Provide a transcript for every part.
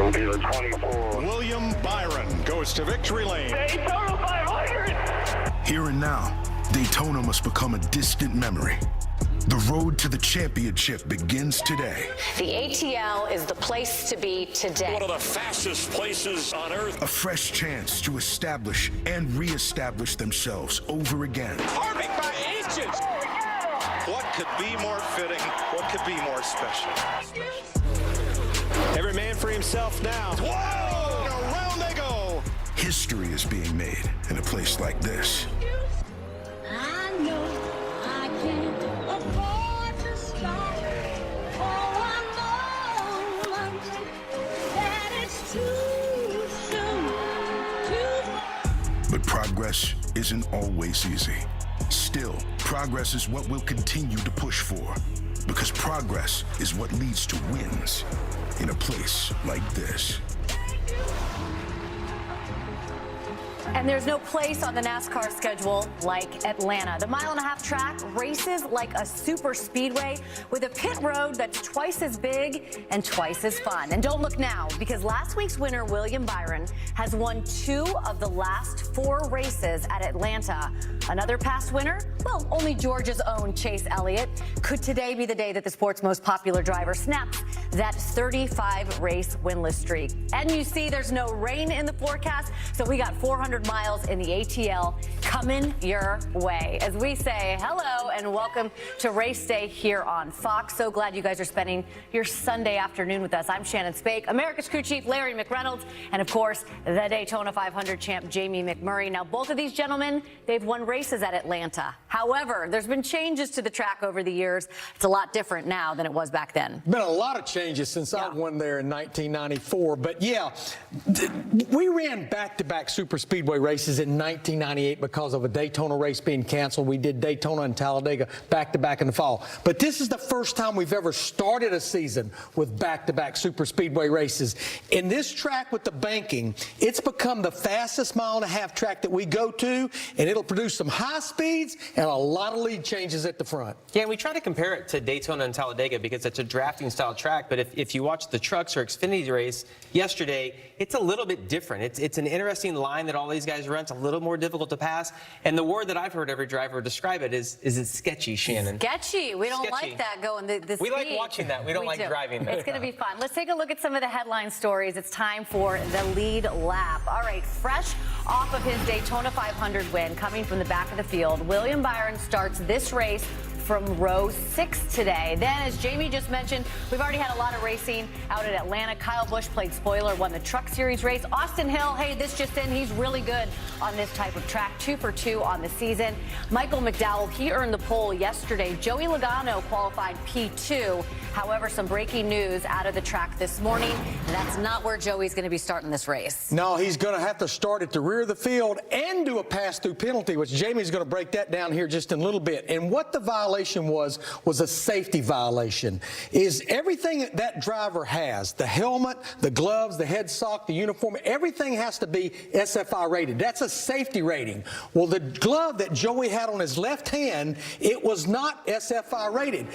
William Byron goes to victory lane. Daytona 500! Here and now, Daytona must become a distant memory. The road to the championship begins today. The ATL is the place to be today. One of the fastest places on earth. A fresh chance to establish and re-establish themselves over again. Harvick by inches. What could be more fitting? What could be more special? Every man for himself now. Whoa! And around they go. History is being made in a place like this. I know I can't afford to stop for one moment, that it's too soon. But progress isn't always easy. Still, progress is what we'll continue to push for, because progress is what leads to wins in a place like this. And there's no place on the NASCAR schedule like Atlanta. The mile-and-a-half track races like a super speedway with a pit road that's twice as big and twice as fun. And don't look now, because last week's winner, William Byron, has won 2 of the last 4 races at Atlanta. Another past winner? Well, only Georgia's own Chase Elliott. Could today be the day that the sport's most popular driver snaps that 35-race winless streak? And you see there's no rain in the forecast, so we got 400 miles in the ATL coming your way. As we say hello and welcome to race day here on Fox. So glad you guys are spending your Sunday afternoon with us. I'm Shannon Spake, America's crew chief Larry McReynolds, and of course the Daytona 500 champ Jamie McMurray. Now both of these gentlemen, they've won races at Atlanta. However, there's been changes to the track over the years. It's a lot different now than it was back then. Been a lot of changes since I won there in 1994. But yeah, we ran back-to-back super speedway races in 1998 because of a Daytona race being canceled. We did Daytona and Talladega back-to-back in the fall. But this is the first time we've ever started a season with back-to-back super speedway races. In this track with the banking, it's become the fastest mile-and-a-half track that we go to, and it'll produce some high speeds and a lot of lead changes at the front. Yeah, and we try to compare it to Daytona and Talladega because it's a drafting style track, but if you watch the Trucks or Xfinity race yesterday, it's a little bit different. It's an interesting line that all these guys run. It's a little more difficult to pass, and the word that I've heard every driver describe it is it's sketchy, Shannon. Sketchy. We don't like that going the We speed. like watching that. We don't like driving that. It's going to be fun. Let's take a look at some of the headline stories. It's time for the lead lap. All right, fresh off of his Daytona 500 win, coming from the back of the field, William Byron starts this race from row 6 today. Then, as Jamie just mentioned, we've already had a lot of racing out at Atlanta. Kyle Busch played spoiler, won the Truck Series race. Austin Hill, hey, this just in, he's really good on this type of track, 2 for 2 on the season. Michael McDowell, he earned the pole yesterday. Joey Logano qualified P2. However, some breaking news out of the track this morning. That's not where Joey's going to be starting this race. No, he's going to have to start at the rear of the field and do a pass-through penalty, which Jamie's going to break that down here just in a little bit. And what the violation was a safety violation. Is everything that driver has, the helmet, the gloves, the head sock, the uniform, everything has to be SFI rated. That's a safety rating. Well, the glove that Joey had on his left hand, it was not SFI rated.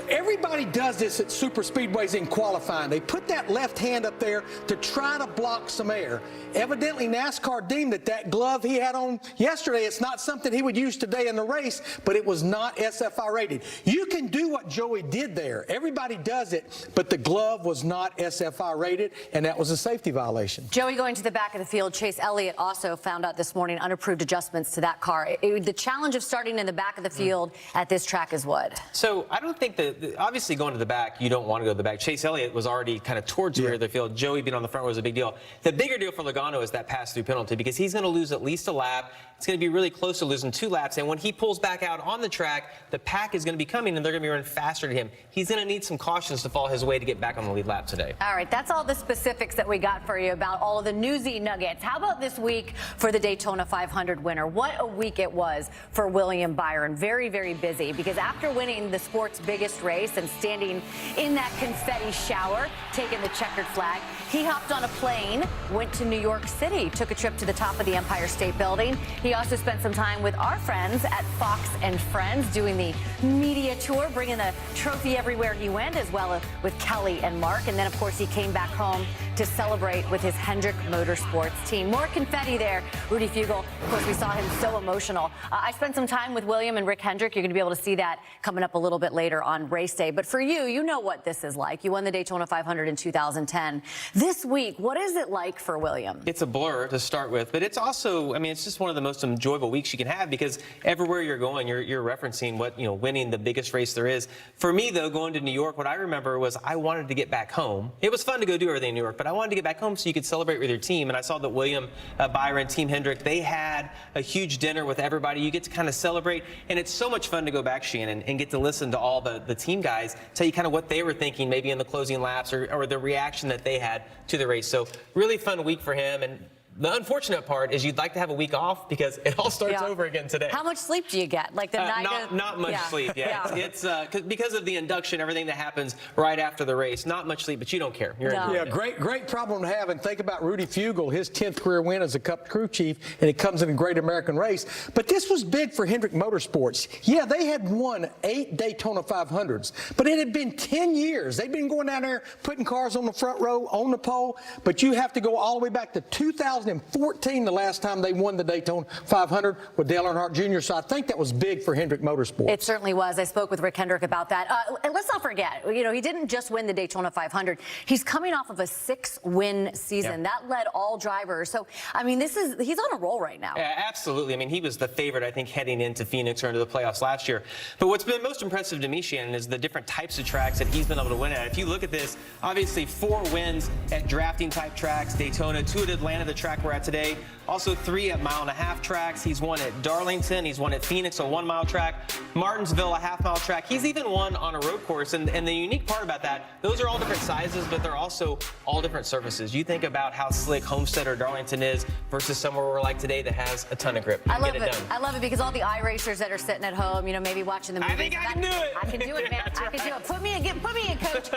Everybody does this at super speedways in qualifying. They put that left hand up there to try to block some air. Evidently, NASCAR deemed that glove he had on yesterday, it's not something he would use today in the race, but it was not SFI rated. You can do what Joey did there. Everybody does it, but the glove was not SFI rated, and that was a safety violation. Joey going to the back of the field. Chase Elliott also found out this morning unapproved adjustments to that car. The challenge of starting in the back of the field at this track is what? So I don't think that, obviously going to the back, you don't want to go to the back. Chase Elliott was already kind of towards the rear of the field. Joey being on the front was a big deal. The bigger deal for Logano is that pass-through penalty because he's going to lose at least a lap. It's going to be really close to losing 2 laps, and when he pulls back out on the track, the pack is going to be coming, and they're going to be running faster to him. He's going to need some cautions to fall his way to get back on the lead lap today. All right, that's all the specifics that we got for you about all of the newsy nuggets. How about this week for the Daytona 500 winner? What a week it was for William Byron. Very, very busy, because after winning the sport's biggest race, and standing in that confetti shower, taking the checkered flag, he hopped on a plane, went to New York City, took a trip to the top of the Empire State Building. He also spent some time with our friends at Fox and Friends doing the media tour, bringing the trophy everywhere he went, as well as with Kelly and Mark. And then, of course, he came back home to celebrate with his Hendrick Motorsports team. More confetti there, Rudy Fugle. Of course, we saw him so emotional. I spent some time with William and Rick Hendrick. You're going to be able to see that coming up a little bit later on race day. But for you, you know what this is like. You won the Daytona 500 in 2010. This week, what is it like for William? It's a blur to start with, but it's also, I mean, it's just one of the most enjoyable weeks you can have because everywhere you're going, you're referencing what, winning the biggest race there is. For me, though, going to New York, what I remember was I wanted to get back home. It was fun to go do everything in New York, but I wanted to get back home so you could celebrate with your team. And I saw that William Byron, Team Hendrick, they had a huge dinner with everybody. You get to kind of celebrate, and it's so much fun to go back, Shannon, and get to listen to all the team guys tell you kind of what they were thinking maybe in the closing laps or the reaction that they had to the race. So really fun week for him. And the unfortunate part is you'd like to have a week off because it all starts over again today. How much sleep do you get? Like the night not much sleep. Yeah, it's because of the induction, everything that happens right after the race. Not much sleep, but you don't care. Yeah, great problem to have. And think about Rudy Fugle, his 10th career win as a Cup crew chief, and it comes in a Great American Race. But this was big for Hendrick Motorsports. Yeah, they had won 8 Daytona 500s, but it had been 10 years. They've been going down there putting cars on the front row, on the pole. But you have to go all the way back to 2014, the last time they won the Daytona 500 with Dale Earnhardt Jr. So I think that was big for Hendrick Motorsports. It certainly was. I spoke with Rick Hendrick about that. And let's not forget, he didn't just win the Daytona 500. He's coming off of a 6-win season. That led all drivers. So, I mean, he's on a roll right now. Yeah, absolutely. I mean, he was the favorite, I think, heading into Phoenix or into the playoffs last year. But what's been most impressive to me, Shannon, is the different types of tracks that he's been able to win at. If you look at this, obviously 4 wins at drafting-type tracks, Daytona, 2 at Atlanta, the track we're at today. Also 3 at mile-and-a-half tracks. He's won at Darlington. He's won at Phoenix, a 1-mile track. Martinsville, a half-mile track. He's even won on a road course. And the unique part about that, those are all different sizes, but they're also all different surfaces. You think about how slick Homestead or Darlington is versus somewhere we're like today that has a ton of grip. I love it. I love it because all the iRacers that are sitting at home, maybe watching the movie. I think I can do it. I can do it, man. I can do it. Put me in, Coach.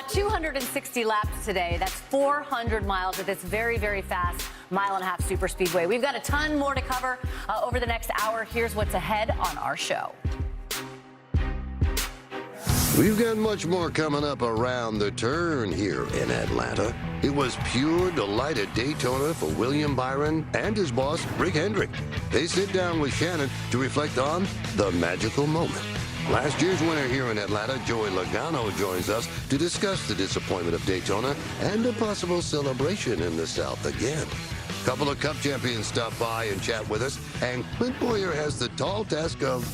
260 laps today. That's 400 miles at this very, very fast mile-and-a-half super speedway. We've got a ton more to cover over the next hour. Here's what's ahead on our show. We've got much more coming up around the turn here in Atlanta. It was pure delight at Daytona for William Byron and his boss, Rick Hendrick. They sit down with Shannon to reflect on the magical moment. Last year's winner here in Atlanta, Joey Logano, joins us to discuss the disappointment of Daytona and a possible celebration in the South again. A couple of Cup champions stop by and chat with us, and Clint Boyer has the tall task of,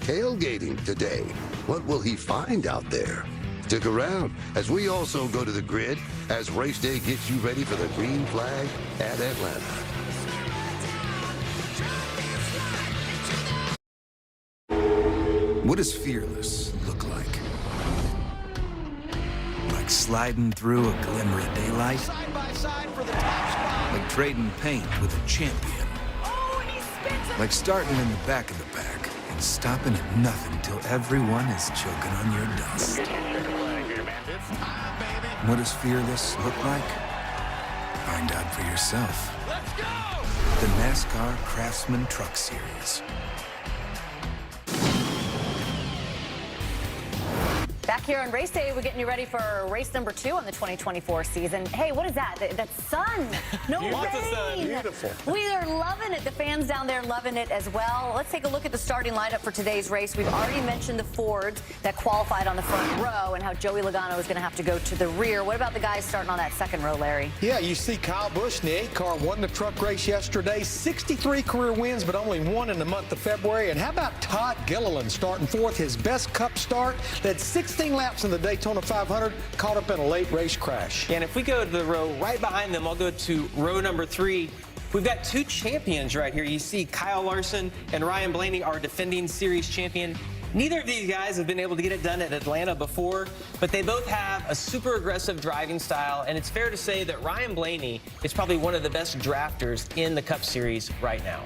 tailgating today. What will he find out there? Stick around as we also go to the grid as race day gets you ready for the green flag at Atlanta. What does fearless look like? Like sliding through a glimmer of daylight? Side by side for the top spot. Like trading paint with a champion? Oh, and he spins it. Like starting in the back of the pack and stopping at nothing till everyone is choking on your dust? What does fearless look like? Find out for yourself. Let's go! The NASCAR Craftsman Truck Series. Back here on race day, we're getting you ready for race number 2 on the 2024 season. Hey, what is that? That's sun. No rain. Lots of sun. Beautiful. We are loving it. The fans down there loving it as well. Let's take a look at the starting lineup for today's race. We've already mentioned the Fords that qualified on the front row and how Joey Logano is going to have to go to the rear. What about the guys starting on that second row, Larry? Yeah, you see Kyle Busch in the 8 car won the truck race yesterday. 63 career wins, but only 1 in the month of February. And how about Todd Gilliland starting 4th, his best Cup start? Led 16 laps in the Daytona 500, caught up in a late race crash. And if we go to the row right behind them, I'll go to row number 3. We've got 2 champions right here. You see Kyle Larson and Ryan Blaney, our defending series champion. Neither of these guys have been able to get it done at Atlanta before, but they both have a super aggressive driving style, and it's fair to say that Ryan Blaney is probably one of the best drafters in the Cup Series right now.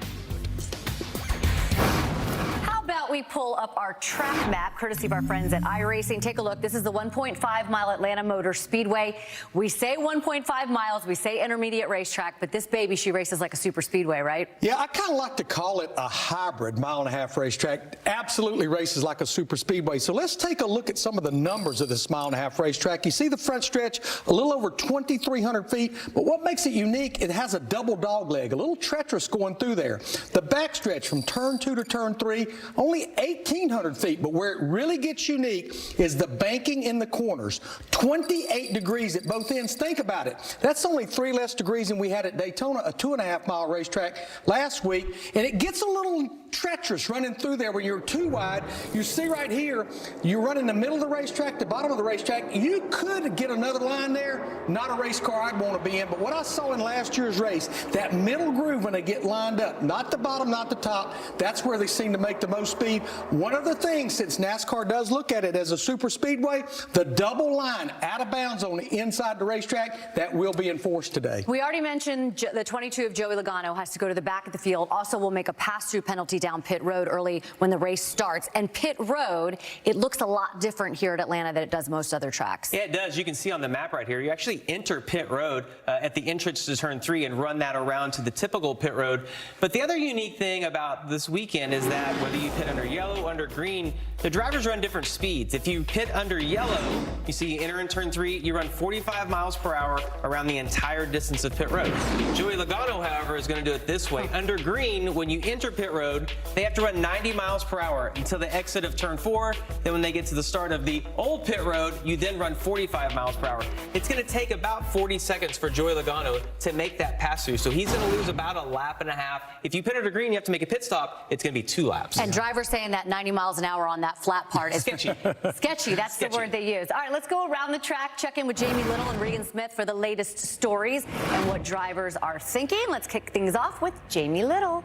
we pull up our track map, courtesy of our friends at iRacing. Take a look. This is the 1.5-mile Atlanta Motor Speedway. We say 1.5 miles, we say intermediate racetrack, but this baby, she races like a super speedway, right? Yeah, I kind of like to call it a hybrid mile-and-a-half racetrack. Absolutely races like a super speedway. So let's take a look at some of the numbers of this mile-and-a-half racetrack. You see the front stretch, a little over 2,300 feet, but what makes it unique, it has a double dog leg, a little treacherous going through there. The back stretch from turn 2 to turn 3, only 1,800 feet, but where it really gets unique is the banking in the corners. 28 degrees at both ends. Think about it. That's only 3 less degrees than we had at Daytona, a 2.5-mile racetrack last week, and it gets a little treacherous running through there when you're too wide. You see right here, you run in the middle of the racetrack, the bottom of the racetrack. You could get another line there. Not a race car I'd want to be in, but what I saw in last year's race, that middle groove when they get lined up, not the bottom, not the top, that's where they seem to make the most speed. One other thing, since NASCAR does look at it as a super speedway, the double line out of bounds on the inside the racetrack, that will be enforced today. We already mentioned the 22 of Joey Logano has to go to the back of the field. Also, we'll make a pass-through penalty down pit road early when the race starts. And pit road, it looks a lot different here at Atlanta than it does most other tracks. Yeah, it does. You can see on the map right here, you actually enter pit road at the entrance to turn 3 and run that around to the typical pit road. But the other unique thing about this weekend is that whether you pit under yellow, under green, the drivers run different speeds. If you pit under yellow, you see you enter in turn 3, you run 45 miles per hour around the entire distance of pit road. Joey Logano, however, is going to do it this way. Under green, when you enter pit road, they have to run 90 miles per hour until the exit of turn 4. Then when they get to the start of the old pit road, you then run 45 miles per hour. It's going to take about 40 seconds for Joey Logano to make that pass through. So he's going to lose about a lap and a half. If you pit under green, you have to make a pit stop. It's going to be 2 laps. And drivers saying that 90 miles an hour on that flat part is sketchy. Sketchy, that's the word they use. All right, let's go around the track, check in with Jamie Little and Regan Smith for the latest stories and what drivers are thinking. Let's kick things off with Jamie Little.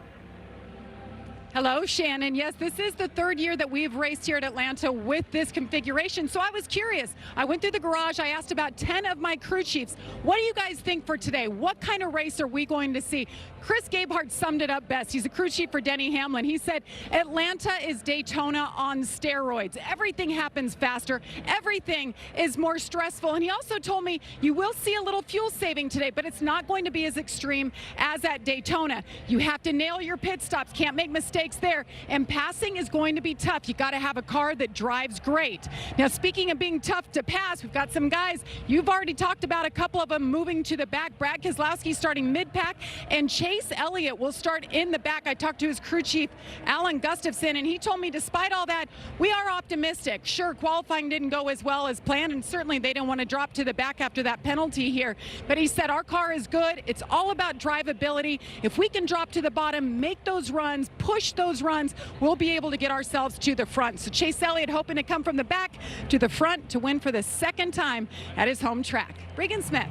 Hello, Shannon. Yes, this is the 3rd year that we've raced here at Atlanta with this configuration. So I was curious. I went through the garage. I asked about 10 of my crew chiefs. What do you guys think for today? What kind of race are we going to see? Chris Gabehart summed it up best. He's a crew chief for Denny Hamlin. He said, Atlanta is Daytona on steroids. Everything happens faster. Everything is more stressful. And he also told me you will see a little fuel saving today, but it's not going to be as extreme as at Daytona. You have to nail your pit stops. Can't make mistakes there. And passing is going to be tough. You got to have a car that drives great. Now, speaking of being tough to pass, we've got some guys. You've already talked about a couple of them moving to the back. Brad Keselowski starting mid-pack, and Chase Elliott will start in the back. I talked to his crew chief, Alan Gustafson, and he told me despite all that, we are optimistic. Sure, qualifying didn't go as well as planned, and certainly they didn't want to drop to the back after that penalty here. But he said our car is good. It's all about drivability. If we can drop to the bottom, make those runs, push those runs, we'll be able to get ourselves to the front. So Chase Elliott hoping to come from the back to the front to win for the 2nd time at his home track. Regan Smith.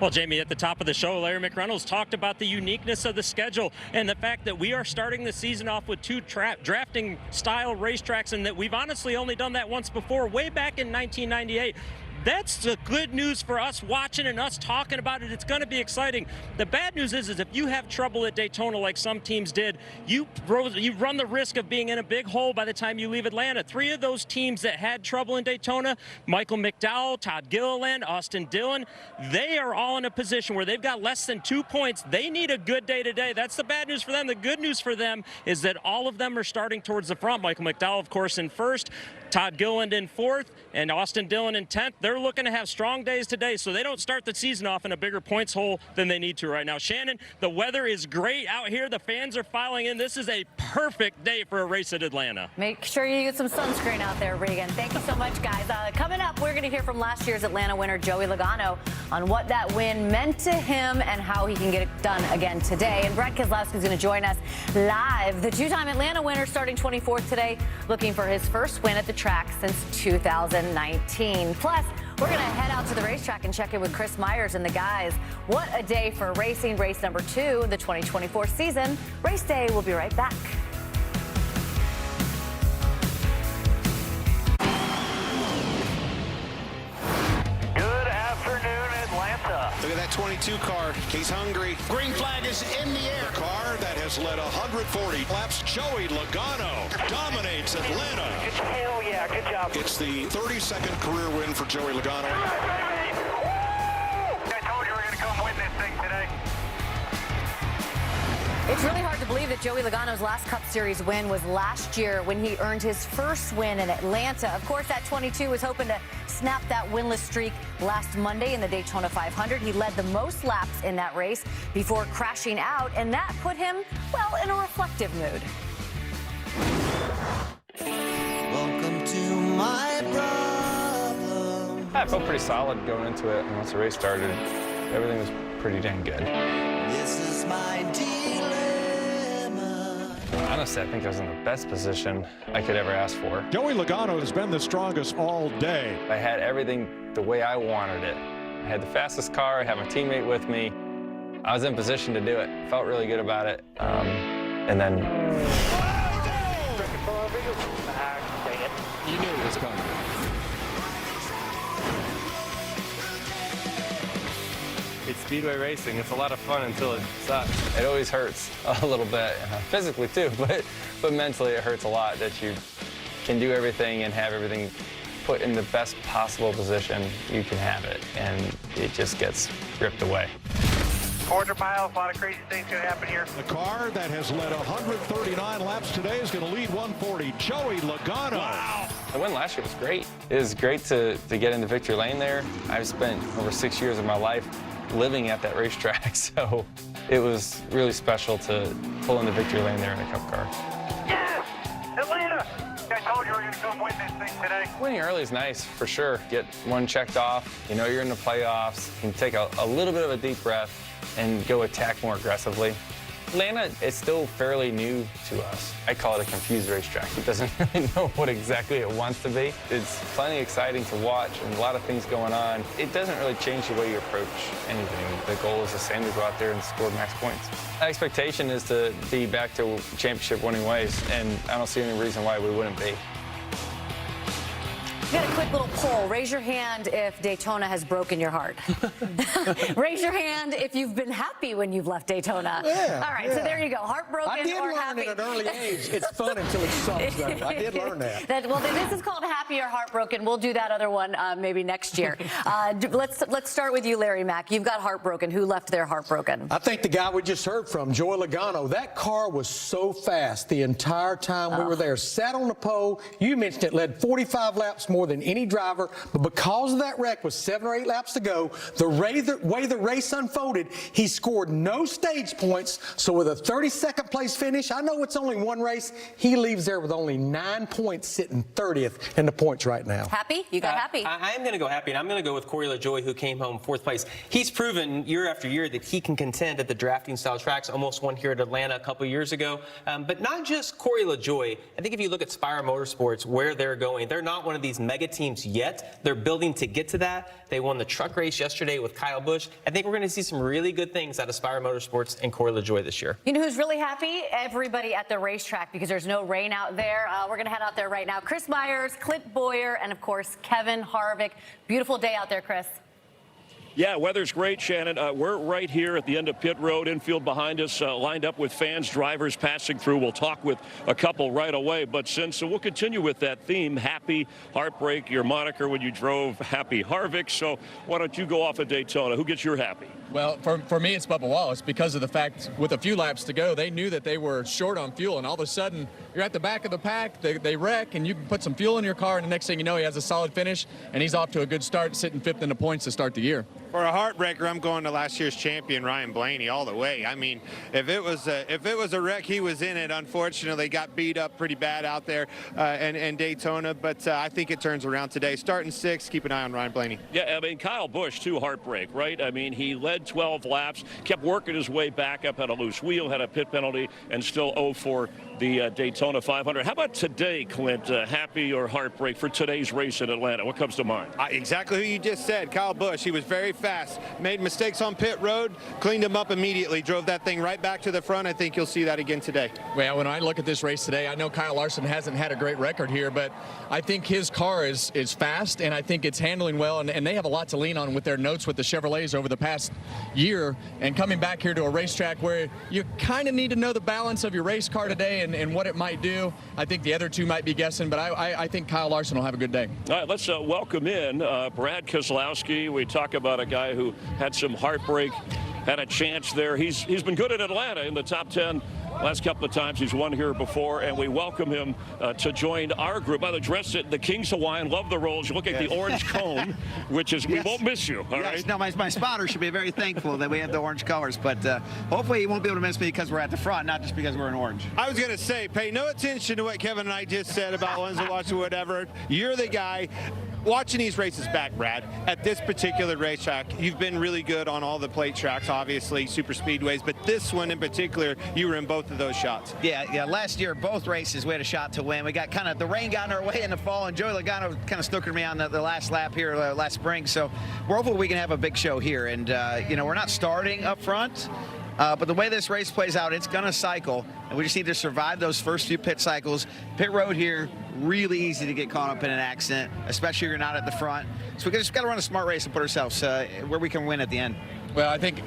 Well, Jamie, at the top of the show, Larry McReynolds talked about the uniqueness of the schedule and the fact that we are starting the season off with 2 drafting style racetracks, and that we've honestly only done that once before, way back in 1998. That's the good news for us watching and us talking about it. It's going to be exciting. The bad news is if you have trouble at Daytona like some teams did, you run the risk of being in a big hole by the time you leave Atlanta. 3 of those teams that had trouble in Daytona, Michael McDowell, Todd Gilliland, Austin Dillon, they are all in a position where they've got less than 2 points. They need a good day today. That's the bad news for them. The good news for them is that all of them are starting towards the front. Michael McDowell, of course, in 1st. Todd Gilliland in 4th, and Austin Dillon in 10th. They're looking to have strong days today, so they don't start the season off in a bigger points hole than they need to right now. Shannon, the weather is great out here. The fans are filing in. This is a perfect day for a race at Atlanta. Make sure you get some sunscreen out there, Regan. Thank you so much, guys. Coming up, we're going to hear from last year's Atlanta winner, Joey Logano, on what that win meant to him and how he can get it done again today. And Brad Keselowski is going to join us live. The 2-time Atlanta winner starting 24th today, looking for his first win at the track since 2019. Plus, we're going to head out to the racetrack and check in with Chris Myers and the guys. What a day for racing. Race number 2 of the 2024 season. Race day. We'll be right back. Good afternoon, Atlanta. Look at that 22 car. He's hungry. Green flag is in the air. The car that has led 140 laps. Joey Logano dominates Atlanta. Hell yeah, good job. It's the 32nd career win for Joey Logano. I told you we were going to come win this thing today. It's really hard to believe that Joey Logano's last Cup Series win was last year when he earned his first win in Atlanta. Of course, that 22 was hoping to snap that winless streak last Monday in the Daytona 500. He led the most laps in that race before crashing out, and that put him, well, in a reflective mood. Welcome to my problem. I felt pretty solid going into it, and once the race started, everything was pretty dang good. This is my dilemma. Honestly, I think I was in the best position I could ever ask for. Joey Logano has been the strongest all day. I had everything the way I wanted it. I had the fastest car, I had my teammate with me. I was in position to do it. Felt really good about it. And then... You knew it was coming. It's speedway racing. It's a lot of fun until it sucks. It always hurts a little bit, physically too, but mentally it hurts a lot that you can do everything and have everything put in the best possible position you can have it, and it just gets ripped away. 400 miles, a lot of crazy things going to happen here. The car that has led 139 laps today is going to lead 140. Joey Logano. Wow. The win last year was great. It was great to get in the victory lane there. I've spent over 6 years of my life living at that racetrack, so it was really special to pull in the victory lane there in a Cup car. Yes! Atlanta! I told you we were going to come win this thing today. Winning early is nice, for sure. Get one checked off. You know you're in the playoffs. You can take a little bit of a deep breath and go attack more aggressively. Atlanta is still fairly new to us. I call it a confused racetrack. It doesn't really know what exactly it wants to be. It's plenty exciting to watch and a lot of things going on. It doesn't really change the way you approach anything. The goal is the same, to go out there and score max points. The expectation is to be back to championship winning ways, and I don't see any reason why we wouldn't be. We got a quick little poll. Raise your hand if Daytona has broken your heart. Raise your hand if you've been happy when you've left Daytona. Yeah, all right, so there you go. Heartbroken I did or learn happy. at an early age. It's fun until it sucks, though. I did learn that. Well, this is called happy or heartbroken. We'll do that other one maybe next year. Let's start with you, Larry Mack. You've got heartbroken. Who left there heartbroken? I think the guy we just heard from, Joey Logano. That car was so fast the entire time we were there. Sat on the pole. You mentioned it, led 45 laps more than any driver. But because of that wreck with 7 or 8 laps to go, the way the race unfolded, he scored no stage points. So with a 32nd place finish, I know it's only one race, he leaves there with only 9 points, sitting 30th in the points right now. Happy? You got happy? I am going to go happy, and I'm going to go with Corey LaJoie, who came home 4th place. He's proven year after year that he can contend at the drafting style tracks. Almost won here at Atlanta a couple years ago. But not just Corey LaJoie. I think if you look at Spire Motorsports, where they're going, they're not one of these mega teams yet. They're building to get to that. They won the truck race yesterday with Kyle Busch. I think we're going to see some really good things out of Spire Motorsports and Corey LaJoie this year. You know who's really happy? Everybody at the racetrack, because there's no rain out there. We're going to head out there right now. Chris Myers, Clint Boyer, and of course, Kevin Harvick. Beautiful day out there, Chris. Yeah, weather's great, Shannon. We're right here at the end of pit road, infield behind us, lined up with fans, drivers passing through. We'll talk with a couple right away. But since we'll continue with that theme, happy, heartbreak, your moniker when you drove, Happy Harvick. So why don't you go off at Daytona? Who gets your happy? Well, for me, it's Bubba Wallace, because of the fact with a few laps to go, they knew that they were short on fuel, and all of a sudden, you're at the back of the pack, they wreck, and you can put some fuel in your car, and the next thing you know, he has a solid finish, and he's off to a good start, sitting 5th in the points to start the year. For a heartbreaker, I'm going to last year's champion, Ryan Blaney, all the way. I mean, if it was a wreck, he was in it. Unfortunately, got beat up pretty bad out there in Daytona, but I think it turns around today. Starting 6th, keep an eye on Ryan Blaney. Yeah, I mean, Kyle Busch, too, heartbreak, right? I mean, he led led 12 laps, kept working his way back up, had a loose wheel, had a pit penalty, and still 0 for the Daytona 500. How about today, Clint? Happy or heartbreak for today's race in Atlanta? What comes to mind? Exactly who you just said, Kyle Busch. He was very fast, made mistakes on pit road, cleaned them up immediately, drove that thing right back to the front. I think you'll see that again today. Well, when I look at this race today, I know Kyle Larson hasn't had a great record here, but I think his car is fast, and I think it's handling well, and they have a lot to lean on with their notes with the Chevrolets over the past year, and coming back here to a racetrack where you kind of need to know the balance of your race car today and what it might do. I think the other two might be guessing, but I think Kyle Larson will have a good day. All right, let's welcome in Brad Keselowski. We talk about a guy who had some heartbreak, had a chance there. He's been good at Atlanta in the top 10 last couple of times. He's won here before, and we welcome him to join our group. By the dress, the King's Hawaiian, love the rolls. You look at the orange cone, which is, we won't miss you, all right? No, my spotter should be very thankful that we have the orange colors, but hopefully he won't be able to miss me because we're at the front, not just because we're in orange. I was going to say, pay no attention to what Kevin and I just said about ones that watch or whatever. You're the guy. Watching these races back, Brad, at this particular racetrack, you've been really good on all the plate tracks, obviously, super speedways, but this one in particular, you were in both of those shots. Yeah, last year, both races, we had a shot to win. We got the rain got in our way in the fall, and Joey Logano kind of snookered me on the last lap here last spring, so we're hopeful we can have a big show here, and, we're not starting up front. But the way this race plays out, it's going to cycle, and we just need to survive those first few pit cycles. Pit road here, really easy to get caught up in an accident, especially if you're not at the front. So we just got to run a smart race and put ourselves where we can win at the end. Well, I think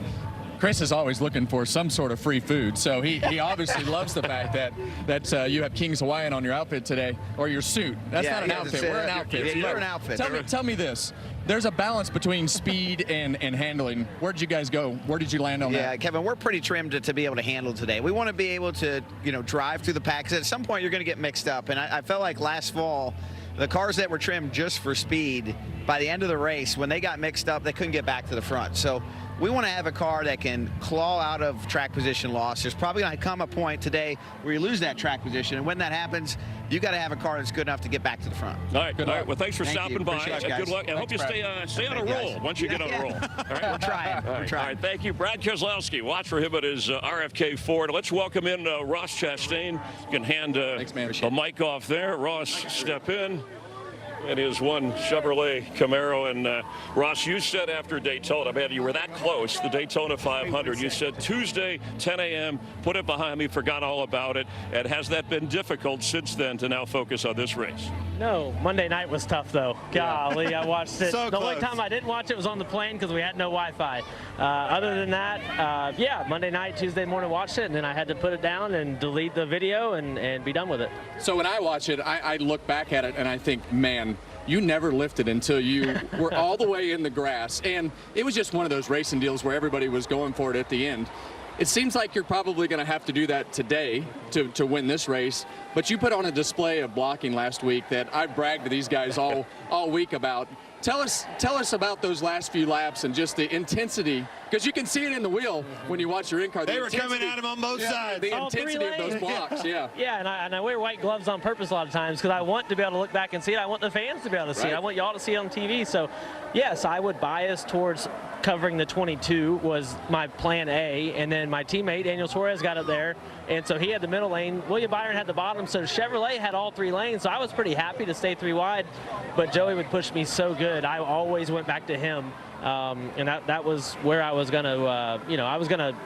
Chris is always looking for some sort of free food, so he obviously loves the fact that you have King's Hawaiian on your outfit today, or your suit. That's not an outfit. We're an outfit. Yeah, you're an outfit. Tell me this. There's a balance between speed and handling. Where did you guys go? Where did you land on that? Yeah, Kevin, we're pretty trimmed to be able to handle today. We want to be able to, drive through the pack, because at some point you're going to get mixed up. And I felt like last fall, the cars that were trimmed just for speed, by the end of the race, when they got mixed up, they couldn't get back to the front. So we want to have a car that can claw out of track position loss. There's probably going to come a point today where you lose that track position. And when that happens, you got to have a car that's good enough to get back to the front. All right, good luck. Well, thanks for stopping by. Good luck, and I hope you stay on a roll once you get on a roll. All right? We're trying. We're trying. All right, thank you. Brad Keselowski. Watch for him at his RFK Ford. Let's welcome in Ross Chastain. You can hand the mic off there. Ross, step in. It is one Chevrolet Camaro. And Ross, you said after Daytona, man, you were that close, the Daytona 500. You said Tuesday, 10 a.m., put it behind me, forgot all about it. And has that been difficult since then to now focus on this race? No, Monday night was tough, though. Golly, I watched it. So the only time I didn't watch it was on the plane because we had no Wi-Fi. Other than that, yeah, Monday night, Tuesday morning, watched it, and then I had to put it down and delete the video and be done with it. So when I watch it, I look back at it and I think, man, you never lifted until you were all the way in the grass. And it was just one of those racing deals where everybody was going for it at the end. It seems like you're probably going to have to do that today to win this race. But you put on a display of blocking last week that I've bragged to these guys all week about. Tell us about those last few laps and just the intensity, because you can see it in the wheel when you watch your in-car. They were coming at him on both sides. The intensity of those blocks, yeah. Yeah, and I wear white gloves on purpose a lot of times because I want to be able to look back and see it. I want the fans to be able to see it. I want y'all to see it on TV. So, yes, I would bias towards covering the 22 was my plan A, and then my teammate, Daniel Suarez, got it there. And so he had the middle lane. William Byron had the bottom, so Chevrolet had all three lanes. So I was pretty happy to stay three wide, but Joey would push me so good. I always went back to him, and that was where I was going to, I was going to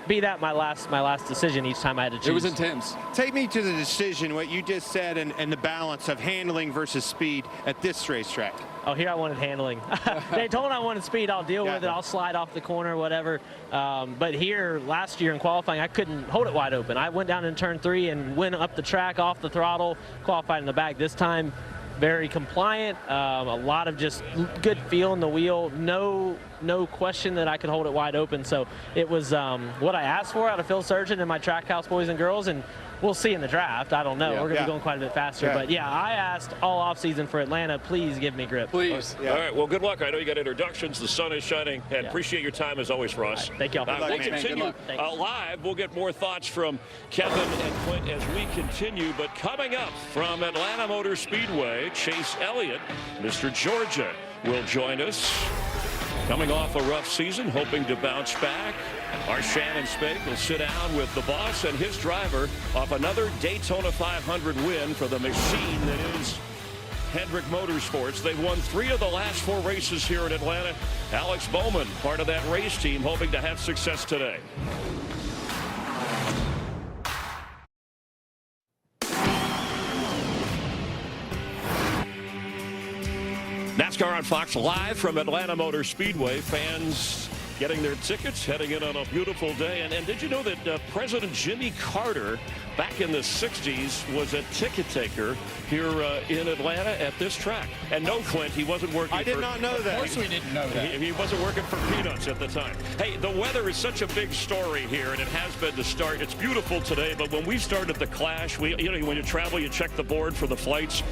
be that my last decision each time I had to choose. It was intense. Take me to the decision, what you just said, and the balance of handling versus speed at this racetrack. Oh, here I wanted handling. Daytona I wanted speed. I'll deal with it. I'll slide off the corner, whatever. But here, last year in qualifying, I couldn't hold it wide open. I went down in turn 3 and went up the track off the throttle, qualified in the back. This time, very compliant. A lot of just good feel in the wheel. No question that I could hold it wide open. So it was what I asked for out of Phil Surgeon and my Trackhouse boys and girls, and we'll see in the draft. I don't know. We're going to be going quite a bit faster. But, yeah, I asked all offseason for Atlanta, please give me grip. Please. All right, well, good luck. I know you got introductions. The sun is shining. And appreciate your time as always, Ross. Right, thank y'all. We'll continue live. We'll get more thoughts from Kevin and Clint as we continue. But coming up from Atlanta Motor Speedway, Chase Elliott, Mr. Georgia, will join us. Coming off a rough season, hoping to bounce back. Our Shannon Spake will sit down with the boss and his driver off another Daytona 500 win for the machine that is Hendrick Motorsports. They've won 3 of the last 4 races here in Atlanta. Alex Bowman, part of that race team, hoping to have success today. NASCAR on Fox live from Atlanta Motor Speedway. Fans getting their tickets, heading in on a beautiful day. And did you know that President Jimmy Carter, back in the 60s, was a ticket taker here in Atlanta at this track? And no, Clint, he wasn't working I did not know that. Of course we didn't know that. He wasn't working for peanuts at the time. Hey, the weather is such a big story here, and it has been to start. It's beautiful today, but when we started the Clash, when you travel, you check the board for the flights.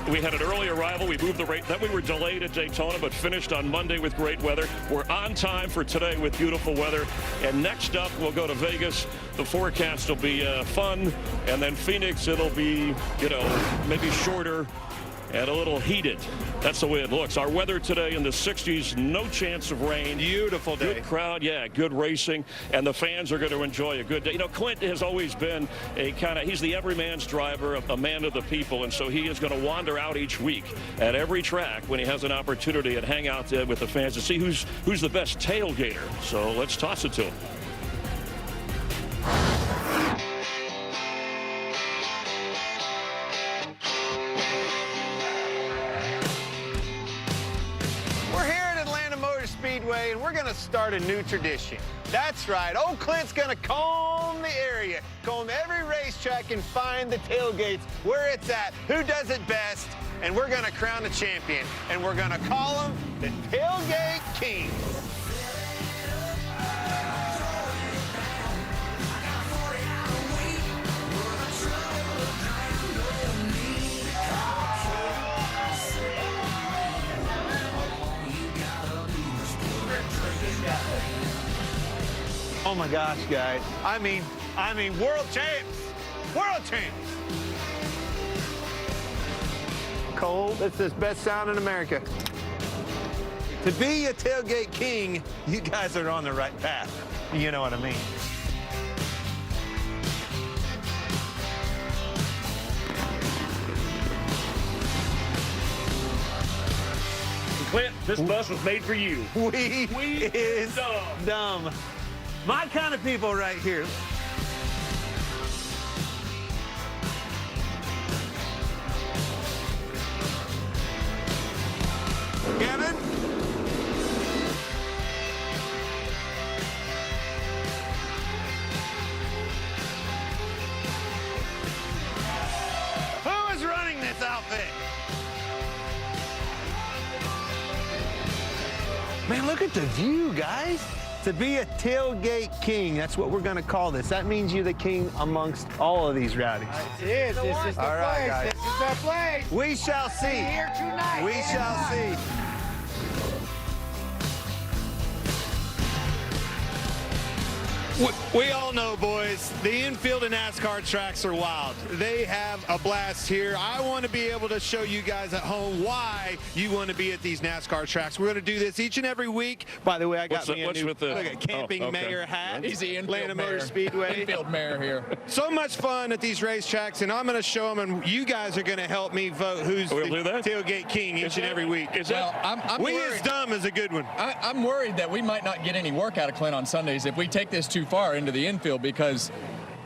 We had an early arrival. We moved the rate. Then we were delayed at Daytona, but finished on Monday with great weather. We're on time for today with beautiful weather. And next up, we'll go to Vegas. The forecast will be fun. And then Phoenix, it'll be, maybe shorter and a little heated. That's the way it looks. Our weather today in the 60s, no chance of rain. Beautiful day. Good crowd, yeah, good racing, and the fans are going to enjoy a good day. Clint has always been he's the everyman's driver, a man of the people, and so he is going to wander out each week at every track when he has an opportunity and hang out there with the fans to see who's the best tailgater. So let's toss it to him. Speedway, and we're going to start a new tradition. That's right, old Clint's going to comb the area, comb every racetrack and find the tailgates where it's at, who does it best, and we're going to crown a champion, and we're going to call him the Tailgate King. Oh my gosh, guys. I mean, world champs. World champs. Cole, it's the best sound in America. To be a tailgate king, you guys are on the right path. You know what I mean. Clint, this bus was made for you. We is dumb. My kind of people right here. Kevin? Who is running this outfit? Man, look at the view, guys. To be a tailgate king, that's what we're going to call this. That means you're the king amongst all of these rowdies. It is. This is the all right, place. guys. This is the place. We shall see. Here tonight. We shall see. We all know, boys, the infield and NASCAR tracks are wild. They have a blast here. I want to be able to show you guys at home why you want to be at these NASCAR tracks. We're going to do this each and every week. By the way, I got me a new camping mayor hat. He's the Atlanta Motor Speedway. Infield mayor here. So much fun at these racetracks, and I'm going to show them, and you guys are going to help me vote who's the tailgate king each and every week. I'm We worried. Is Dumb is a good one. I'm worried that we might not get any work out of Clint on Sundays if we take this too far into the infield, because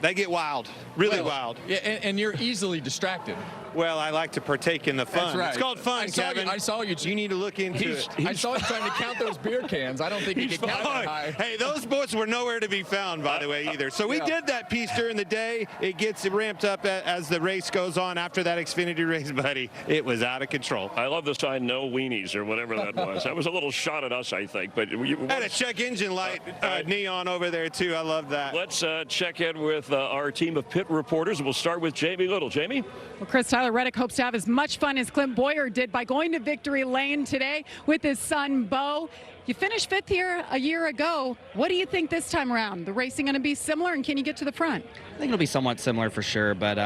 they get wild, really wild. Yeah, and you're easily distracted. Well, I like to partake in the fun. That's right. It's called fun, Kevin. I saw you. You need to look into it. I saw you trying to count those beer cans. I don't think you can count that high. Hey, those boys were nowhere to be found, by the way, either. So we did that piece during the day. It gets ramped up as the race goes on after that Xfinity race, buddy. It was out of control. I love the sign, no weenies, or whatever that was. That was a little shot at us, I think. But had a check engine light neon over there, too. I love that. Let's check in with our team of pit reporters. We'll start with Jamie Little. Jamie? Well, Chris, Tyler Reddick hopes to have as much fun as Clint Boyer did by going to victory lane today with his son, Bo. You finished 5th here a year ago. What do you think this time around? The racing going to be similar, and can you get to the front? I think it'll be somewhat similar for sure, but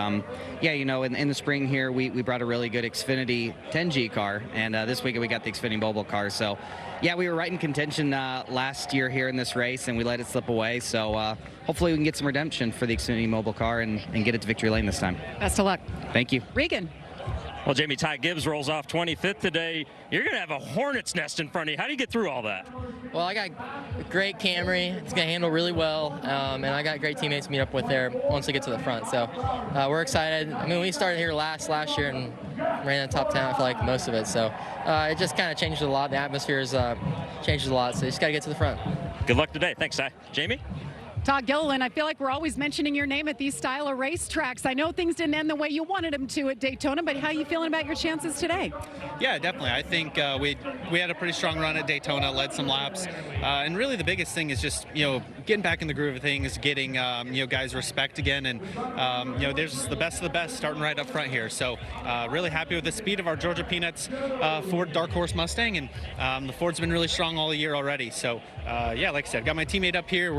yeah, you know, in the spring here, we brought a really good Xfinity 10G car, and this weekend we got the Xfinity Mobile car. So, yeah, we were right in contention last year here in this race, and we let it slip away. So hopefully we can get some redemption for the Xfinity Mobile car and get it to victory lane this time. Best of luck. Thank you. Regan. Well, Jamie, Ty Gibbs rolls off 25th today. You're going to have a hornet's nest in front of you. How do you get through all that? Well, I got a great Camry. It's going to handle really well, and I got great teammates to meet up with there once I get to the front. So we're excited. I mean, we started here last year and ran in the top 10, I feel like, most of it. So it just kind of changed a lot. The atmosphere has changed a lot, so you just got to get to the front. Good luck today. Thanks, Ty. Jamie? Todd Gilliland, I feel like we're always mentioning your name at these style of racetracks. I know things didn't end the way you wanted them to at Daytona, but how are you feeling about your chances today? Yeah, definitely. I think we had a pretty strong run at Daytona, led some laps, and really the biggest thing is just, you know, getting back in the groove of things, getting you know, guys respect again, and you know, there's the best of the best starting right up front here. So really happy with the speed of our Georgia Peanuts Ford Dark Horse Mustang, and the Ford's been really strong all year already. So yeah, like I said, got my teammate up here.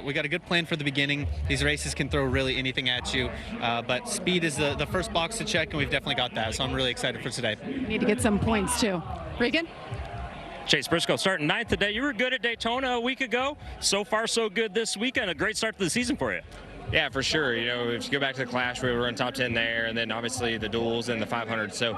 We got a good plan for the beginning. These races can throw really anything at you, but speed is the first box to check, and we've definitely got that. So I'm really excited for today. Need to get some points too. Regan? Chase Briscoe starting 9th today. You were good at Daytona a week ago. So far, so good this weekend. A great start to the season for you. Yeah, for sure. You know, if you go back to the Clash, we were in top 10 there, and then obviously the duels and the 500. So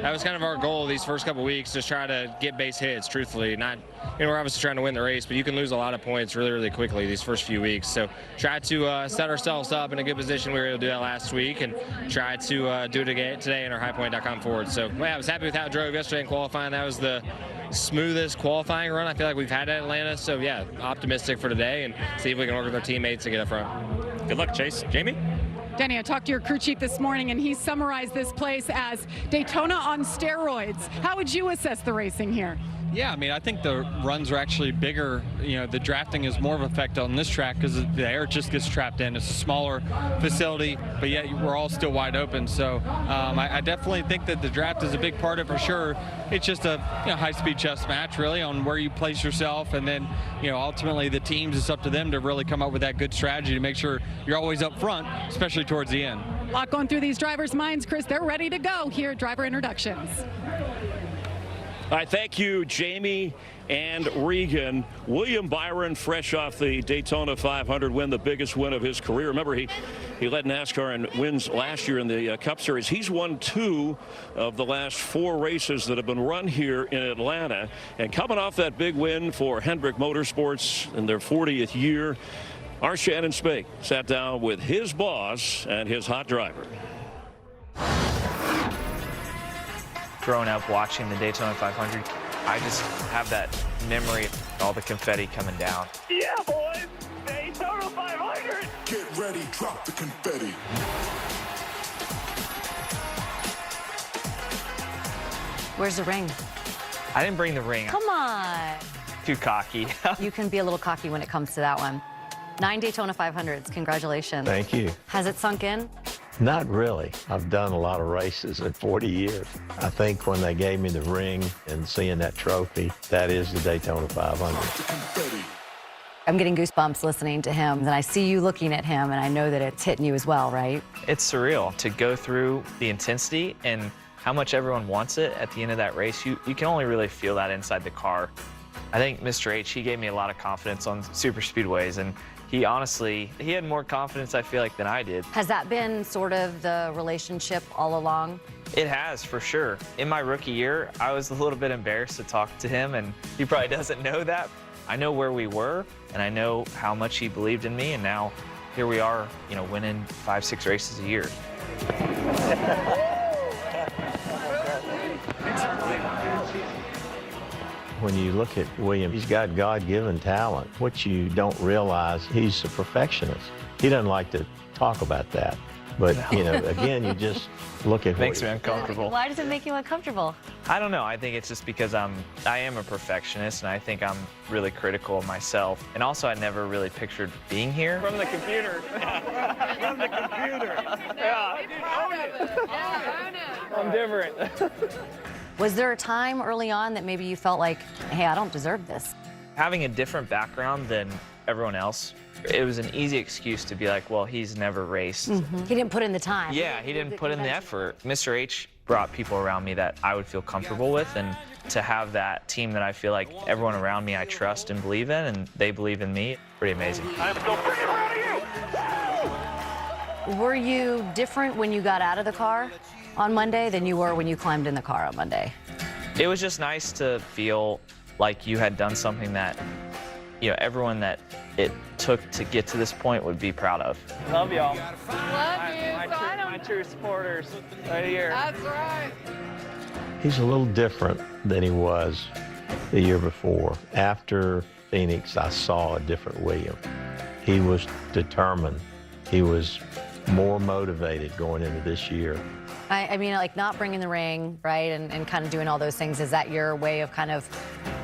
that was kind of our goal these first couple weeks, just try to get base hits, truthfully. Not, you know, we're obviously trying to win the race, but you can lose a lot of points really, really quickly these first few weeks. So try to set ourselves up in a good position. We were able to do that last week, and try to do it again today in our highpoint.com Ford. So yeah, I was happy with how it drove yesterday in qualifying. That was the smoothest qualifying run I feel like we've had at Atlanta. So yeah, optimistic for today, and see if we can work with our teammates to get up front. Good luck, Chase. Jamie? Danny, I talked to your crew chief this morning, and he summarized this place as Daytona on steroids. How would you assess the racing here? Yeah, I mean, I think the runs are actually bigger. You know, the drafting is more of an effect on this track because the air just gets trapped in. It's a smaller facility, but yet we're all still wide open. So I definitely think that the draft is a big part of it for sure. It's just a high-speed chess match, really, on where you place yourself, and then ultimately the teams, it's up to them to really come up with that good strategy to make sure you're always up front, especially towards the end. A lot going through these drivers' minds, Chris. They're ready to go here at Driver Introductions. All right, thank you, Jamie and Regan. William Byron, fresh off the Daytona 500 win, the biggest win of his career. Remember, he led NASCAR in wins last year in the Cup Series. He's won 2 of the last 4 races that have been run here in Atlanta. And coming off that big win for Hendrick Motorsports in their 40th year, our Shannon Spake sat down with his boss and his hot driver. Growing up watching the Daytona 500, I just have that memory of all the confetti coming down. Yeah, boys! Daytona 500! Get ready, drop the confetti. Where's the ring? I didn't bring the ring. Come on. Too cocky. You can be a little cocky when it comes to that one. 9 Daytona 500s. Congratulations. Thank you. Has it sunk in? Not really. I've done a lot of races in 40 years. I think when they gave me the ring and seeing that trophy, that is the Daytona 500. I'm getting goosebumps listening to him, and I see you looking at him, and I know that it's hitting you as well, right? It's surreal to go through the intensity and how much everyone wants it at the end of that race. You can only really feel that inside the car. I think Mr. H, he gave me a lot of confidence on super speedways, and he had more confidence, I feel like, than I did. Has that been sort of the relationship all along? It has, for sure. In my rookie year, I was a little bit embarrassed to talk to him, and he probably doesn't know that. I know where we were, and I know how much he believed in me, and now here we are, winning 5-6 races a year. When you look at William, he's got God-given talent. What you don't realize, he's a perfectionist. He doesn't like to talk about that. But, again, you just look at Makes me uncomfortable. Why does it make you uncomfortable? I don't know. I think it's just because I am a perfectionist, and I think I'm really critical of myself. And also, I never really pictured being here. From the computer. From the computer. Yeah. I'm different. Was there a time early on that maybe you felt like, hey, I don't deserve this? Having a different background than everyone else, it was an easy excuse to be like, well, he's never raced. He didn't put in the time. Yeah, he didn't put in the effort. Mr. H brought people around me that I would feel comfortable with, and to have that team that I feel like everyone around me I trust and believe in, and they believe in me, pretty amazing. I'm so pretty proud of you. Were you different when you got out of the car on Monday than you were when you climbed in the car on Monday? It was just nice to feel like you had done something that, you know, everyone that it took to get to this point would be proud of. Love y'all. Love you. My true supporters right here. That's right. He's a little different than he was the year before. After Phoenix, I saw a different William. He was determined. He was more motivated going into this year. I mean, like not bringing the ring, right, and kind of doing all those things. Is that your way of kind of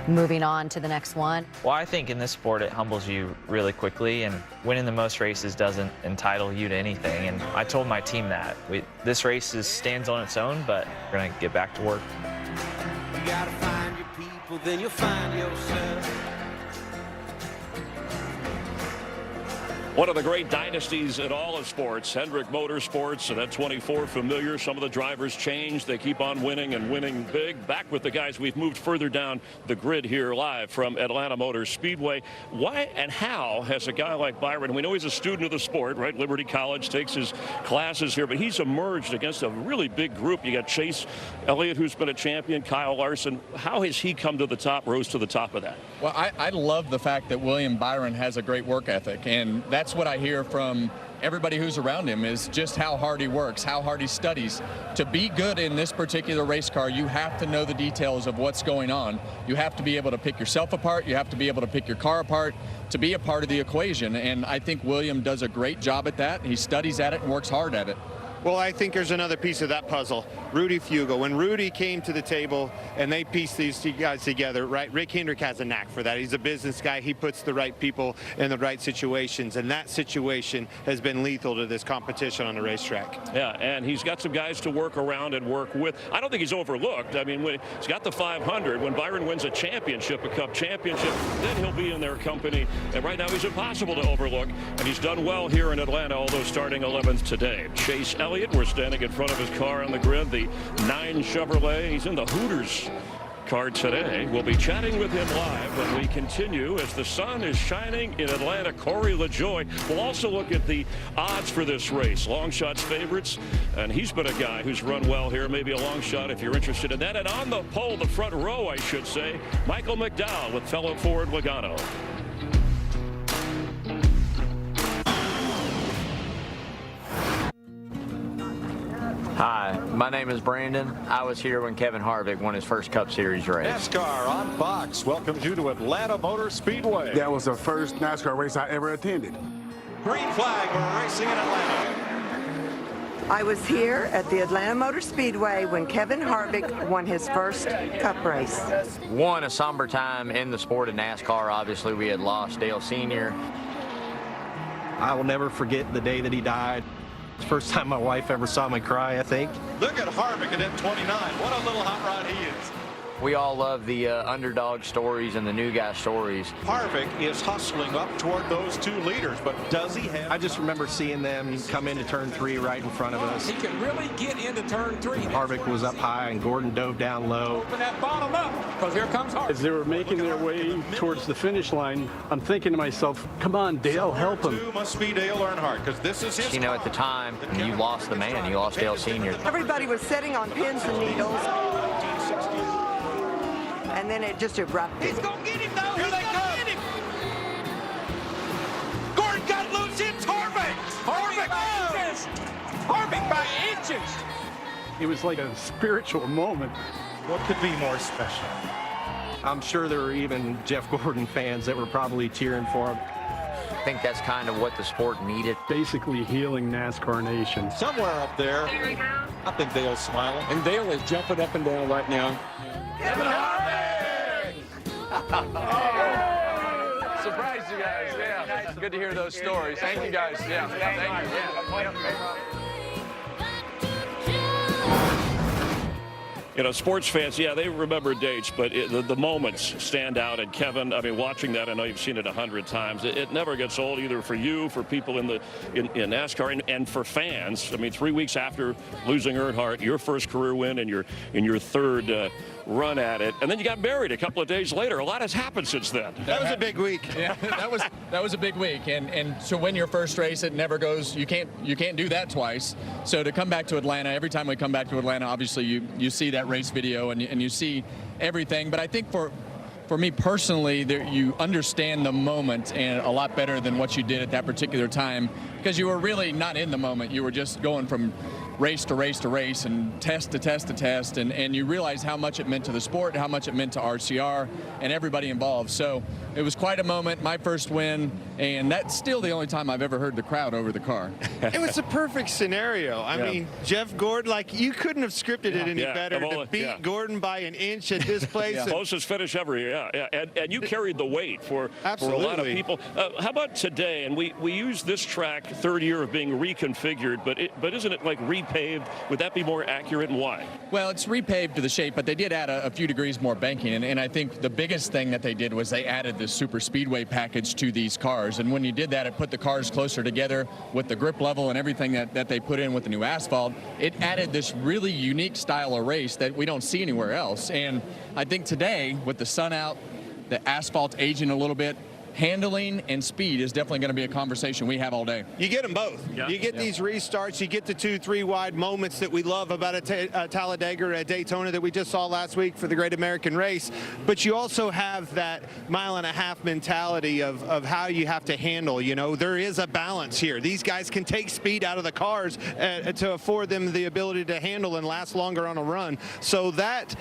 moving on to the next one? Well, I think in this sport it humbles you really quickly, and winning the most races doesn't entitle you to anything. And I told my team that. This race stands on its own, but we're going to get back to work. You gotta find your people, then you'll find yourself. One of the great dynasties in all of sports, Hendrick Motorsports, and that 24 familiar. Some of the drivers changed. They keep on winning and winning big. Back with the guys. We've moved further down the grid here live from Atlanta Motor Speedway. Why and how has a guy like Byron, we know he's a student of the sport, right? Liberty College, takes his classes here, but he's emerged against a really big group. You got Chase Elliott, who's been a champion, Kyle Larson. How has he come to the top, rose to the top of that? Well, I love the fact that William Byron has a great work ethic, and that's what I hear from everybody who's around him, is just how hard he works, how hard he studies. To be good in this particular race car, you have to know the details of what's going on. You have to be able to pick yourself apart. You have to be able to pick your car apart to be a part of the equation. And I think William does a great job at that. He studies at it and works hard at it. Well, I think there's another piece of that puzzle. Rudy Fugle. When Rudy came to the table and they pieced these two guys together, right? Rick Hendrick has a knack for that. He's a business guy. He puts the right people in the right situations, and that situation has been lethal to this competition on the racetrack. Yeah, and he's got some guys to work around and work with. I don't think he's overlooked. I mean, when he's got the 500. When Byron wins a championship, a cup championship, then he'll be in their company. And right now he's impossible to overlook, and he's done well here in Atlanta, although starting 11th today. Chase Elliott, we're standing in front of his car on the grid, the 9 Chevrolet. He's in the Hooters car today. We'll be chatting with him live when we continue as the sun is shining in Atlanta. Corey LaJoie. We'll also look at the odds for this race, long shots favorites, and he's been a guy who's run well here, maybe a long shot if you're interested in that. And on the pole, the front row, I should say, Michael McDowell with fellow Ford Logano. Hi, my name is Brandon. I was here when Kevin Harvick won his first Cup Series race. NASCAR on Fox welcomes you to Atlanta Motor Speedway. That was the first NASCAR race I ever attended. Green flag, we're racing in Atlanta. I was here at the Atlanta Motor Speedway when Kevin Harvick won his first Cup race. One, a somber time in the sport of NASCAR. Obviously, we had lost Dale Sr. I will never forget the day that he died. It's the first time my wife ever saw me cry, I think. Look at Harvick at M29. What a little hot rod he is. We all love the underdog stories and the new guy stories. Harvick is hustling up toward those two leaders, but does he have... I just remember seeing them come into turn 3 right in front of us. He can really get into turn 3. Harvick was up high and Gordon dove down low. Open that bottom up, because here comes Harvick. As they were making their way towards the finish line, I'm thinking to myself, come on, Dale, help him. Must be Dale Earnhardt, because this is his You know, at the time, you lost the man. You lost Dale Sr. Everybody was sitting on pins and needles. And then it just erupted. He's going to get him, though. Here they come. Get him. Gordon got loose. It's Harvick. Harvick by inches. Harvick by inches. It was like a spiritual moment. What could be more special? I'm sure there were even Jeff Gordon fans that were probably cheering for him. I think that's kind of what the sport needed. Basically healing NASCAR Nation. Somewhere up there, I think Dale's smiling. And Dale is jumping up and down right now. Kevin Harvick! Surprised you guys, yeah. Good to hear those stories. Thank you guys, yeah. Thank you. Sports fans, yeah, they remember dates, but the moments stand out. And Kevin, I mean, watching that, I know you've seen it 100 times. It never gets old, either for you, for people in NASCAR, and for fans. I mean, 3 weeks after losing Earnhardt, your first career win and your third run at it, and then you got married a couple of days later. A lot has happened since then. That was a big week. Yeah, that was a big week, and to win your first race, it never goes. You can't do that twice. So to come back to Atlanta, every time we come back to Atlanta, obviously you see that race video and you see everything. But I think for me personally, you understand the moment and a lot better than what you did at that particular time, because you were really not in the moment. You were just going from race to race to race and test to test to test, and you realize how much it meant to the sport, how much it meant to RCR and everybody involved. So it was quite a moment, my first win, and that's still the only time I've ever heard the crowd over the car. It was a perfect scenario. I mean, Jeff Gordon, like, you couldn't have scripted it any better to beat Gordon by an inch at this place. Closest finish ever, and you carried the weight for a lot of people. How about today? And we use this track, third year of being reconfigured, but isn't it like repaved? Would that be more accurate, and why? Well, it's repaved to the shape, but they did add a few degrees more banking, and I think the biggest thing that they did was they added this super speedway package to these cars, and when you did that, it put the cars closer together with the grip level and everything that they put in with the new asphalt. It added this really unique style of race that we don't see anywhere else, and I think today, with the sun out, the asphalt aging a little bit, handling and speed is definitely going to be a conversation we have all day. You get them both. Yeah. You get these restarts. You get the 2-3 wide moments that we love about a Talladega or a Daytona that we just saw last week for the Great American Race. But you also have that mile-and-a-half mentality of how you have to handle. You know, there is a balance here. These guys can take speed out of the cars to afford them the ability to handle and last longer on a run. So that's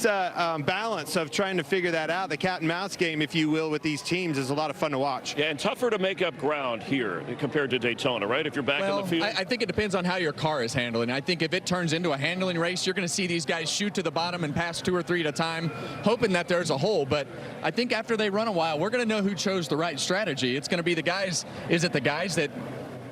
balance of trying to figure that out, the cat and mouse game, if you will, with these teams is a lot of fun to watch. Yeah, and tougher to make up ground here compared to Daytona, right? If you're back in the field. I think it depends on how your car is handling. I think if it turns into a handling race, you're going to see these guys shoot to the bottom and pass 2 or 3 at a time, hoping that there's a hole. But I think after they run a while, we're going to know who chose the right strategy. It's going to be the guys. Is it the guys that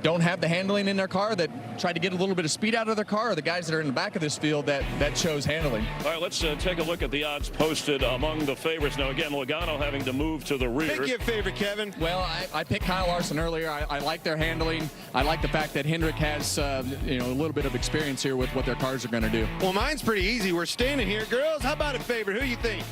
don't have the handling in their car that try to get a little bit of speed out of their car, or the guys that are in the back of this field that chose handling? All right, let's take a look at the odds posted among the favorites. Now, again, Logano having to move to the rear. Pick your favorite, Kevin. Well, I picked Kyle Larson earlier. I like their handling. I like the fact that Hendrick has a little bit of experience here with what their cars are going to do. Well, mine's pretty easy. We're standing here. Girls, how about a favorite? Who you think?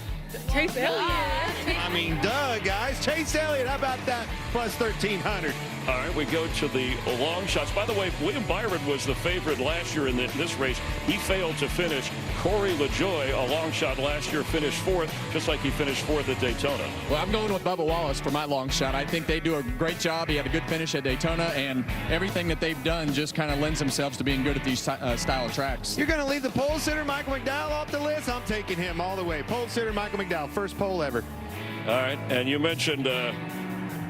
Chase Elliott. I mean, duh, guys. Chase Elliott, how about that? Plus 1,300. All right, we go to the long shots. By the way, William Byron was the favorite last year in this race. He failed to finish. Corey LaJoie, a long shot last year, finished 4th, just like he finished 4th at Daytona. Well, I'm going with Bubba Wallace for my long shot. I think they do a great job. He had a good finish at Daytona, and everything that they've done just kind of lends themselves to being good at these style of tracks. You're going to leave the pole sitter, Michael McDowell, off the list? I'm taking him all the way. Pole sitter, Michael McDowell, first pole ever. All right, and you mentioned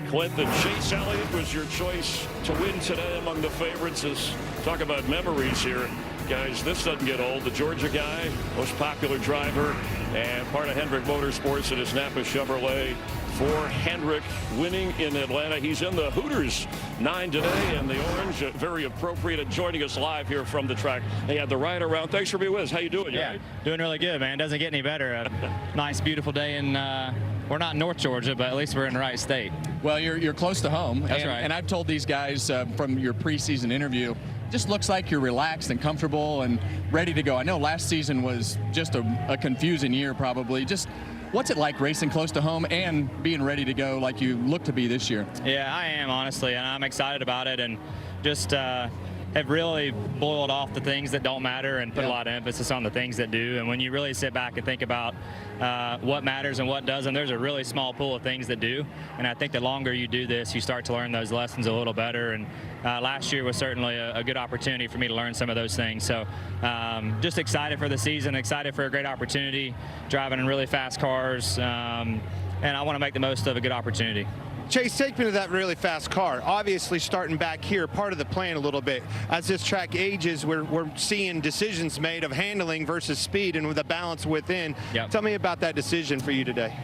Clinton. Chase Elliott was your choice to win today among the favorites. Talk about memories here. Guys, this doesn't get old. The Georgia guy, most popular driver, and part of Hendrick Motorsports at his Napa Chevrolet. For Hendrick winning in Atlanta. He's in the Hooters 9 today, and the orange, very appropriate, and joining us live here from the track. They had the ride around. Thanks for being with us. How you doing? Yeah, doing really good, man. Doesn't get any better. A nice, beautiful day in, we're not in North Georgia, but at least we're in the right state. Well, you're close to home. That's right. And I've told these guys from your preseason interview, just looks like you're relaxed and comfortable and ready to go. I know last season was just a confusing year probably. Just what's it like racing close to home and being ready to go like you look to be this year? Yeah, I am, honestly, and I'm excited about it, and just have really boiled off the things that don't matter and put a lot of emphasis on the things that do. And when you really sit back and think about what matters and what doesn't, there's a really small pool of things that do. And I think the longer you do this, you start to learn those lessons a little better. And last year was certainly a good opportunity for me to learn some of those things. So just excited for the season, excited for a great opportunity, driving in really fast cars, and I want to make the most of a good opportunity. Chase, take me to that really fast car. Obviously, starting back here, part of the plan a little bit. As this track ages, we're seeing decisions made of handling versus speed and with the balance within. Yep. Tell me about that decision for you today.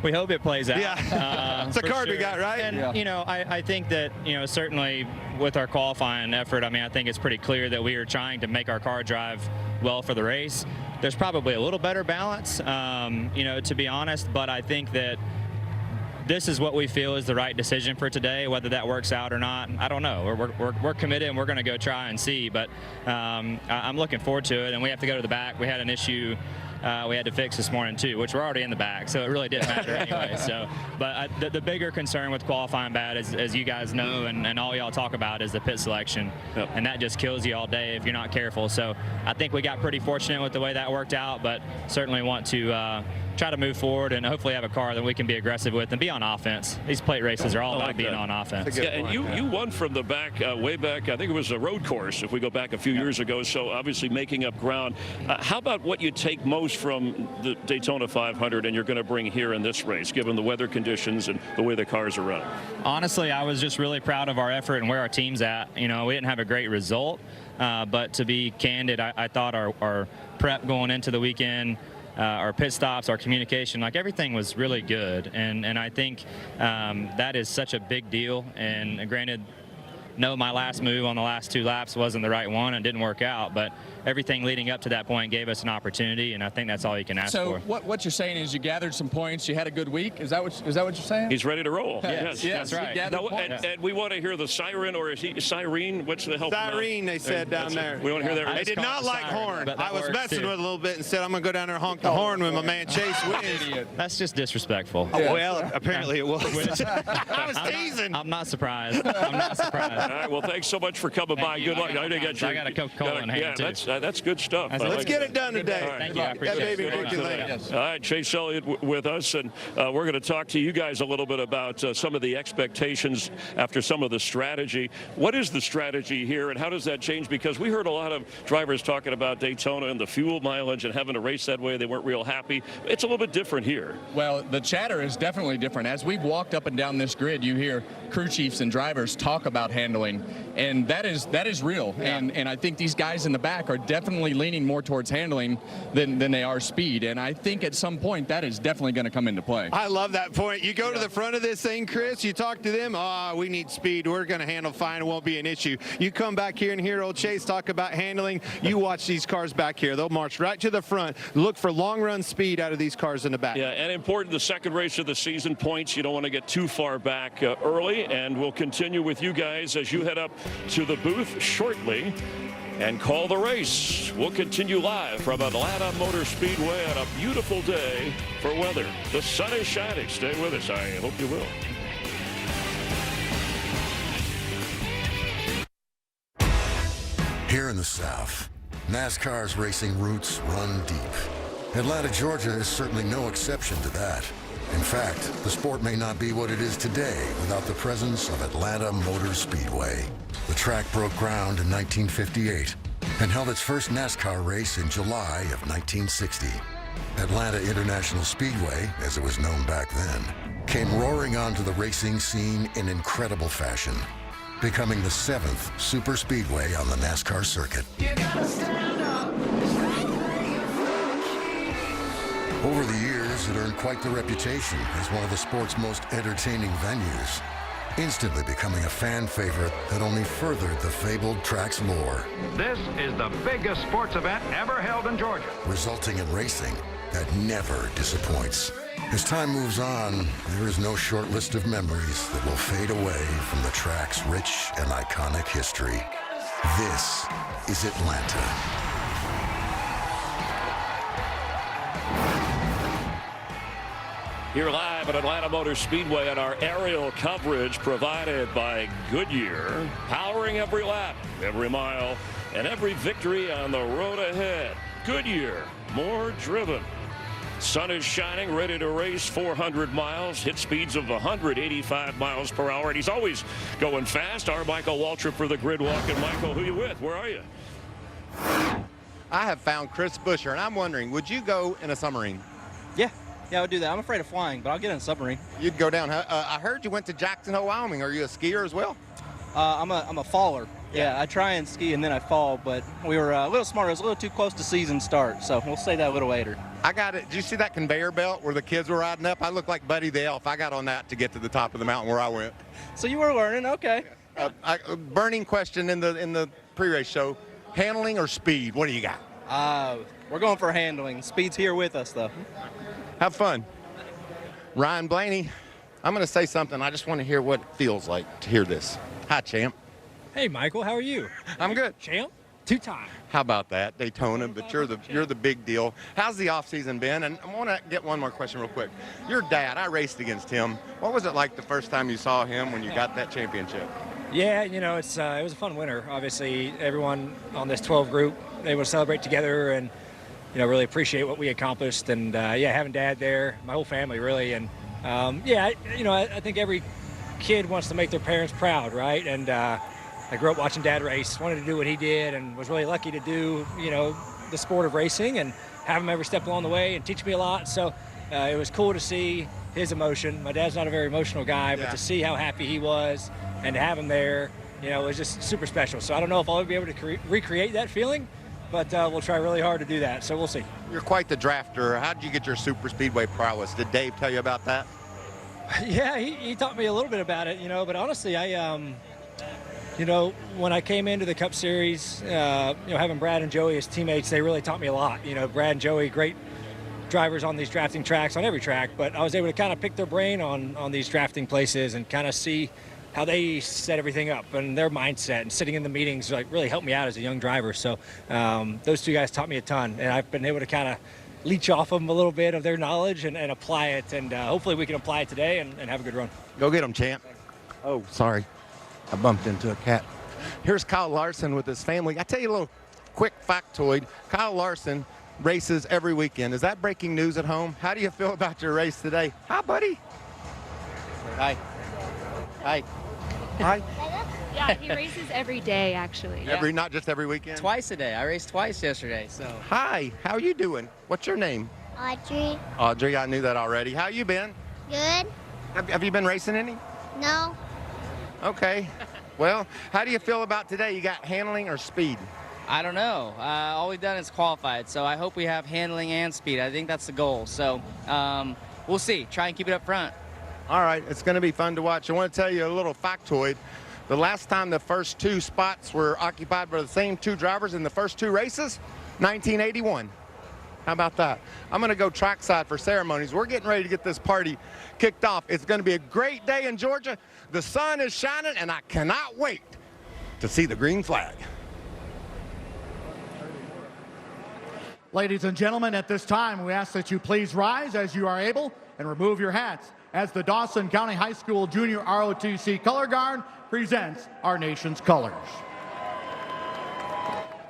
We hope it plays out. Yeah, it's a card we got, right? And, you know, I think that, you know, certainly with our qualifying effort, I mean, I think it's pretty clear that we are trying to make our car drive well for the race. There's probably a little better balance, to be honest, but I think that this is what we feel is the right decision for today. Whether that works out or not, I don't know. We're committed, and we're going to go try and see. But I'm looking forward to it. And we have to go to the back. We had an issue we had to fix this morning too, which we're already in the back, so it really didn't matter anyway. So, but the bigger concern with qualifying bad, as you guys know, and all y'all talk about, is the pit selection, and that just kills you all day if you're not careful. So I think we got pretty fortunate with the way that worked out, but certainly want to try to move forward and hopefully have a car that we can be aggressive with and be on offense. These plate races are all about being on offense. Yeah, and you won from the back, way back, I think it was a road course, if we go back a few years ago, so obviously making up ground. How about what you take most from the Daytona 500 and you're going to bring here in this race, given the weather conditions and the way the cars are running? Honestly, I was just really proud of our effort and where our team's at. We didn't have a great result, but to be candid, I thought our prep going into the weekend, our pit stops, our communication, like everything was really good. And I think that is such a big deal. And granted, no, my last move on the last 2 laps wasn't the right one and didn't work out, but everything leading up to that point gave us an opportunity, and I think that's all you can ask for. So what you're saying is you gathered some points, you had a good week? Is that what you're saying? He's ready to roll. Yes, Yes, that's right. Now, and we want to hear the siren, or is he siren? What's the help? Siren, they said down there. We want to hear that. They did not like horn. I was messing too. with it a little bit and said I'm going to go down there and honk the horn when my man Chase wins. That's just disrespectful. Oh, well, apparently it was. I was teasing. I'm not surprised. I'm not surprised. All right, well, thanks so much for coming by. Good luck. I got a Coca-Cola in hand, too. That's good stuff. Let's get it done today. Right. Thank you. I appreciate it. All right, Chase Elliott with us, and we're going to talk to you guys a little bit about some of the expectations after some of the strategy. What is the strategy here, and how does that change? Because we heard a lot of drivers talking about Daytona and the fuel mileage and having to race that way. They weren't real happy. It's a little bit different here. Well, the chatter is definitely different. As we've walked up and down this grid, you hear crew chiefs and drivers talk about handling, and that is real. Yeah. And I think these guys in the back are definitely leaning more towards handling than they are speed. And I think at some point that is definitely going to come into play. I love that point. You go to the front of this thing, Chris, you talk to them, we need speed. We're going to handle fine. It won't be an issue. You come back here and hear old Chase talk about handling. You watch these cars back here. They'll march right to the front. Look for long run speed out of these cars in the back. Yeah, and important, the second race of the season, points. You don't want to get too far back early. And we'll continue with you guys as you head up to the booth shortly and call the race. We'll continue live from Atlanta Motor Speedway on a beautiful day for weather. The sun is shining. Stay with us. I hope you will. Here in the South, NASCAR's racing roots run deep. Atlanta, Georgia is certainly no exception to that. In fact, the sport may not be what it is today without the presence of Atlanta Motor Speedway. The track broke ground in 1958 and held its first NASCAR race in July of 1960. Atlanta International Speedway, as it was known back then, came roaring onto the racing scene in incredible fashion, becoming the 7th super speedway on the NASCAR circuit. Over the years, it earned quite the reputation as one of the sport's most entertaining venues, instantly becoming a fan favorite that only furthered the fabled track's lore. This is the biggest sports event ever held in Georgia, resulting in racing that never disappoints. As time moves on, there is no short list of memories that will fade away from the track's rich and iconic history. This is Atlanta. Here live at Atlanta Motor Speedway and our aerial coverage provided by Goodyear, powering every lap, every mile, and every victory on the road ahead. Goodyear, more driven. Sun is shining, ready to race 400 miles, hit speeds of 185 miles per hour, and he's always going fast. Our Michael Waltrip for the Grid Walk. And Michael, who you with? Where are you? I have found Chris Buescher, and I'm wondering, would you go in a submarine? Yeah, I would do that. I'm afraid of flying, but I'll get in a submarine. You'd go down. I heard you went to Jackson Hole, Wyoming. Are you a skier as well? I'm a faller. Yeah, I try and ski and then I fall, but we were a little smart. It was a little too close to season start, so we'll say that a little later. I got it. Did you see that conveyor belt where the kids were riding up? I looked like Buddy the Elf. I got on that to get to the top of the mountain where I went. So you were learning, okay. Burning question in the pre-race show: handling or speed? What do you got? We're going for handling. Speed's here with us, though. Have fun. Ryan Blaney, I'm going to say something. I just want to hear what it feels like to hear this. Hi, champ. Hey, Michael, how are you? I'm good. Champ? Two-time. How about that, Daytona? But you're the big deal. How's the off season been? And I want to get one more question real quick. Your dad, I raced against him. What was it like the first time you saw him when you got that championship? Yeah, you know, it was a fun winter. Obviously, everyone on this 12 group, able to celebrate together and, you know, really appreciate what we accomplished. And, yeah, having Dad there, my whole family, really. And, yeah, I think every kid wants to make their parents proud, right? And I grew up watching Dad race, wanted to do what he did, and was really lucky to do, you know, the sport of racing and have him every step along the way and teach me a lot. So it was cool to see his emotion. My dad's not a very emotional guy, but to see how happy he was and to have him there, you know, it was just super special. So I don't know if I'll ever be able to recreate that feeling, but we'll try really hard to do that. So we'll see. You're quite the drafter. How did you get your super speedway prowess? Did Dave tell you about that? Yeah, he taught me a little bit about it, you know, but honestly, you know, when I came into the Cup Series, you know, having Brad and Joey as teammates, they really taught me a lot. You know, Brad and Joey, great drivers on these drafting tracks, on every track, but I was able to kind of pick their brain on these drafting places and kind of see how they set everything up and their mindset, and sitting in the meetings like really helped me out as a young driver. So those two guys taught me a ton, and I've been able to kind of leech off of them a little bit of their knowledge and apply it, and hopefully we can apply it today and have a good run. Go get them, champ. Oh, sorry. I bumped into a cat. Here's Kyle Larson with his family. I tell you a little quick factoid. Kyle Larson races every weekend. Is that breaking news at home? How do you feel about your race today? Hi, buddy. Hi. Hi. Hi. Yeah, he races every day, actually. Not just every weekend? Twice a day. I raced twice yesterday, so. Hi, how you doing? What's your name? Audrey. Audrey, I knew that already. How you been? Good. Have you been racing any? No. Okay. Well, how do you feel about today? You got handling or speed? I don't know. All we've done is qualified, so I hope we have handling and speed. I think that's the goal. So we'll see. Try and keep it up front. All right. It's going to be fun to watch. I want to tell you a little factoid. The last time the first two spots were occupied by the same two drivers in the first two races, 1981. How about that? I'm going to go trackside for ceremonies. We're getting ready to get this party kicked off. It's going to be a great day in Georgia. The sun is shining, and I cannot wait to see the green flag. Ladies and gentlemen, at this time, we ask that you please rise as you are able and remove your hats as the Dawson County High School Junior ROTC Color Guard presents our nation's colors.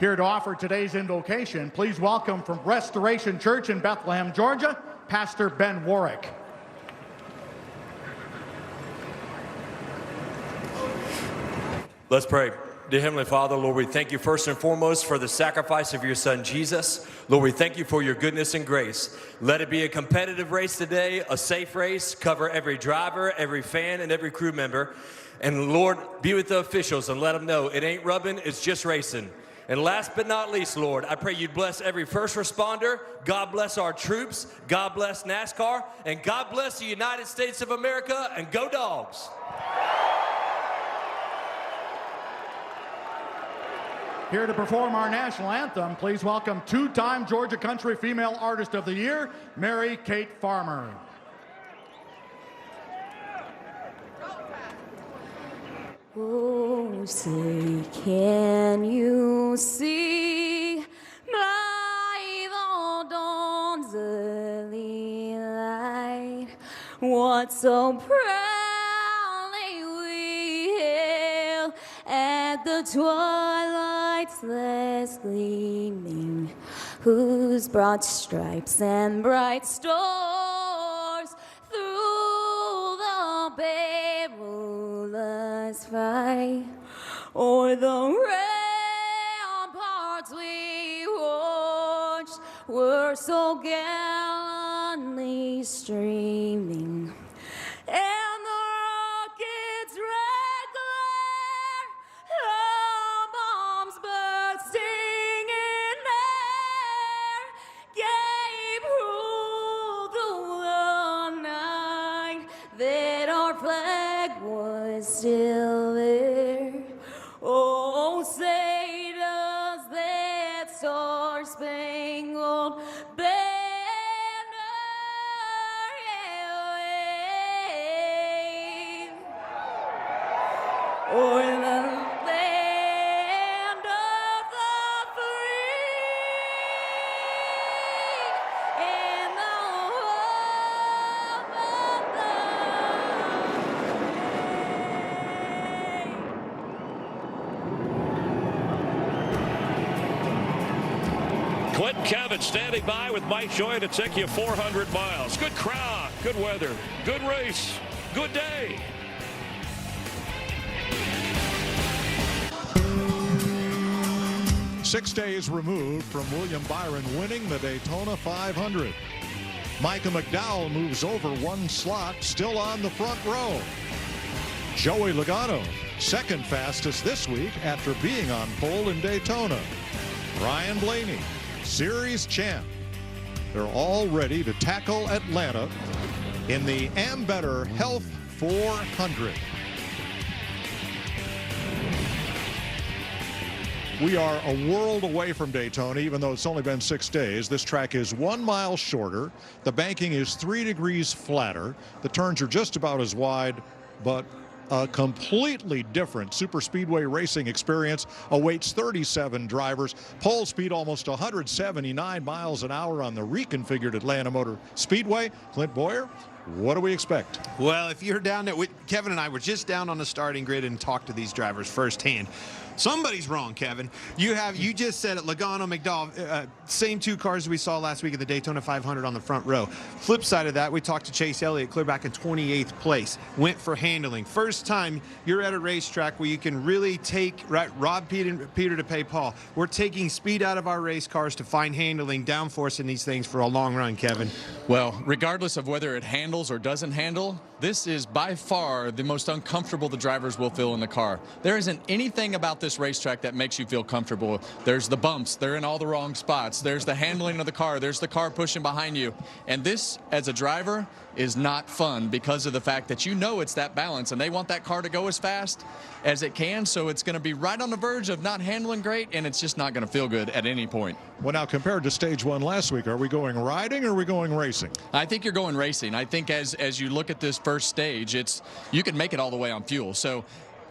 Here to offer today's invocation, please welcome from Restoration Church in Bethlehem, Georgia, Pastor Ben Warwick. Let's pray. Dear Heavenly Father, Lord, we thank you first and foremost for the sacrifice of your Son, Jesus. Lord, we thank you for your goodness and grace. Let it be a competitive race today, a safe race. Cover every driver, every fan, and every crew member. And Lord, be with the officials and let them know it ain't rubbing, it's just racing. And last but not least, Lord, I pray you'd bless every first responder. God bless our troops. God bless NASCAR. And God bless the United States of America. And go Dogs. Here to perform our national anthem, please welcome two-time Georgia Country Female Artist of the Year, Mary Kate Farmer. Oh, say, can you see by the dawn's early light what so proudly we hailed at the twilight's last gleaming, whose broad stripes and bright stars through the perilous fight o'er the ramparts we watched were so gallantly streaming, and the rocket's red glare, the bombs bursting in air, gave proof through the night that our flag was still there. Oh, say does that star-spangled or the land of the free and the home of the Clint Kevin standing by with Mike Joy to take you 400 miles. Good crowd, good weather, good race, good day. Six days removed from William Byron winning the Daytona 500. Micah McDowell moves over one slot, still on the front row. Joey Logano, second fastest this week after being on pole in Daytona. Ryan Blaney, series champ. They're all ready to tackle Atlanta in the Ambetter Health 400. We are a world away from Daytona, even though it's only been 6 days. This track is 1 mile shorter. The banking is 3 degrees flatter. The turns are just about as wide, but a completely different super speedway racing experience awaits 37 drivers. Pole speed almost 179 miles an hour on the reconfigured Atlanta Motor Speedway. Clint Boyer, what do we expect? Well, if you're down there, Kevin and I were just down on the starting grid and talked to these drivers firsthand. Somebody's wrong, Kevin. You just said it, Logano, McDowell, same two cars we saw last week at the Daytona 500 on the front row. Flip side of that, we talked to Chase Elliott, clear back in 28th place. Went for handling. First time you're at a racetrack where you can really rob Peter to pay Paul. We're taking speed out of our race cars to find handling, downforcing these things for a long run, Kevin. Well, regardless of whether it handles or doesn't handle, this is by far the most uncomfortable the drivers will feel in the car. There isn't anything about this racetrack that makes you feel comfortable. There's the bumps, they're in all the wrong spots. There's the handling of the car, there's the car pushing behind you. And this, as a driver, is not fun because of the fact that you know it's that balance and they want that car to go as fast as it can, so it's going to be right on the verge of not handling great, and it's just not going to feel good at any point. Well, now compared to stage one last week, are we going riding or are we going racing? I think you're going racing. I think as you look at this first stage, you can make it all the way on fuel. So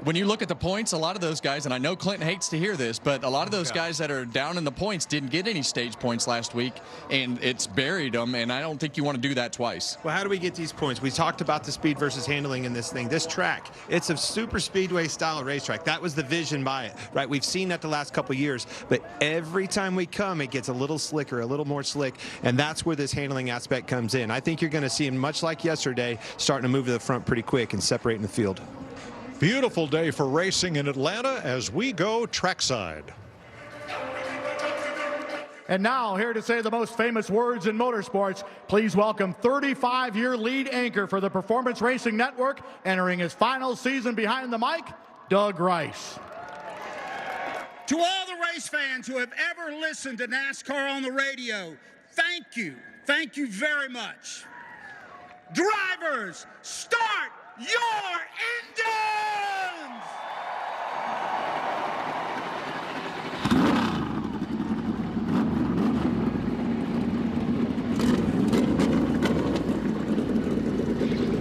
when you look at the points, a lot of those guys, and I know Clinton hates to hear this, but a lot of those guys that are down in the points didn't get any stage points last week, and it's buried them, and I don't think you want to do that twice. Well, how do we get these points? We talked about the speed versus handling in this thing. This track, it's a super speedway style racetrack. That was the vision by it, right? We've seen that the last couple years, but every time we come, it gets a little slicker, a little more slick, and that's where this handling aspect comes in. I think you're going to see him, much like yesterday, starting to move to the front pretty quick and separating the field. Beautiful day for racing in Atlanta as we go trackside. And now, here to say the most famous words in motorsports, please welcome 35-year lead anchor for the Performance Racing Network, entering his final season behind the mic, Doug Rice. To all the race fans who have ever listened to NASCAR on the radio, thank you. Thank you very much. Drivers, start your engines!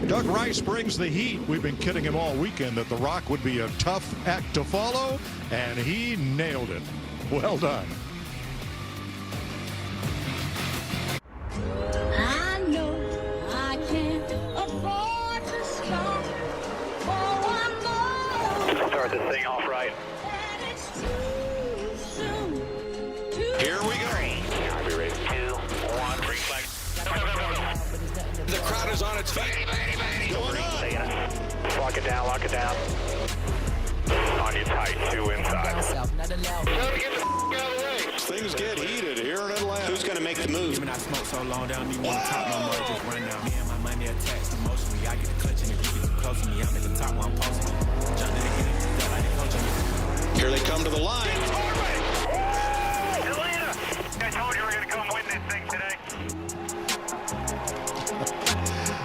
Doug Rice brings the heat. We've been kidding him all weekend that The Rock would be a tough act to follow, and he nailed it. Well done. I know I can't afford to stop for one more. Start this thing off right. And it's too soon to Here we go. I'll be ready. 2, 1, green flag. The crowd is on its feet. Lock it down, lock it down. On your tight, 2 inside. Things get heated here in Atlanta. Who's going to make the move? I smoke so long down, me want to top no more, just run down. Me and my money attached emotionally. I get the clutch, and if you get too close to me, I'm at the top while I'm posting. Jump in the hit it, feel like they're coaching me. Here they come to the line. Atlanta! I told you we were going to come win this thing today.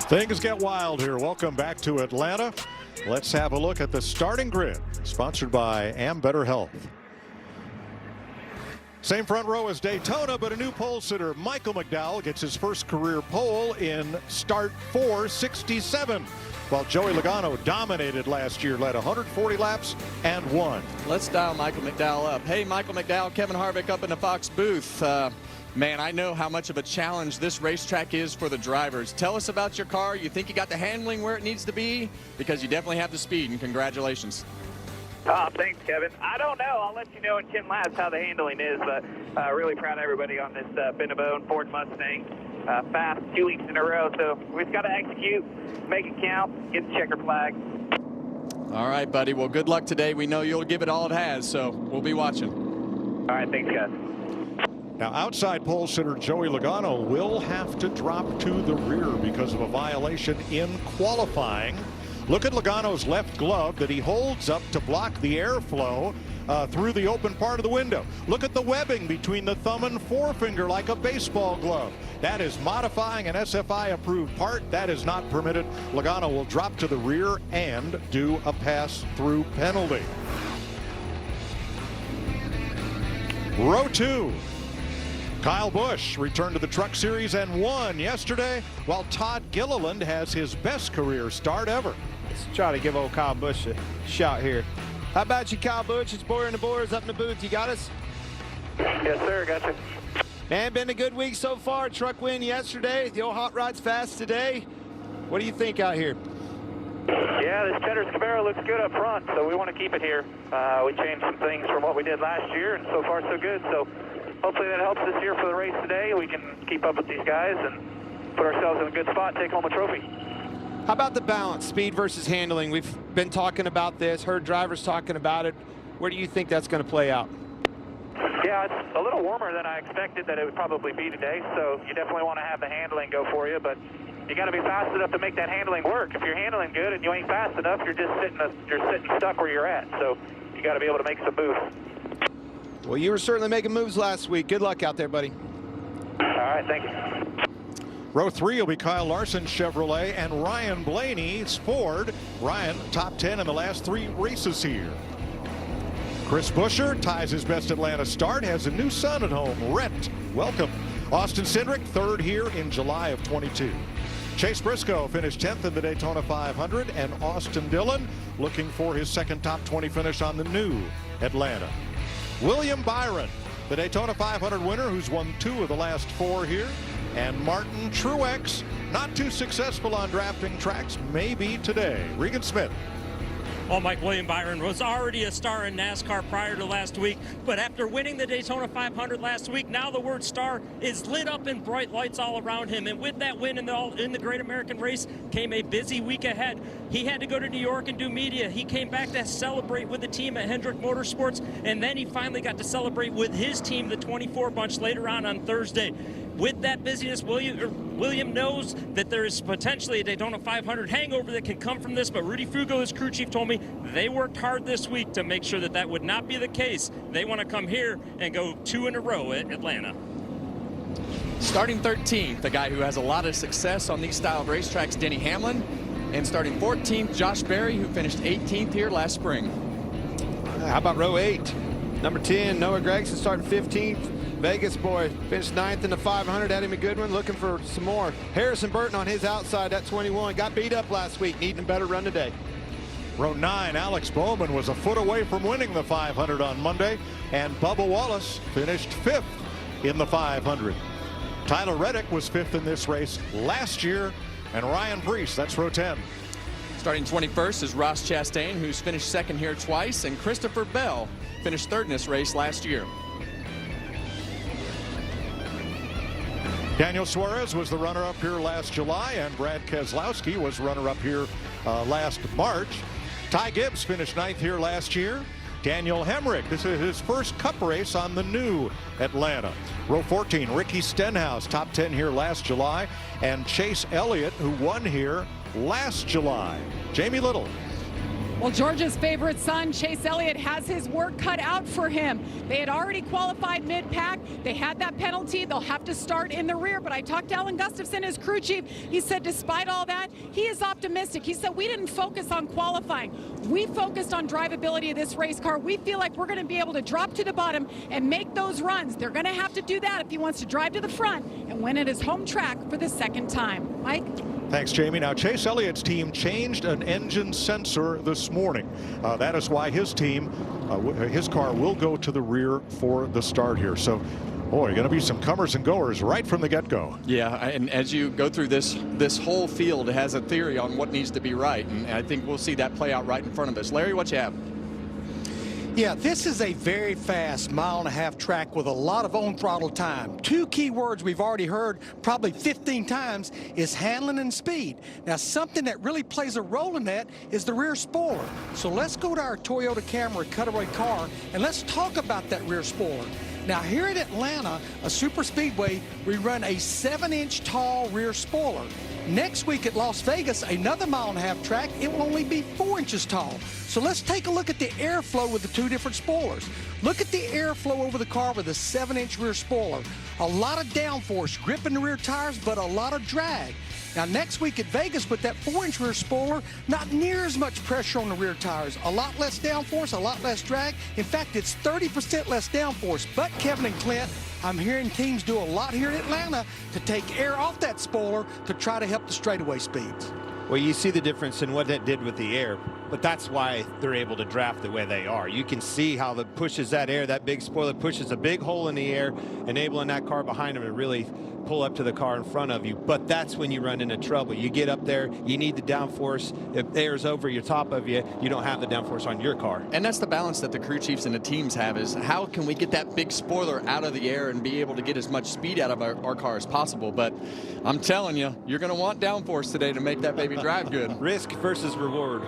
Things get wild here. Welcome back to Atlanta. Let's have a look at the starting grid, sponsored by Ambetter Health. Same front row as Daytona, but a new pole sitter. Michael McDowell gets his first career pole in start 467. while Joey Logano dominated last year, led 140 laps and won. Let's dial Michael McDowell up. Hey, Michael McDowell, Kevin Harvick up in the Fox booth. Man, I know how much of a challenge this racetrack is for the drivers. Tell us about your car. You think you got the handling where it needs to be? Because you definitely have the speed, and congratulations. Thanks, Kevin. I don't know. I'll let you know in 10 laps how the handling is, but really proud of everybody on this Bend-A-Bone Ford Mustang. Fast 2 weeks in a row, so we've got to execute, make it count, get the checker flag. All right, buddy. Well, good luck today. We know you'll give it all it has, so we'll be watching. All right, thanks, guys. Now, outside pole sitter Joey Logano will have to drop to the rear because of a violation in qualifying. Look at Logano's left glove that he holds up to block the airflow through the open part of the window. Look at the webbing between the thumb and forefinger like a baseball glove. That is modifying an SFI-approved part. That is not permitted. Logano will drop to the rear and do a pass-through penalty. Row 2. Kyle Busch returned to the Truck Series and won yesterday, while Todd Gilliland has his best career start ever. Let's try to give old Kyle Busch a shot here. How about you, Kyle Busch? It's Boyer and the Boyers up in the booth. You got us? Yes, sir. Gotcha. Man, been a good week so far. Truck win yesterday. The old hot rod's fast today. What do you think out here? Yeah, this Cheddar's Camaro looks good up front, so we want to keep it here. We changed some things from what we did last year, and so far so good. So hopefully that helps this year for the race today. We can keep up with these guys and put ourselves in a good spot, take home a trophy. How about the balance, speed versus handling? We've been talking about this, heard drivers talking about it. Where do you think that's going to play out? Yeah, it's a little warmer than I expected that it would probably be today, so you definitely want to have the handling go for you, but you got to be fast enough to make that handling work. If you're handling good and you ain't fast enough, you're just sitting stuck where you're at, so you got to be able to make some moves. Well, you were certainly making moves last week. Good luck out there, buddy. All right, thank you. Row 3 will be Kyle Larson's Chevrolet and Ryan Blaney's Ford. Ryan, top 10 in the last 3 races here. Chris Buescher ties his best Atlanta start, has a new son at home, Rhett. Welcome. Austin Cindric, 3rd here in July of 22. Chase Briscoe finished 10th in the Daytona 500, and Austin Dillon looking for his 2nd top 20 finish on the new Atlanta. William Byron, the Daytona 500 winner, who's won 2 of the last 4 here. And Martin Truex, not too successful on drafting tracks, maybe today. Regan Smith. Well, Mike, William Byron was already a star in NASCAR prior to last week, but after winning the Daytona 500 last week, now the word star is lit up in bright lights all around him. And with that win in the Great American Race came a busy week ahead. He had to go to New York and do media. He came back to celebrate with the team at Hendrick Motorsports, and then he finally got to celebrate with his team, the 24 bunch, later on Thursday. With that busyness, William knows that there is potentially a Daytona 500 hangover that can come from this, but Rudy Fugo, his crew chief, told me they worked hard this week to make sure that that would not be the case. They want to come here and go 2 in a row at Atlanta. Starting 13th, the guy who has a lot of success on these style of racetracks, Denny Hamlin. And starting 14th, Josh Berry, who finished 18th here last spring. How about row 8? Number 10, Noah Gregson starting 15th. Vegas boy finished 9th in the 500. Eddie McGoodwin looking for some more. Harrison Burton on his outside at 21. Got beat up last week, needing a better run today. Row 9, Alex Bowman was a foot away from winning the 500 on Monday, and Bubba Wallace finished 5th in the 500. Tyler Reddick was 5th in this race last year, and Ryan Preece, that's row 10. Starting 21st is Ross Chastain, who's finished 2nd here twice, and Christopher Bell finished 3rd in this race last year. Daniel Suarez was the runner-up here last July, and Brad Keselowski was runner-up here last March. Ty Gibbs finished 9th here last year. Daniel Hemrick, this is his first Cup race on the new Atlanta. Row 14, Ricky Stenhouse, top 10 here last July, and Chase Elliott, who won here last July. Jamie Little. Well, Georgia's favorite son, Chase Elliott, has his work cut out for him. They had already qualified mid-pack. They had that penalty. They'll have to start in the rear. But I talked to Alan Gustafson, his crew chief. He said despite all that, he is optimistic. He said we didn't focus on qualifying. We focused on drivability of this race car. We feel like we're going to be able to drop to the bottom and make those runs. They're going to have to do that if he wants to drive to the front and win at his home track for the 2nd time. Mike? Thanks, Jamie. Now, Chase Elliott's team changed an engine sensor this morning. That is why his team, his car will go to the rear for the start here. So, boy, going to be some comers and goers right from the get-go. Yeah, and as you go through this whole field, it has a theory on what needs to be right, and I think we'll see that play out right in front of us. Larry, what you have? Yeah, this is a very fast 1.5-mile track with a lot of on-throttle time. Two key words we've already heard probably 15 times is handling and speed. Now, something that really plays a role in that is the rear spoiler. So let's go to our Toyota Camry cutaway car, and let's talk about that rear spoiler. Now, here at Atlanta, a super speedway, we run a 7-inch tall rear spoiler. Next week at Las Vegas, another 1.5-mile track, it will only be 4 inches tall. So let's take a look at the airflow with the two different spoilers. Look at the airflow over the car with a 7-inch rear spoiler. A lot of downforce, gripping the rear tires, but a lot of drag. Now, next week at Vegas with that 4-inch rear spoiler, not near as much pressure on the rear tires. A lot less downforce, a lot less drag. In fact, it's 30% less downforce. But Kevin and Clint, I'm hearing teams do a lot here in Atlanta to take air off that spoiler to try to help the straightaway speeds. Well, you see the difference in what that did with the air, but that's why they're able to draft the way they are. You can see how it pushes that air, that big spoiler pushes a big hole in the air, enabling that car behind them to really pull up to the car in front of you. But that's when you run into trouble. You get up there, you need the downforce. If air's over your top of you, you don't have the downforce on your car. And that's the balance that the crew chiefs and the teams have, is how can we get that big spoiler out of the air and be able to get as much speed out of our car as possible. But I'm telling you, you're going to want downforce today to make that baby drive good. Risk versus reward.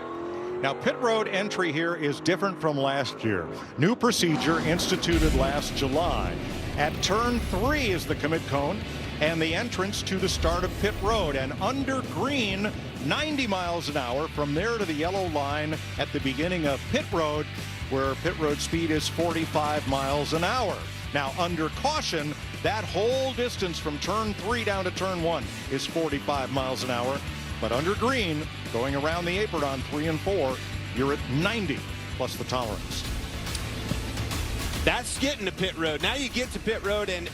Now, pit road entry here is different from last year. New procedure instituted last July. At turn 3 is the commit cone and the entrance to the start of pit road. And under green, 90 miles an hour from there to the yellow line at the beginning of pit road, where pit road speed is 45 miles an hour. Now, under caution, that whole distance from turn 3 down to turn 1 is 45 miles an hour. But under green, going around the apron on 3 and 4, you're at 90 plus the tolerance. That's getting to pit road. Now you get to pit road and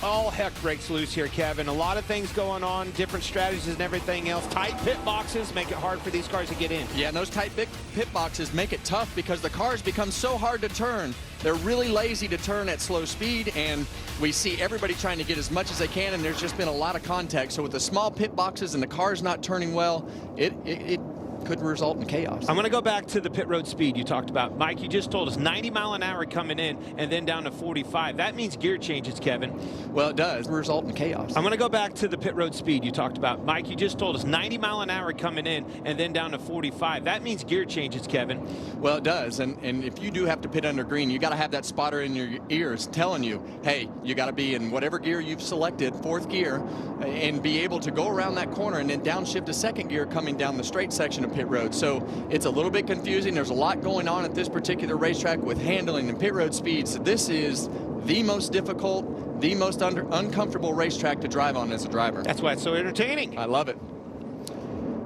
all heck breaks loose here, Kevin. A lot of things going on, different strategies and everything else. Tight pit boxes make it hard for these cars to get in. Yeah, and those tight pit boxes make it tough because the cars become so hard to turn. They're really lazy to turn at slow speed, and we see everybody trying to get as much as they can, and there's just been a lot of contact. So with the small pit boxes and the cars not turning well, it could result in chaos. I'm going to go back to the pit road speed you talked about. Mike, you just told us 90 mile an hour coming in and then down to 45. That means gear changes, Kevin. Well, it does result in chaos. I'm going to go back to the pit road speed you talked about. Mike, you just told us 90 mile an hour coming in and then down to 45. That means gear changes, Kevin. Well, it does. And if you do have to pit under green, you got to have that spotter in your ears telling you, hey, you got to be in whatever gear you've selected, 4th gear, and be able to go around that corner and then downshift to 2nd gear coming down the straight section of pit road. So it's a little bit confusing. There's a lot going on at this particular racetrack with handling and pit road speeds. This is the most difficult, the most uncomfortable racetrack to drive on as a driver. That's why it's so entertaining. I love it.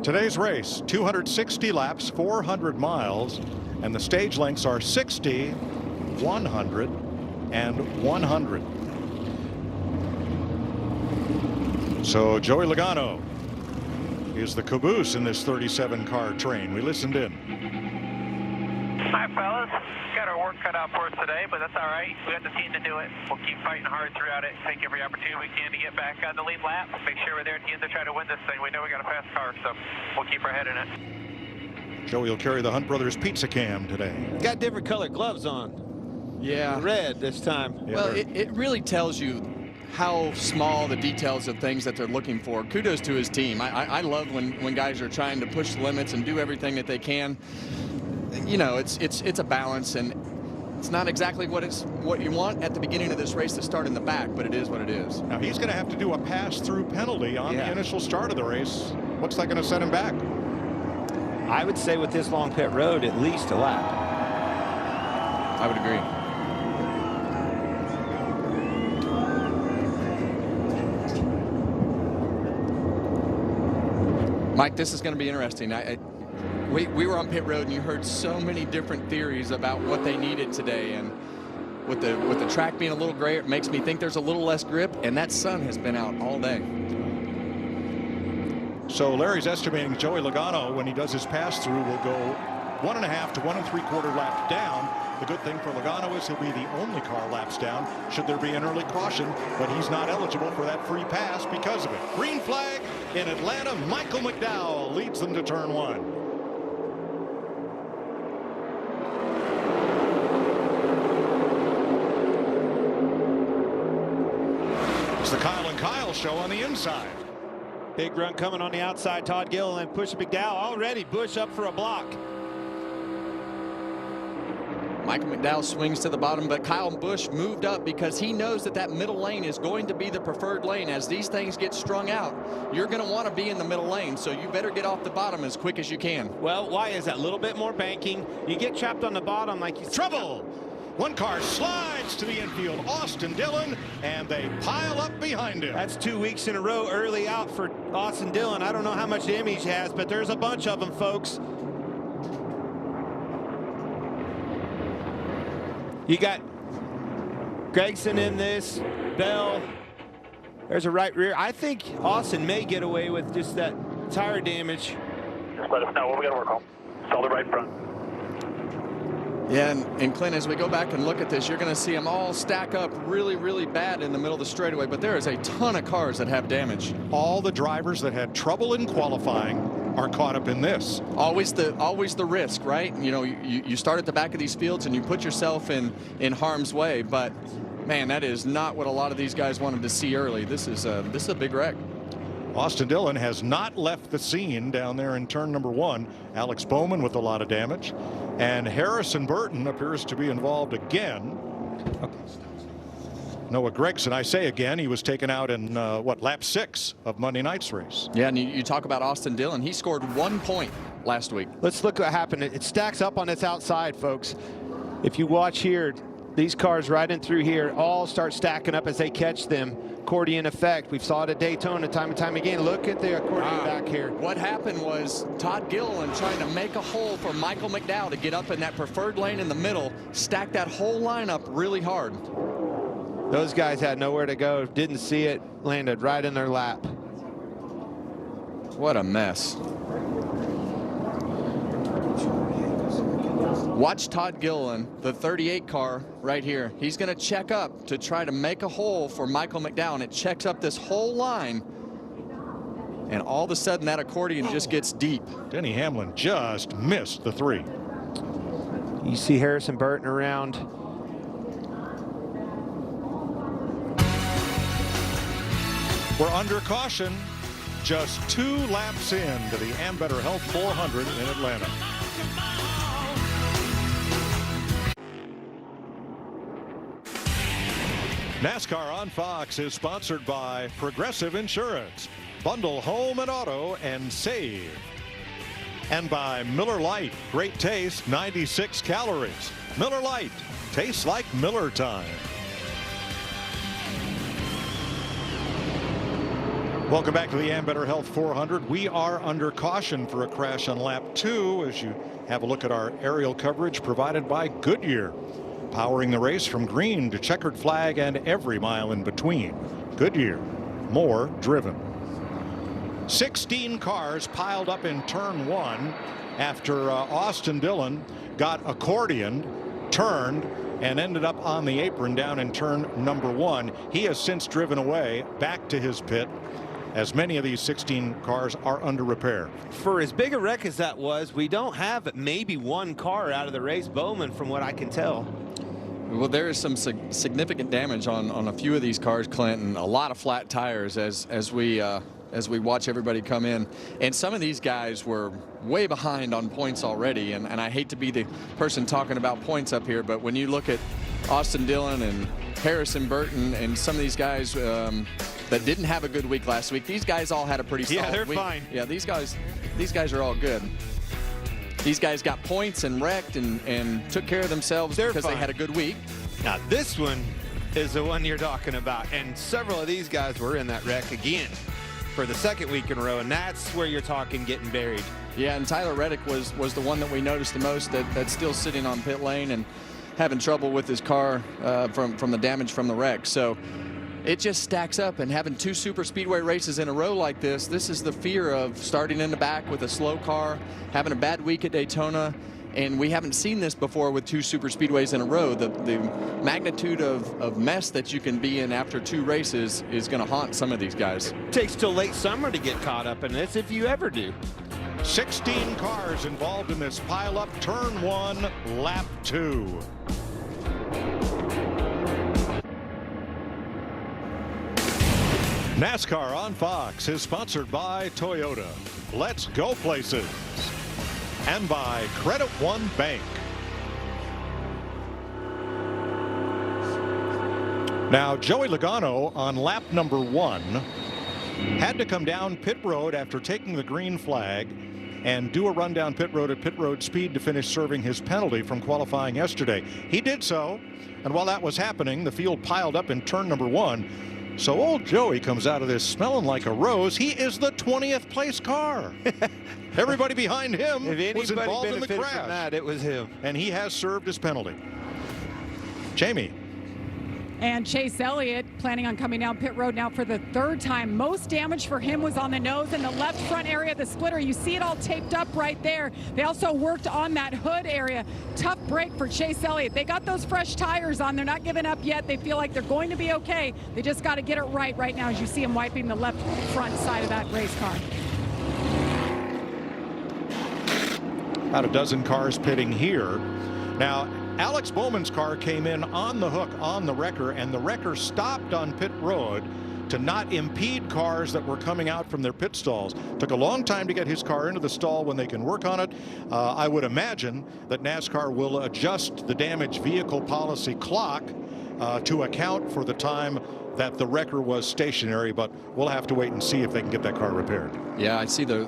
Today's race, 260 laps, 400 miles, and the stage lengths are 60, 100, and 100. So Joey Logano is the caboose in this 37-car train. We listened in. Hi, fellas. Got our work cut out for us today, but that's all right. We got the team to do it. We'll keep fighting hard throughout it. Take every opportunity we can to get back on the lead lap. Make sure we're there at the end to try to win this thing. We know we got a fast car, so we'll keep our head in it. Joey will carry the Hunt Brothers pizza cam today. Got different colored gloves on. Yeah. Red this time. Well, it really tells you how small the details of things that they're looking for. Kudos to his team. I love when guys are trying to push the limits and do everything that they can. You know, it's a balance, and it's not exactly what you want at the beginning of this race to start in the back, but it is what it is. Now he's going to have to do a pass-through penalty on the initial start of the race. What's that going to set him back? I would say with this long pit road, at least a lap. I would agree. Mike, this is going to be interesting. We were on pit road, and you heard so many different theories about what they needed today. And with the track being a little grayer, it makes me think there's a little less grip, and that sun has been out all day. So Larry's estimating Joey Logano, when he does his pass-through, will go 1.5 to 1 3/4 laps down. The good thing for Logano is he'll be the only car laps down should there be an early caution, but he's not eligible for that free pass because of it. Green flag in Atlanta. Michael McDowell leads them to turn 1. It's the Kyle and Kyle show on the inside. Big run coming on the outside. Todd Gilliland pushing McDowell. Already Busch up for a block. Michael McDowell swings to the bottom, but Kyle Busch moved up because he knows that that middle lane is going to be the preferred lane. As these things get strung out, you're going to want to be in the middle lane, so you better get off the bottom as quick as you can. Well, why is that? A little bit more banking. You get trapped on the bottom like you... Trouble! One car slides to the infield, Austin Dillon, and they pile up behind him. That's 2 weeks in a row early out for Austin Dillon. I don't know how much damage he has, but there's a bunch of them, folks. You got Gragson in this, Bell. There's a right rear. I think Austin may get away with just that tire damage. Just let us know what we got to work on. Solid right front. Yeah, and Clint, as we go back and look at this, you're going to see them all stack up really, really bad in the middle of the straightaway, but there is a ton of cars that have damage. All the drivers that had trouble in qualifying are caught up in this. Always the risk, right? You know, you start at the back of these fields and you put yourself in harm's way, but man, that is not what a lot of these guys wanted to see early. This is a big wreck. Austin Dillon has not left the scene down there in turn number 1. Alex Bowman with a lot of damage, and Harrison Burton appears to be involved again. Noah Gregson, I say again, he was taken out in lap 6 of Monday night's race. Yeah, and you talk about Austin Dillon. He scored 1 point last week. Let's look what happened. It stacks up on this outside, folks. If you watch here, these cars right in through here all start stacking up as they catch them. Accordion effect. We've saw it at Daytona time and time again. Look at the accordion back here. What happened was Todd Gilliland trying to make a hole for Michael McDowell to get up in that preferred lane in the middle, stacked that whole lineup really hard. Those guys had nowhere to go, didn't see it, landed right in their lap. What a mess. Watch Todd Gilliland, the 38 car right here. He's going to check up to try to make a hole for Michael McDowell, and it checks up this whole line. And all of a sudden, that accordion just gets deep. Denny Hamlin just missed the 3. You see Harrison Burton around. We're under caution. Just 2 laps into the Ambetter Health 400 in Atlanta. NASCAR on Fox is sponsored by Progressive Insurance. Bundle home and auto and save. And by Miller Lite. Great taste, 96 calories. Miller Lite. Tastes like Miller time. Welcome back to the Ambetter Health 400. We are under caution for a crash on lap 2 as you have a look at our aerial coverage provided by Goodyear. Powering the race from green to checkered flag and every mile in between. Goodyear, more driven. 16 cars piled up in turn 1 after Austin Dillon got accordioned, turned, and ended up on the apron down in turn number 1. He has since driven away back to his pit, as many of these 16 cars are under repair. For as big a wreck as that was, we don't have maybe 1 car out of the race. Bowman, from what I can tell. Well, there is some significant damage on a few of these cars, Clint, and a lot of flat tires as we watch everybody come in. And some of these guys were way behind on points already, and I hate to be the person talking about points up here, but when you look at Austin Dillon and Harrison Burton and some of these guys that didn't have a good week last week, these guys all had a pretty solid week. Yeah, they're fine. Yeah, these guys are all good. These guys got points and wrecked and took care of themselves because they had a good week. Now this one is the one you're talking about, and several of these guys were in that wreck again for the 2nd week in a row, and that's where you're talking getting buried. Yeah, and Tyler Reddick was the one that we noticed the most that's still sitting on pit lane and having trouble with his car from the damage from the wreck. So it just stacks up, and having 2 super speedway races in a row like this is the fear of starting in the back with a slow car, having a bad week at Daytona, and we haven't seen this before with 2 super speedways in a row. The magnitude of mess that you can be in after 2 races is going to haunt some of these guys. It takes till late summer to get caught up in this, if you ever do. 16 cars involved in this pileup. Turn 1, lap 2. NASCAR on Fox is sponsored by Toyota. Let's go places. And by Credit One Bank. Now, Joey Logano on lap number 1 had to come down pit road after taking the green flag and do a run down pit road at pit road speed to finish serving his penalty from qualifying yesterday. He did so, and while that was happening, the field piled up in turn number 1. So old Joey comes out of this smelling like a rose. He is the 20th place car. Everybody behind him was involved in the crash. From that, it was him. And he has served his penalty. Jamie. And Chase Elliott planning on coming down pit road now for the 3rd time. Most damage for him was on the nose and the left front area of the splitter. You see it all taped up right there. They also worked on that hood area. Tough break for Chase Elliott. They got those fresh tires on. They're not giving up yet. They feel like they're going to be okay. They just got to get it right now as you see him wiping the left front side of that race car. About a dozen cars pitting here. Now, Alex Bowman's car came in on the hook on the wrecker, and the wrecker stopped on pit road to not impede cars that were coming out from their pit stalls. Took a long time to get his car into the stall when they can work on it. I would imagine that NASCAR will adjust the damaged vehicle policy clock to account for the time that the wrecker was stationary, but we'll have to wait and see if they can get that car repaired. Yeah, I see the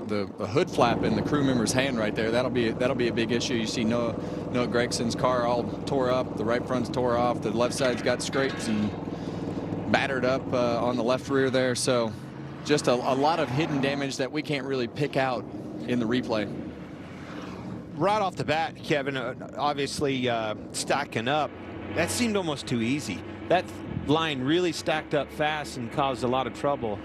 hood flap in the crew member's hand right there. That'll be a big issue. You see Noah Gregson's car all tore up. The right front's tore off. The left side's got scrapes and battered up on the left rear there. So just a lot of hidden damage that we can't really pick out in the replay. Right off the bat, Kevin, obviously stacking up, that seemed almost too easy. That line really stacked up fast and caused a lot of trouble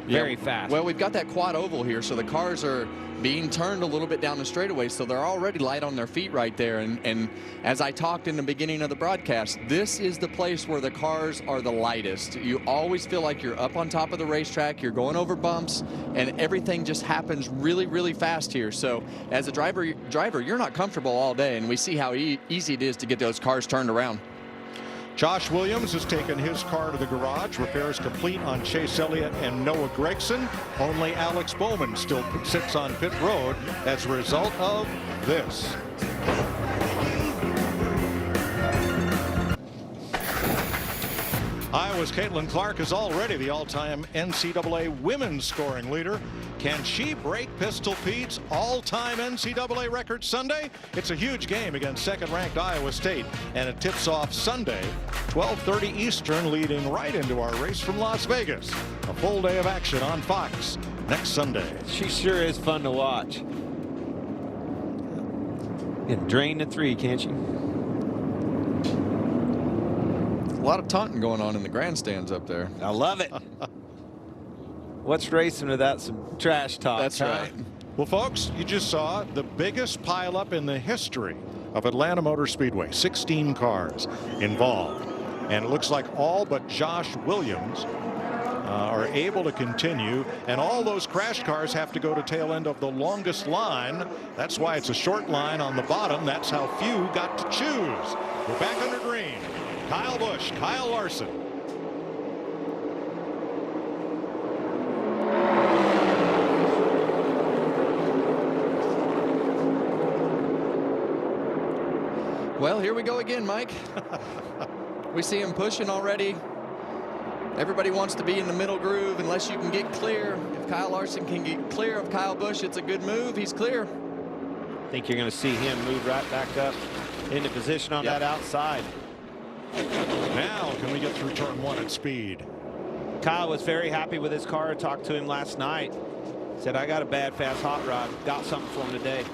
very fast. Well, we've got that quad oval here, so the cars are being turned a little bit down the straightaway, so they're already light on their feet right there. And as I talked in the beginning of the broadcast, this is the place where the cars are the lightest. You always feel like you're up on top of the racetrack, you're going over bumps, and everything just happens really, really fast here. So as a driver, you're not comfortable all day, and we see how easy it is to get those cars turned around. Josh Williams has taken his car to the garage. Repairs complete on Chase Elliott and Noah Gragson. Only Alex Bowman still sits on pit road as a result of this. Iowa's Caitlin Clark is already the all-time NCAA women's scoring leader. Can she break Pistol Pete's all-time NCAA record Sunday? It's a huge game against second-ranked Iowa State, and it tips off Sunday, 12:30 Eastern, leading right into our race from Las Vegas. A full day of action on Fox next Sunday. She sure is fun to watch. And drain the 3, can't she? A lot of taunting going on in the grandstands up there. I love it. What's racing without some trash talk? That's right. Well, folks, you just saw the biggest pileup in the history of Atlanta Motor Speedway. 16 cars involved. And it looks like all but Josh Williams are able to continue. And all those crash cars have to go to tail end of the longest line. That's why it's a short line on the bottom. That's how few got to choose. We're back under green. Kyle Busch, Kyle Larson. Well, here we go again, Mike. We see him pushing already. Everybody wants to be in the middle groove unless you can get clear. If Kyle Larson can get clear of Kyle Busch, it's a good move. He's clear. I think you're going to see him move right back up into position on that outside. Now can we get through turn 1 at speed? Kyle was very happy with his car. I talked to him last night. Said, I got a bad, fast hot rod. Got something for him today.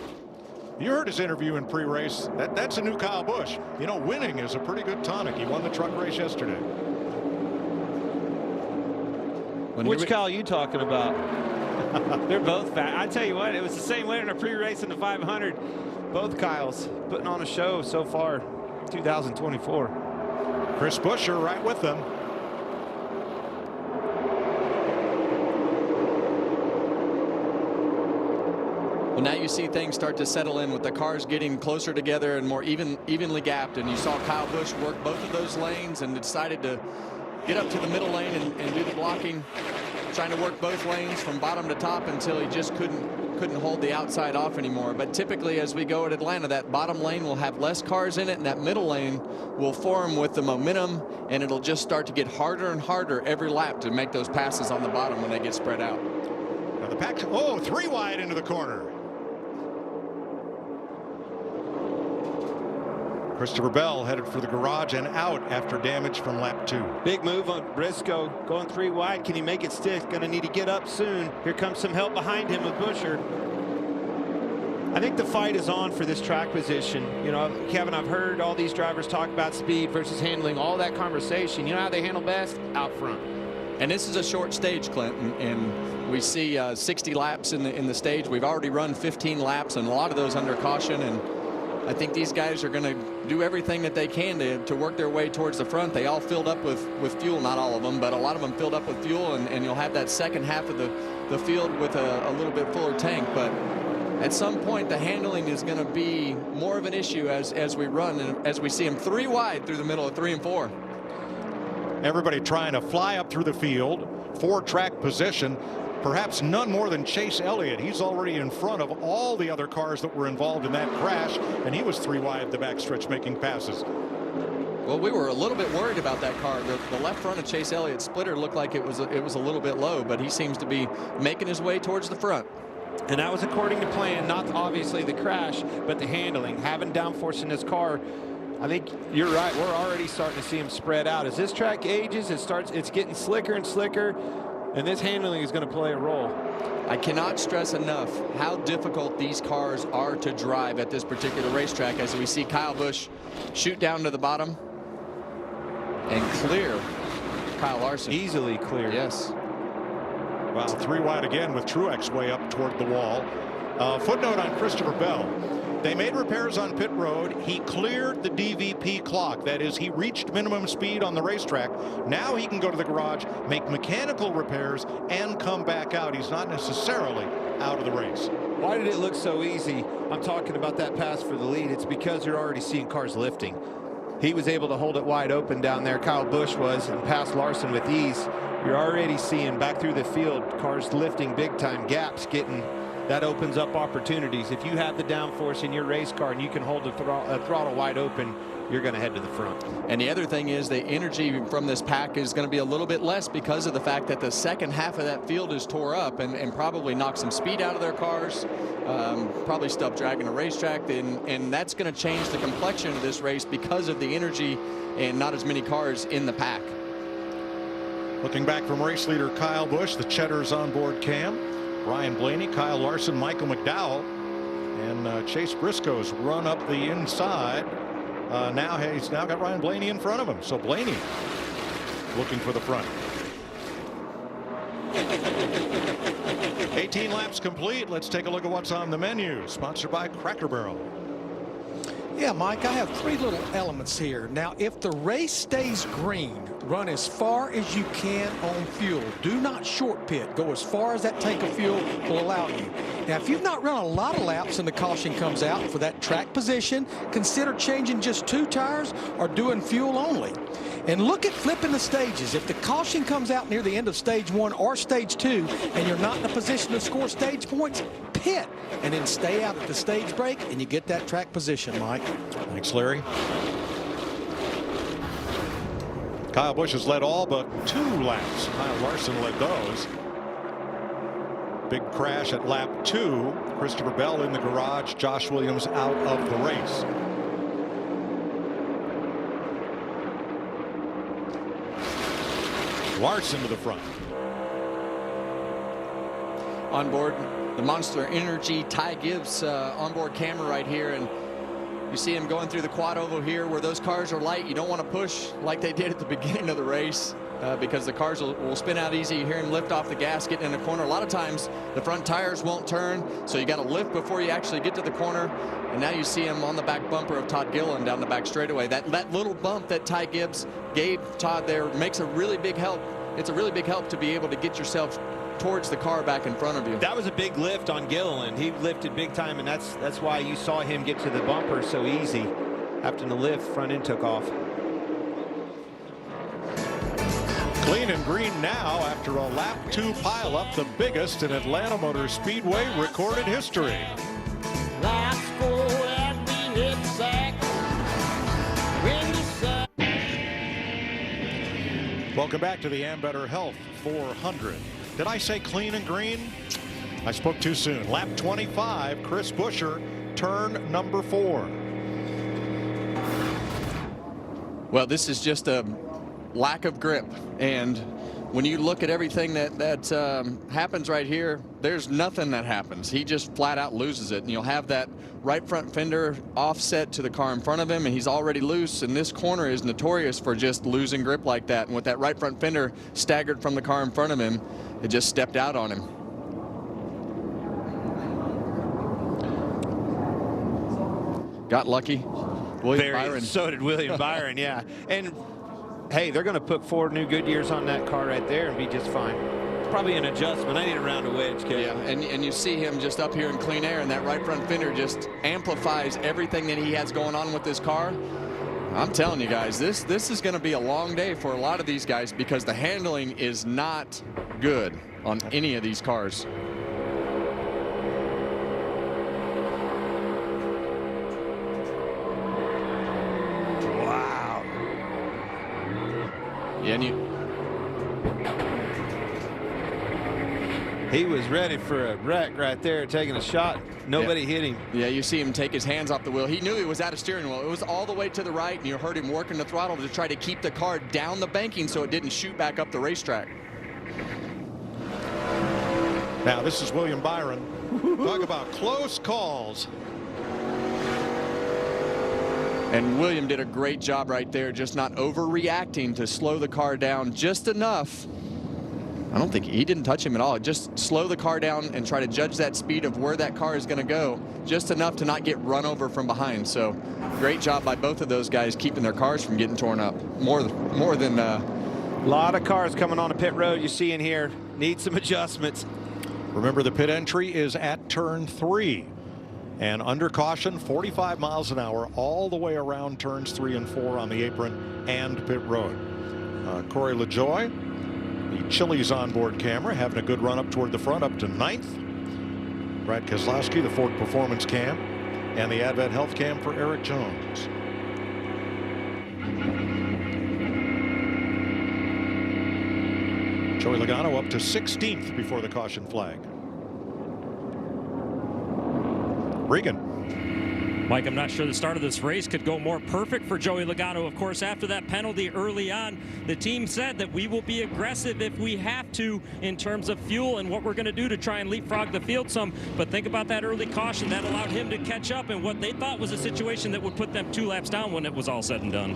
You heard his interview in pre-race. That's a new Kyle Busch. You know, winning is a pretty good tonic. He won the truck race yesterday. Which Kyle are you talking about? They're both fat. I tell you what, it was the same winner in a pre-race in the 500. Both Kyles putting on a show so far, 2024. Chris Buescher right with them. Well, now you see things start to settle in with the cars getting closer together and more evenly gapped. And you saw Kyle Busch work both of those lanes and decided to get up to the middle lane and do the blocking, trying to work both lanes from bottom to top until he just couldn't hold the outside off anymore. But typically, as we go at Atlanta, that bottom lane will have less cars in it, and that middle lane will form with the momentum, and it'll just start to get harder and harder every lap to make those passes on the bottom when they get spread out. Now the pack, 3 wide into the corner. Christopher Bell headed for the garage and out after damage from lap 2. Big move on Briscoe, going 3 wide. Can he make it stick? Going to need to get up soon. Here comes some help behind him with Buescher. I think the fight is on for this track position. You know, Kevin, I've heard all these drivers talk about speed versus handling, all that conversation. You know how they handle best? Out front. And this is a short stage, Clinton, and we see 60 laps in the stage. We've already run 15 laps, and a lot of those under caution. And I think these guys are going to do everything that they can to work their way towards the front. They all filled up with fuel, not all of them, but a lot of them filled up with fuel, and you'll have that second half of the field with a little bit fuller tank. But at some point, the handling is going to be more of an issue as we run, and as we see them 3 wide through the middle of 3 and 4. Everybody trying to fly up through the field, 4-track position. Perhaps none more than Chase Elliott. He's already in front of all the other cars that were involved in that crash, and he was 3 wide the backstretch making passes. Well, we were a little bit worried about that car. The left front of Chase Elliott's splitter looked like it was a little bit low, but he seems to be making his way towards the front. And that was according to plan, not obviously the crash, but the handling, having downforce in this car. I think you're right. We're already starting to see him spread out. As this track ages, it's getting slicker and slicker. And this handling is going to play a role. I cannot stress enough how difficult these cars are to drive at this particular racetrack, as we see Kyle Busch shoot down to the bottom and clear Kyle Larson. Easily clear. Yes. Wow, 3 wide again with Truex way up toward the wall. Footnote on Christopher Bell. They made repairs on pit road. He cleared the DVP clock. That is, he reached minimum speed on the racetrack. Now he can go to the garage, make mechanical repairs, and come back out. He's not necessarily out of the race. Why did it look so easy? I'm talking about that pass for the lead. It's because you're already seeing cars lifting. He was able to hold it wide open down there. Kyle Busch was, and passed Larson with ease. You're already seeing back through the field cars lifting big time, gaps getting. That opens up opportunities. If you have the downforce in your race car and you can hold a throttle wide open, you're going to head to the front. And the other thing is the energy from this pack is going to be a little bit less because of the fact that the second half of that field is tore up and probably knock some speed out of their cars, probably stop dragging a racetrack, and that's going to change the complexion of this race because of the energy and not as many cars in the pack. Looking back from race leader Kyle Busch, the Cheddar's onboard cam. Ryan Blaney, Kyle Larson, Michael McDowell, and Chase Briscoe's run up the inside. He's now got Ryan Blaney in front of him. So Blaney looking for the front. 18 laps complete. Let's take a look at what's on the menu. Sponsored by Cracker Barrel. Yeah, Mike, I have 3 little elements here. Now, if the race stays green, run as far as you can on fuel. Do not short pit. Go as far as that tank of fuel will allow you. Now, if you've not run a lot of laps and the caution comes out for that track position, consider changing just 2 tires or doing fuel only. And look at flipping the stages. If the caution comes out near the end of stage 1 or stage 2 and you're not in a position to score stage points, pit and then stay out at the stage break and you get that track position, Mike. Thanks, Larry. Kyle Busch has led all but 2 laps. Kyle Larson led those. Big crash at lap 2. Christopher Bell in the garage. Josh Williams out of the race. Larson to the front. On board the Monster Energy Ty Gibbs onboard camera right here, and you see him going through the quad oval here where those cars are light. You don't want to push like they did at the beginning of the race. because the cars will spin out easy. You hear him lift off the gas, getting in the corner. A lot of times the front tires won't turn, so you got to lift before you actually get to the corner. And now you see him on the back bumper of Todd Gilliland down the back straightaway. That little bump that Ty Gibbs gave Todd there makes a really big help. It's a really big help to be able to get yourself towards the car back in front of you. That was a big lift on Gilliland. He lifted big time, and that's why you saw him get to the bumper so easy. Having to lift, front end took off. Clean and green now after a lap 2 pileup, the biggest in Atlanta Motor Speedway recorded history. Welcome back to the Ambetter Health 400. Did I say clean and green? I spoke too soon. Lap 25, Chris Buescher, turn number 4. Well, this is just a lack of grip, and when you look at everything that happens right here, there's nothing that happens. He just flat out loses it, and you'll have that right front fender offset to the car in front of him, and he's already loose, and this corner is notorious for just losing grip like that. And with that right front fender staggered from the car in front of him, it just stepped out on him. Got lucky. William Byron. So did William Byron, yeah. And hey, they're going to put 4 new Goodyears on that car right there and be just fine. It's probably an adjustment. I need a round of wedge, Kevin. Yeah, and you see him just up here in clean air, and that right front fender just amplifies everything that he has going on with this car. I'm telling you guys, this is going to be a long day for a lot of these guys because the handling is not good on any of these cars. Yeah, and he was ready for a wreck right there, taking a shot. Nobody hit him. Yeah, you see him take his hands off the wheel. He knew he was out of steering wheel. It was all the way to the right, and you heard him working the throttle to try to keep the car down the banking so it didn't shoot back up the racetrack. Now, this is William Byron. Talk about close calls. And William did a great job right there, just not overreacting to slow the car down just enough. I don't think he didn't touch him at all. Just slow the car down and try to judge that speed of where that car is going to go, just enough to not get run over from behind. So great job by both of those guys keeping their cars from getting torn up. More than a lot of cars coming on a pit road you see in here. Need some adjustments. Remember, the pit entry is at turn 3. And under caution, 45 miles an hour all the way around turns 3 and 4 on the apron and pit road. Corey LaJoie, the Chili's onboard camera, having a good run up toward the front, up to 9th. Brad Keselowski, the Ford Performance cam, and the Ambetter Health cam for Eric Jones. Joey Logano up to 16th before the caution flag. Regan. Mike, I'm not sure the start of this race could go more perfect for Joey Logano. Of course, after that penalty early on, the team said that we will be aggressive if we have to in terms of fuel and what we're going to do to try and leapfrog the field some. But think about that early caution. That allowed him to catch up in what they thought was a situation that would put them 2 laps down when it was all said and done.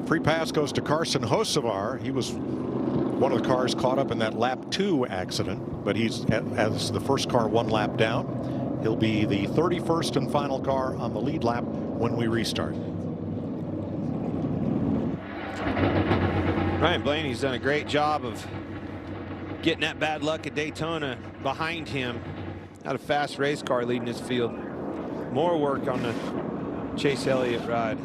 Free pass goes to Carson Hocevar. He was one of the cars caught up in that lap 2 accident, but he's as the first car 1 lap down. He'll be the 31st and final car on the lead lap when we restart. Ryan Blaney's done a great job of getting that bad luck at Daytona behind him. Not a fast race car leading this field. More work on the Chase Elliott ride.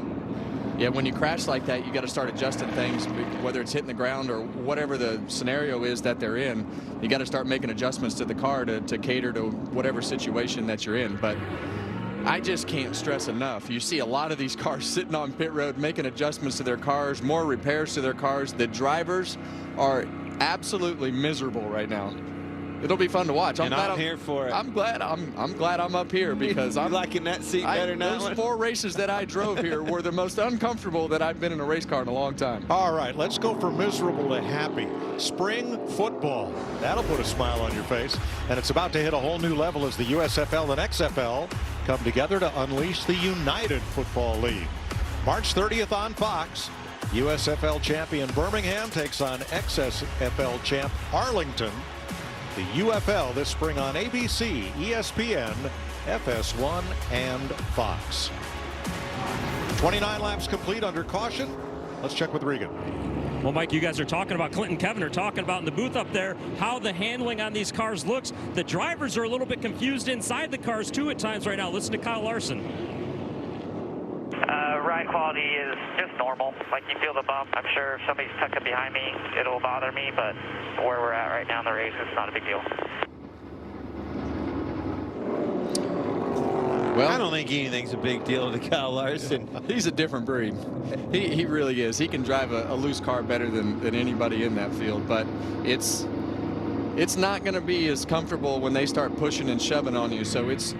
Yeah, when you crash like that, you got to start adjusting things, whether it's hitting the ground or whatever the scenario is that they're in. You got to start making adjustments to the car to cater to whatever situation that you're in. But I just can't stress enough. You see a lot of these cars sitting on pit road making adjustments to their cars, more repairs to their cars. The drivers are absolutely miserable right now. It'll be fun to watch. I'm here for it. I'm glad I'm up here because I'm liking that seat better now. Those 4 races that I drove here were the most uncomfortable that I've been in a race car in a long time. All right, let's go from miserable to happy. Spring football. That'll put a smile on your face. And it's about to hit a whole new level as the USFL and XFL come together to unleash the United Football League. March 30th on Fox. USFL champion Birmingham takes on XSFL champ Arlington. The UFL this spring on ABC, ESPN, FS1, and Fox. 29 laps complete under caution. Let's check with Regan. Well, Mike, you guys are talking about, Clint and Kevin are talking about in the booth up there, how the handling on these cars looks. The drivers are a little bit confused inside the cars, too, at times right now. Listen to Kyle Larson. Ride quality is just normal. Like, you feel the bump. I'm sure if somebody's tucking behind me, it'll bother me, but where we're at right now in the race, it's not a big deal. Well, I don't think anything's a big deal to Kyle Larson. He's a different breed. He really is. He can drive a loose car better than anybody in that field, but it's not going to be as comfortable when they start pushing and shoving on you. So it's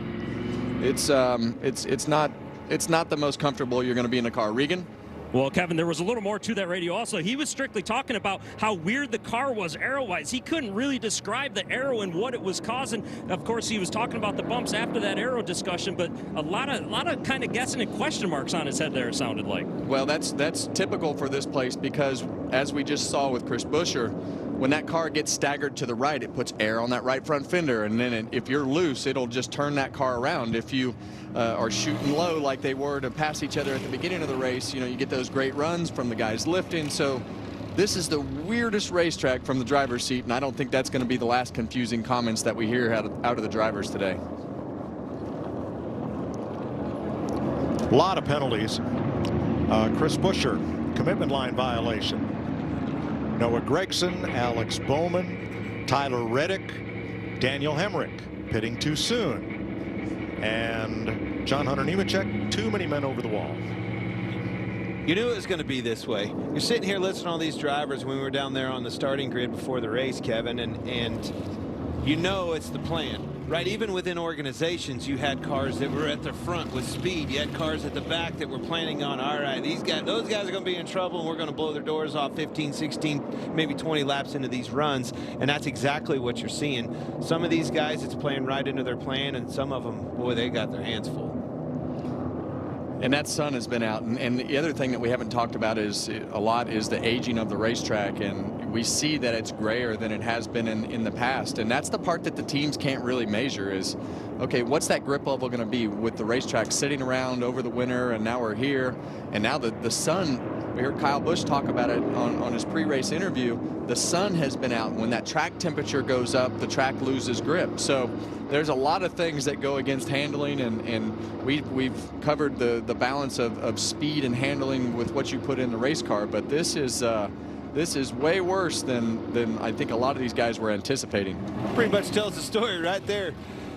not the most comfortable you're going to be in a car. Regan? Well, Kevin, there was a little more to that radio also. He was strictly talking about how weird the car was aero-wise. He couldn't really describe the aero and what it was causing. Of course, he was talking about the bumps after that aero discussion, but a lot of kind of guessing and question marks on his head there, it sounded like. Well, that's typical for this place because, as we just saw with Chris Buescher, when that car gets staggered to the right, it puts air on that right front fender, and then if you're loose, it'll just turn that car around. If you are shooting low like they were to pass each other at the beginning of the race, you know, you get those great runs from the guys lifting. So this is the weirdest racetrack from the driver's seat, and I don't think that's going to be the last confusing comments that we hear out of the drivers today. A lot of penalties. Chris Buescher, commitment line violation. Noah Gregson, Alex Bowman, Tyler Reddick, Daniel Hemrick pitting too soon. And John Hunter Nemechek, too many men over the wall. You knew it was going to be this way. You're sitting here listening to all these drivers when we were down there on the starting grid before the race, Kevin, and you know it's the plan. Right, even within organizations, you had cars that were at the front with speed. You had cars at the back that were planning on, all right, those guys are going to be in trouble, and we're going to blow their doors off 15, 16, maybe 20 laps into these runs. And that's exactly what you're seeing. Some of these guys, it's playing right into their plan, and some of them, boy, they got their hands full. And that sun has been out. And the other thing that we haven't talked about is the aging of the racetrack. And we see that it's grayer than it has been in the past. And that's the part that the teams can't really measure is, okay, what's that grip level going to be with the racetrack sitting around over the winter, and now we're here. And now the sun, we heard Kyle Busch talk about it on his pre-race interview, the sun has been out. When that track temperature goes up, the track loses grip. So there's a lot of things that go against handling, and we've covered the balance of speed and handling with what you put in the race car, but this is way worse than I think a lot of these guys were anticipating. Pretty much tells the story right there.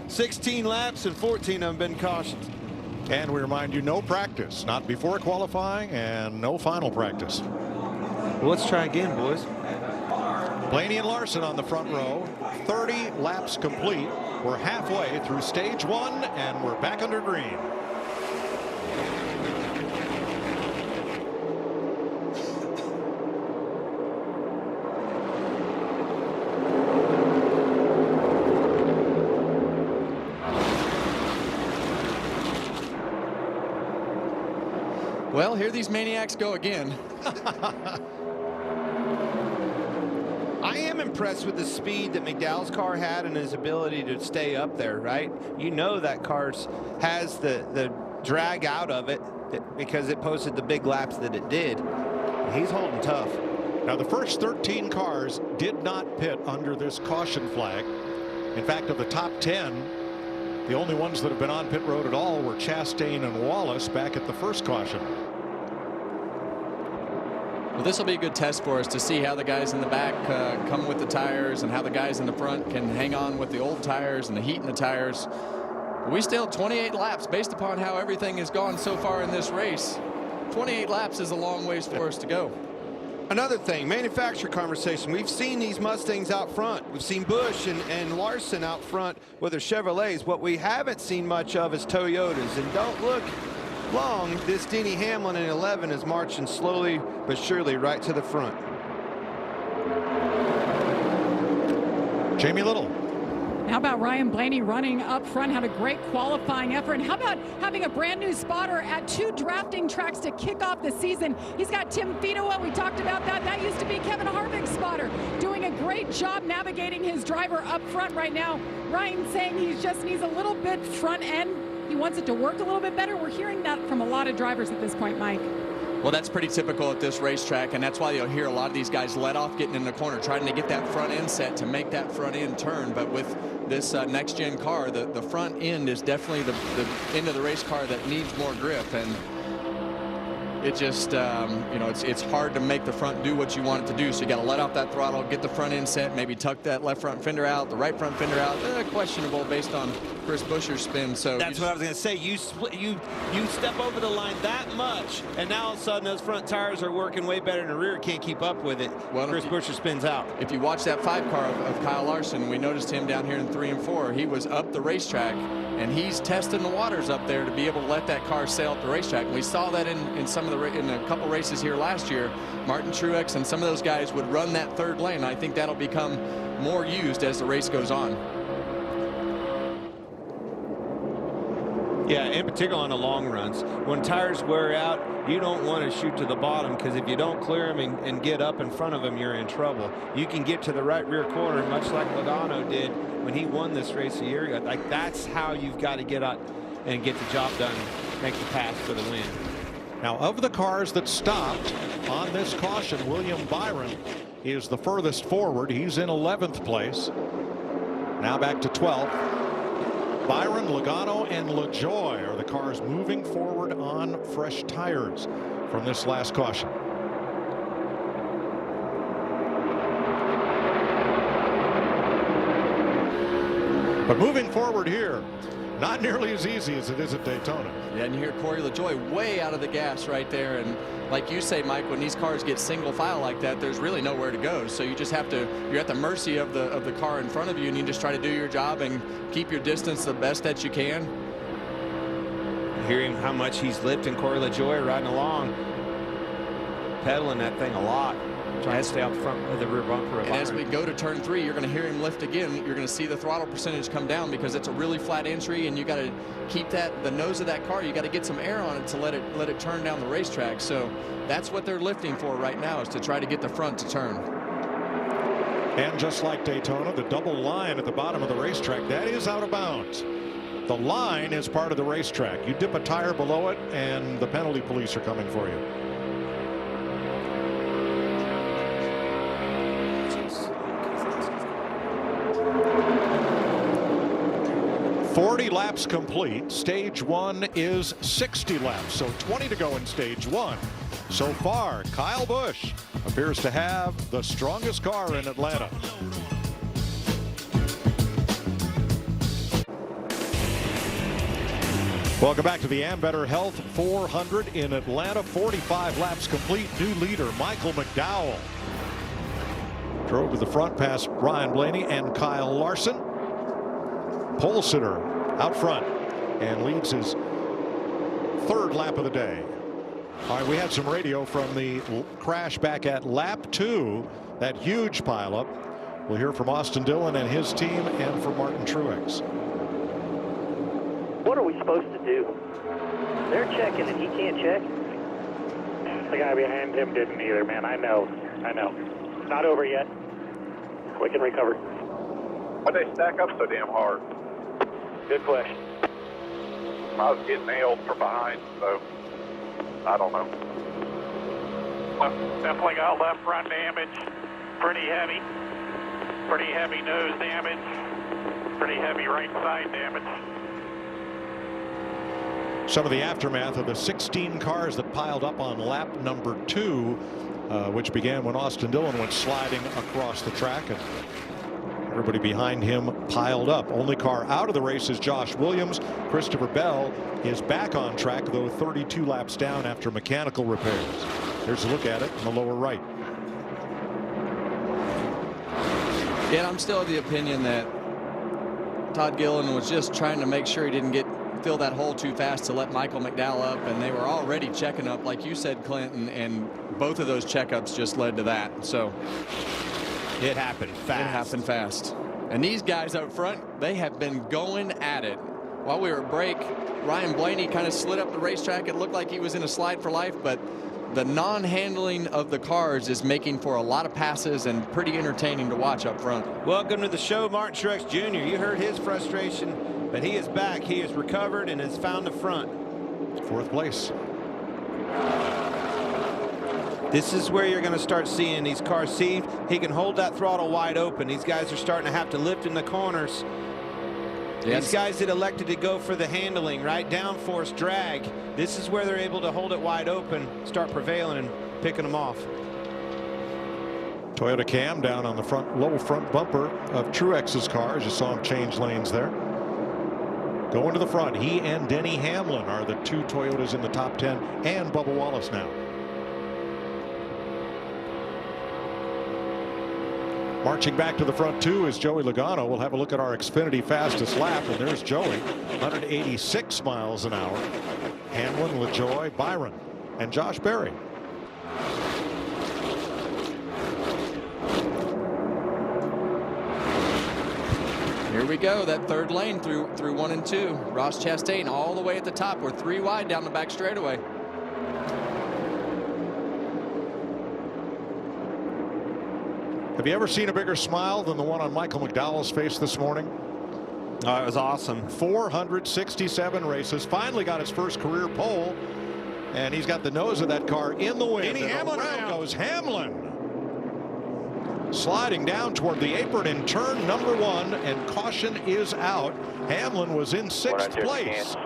16 laps and 14 of them been cautioned. And we remind you, no practice, not before qualifying, and no final practice. Well, let's try again, boys. Blaney and Larson on the front row, 30 laps complete. We're halfway through stage one, and we're back under green. Well, here these maniacs go again. I am impressed with the speed that McDowell's car had and his ability to stay up there, right? You know that car has the drag out of it because it posted the big laps that it did. He's holding tough. Now, the first 13 cars did not pit under this caution flag. In fact, of the top 10, the only ones that have been on pit road at all were Chastain and Wallace back at the first caution. Well, this will be a good test for us to see how the guys in the back come with the tires and how the guys in the front can hang on with the old tires and the heat in the tires. We still have 28 laps based upon how everything has gone so far in this race. 28 laps is a long ways for us to go. Another thing, manufacturer conversation. We've seen these Mustangs out front. We've seen Busch and Larson out front with their Chevrolets. What we haven't seen much of is Toyotas. And don't look long, this Denny Hamlin in 11 is marching slowly but surely right to the front. Jamie Little. And how about Ryan Blaney running up front, had a great qualifying effort. And how about having a brand new spotter at 2 drafting tracks to kick off the season? He's got Tim Fedowa. We talked about that. That used to be Kevin Harvick's spotter, doing a great job navigating his driver up front right now. Ryan saying he just needs a little bit front end. He wants it to work a little bit better. We're hearing that from a lot of drivers at this point, Mike. Well, that's pretty typical at this racetrack, and that's why you'll hear a lot of these guys let off getting in the corner, trying to get that front end set to make that front end turn. But with this next-gen car, the front end is definitely the end of the race car that needs more grip. And it just, you know, it's hard to make the front do what you want it to do. So you got to let off that throttle, get the front end set, maybe tuck that left front fender out, the right front fender out. Questionable based on Chris Buescher's spin. So that's what I was going to say. You step over the line that much, and now all of a sudden those front tires are working way better, and the rear can't keep up with it. Well, Chris Buescher spins out. If you watch that 5 car of Kyle Larson, we noticed him down here in 3 and 4. He was up the racetrack, and he's testing the waters up there to be able to let that car sail up the racetrack. And we saw that in some of the in a couple races here last year. Martin Truex and some of those guys would run that 3rd lane. I think that'll become more used as the race goes on. Yeah, in particular on the long runs. When tires wear out, you don't want to shoot to the bottom, because if you don't clear them and get up in front of them, you're in trouble. You can get to the right rear corner, much like Logano did when he won this race a year ago. Like, that's how you've got to get out and get the job done, make the pass for the win. Now, of the cars that stopped on this caution, William Byron is the furthest forward. He's in 11th place. Now back to 12th. Byron, Logano, and LaJoie are the cars moving forward on fresh tires from this last caution. But moving forward here, not nearly as easy as it is at Daytona. Yeah, and you hear Corey LaJoie way out of the gas right there. And like you say, Mike, when these cars get single file like that, there's really nowhere to go. So you just have to, you're at the mercy of the car in front of you, and you just try to do your job and keep your distance the best that you can. Hearing how much he's lifting, Corey LaJoie riding along, pedaling that thing a lot, trying to stay out front of the rear bumper. And as we go to turn 3, you're going to hear him lift again. You're going to see the throttle percentage come down, because it's a really flat entry, and you got to keep the nose of that car. You got to get some air on it to let it turn down the racetrack. So that's what they're lifting for right now, is to try to get the front to turn. And just like Daytona, the double line at the bottom of the racetrack, that is out of bounds. The line is part of the racetrack. You dip a tire below it, and the penalty police are coming for you. .40 laps complete. Stage 1 is 60 laps, so 20 to go in stage 1. So far, Kyle Busch appears to have the strongest car in Atlanta. Welcome back to the Ambetter Health 400 in Atlanta. 45 laps complete. New leader, Michael McDowell. Drove to the front past Ryan Blaney and Kyle Larson. Pole sitter out front and leads his 3rd lap of the day. All right, we had some radio from the crash back at lap 2, that huge pileup. We'll hear from Austin Dillon and his team, and from Martin Truex. What are we supposed to do? They're checking and he can't check. The guy behind him didn't either, man. I know. Not over yet. We can recover. Why'd they stack up so damn hard? Good question. I was getting nailed from behind, so I don't know. Definitely got left front damage. Pretty heavy. Pretty heavy nose damage. Pretty heavy right side damage. Some of the aftermath of the 16 cars that piled up on lap number 2, which began when Austin Dillon went sliding across the track, and everybody behind him piled up. Only car out of the race is Josh Williams. Christopher Bell is back on track, though 32 laps down after mechanical repairs. Here's a look at it in the lower right. Yeah, I'm still of the opinion that Todd Gilliland was just trying to make sure he didn't fill that hole too fast to let Michael McDowell up, and they were already checking up, like you said, Clinton, and both of those checkups just led to that. So it happened fast. It happened fast. And these guys up front, they have been going at it. While we were at break, Ryan Blaney kind of slid up the racetrack. It looked like he was in a slide for life, but the non-handling of the cars is making for a lot of passes and pretty entertaining to watch up front. Welcome to the show, Martin Truex Jr. You heard his frustration, but he is back. He has recovered and has found the front. 4th place. This is where you're going to start seeing these cars. See, he can hold that throttle wide open. These guys are starting to have to lift in the corners. Yes. These guys that elected to go for the handling, right? Downforce, drag. This is where they're able to hold it wide open, start prevailing and picking them off. Toyota Cam down on the low front bumper of Truex's car. As you saw him change lanes there. Going to the front, he and Denny Hamlin are the 2 Toyotas in the top 10, and Bubba Wallace now. Marching back to the front too is Joey Logano. We'll have a look at our Xfinity fastest lap, and there's Joey, 186 miles an hour. Hamlin, LaJoy, Byron, and Josh Berry. Here we go, that 3rd lane through 1 and 2. Ross Chastain all the way at the top. We're 3 wide down the back straightaway. Have you ever seen a bigger smile than the one on Michael McDowell's face this morning? Oh, it was awesome. 467 races. Finally got his first career pole. And he's got the nose of that car in the wind. Denny Hamlin around goes Hamlin. Sliding down toward the apron in turn number 1, and caution is out. Hamlin was in 6th place.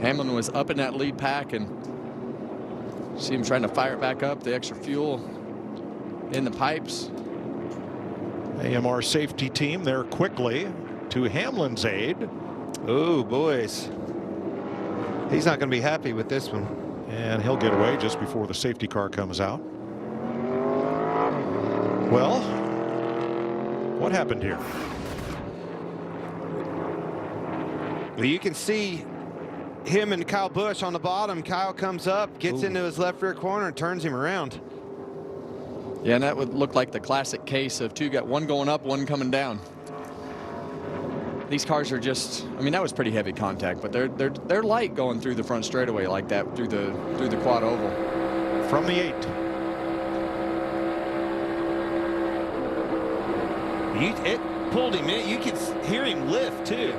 Hamlin was up in that lead pack, and see him trying to fire it back up. The extra fuel in the pipes. AMR safety team there quickly to Hamlin's aid. Oh, boys. He's not going to be happy with this one. And he'll get away just before the safety car comes out. Well, what happened here? Well, you can see him and Kyle Busch on the bottom. Kyle comes up, gets into his left rear corner, and turns him around. Yeah, and that would look like the classic case of 2 got one going up, one coming down. These cars are just, I mean, that was pretty heavy contact, but they're light going through the front straightaway like that through the quad oval. From the 8. It pulled him in. You could hear him lift too.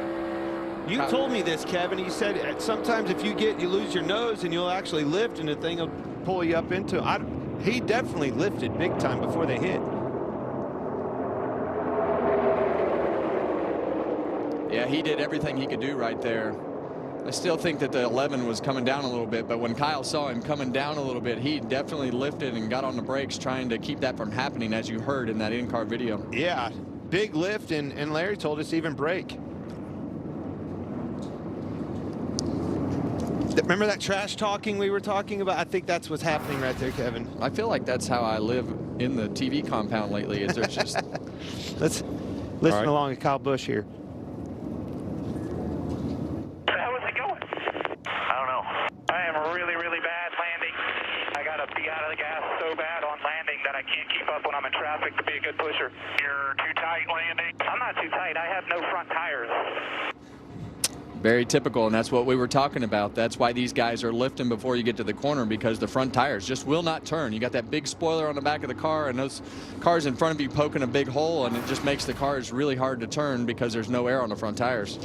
You told me this, Kevin. You said sometimes if you lose your nose and you'll actually lift and the thing will pull you up into it. He definitely lifted big time before they hit. Yeah, he did everything he could do right there. I still think that the 11 was coming down a little bit, but when Kyle saw him coming down a little bit, he definitely lifted and got on the brakes trying to keep that from happening, as you heard in that in-car video. Yeah, big lift, and Larry told us even brake. Remember that trash talking we were talking about? I think that's what's happening right there, Kevin. I feel like that's how I live in the TV compound lately. Is there's just let's listen along to Kyle Busch here. How is it going? I don't know. I am really, really bad landing. I got to be out of the gas so bad on landing that I can't keep up when I'm in traffic to be a good pusher. You're too tight landing? I'm not too tight. I have no front tires. very typical, and that's what we were talking about. That's why these guys are lifting before you get to the corner, because the front tires just will not turn. You got that big spoiler on the back of the car, and those cars in front of you poking a big hole, and it just makes the cars really hard to turn because there's no air on the front tires.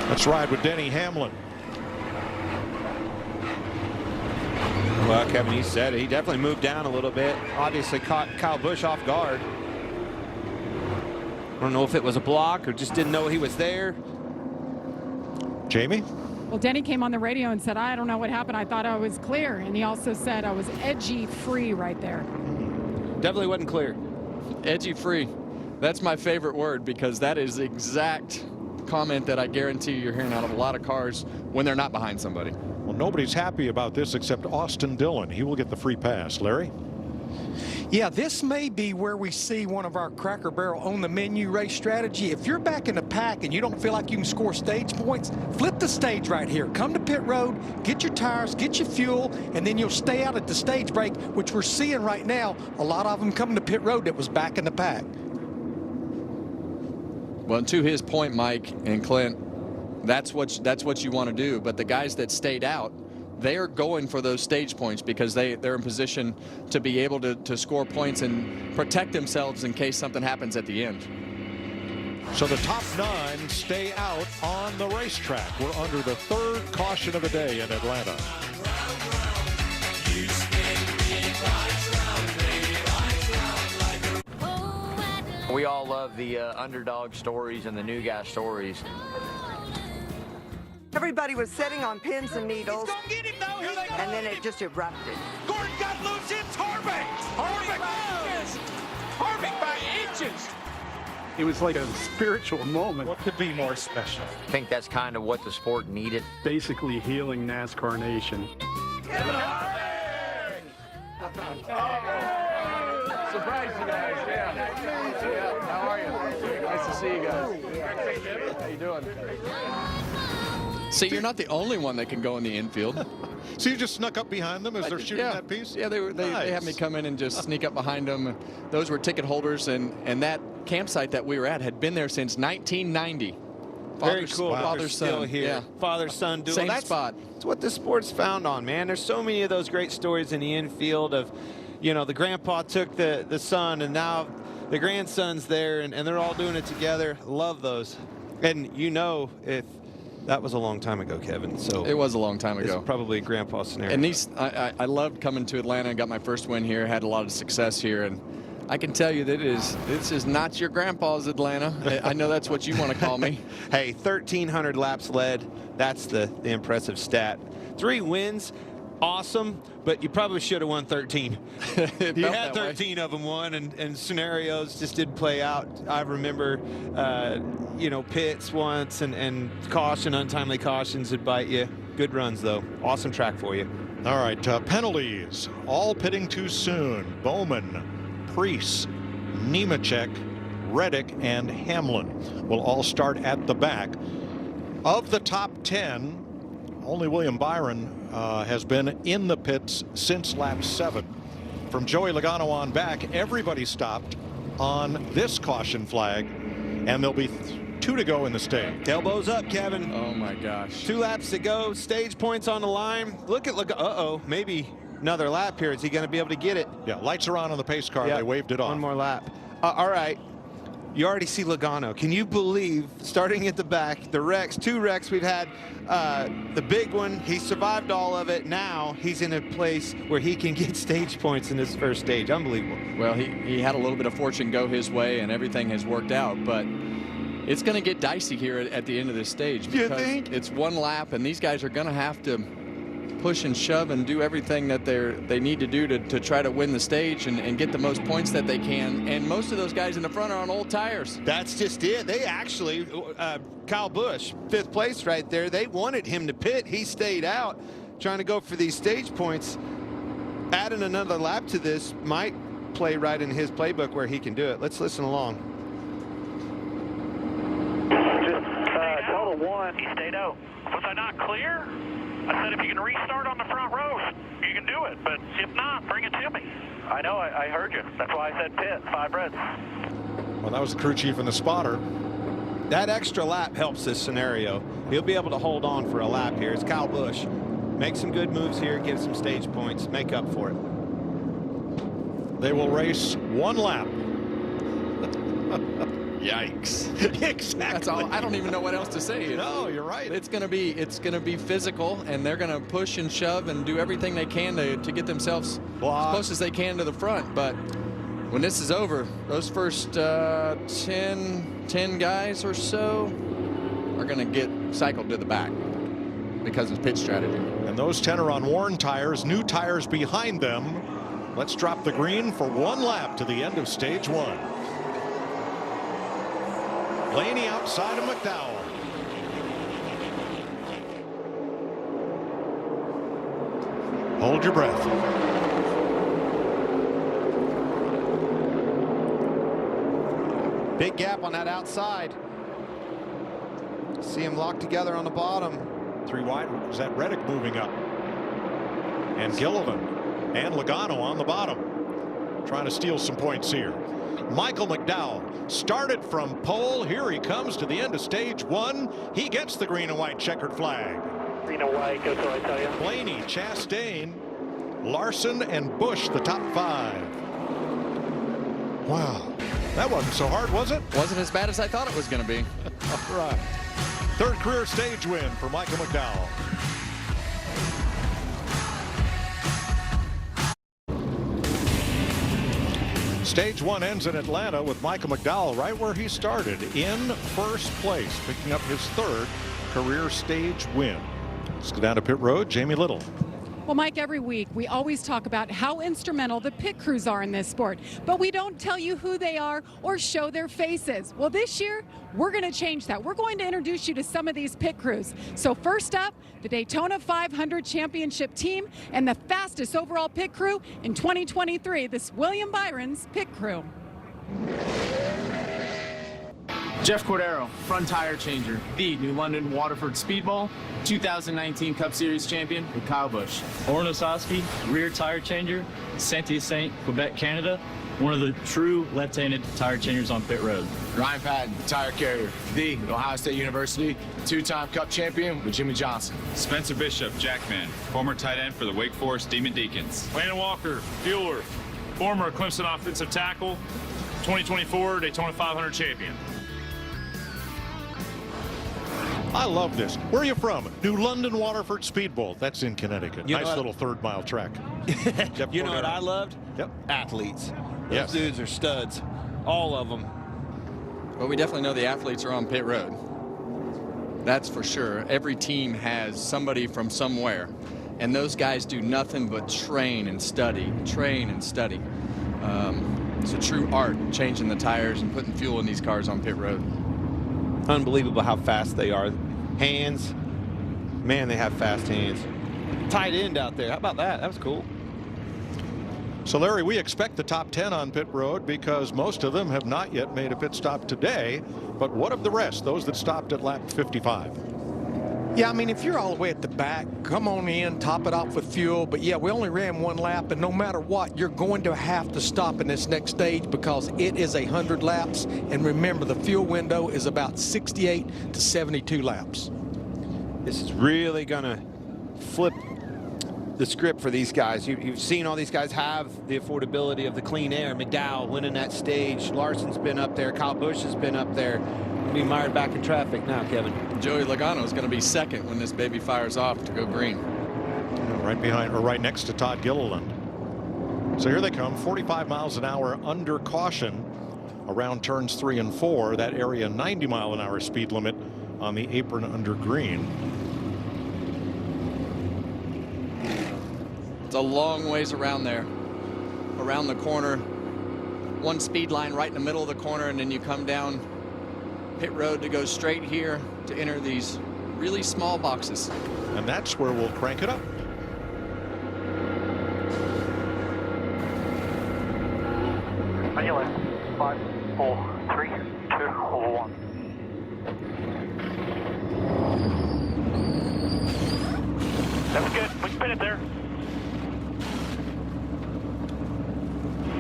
Let's ride with Denny Hamlin. Well, Kevin, he said it. He definitely moved down a little bit. Obviously caught Kyle Busch off guard. I don't know if it was a block or just didn't know he was there. Jamie? Well, Denny came on the radio and said, I don't know what happened. I thought I was clear. And he also said I was edgy free right there. Definitely wasn't clear. Edgy free. That's my favorite word, because that is the exact comment that I guarantee you're hearing out of a lot of cars when they're not behind somebody. Well, nobody's happy about this except Austin Dillon. He will get the free pass. Larry? Yeah, this may be where we see one of our Cracker Barrel on the menu race strategy. If you're back in the pack and you don't feel like you can score stage points, flip the stage right here. Come to pit road, get your tires, get your fuel, and then you'll stay out at the stage break, which we're seeing right now. A lot of them coming to pit road that was back in the pack. Well, to his point, Mike and Clint, that's what you want to do. But the guys that stayed out, they are going for those stage points because they're in position to be able to score points and protect themselves in case something happens at the end. So the top 9 stay out on the racetrack. We're under the 3rd caution of the day in Atlanta. We all love the underdog stories and the new guy stories. Everybody was sitting on pins and needles, and then it just erupted. Gordon got loose. It's Harvick. Harvick by inches. It was like a spiritual moment. What could be more special? I think that's kind of what the sport needed. Basically healing NASCAR Nation. Surprise you guys, yeah. How are you? Nice to see you guys. How you doing? See, you're not the only one that can go in the infield. So you just snuck up behind them as they're shooting that piece? Yeah, they had me come in and just sneak up behind them. Those were ticket holders, and that campsite that we were at had been there since 1990. Very cool. Father, son. Still here. Yeah. Father-son duel. Same spot. That's what the sport's found on, man. There's so many of those great stories in the infield of, you know, the grandpa took the son, and now the grandson's there, and they're all doing it together. Love those. And you know, if that was a long time ago, Kevin. So it was a long time ago. It's probably a grandpa scenario. And I loved coming to Atlanta and got my first win here. Had a lot of success here, and I can tell you that this is not your grandpa's Atlanta. I know that's what you want to call me. Hey, 1,300 laps led. That's the impressive stat. 3 wins. Awesome, but you probably should have won 13. You had 13 of them won, and scenarios just didn't play out. I remember, you know, pits once and caution, untimely cautions would bite you. Good runs, though. Awesome track for you. All right, penalties. All pitting too soon. Bowman, Preece, Nemechek, Reddick, and Hamlin will all start at the back. Of the top 10, only William Byron has been in the pits since lap 7. From Joey Logano on back, everybody stopped on this caution flag, and there'll be 2 to go in the stage. Elbows up, Kevin. Oh my gosh. 2 laps to go. Stage points on the line. Look at uh-oh, maybe another lap here. Is he going to be able to get it? Yeah, lights are on the pace car. They waved it off. One more lap. All right. You already see Logano. Can you believe, starting at the back, the wrecks, 2 wrecks we've had, the big one, he survived all of it. Now he's in a place where he can get stage points in this first stage. Unbelievable. Well, he had a little bit of fortune go his way, and everything has worked out, but it's going to get dicey here at the end of this stage. You think? It's 1 lap, and these guys are going to have to push and shove and do everything that they need to do to try to win the stage and get the most points that they can. And most of those guys in the front are on old tires. That's just it. They actually, Kyle Busch, 5th place right there. They wanted him to pit. He stayed out trying to go for these stage points. Adding another lap to this might play right in his playbook where he can do it. Let's listen along. Just total 1. He stayed out. Was I not clear? I said if you can restart on the front row, you can do it. But if not, bring it to me. I know. I heard you. That's why I said pit. 5 reds. Well, that was the crew chief and the spotter. That extra lap helps this scenario. He'll be able to hold on for a lap here. It's Kyle Busch. Make some good moves here, get some stage points, make up for it. They will race 1 lap. Yikes. Exactly. That's all. I don't even know what else to say. No, you're right. It's going to be physical, and they're going to push and shove and do everything they can to get themselves as close as they can to the front. But when this is over, those first 10 guys or so are going to get cycled to the back because of pit strategy. And those 10 are on worn tires, new tires behind them. Let's drop the green for 1 lap to the end of stage 1. Blaney outside of McDowell. Hold your breath. Big gap on that outside. See them locked together on the bottom. 3 wide. Is that Reddick moving up? And Gilliland and Logano on the bottom, trying to steal some points here. Michael McDowell started from pole. Here he comes to the end of stage 1. He gets the green and white checkered flag. Green and white, go till I tell you. Blaney, Chastain, Larson, and Busch, the top 5. Wow, that wasn't so hard, was it? Wasn't as bad as I thought it was going to be. All right. 3rd career stage win for Michael McDowell. Stage 1 ends in Atlanta with Michael McDowell right where he started, in 1st place, picking up his 3rd career stage win. Let's go down to pit road. Jamie Little. Well, Mike, every week we always talk about how instrumental the pit crews are in this sport, but we don't tell you who they are or show their faces. Well, this year we're going to change that. We're going to introduce you to some of these pit crews. So first up, the Daytona 500 championship team and the fastest overall pit crew in 2023, this William Byron's pit crew. Jeff Cordero, front tire changer, the New London Waterford Speedball 2019 Cup Series champion with Kyle Busch. Orrin Osowski, rear tire changer, Saint-Hyacinthe, Quebec, Canada, one of the true left-handed tire changers on pit road. Ryan Patton, tire carrier, the Ohio State University 2-time Cup champion with Jimmy Johnson. Spencer Bishop, Jackman, former tight end for the Wake Forest Demon Deacons. Landon Walker, fueler, former Clemson offensive tackle, 2024 Daytona 500 champion. I love this. Where are you from? New London Waterford Speedbowl. That's in Connecticut. Nice little 3rd mile track. You know what I loved? Yep. Athletes. Those Yes. dudes are studs. All of them. Well, we definitely know the athletes are on pit road. That's for sure. Every team has somebody from somewhere, and those guys do nothing but train and study, train and study. It's a true art, changing the tires and putting fuel in these cars on pit road. Unbelievable how fast they are. Hands, man, they have fast hands. Tight end out there. How about that? That was cool. So, Larry, we expect the top 10 on pit road because most of them have not yet made a pit stop today. But what of the rest, those that stopped at lap 55? Yeah, I mean, if you're all the way at the back, come on in, top it off with fuel. But yeah, we only ran 1 lap, and no matter what, you're going to have to stop in this next stage because it is 100 laps. And remember, the fuel window is about 68 to 72 laps. This is really going to flip the script for these guys. You've seen all these guys have the affordability of the clean air. McDowell winning that stage. Larson's been up there. Kyle Busch has been up there. Be mired back in traffic now, Kevin. Joey Logano is going to be 2nd when this baby fires off to go green. Right behind, or right next to Todd Gilliland. So here they come, 45 miles an hour under caution around turns 3 and 4. That area 90 mile an hour speed limit on the apron under green. It's a long ways around there, around the corner. One speed line right in the middle of the corner, and then you come down pit road to go straight here to enter these really small boxes. And that's where we'll crank it up. Manual 5, 4, 3, 2, 1. That's good. We can pin it there.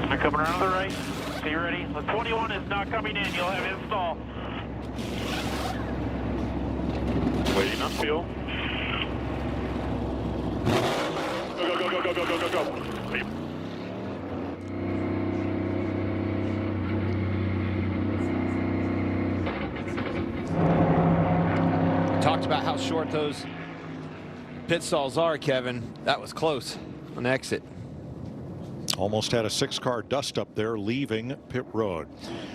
I'm coming around to the right. So you ready? The 21 is not coming in. You'll have install. Waiting on fuel. Go, go, go, go, go, go, go, go. Wait. Talked about how short those pit stalls are, Kevin. That was close on exit. Almost had a 6-car dust up there leaving pit road.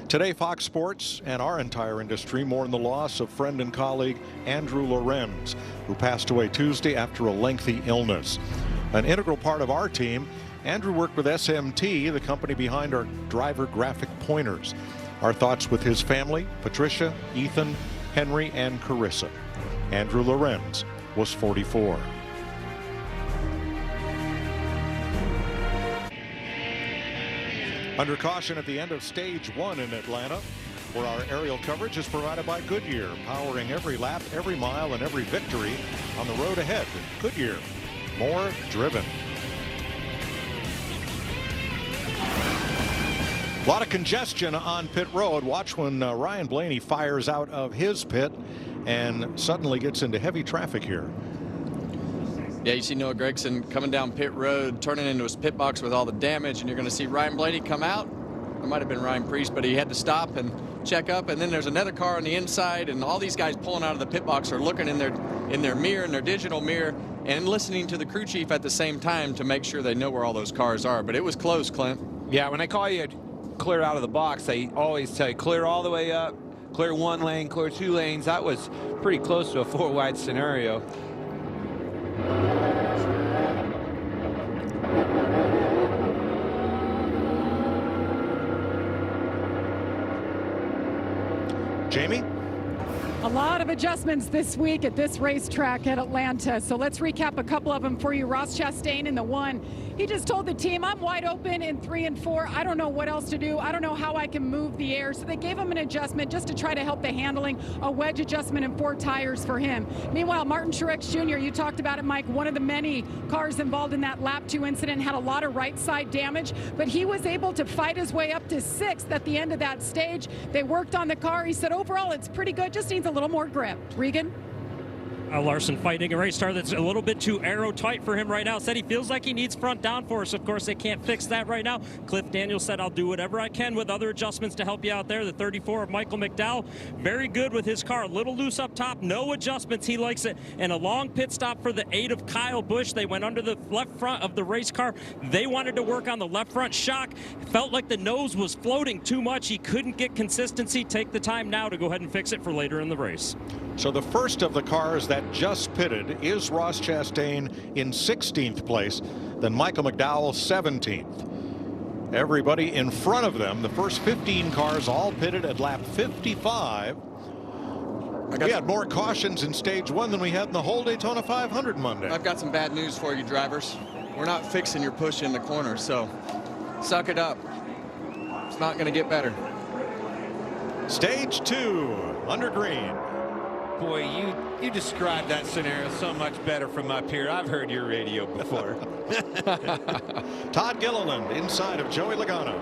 Today, Fox Sports and our entire industry mourn the loss of friend and colleague Andrew Lorenz, who passed away Tuesday after a lengthy illness. An integral part of our team, Andrew worked with SMT, the company behind our driver graphic pointers. Our thoughts with his family, Patricia, Ethan, Henry, and Carissa. Andrew Lorenz was 44. Under caution at the end of stage 1 in Atlanta, where our aerial coverage is provided by Goodyear, powering every lap, every mile, and every victory on the road ahead. Goodyear, more driven. A lot of congestion on pit road. Watch when Ryan Blaney fires out of his pit and suddenly gets into heavy traffic here. Yeah, you see Noah Gragson coming down pit road, turning into his pit box with all the damage, and you're going to see Ryan Blaney come out. It might have been Ryan Priest, but he had to stop and check up, and then there's another car on the inside, and all these guys pulling out of the pit box are looking in their mirror, in their digital mirror, and listening to the crew chief at the same time to make sure they know where all those cars are. But it was close, Clint. Yeah, when they call you clear out of the box, they always tell you clear all the way up, clear one lane, clear two lanes. That was pretty close to a four-wide scenario. Jamie? A lot of adjustments this week at this racetrack at Atlanta. So let's recap a couple of them for you. Ross Chastain in the 1. He just told the team, I'm wide open in 3 and 4. I don't know what else to do. I don't know how I can move the air. So they gave him an adjustment just to try to help the handling, a wedge adjustment and 4 tires for him. Meanwhile, Martin Truex Jr., you talked about it, Mike, one of the many cars involved in that lap 2 incident, had a lot of right side damage, but he was able to fight his way up to 6th at the end of that stage. They worked on the car. He said, overall, it's pretty good, just needs a little more grip. Regan? Larson fighting a race car that's a little bit too aero tight for him right now. Said he feels like he needs front downforce. Of course, they can't fix that right now. Cliff Daniels said, I'll do whatever I can with other adjustments to help you out there. The 34 of Michael McDowell, very good with his car. A little loose up top, no adjustments. He likes it. And a long pit stop for the 8 of Kyle Busch. They went under the left front of the race car. They wanted to work on the left front shock. Felt like the nose was floating too much. He couldn't get consistency. Take the time now to go ahead and fix it for later in the race. So the first of the cars that just pitted is Ross Chastain in 16th place, then Michael McDowell 17th. Everybody in front of them, the first 15 cars all pitted at lap 55. We had more cautions in stage 1 than we had in the whole Daytona 500 Monday. I've got some bad news for you, drivers. We're not fixing your push in the corner, so suck it up. It's not going to get better. Stage 2, under green. Boy, you described that scenario so much better from up here. I've heard your radio before. Todd Gilliland inside of Joey Logano.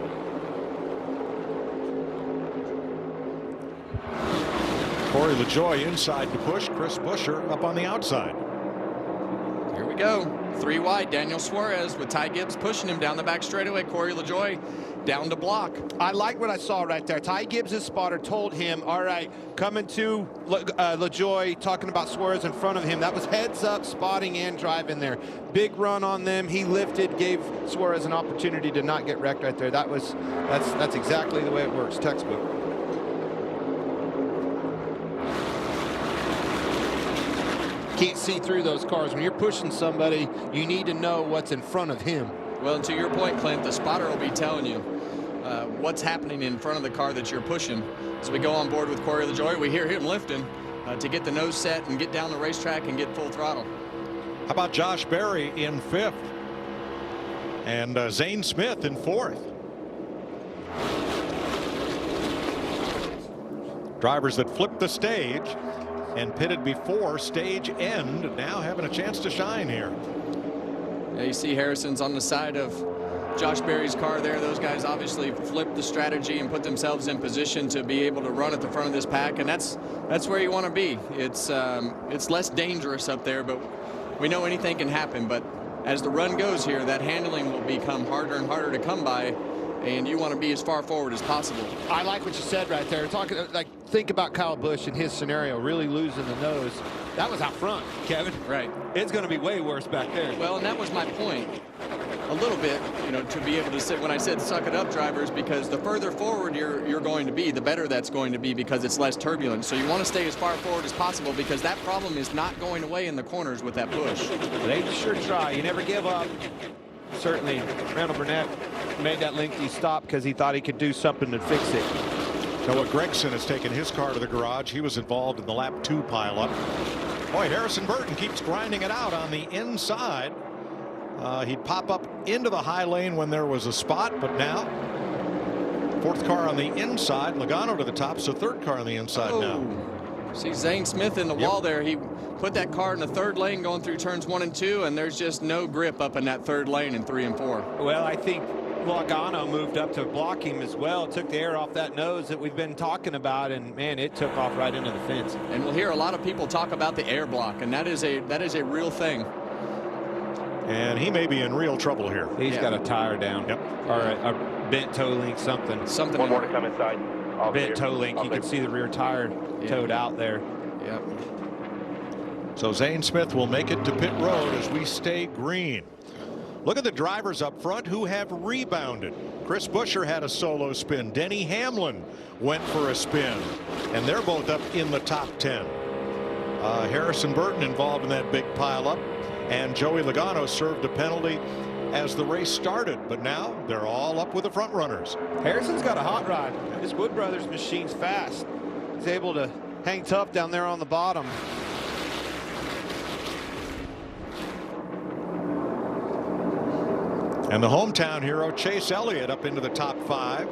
Corey LaJoie inside to push. Chris Buescher up on the outside. Here we go. 3 wide. Daniel Suarez with Ty Gibbs pushing him down the back straightaway. Corey LaJoie down to block. I like what I saw right there. Ty Gibbs' spotter told him, all right, coming to LaJoie, talking about Suarez in front of him. That was heads up, spotting and driving there. Big run on them. He lifted, gave Suarez an opportunity to not get wrecked right there. That's exactly the way it works. Textbook. Can't see through those cars. When you're pushing somebody, you need to know what's in front of him. Well, and to your point, Clint, the spotter will be telling you what's happening in front of the car that you're pushing. As we go on board with Corey LaJoie, we hear him lifting to get the nose set and get down the racetrack and get full throttle. How about Josh Berry in 5th? And Zane Smith in 4th. Drivers that flipped the stage and pitted before stage end now having a chance to shine here. Yeah, you see Harrison's on the side of Josh Berry's car there. Those guys obviously flipped the strategy and put themselves in position to be able to run at the front of this pack, and that's where you want to be. It's less dangerous up there, but we know anything can happen. But as the run goes here, that handling will become harder and harder to come by, and you want to be as far forward as possible. I like what you said right there. Talking like, think about Kyle Busch in his scenario, really losing the nose. That was out front, Kevin. Right. It's going to be way worse back there. Well, and that was my point a little bit, you know, to be able to say when I said suck it up, drivers, because the further forward you're going to be, the better that's going to be because it's less turbulent. So you want to stay as far forward as possible because that problem is not going away in the corners with that push. They sure try. You never give up. Certainly, Randall Burnett made that lengthy stop because he thought he could do something to fix it. Noah Gragson has taken his car to the garage. He was involved in the lap 2 pileup. Boy, Harrison Burton keeps grinding it out on the inside. He'd pop up into the high lane when there was a spot, but now Fourth car on the inside. Logano to the top, so third car on the inside now. See Zane Smith in the wall there. He put that car in the third lane going through turns 1 and 2, and there's just no grip up in that third lane in 3 and 4. Well, I think Logano moved up to block him as well. Took the air off that nose that we've been talking about, and man, it took off right into the fence. And we'll hear a lot of people talk about the air block, and that is a real thing. And he may be in real trouble here. He's got a tire down. Yep. Or a bent toe link, something. One more to come inside. Bent toe link. You can see the rear tire towed out there. Yep. So Zane Smith will make it to pit road as we stay green. Look at the drivers up front who have rebounded. Chris Buescher had a solo spin. Denny Hamlin went for a spin. And they're both up in the top 10. Harrison Burton involved in that big pileup. And Joey Logano served a penalty as the race started. But now they're all up with the front runners. Harrison's got a hot rod. This Wood Brothers machine's fast. He's able to hang tough down there on the bottom. And the hometown hero Chase Elliott up into the top 5.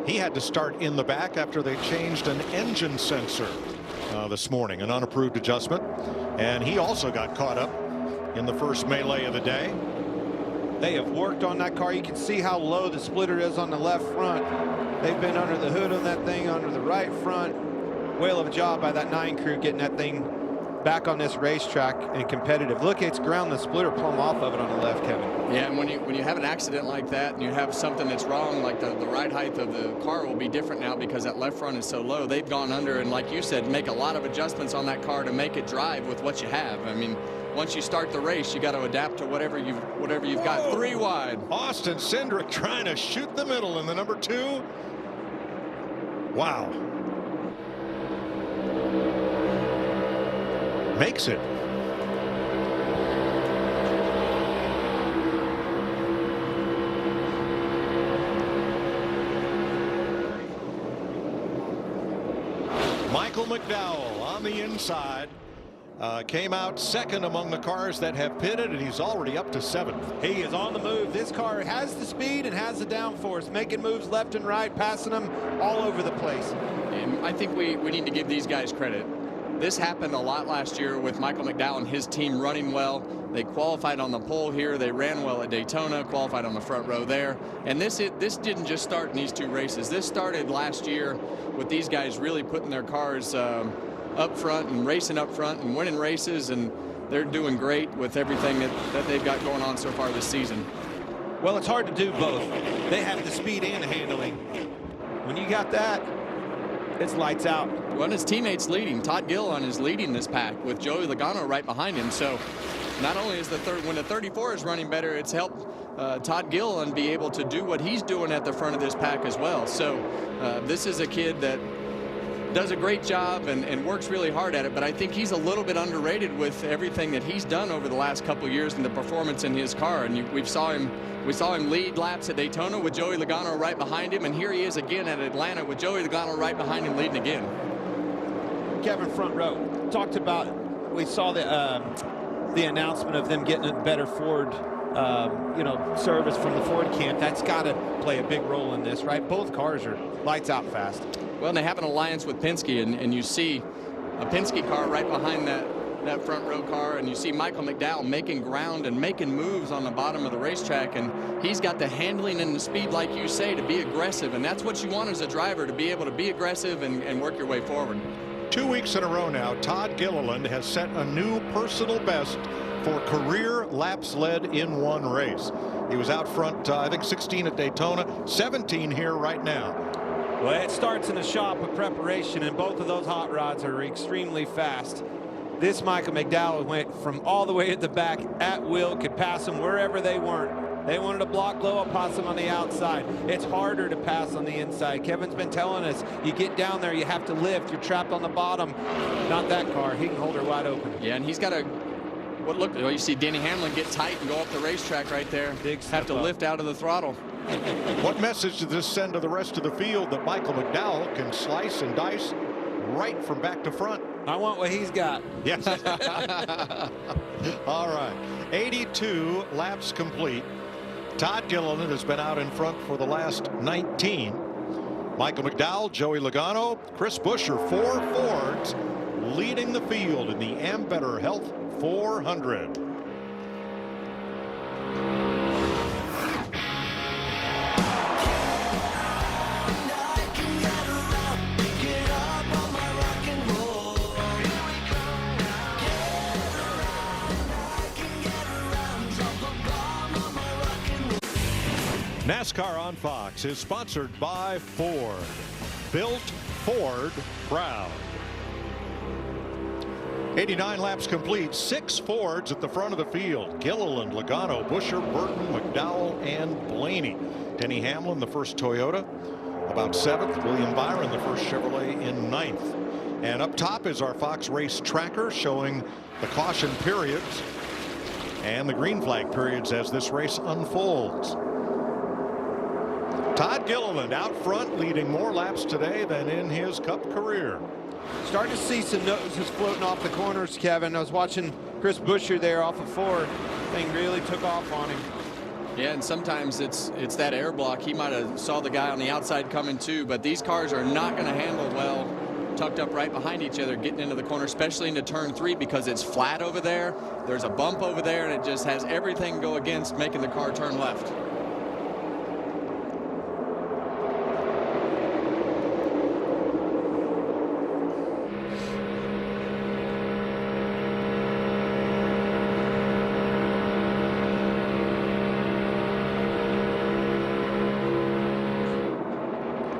He had to start in the back after they changed an engine sensor this morning, an unapproved adjustment. And he also got caught up in the first melee of the day. They have worked on that car. You can see how low the splitter is on the left front. They've been under the hood on that thing, under the right front. Whale of a job by that 9 crew getting that thing back on this racetrack and competitive. Look, it's ground the splitter plumb off of it on the left, Kevin. Yeah, and when you have an accident like that and you have something that's wrong, like the ride height of the car will be different now because that left front is so low. They've gone under and, like you said, make a lot of adjustments on that car to make it drive with what you have. I mean, once you start the race, you got to adapt to whatever you've got. 3 wide. Austin Cindric trying to shoot the middle in the number 2. Wow. Makes it. Michael McDowell on the inside. Came out second among the cars that have pitted, and he's already up to 7th. He is on the move. This car has the speed and has the downforce, making moves left and right, passing them all over the place. And I think we need to give these guys credit. This happened a lot last year with Michael McDowell and his team running well. They qualified on the pole here. They ran well at Daytona, qualified on the front row there. And this didn't just start in these 2 races. This started last year with these guys really putting their cars up front and racing up front and winning races, and they're doing great with everything that they've got going on so far this season. Well, it's hard to do both. They have the speed and the handling. When you got that, it's lights out. Well, his teammates leading. Todd Gilliland is leading this pack with Joey Logano right behind him. So not only is when the 34 is running better, it's helped Todd Gilliland be able to do what he's doing at the front of this pack as well. So this is a kid that does a great job and works really hard at it, but I think he's a little bit underrated with everything that he's done over the last couple of years and the performance in his car. And we saw him lead laps at Daytona with Joey Logano right behind him, and here he is again at Atlanta with Joey Logano right behind him leading again. Kevin, front row, talked about, we saw the announcement of them getting a better Ford service from the Ford camp. That's got to play a big role in this, right? Both cars are lights out fast. Well, and they have an alliance with Penske, and you see a Penske car right behind that front row car, and you see Michael McDowell making ground and making moves on the bottom of the racetrack, and he's got the handling and the speed, like you say, to be aggressive, and that's what you want as a driver, to be able to be aggressive and work your way forward. 2 weeks in a row now, Todd Gilliland has set a new personal best for career laps led in one race. He was out front, I think 16 at Daytona, 17 here right now. Well, it starts in the shop with preparation, and both of those hot rods are extremely fast. This Michael McDowell went from all the way at the back at will, could pass them wherever they weren't. They wanted to block low, pass them on the outside. It's harder to pass on the inside. Kevin's been telling us, you get down there, you have to lift. You're trapped on the bottom. Not that car. He can hold her wide open. Yeah, and he's got a you see Denny Hamlin get tight and go up the racetrack right there. Have to lift out of the throttle. What message does this send to the rest of the field that Michael McDowell can slice and dice right from back to front? I want what he's got. Yes. All right. 82 laps complete. Todd Gilliland has been out in front for the last 19. Michael McDowell, Joey Logano, Chris Buescher, 4 Fords leading the field in the Ambetter Health 400. NASCAR on Fox is sponsored by Ford. Built Ford proud. 89 laps complete, 6 Fords at the front of the field. Gilliland, Logano, Buescher, Burton, McDowell, and Blaney. Denny Hamlin, the first Toyota, about 7th. William Byron, the first Chevrolet, in 9th. And up top is our Fox race tracker showing the caution periods and the green flag periods as this race unfolds. Todd Gilliland out front, leading more laps today than in his Cup career. Starting to see some noses floating off the corners, Kevin. I was watching Chris Buescher there off of 4. Thing really took off on him. Yeah, and sometimes it's that air block. He might have saw the guy on the outside coming too, but these cars are not going to handle well tucked up right behind each other getting into the corner, especially into turn 3, because it's flat over there. There's a bump over there, and it just has everything go against making the car turn left.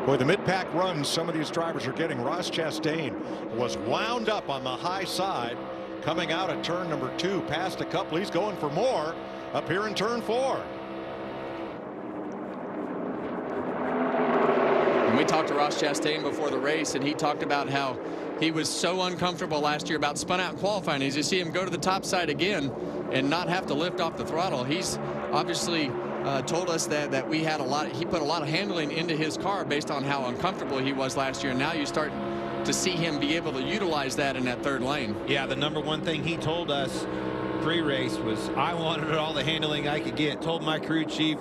Boy, the mid-pack runs some of these drivers are getting. Ross Chastain was wound up on the high side coming out at turn number 2, past a couple. He's going for more up here in turn 4. And we talked to Ross Chastain before the race, and he talked about how he was so uncomfortable last year about spun out qualifying. As you see him go to the top side again and not have to lift off the throttle, he's obviously told us that we had he put a lot of handling into his car based on how uncomfortable he was last year. And now you start to see him be able to utilize that in that 3rd lane. Yeah, the number one thing he told us pre-race was, I wanted all the handling I could get. Told my crew chief,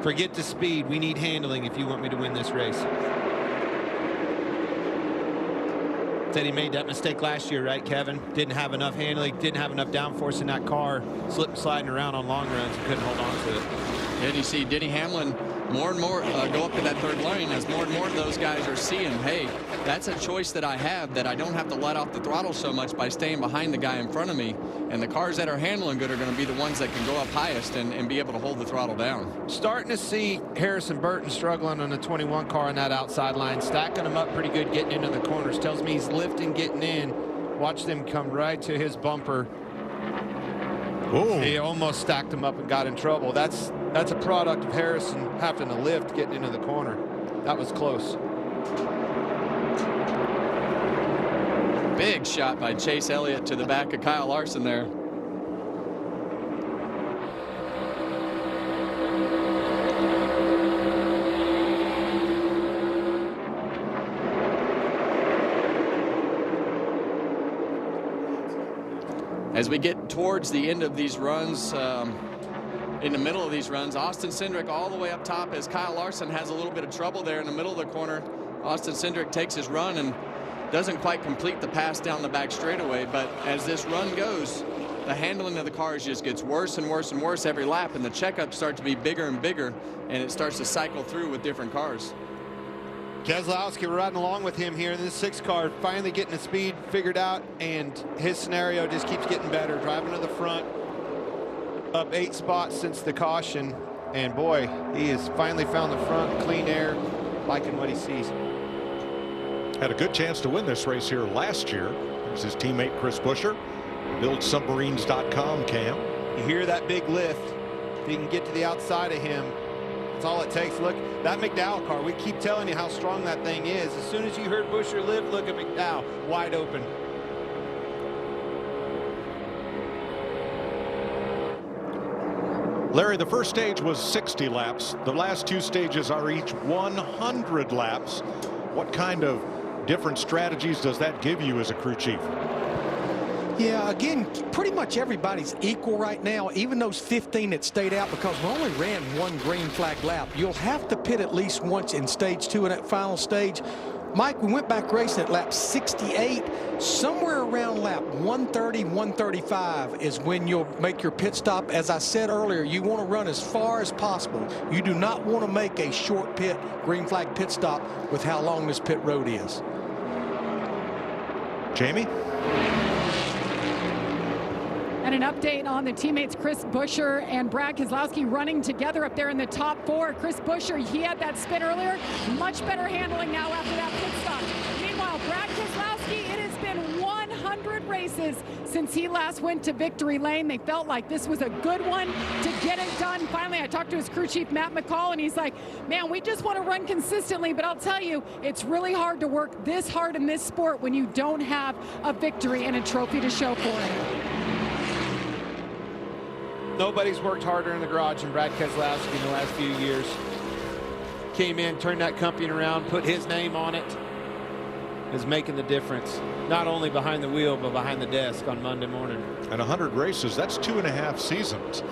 forget the speed. We need handling if you want me to win this race. Said he made that mistake last year, right, Kevin? Didn't have enough handling, didn't have enough downforce in that car, slip sliding around on long runs and couldn't hold on to it. And you see Denny Hamlin more and more go up to that 3rd lane as more and more of those guys are seeing, hey, that's a choice that I have, that I don't have to let off the throttle so much by staying behind the guy in front of me. And the cars that are handling good are going to be the ones that can go up highest and be able to hold the throttle down. Starting to see Harrison Burton struggling on the 21 car on that outside line, stacking them up pretty good, getting into the corners. Tells me he's lifting, getting in. Watch them come right to his bumper. Ooh. He almost stacked him up and got in trouble. That's a product of Harrison having to lift, getting into the corner. That was close. Big shot by Chase Elliott to the back of Kyle Larson there. As we get towards the end of these runs, in the middle of these runs, Austin Cindric all the way up top as Kyle Larson has a little bit of trouble there in the middle of the corner. Austin Cindric takes his run and doesn't quite complete the pass down the back straightaway, but as this run goes, the handling of the cars just gets worse and worse and worse every lap, and the checkups start to be bigger and bigger, and it starts to cycle through with different cars. Keselowski, we're riding along with him here in this 6 car, finally getting the speed figured out, and his scenario just keeps getting better. Driving to the front, up 8 spots since the caution, and boy, he has finally found the front, clean air, liking what he sees. Had a good chance to win this race here last year. It was his teammate Chris Buescher. BuildSubmarines.com, Cam. You hear that big lift. If you can get to the outside of him, that's all it takes. Look, that McDowell car, we keep telling you how strong that thing is. As soon as you heard Buescher lift, look at McDowell, wide open. Larry, the first stage was 60 laps. The last 2 stages are each 100 laps. What kind of different strategies does that give you as a crew chief? Yeah, again, pretty much everybody's equal right now, even those 15 that stayed out, because we only ran one green flag lap. You'll have to pit at least once in stage 2 in that final stage. Mike, we went back racing at lap 68. Somewhere around lap 130, 135 is when you'll make your pit stop. As I said earlier, you want to run as far as possible. You do not want to make a short pit, green flag pit stop with how long this pit road is. Jamie? And an update on the teammates Chris Buescher and Brad Keselowski running together up there in the top 4. Chris Buescher, he had that spin earlier. Much better handling now after that pit stop. Meanwhile, Brad Keselowski, it has been 100 races since he last went to victory lane. They felt like this was a good one to get it done. Finally, I talked to his crew chief, Matt McCall, and he's like, man, we just want to run consistently, but I'll tell you, it's really hard to work this hard in this sport when you don't have a victory and a trophy to show for it. Nobody's worked harder in the garage than Brad Keselowski in the last few years. Came in, turned that company around, put his name on it. Is making the difference, not only behind the wheel, but behind the desk on Monday morning. And 100 races, that's 2.5 seasons.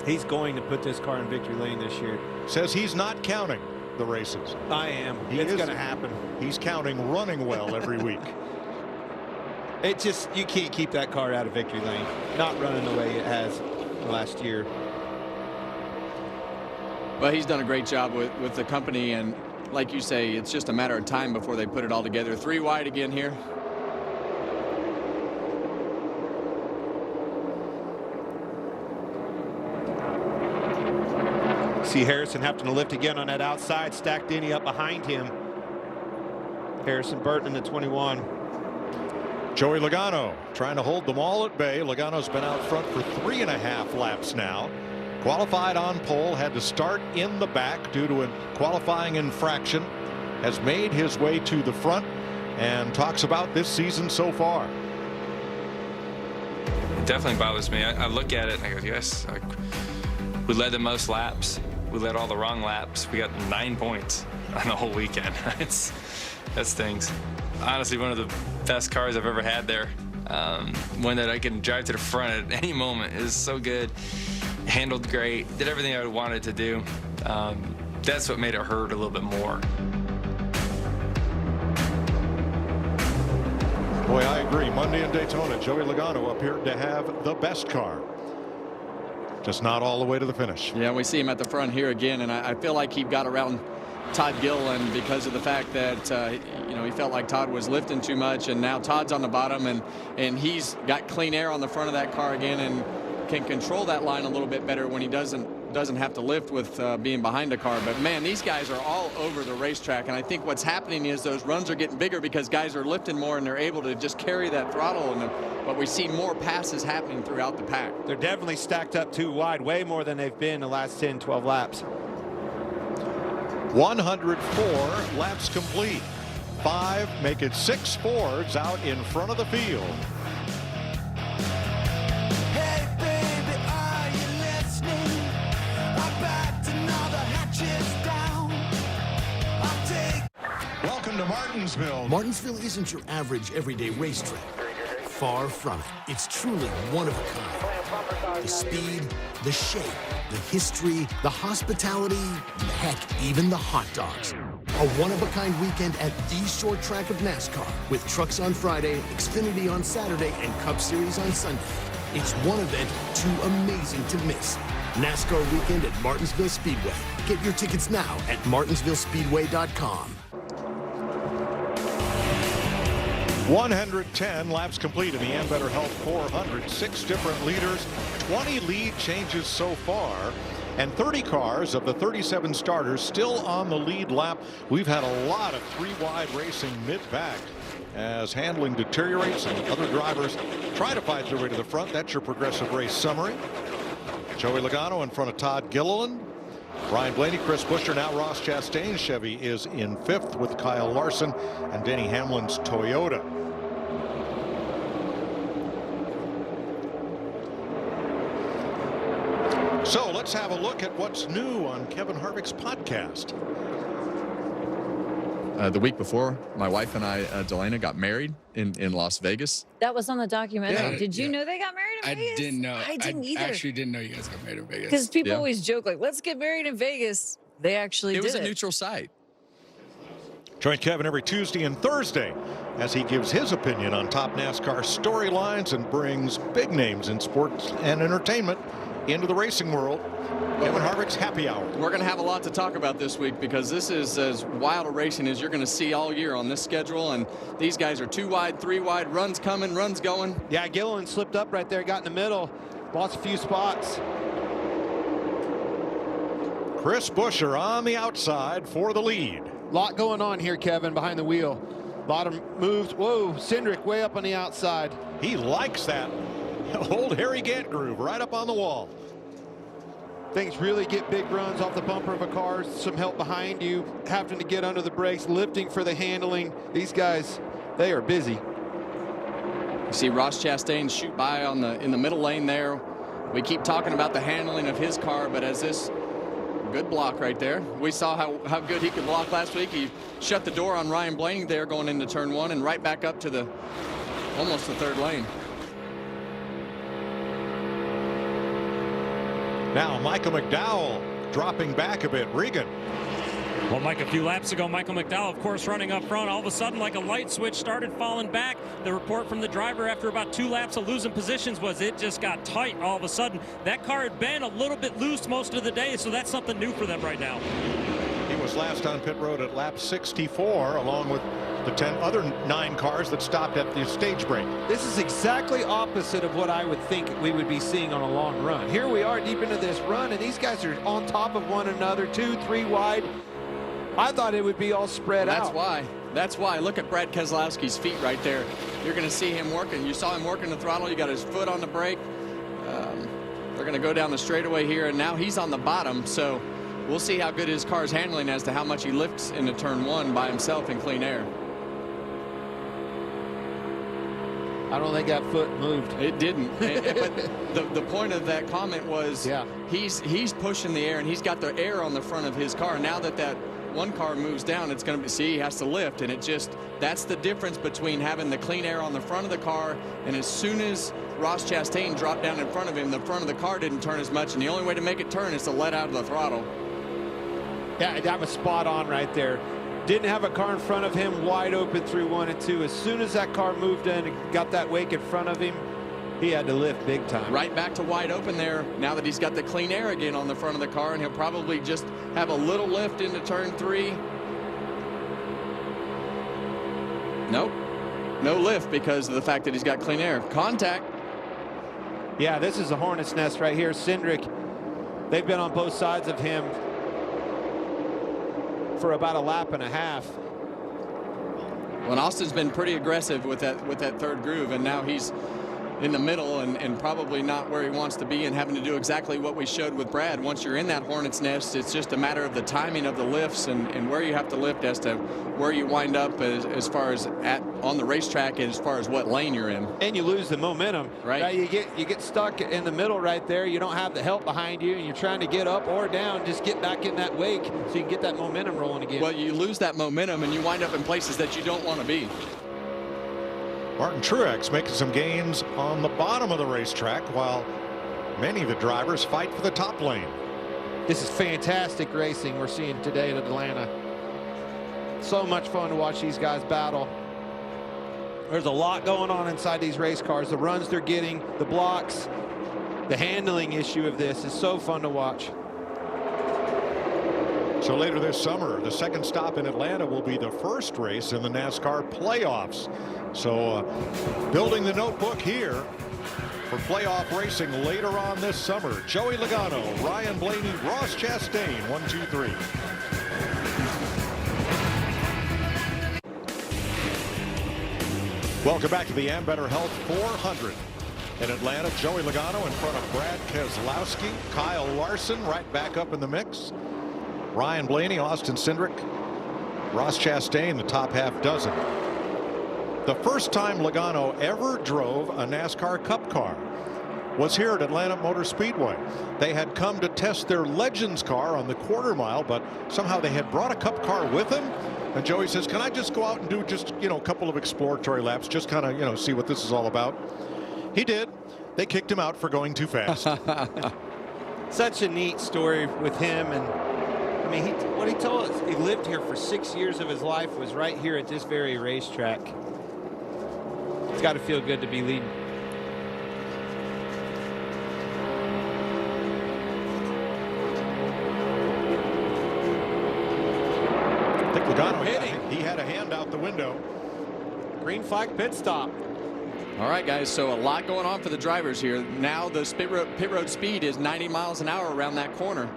He's going to put this car in victory lane this year. Says he's not counting the races. I am. It's going to happen. He's counting running well every week. It just, you can't keep that car out of victory lane. Not running the way it has last year. Well, he's done a great job with the company, and like you say, it's just a matter of time before they put it all together. 3 wide again here. See Harrison having to lift again on that outside. Stack Denny up behind him. Harrison Burton in the 21. Joey Logano trying to hold them all at bay. Logano's been out front for 3.5 laps now. Qualified on pole, had to start in the back due to a qualifying infraction. Has made his way to the front and talks about this season so far. It definitely bothers me. I look at it and I go, yes, we led the most laps. We led all the wrong laps. We got 9 points on the whole weekend. That stings. Honestly, one of the best cars I've ever had there. One that I can drive to the front at any moment. Is so good. Handled great. Did everything I wanted to do. That's what made it hurt a little bit more. Boy, I agree. Monday in Daytona, Joey Logano appeared to have the best car. Just not all the way to the finish. Yeah, we see him at the front here again, and I feel like he got around Todd Gilliland because of the fact that he felt like Todd was lifting too much, and now Todd's on the bottom, and he's got clean air on the front of that car again, and can control that line a little bit better when he doesn't have to lift with being behind a car. But man, these guys are all over the racetrack, and I think what's happening is those runs are getting bigger because guys are lifting more and they're able to just carry that throttle, but we see more passes happening throughout the pack. They're definitely stacked up 2 wide, way more than they've been the last 10-12 laps. 104 laps complete. 5 make it 6 Fords out in front of the field. Welcome to Martinsville. Martinsville isn't your average everyday racetrack. Far from it. It's truly one of a kind. The speed, the shape, the history, the hospitality, heck, even the hot dogs. A one-of-a-kind weekend at the short track of NASCAR with trucks on Friday, Xfinity on Saturday, and Cup Series on Sunday. It's one event too amazing to miss. NASCAR weekend at Martinsville Speedway. Get your tickets now at martinsvillespeedway.com. 110 laps complete in the Ambetter Health 400. 6 different leaders, 20 lead changes so far, and 30 cars of the 37 starters still on the lead lap. We've had a lot of 3-wide racing mid-pack as handling deteriorates and other drivers try to fight their way to the front. That's your progressive race summary. Joey Logano in front of Todd Gilliland. Brian Blaney, Chris Buescher, now Ross Chastain's Chevy is in 5th with Kyle Larson and Denny Hamlin's Toyota. So let's have a look at what's new on Kevin Harvick's podcast. the week before, my wife and I, Delana, got married in Las Vegas. That was on the documentary. Yeah. Did you know they got married in Vegas? I didn't know. I didn't either. Actually didn't know you guys got married in Vegas. Because people always joke, like, let's get married in Vegas. They actually did it. It was a neutral site. Join Kevin every Tuesday and Thursday as he gives his opinion on top NASCAR storylines and brings big names in sports and entertainment into the racing world. Kevin Harvick's Happy Hour. We're going to have a lot to talk about this week because this is as wild a racing as you're going to see all year on this schedule. And these guys are 2 wide, 3 wide, runs coming, runs going. Yeah, Gilliland slipped up right there, got in the middle, lost a few spots. Chris Buescher on the outside for the lead. Lot going on here, Kevin, behind the wheel. A lot of moves. Whoa, Cindric way up on the outside. He likes that old Harry Gant groove right up on the wall. Things really get big runs off the bumper of a car. Some help behind you, having to get under the brakes, lifting for the handling. These guys, they are busy. You see Ross Chastain shoot by in the middle lane there. We keep talking about the handling of his car, but as this good block right there. We saw how good he could block last week. He shut the door on Ryan Blaney there going into turn 1 and right back up to almost the 3rd lane. Now Michael McDowell dropping back a bit. Regan. Well, Mike, a few laps ago, Michael McDowell, of course, running up front. All of a sudden, like a light switch, started falling back. The report from the driver after about 2 laps of losing positions was it just got tight all of a sudden. That car had been a little bit loose most of the day, so that's something new for them right now. He was last on pit road at lap 64, along with the 10 other 9 cars that stopped at the stage break. This is exactly opposite of what I would think we would be seeing on a long run. Here we are deep into this run, and these guys are on top of one another, 2, 3 wide. I thought it would be all spread out. That's why. Look at Brad Keselowski's feet right there. You're going to see him working. You saw him working the throttle. You got his foot on the brake. They're going to go down the straightaway here, and now he's on the bottom. So we'll see how good his car's handling as to how much he lifts into turn 1 by himself in clean air. I don't think that foot moved. It didn't. But the point of that comment was he's pushing the air, and he's got the air on the front of his car. Now that one car moves down, it's going to be, see, he has to lift, and that's the difference between having the clean air on the front of the car, and as soon as Ross Chastain dropped down in front of him, the front of the car didn't turn as much, and the only way to make it turn is to let out of the throttle. Yeah, that was spot on right there. Didn't have a car in front of him wide open through 1 and 2. As soon as that car moved in and got that wake in front of him, he had to lift big time. Right back to wide open there now that he's got the clean air again on the front of the car, and he'll probably just have a little lift into turn 3. Nope. No lift because of the fact that he's got clean air. Contact. Yeah, this is a hornet's nest right here. Cindric, they've been on both sides of him for about a lap and a half. Well, Austin's been pretty aggressive with that 3rd groove, and now he's in the middle and probably not where he wants to be and having to do exactly what we showed with Brad. Once you're in that hornet's nest, it's just a matter of the timing of the lifts and where you have to lift as to where you wind up as far as on the racetrack and as far as what lane you're in. And you lose the momentum. Right. You get stuck in the middle right there. You don't have the help behind you, and you're trying to get up or down. Just get back in that wake so you can get that momentum rolling again. Well, you lose that momentum and you wind up in places that you don't want to be. Martin Truex making some gains on the bottom of the racetrack while many of the drivers fight for the top lane. This is fantastic racing we're seeing today at Atlanta. So much fun to watch these guys battle. There's a lot going on inside these race cars. The runs they're getting, the blocks, the handling issue of this is so fun to watch. So later this summer, the second stop in Atlanta will be the first race in the NASCAR playoffs. So building the notebook here for playoff racing later on this summer. Joey Logano, Ryan Blaney, Ross Chastain, 1, 2, 3. Welcome back to the Ambetter Health 400 in Atlanta. Joey Logano in front of Brad Keselowski. Kyle Larson right back up in the mix. Ryan Blaney, Austin Cindric, Ross Chastain, the top half dozen. The first time Logano ever drove a NASCAR Cup car was here at Atlanta Motor Speedway. They had come to test their Legends car on the quarter mile, but somehow they had brought a Cup car with them. And Joey says, can I just go out and do just, a couple of exploratory laps, just kind of, see what this is all about? He did. They kicked him out for going too fast. Such a neat story with him. And I mean, what he told us, he lived here for 6 years of his life, was right here at this very racetrack. It's got to feel good to be leading. I think Logano he had a hand out the window. Green flag pit stop. All right, guys, so a lot going on for the drivers here. Now the pit road speed is 90 miles an hour around that corner.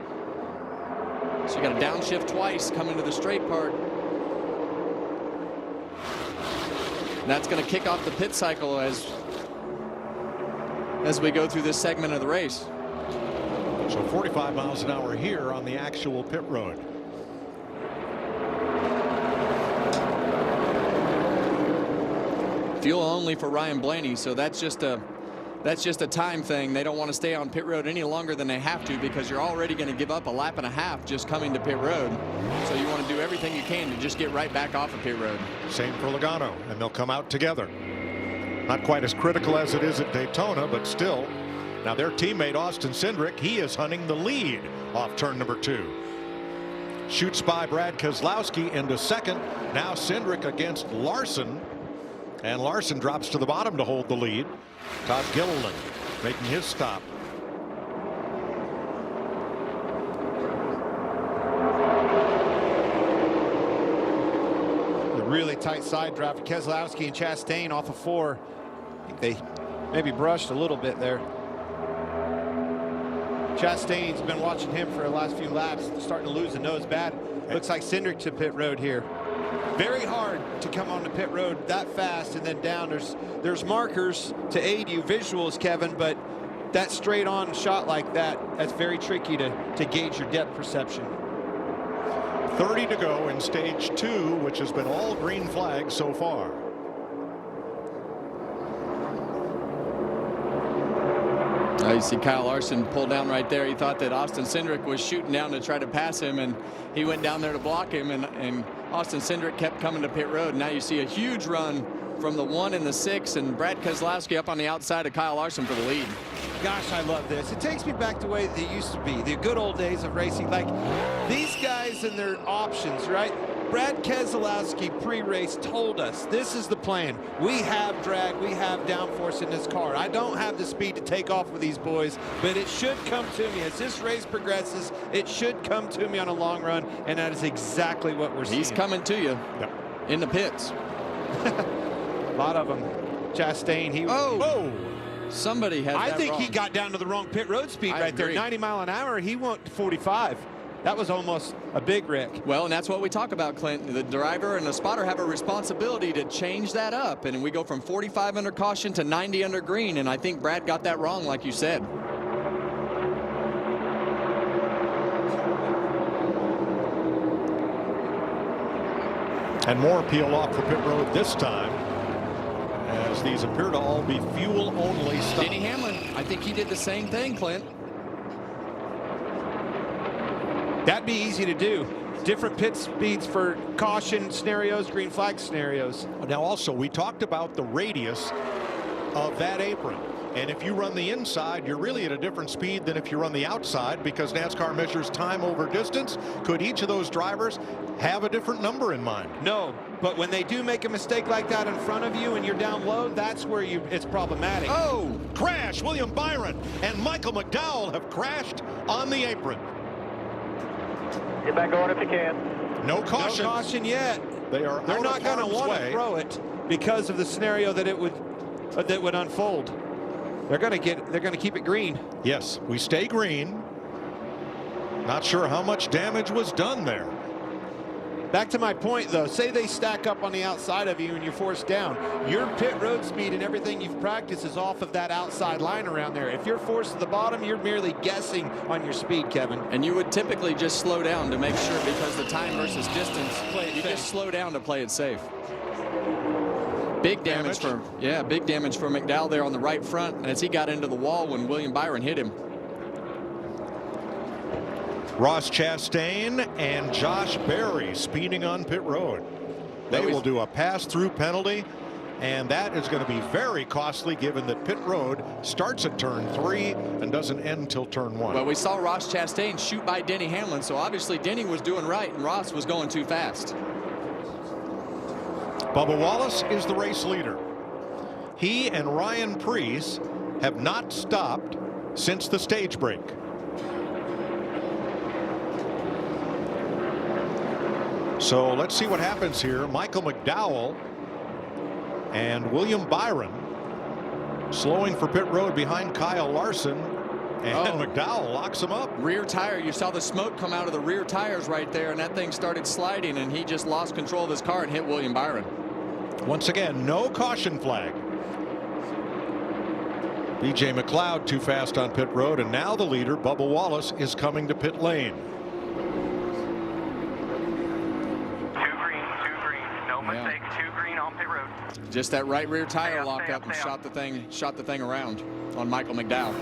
So you got to downshift twice coming to the straight part. That's going to kick off the pit cycle as we go through this segment of the race. So 45 miles an hour here on the actual pit road. Fuel only for Ryan Blaney, so that's just a time thing. They don't want to stay on pit road any longer than they have to, because you're already going to give up a lap and a half just coming to pit road. So you want to do everything you can to just get right back off of pit road. Same for Logano, and they'll come out together. Not quite as critical as it is at Daytona, but still. Now their teammate Austin Cindric, he is hunting the lead off turn number 2. Shoots by Brad Keselowski into second. Now Cindric against Larson. And Larson drops to the bottom to hold the lead. Todd Gilliland making his stop. A really tight side drive for Keselowski and Chastain off of 4. I think they maybe brushed a little bit there. Chastain's been watching him for the last few laps, starting to lose the nose bad. Looks like Cindric to pit road here. Very hard to come on the pit road that fast and then down. There's markers to aid you, visuals, Kevin, but that straight on shot like that, that's very tricky to gauge your depth perception. 30 to go in stage 2, which has been all green flags so far. You see Kyle Larson pull down right there. He thought that Austin Cindric was shooting down to try to pass him, and he went down there to block him, and Austin Cindric kept coming to pit road. Now you see a huge run from the 1 and the 6, and Brad Keselowski up on the outside of Kyle Larson for the lead. Gosh, I love this. It takes me back to the way they used to be, the good old days of racing. Like these guys and their options, right? Brad Keselowski pre-race told us this is the plan. We have drag, we have downforce in this car. I don't have the speed to take off with these boys, but it should come to me. As this race progresses, it should come to me on a long run, and that is exactly what we're seeing. He's coming to you in the pits. A lot of them. Chastain, somebody had I that think wrong. he got down to the wrong pit road speed right there. 90 mile an hour. He went 45. That was almost a big wreck. Well, and that's what we talk about, Clint. The driver and the spotter have a responsibility to change that up, and we go from 45 under caution to 90 under green, and I think Brad got that wrong, like you said. And more peel off for pit road this time, as these appear to all be fuel only stops. Denny Hamlin, I think he did the same thing, Clint. That'd be easy to do. Different pit speeds for caution scenarios, green flag scenarios. Now also, we talked about the radius of that apron. And if you run the inside, you're really at a different speed than if you run the outside, because NASCAR measures time over distance. Could each of those drivers have a different number in mind? No, but when they do make a mistake like that in front of you and you're down low, that's where it's problematic. Oh, crash! William Byron and Michael McDowell have crashed on the apron. Get back going if you can. No caution. No caution yet. They're not going to want to throw it because of the scenario that would unfold. They're going to keep it green. Yes, we stay green. Not sure how much damage was done there. Back to my point, though. Say they stack up on the outside of you and you're forced down. Your pit road speed and everything you've practiced is off of that outside line around there. If you're forced to the bottom, you're merely guessing on your speed, Kevin. And you would typically just slow down to make sure, because the time versus distance, you just slow down to play it safe. Big damage for McDowell there on the right front as he got into the wall when William Byron hit him. Ross Chastain and Josh Berry speeding on pit road. They will do a pass-through penalty, and that is going to be very costly given that pit road starts at turn 3 and doesn't end till turn 1. Well, we saw Ross Chastain shoot by Denny Hamlin, so obviously Denny was doing right and Ross was going too fast. Bubba Wallace is the race leader. He and Ryan Preece have not stopped since the stage break. So let's see what happens here. Michael McDowell and William Byron slowing for pit road behind Kyle Larson, and McDowell locks him up. Rear tire, you saw the smoke come out of the rear tires right there, and that thing started sliding, and he just lost control of his car and hit William Byron. Once again, no caution flag. BJ McLeod too fast on pit road, and now the leader, Bubba Wallace, is coming to pit lane. Mistake, 2 green on pit road. Just that right rear tire lock up and shot the thing around on Michael McDowell.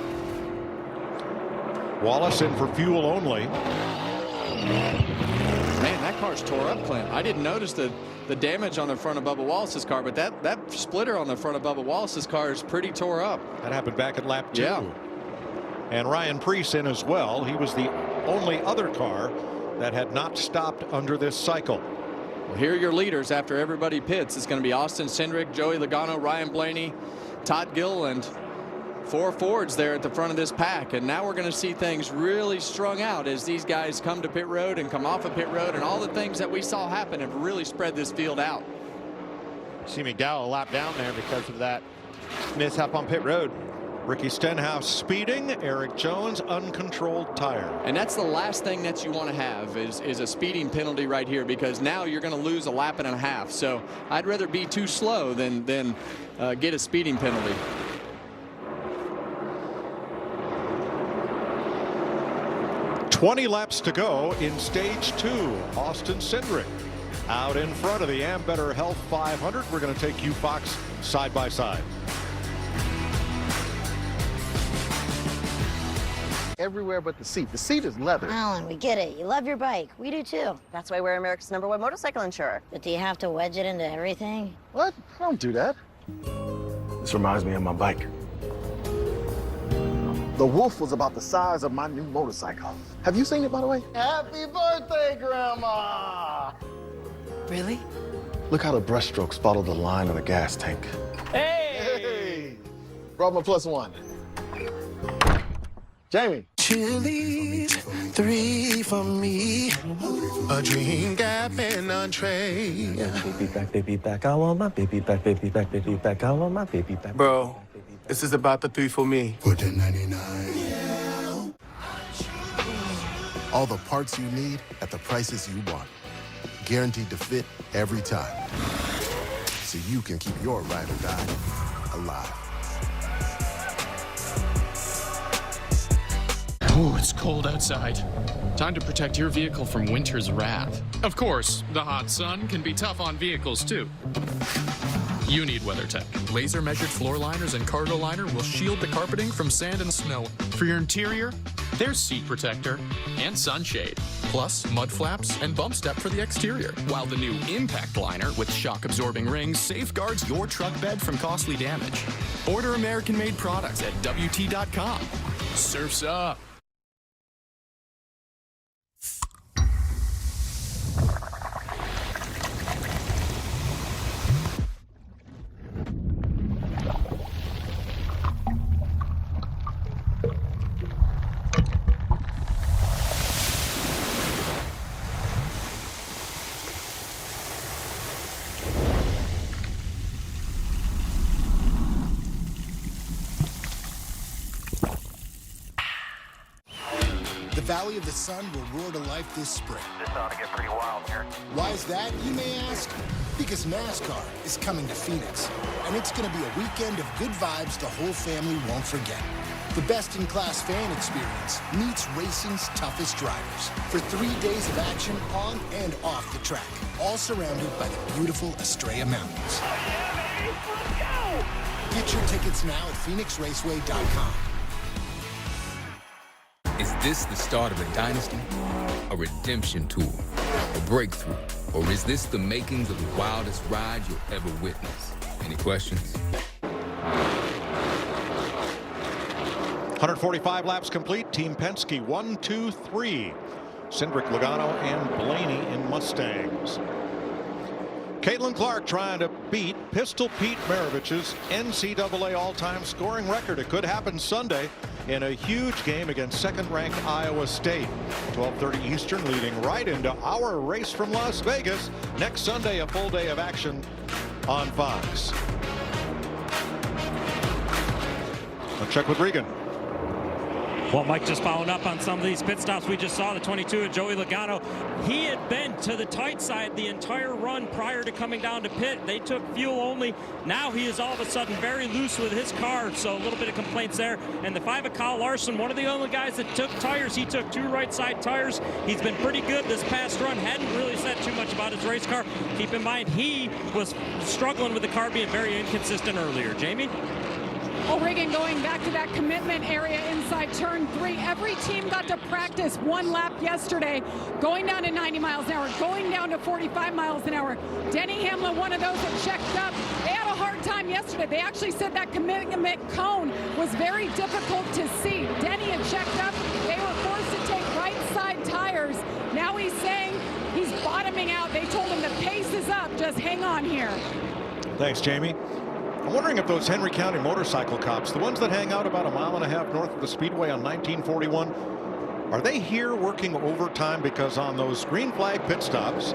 Wallace in for fuel only. Man, that car's tore up, Clint. I didn't notice the damage on the front of Bubba Wallace's car, but that splitter on the front of Bubba Wallace's car is pretty tore up. That happened back at lap 2. Yeah. And Ryan Preece in as well. He was the only other car that had not stopped under this cycle. Well, here are your leaders after everybody pits. It's going to be Austin Cindric, Joey Logano, Ryan Blaney, Todd Gilliland. 4 Fords there at the front of this pack, and now we're going to see things really strung out as these guys come to pit road and come off of pit road, and all the things that we saw happen have really spread this field out. See McDowell a lap down there because of that mishap on pit road. Ricky Stenhouse speeding, Eric Jones uncontrolled tire. And that's the last thing that you want to have is a speeding penalty right here, because now you're going to lose a lap and a half. So I'd rather be too slow than get a speeding penalty. "20 laps to go in stage 2. Austin Cindric out in front of the Ambetter Health 500. We're going to take you, Fox, side by side. Everywhere but the seat. The seat is leather. Alan, we get it. You love your bike. We do too. That's why we're America's #1 motorcycle insurer. But do you have to wedge it into everything? What? I don't do that. This reminds me of my bike. The Wolf was about the size of my new motorcycle. Have you seen it, by the way? Happy birthday, Grandma! Really? Look how the brushstrokes follow the line of the gas tank. Hey! Brought my +1. Jamie. Chili's 3 for me. A dream gap and entree. Baby back, I want my baby back, baby back, baby back, I want my baby back. Bro, this is about the 3 for me. Put the 99. All the parts you need at the prices you want. Guaranteed to fit every time. So you can keep your ride or die alive. Oh, it's cold outside. Time to protect your vehicle from winter's wrath. Of course, the hot sun can be tough on vehicles too. You need WeatherTech. Laser measured floor liners and cargo liner will shield the carpeting from sand and snow. For your interior, there's seat protector and sunshade, plus mud flaps and bump step for the exterior. While the new impact liner with shock absorbing rings safeguards your truck bed from costly damage. Order American made products at WT.com. Surf's up. The Valley of the Sun will roar to life this spring. This ought to get pretty wild here. Why is that, you may ask? Because NASCAR is coming to Phoenix, and it's going to be a weekend of good vibes the whole family won't forget. The best-in-class fan experience meets racing's toughest drivers for 3 days of action on and off the track, all surrounded by the beautiful Estrella Mountains. Get your tickets now at PhoenixRaceway.com. Is this the start of a dynasty, a redemption tour, a breakthrough, or is this the makings of the wildest ride you'll ever witness? Any questions? 145 laps complete. Team Penske 1, 2, 3. Cindric, Logano, and Blaney in Mustangs. Caitlin Clark trying to beat Pistol Pete Maravich's NCAA all-time scoring record. It could happen Sunday in a huge game against second-ranked Iowa State. 12:30 Eastern, leading right into our race from Las Vegas. Next Sunday, a full day of action on Fox. Let's check with Regan. Well, Mike, just following up on some of these pit stops we just saw, the 22 of Joey Logano. He had been to the tight side the entire run prior to coming down to pit. They took fuel only. Now he is all of a sudden very loose with his car, so a little bit of complaints there. And the 5 of Kyle Larson, one of the only guys that took tires. He took 2 right side tires. He's been pretty good this past run. Hadn't really said too much about his race car. Keep in mind, he was struggling with the car being very inconsistent earlier. Jamie? Well, Regan, going back to that commitment area inside turn 3, every team got to practice 1 lap yesterday, going down to 90 miles an hour, going down to 45 miles an hour. Denny Hamlin, one of those that checked up. They had a hard time yesterday. They actually said that commitment cone was very difficult to see. Denny had checked up. They were forced to take right side tires. Now he's saying he's bottoming out. They told him the pace is up. Just hang on here. Thanks, Jamie. I'm wondering if those Henry County motorcycle cops, the ones that hang out about 1.5 miles north of the Speedway on 1941, are they here working overtime? Because on those green flag pit stops,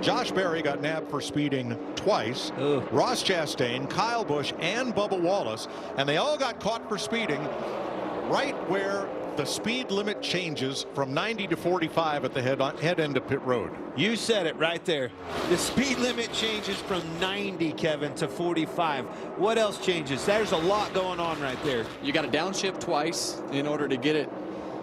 Josh Berry got nabbed for speeding twice. Ross Chastain, Kyle Busch, and Bubba Wallace, and they all got caught for speeding right where the speed limit changes from 90 to 45 at the head end of pit road. You said it right there. The speed limit changes from 90, Kevin, to 45. What else changes? There's a lot going on right there. You got to downshift twice in order to get it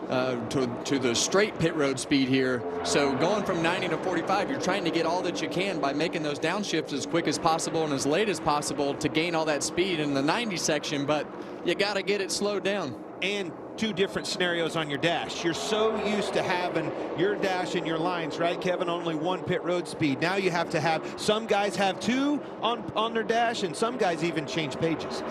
to the straight pit road speed here. So going from 90 to 45, you're trying to get all that you can by making those downshifts as quick as possible and as late as possible to gain all that speed in the 90 section, but you got to get it slowed down. And 2 different scenarios on your dash. You're so used to having your dash and your lines, right, Kevin? Only 1 pit road speed. Now you have to have, some guys have 2 on their dash, and some guys even change pages.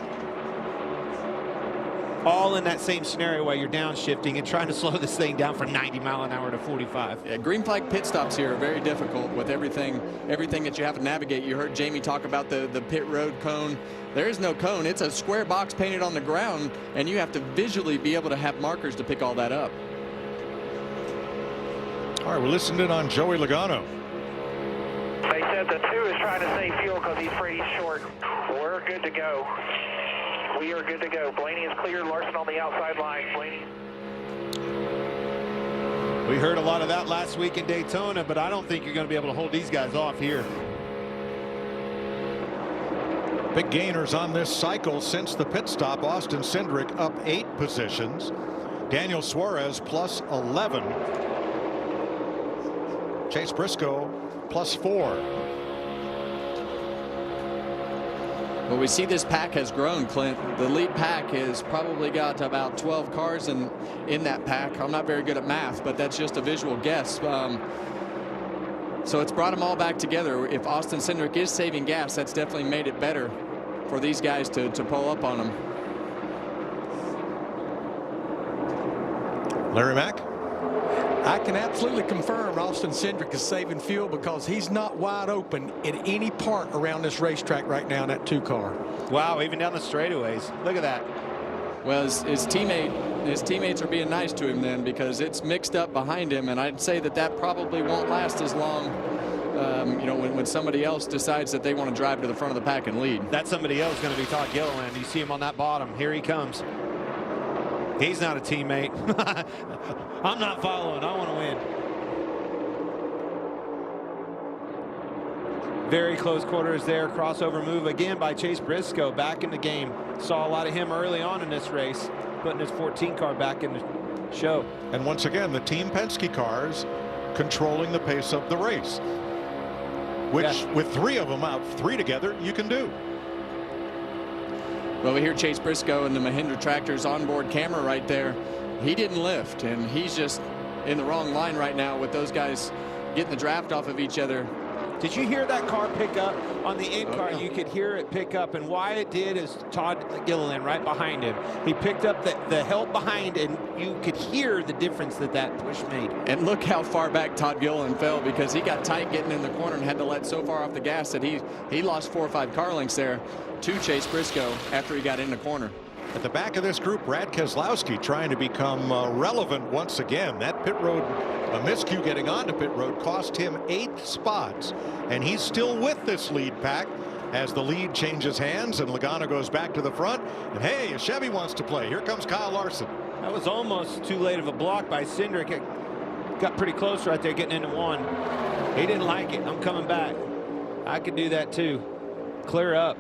All in that same scenario while you're downshifting and trying to slow this thing down from 90 miles an hour to 45. Yeah, green flag pit stops here are very difficult with everything that you have to navigate. You heard Jamie talk about the pit road cone. There is no cone. It's a square box painted on the ground, and you have to visually be able to have markers to pick all that up. All right, we're listening in on Joey Logano. They said the 2 is trying to save fuel because he's pretty short. We're good to go. We are good to go. Blaney is clear. Larson on the outside line. Blaney. We heard a lot of that last week in Daytona, but I don't think you're going to be able to hold these guys off here. Big gainers on this cycle since the pit stop. Austin Cindric up 8 positions. Daniel Suarez plus 11. Chase Briscoe plus 4. Well, we see this pack has grown, Clint. The lead pack has probably got about 12 cars in that pack. I'm not very good at math, but that's just a visual guess. So it's brought them all back together. If Austin Cindric is saving gas, that's definitely made it better for these guys to pull up on him. Larry Mack? I can absolutely confirm Austin Cindric is saving fuel because he's not wide open at any part around this racetrack right now in that 2 car. Wow, even down the straightaways. Look at that. Well, his teammates are being nice to him then, because it's mixed up behind him, and I'd say that probably won't last as long. You know, when somebody else decides that they want to drive to the front of the pack and lead. That somebody else is going to be Todd Gilliland. You see him on that bottom. Here he comes. He's not a teammate. I'm not following. I want to win. Very close quarters there. Crossover move again by Chase Briscoe back in the game. Saw a lot of him early on in this race, putting his 14 car back in the show. And once again, the Team Penske cars controlling the pace of the race, which with 3 of them out, 3 together, you can do. Well, we hear Chase Briscoe and the Mahindra Tractor's onboard camera right there. he didn't lift, and he's just in the wrong line right now with those guys getting the draft off of each other. Did you hear that car pick up on the in-car? Yeah. You could hear it pick up, and why it did is Todd Gilliland right behind him. He picked up the help behind, and you could hear the difference that push made. And look how far back Todd Gilliland fell, because he got tight getting in the corner and had to let so far off the gas that he lost 4 or 5 car lengths there to Chase Briscoe after he got in the corner. At the back of this group, Brad Keselowski trying to become relevant once again. That pit road, a miscue getting onto pit road, cost him 8 spots. And he's still with this lead pack as the lead changes hands and Logano goes back to the front. And hey, a Chevy wants to play. Here comes Kyle Larson. That was almost too late of a block by Cindric. It got pretty close right there getting into one. He didn't like it. I'm coming back. I could do that too. Clear up.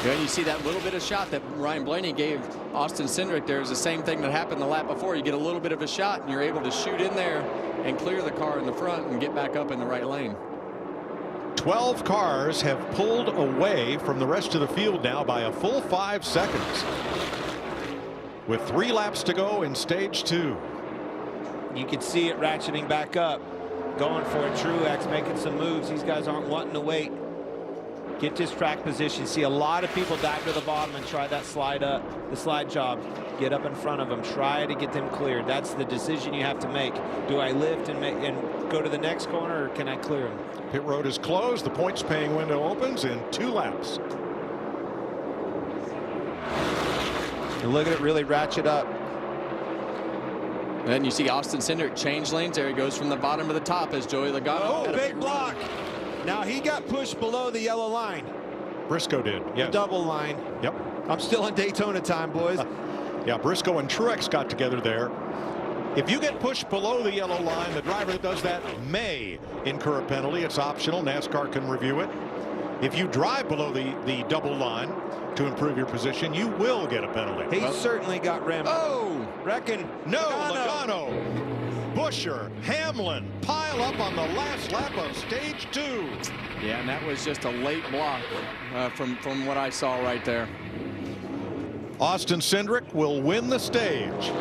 Yeah, you see that little bit of shot that Ryan Blaney gave Austin Cindric there is the same thing that happened the lap before. You get a little bit of a shot and you're able to shoot in there and clear the car in the front and get back up in the right lane. 12 cars have pulled away from the rest of the field now by a full 5 seconds. With 3 laps to go in stage 2. You can see it ratcheting back up. Going for it. Truex making some moves. These guys aren't wanting to wait. Get this track position. See a lot of people dive to the bottom and try that slide up, the slide job. Get up in front of them. Try to get them cleared. That's the decision you have to make. Do I lift and go to the next corner, or can I clear them? Pit road is closed. The points paying window opens in 2 laps. And look at it really ratchet up. And then you see Austin Cindric change lanes. There he goes from the bottom to the top as Joey Logano. Oh, big block. Now he got pushed below the yellow line. Briscoe did, yes. The double line. Yep. I'm still in Daytona time, boys. Yeah, Briscoe and Truex got together there. If you get pushed below the yellow line, the driver that does that may incur a penalty. It's optional. NASCAR can review it. If you drive below the double line to improve your position, you will get a penalty. He certainly got rammed. Oh! Reckon. No, Logano. Busher, Hamlin pile up on the last lap of stage 2. Yeah, and that was just a late block from what I saw right there. Austin Cindric will win the stage.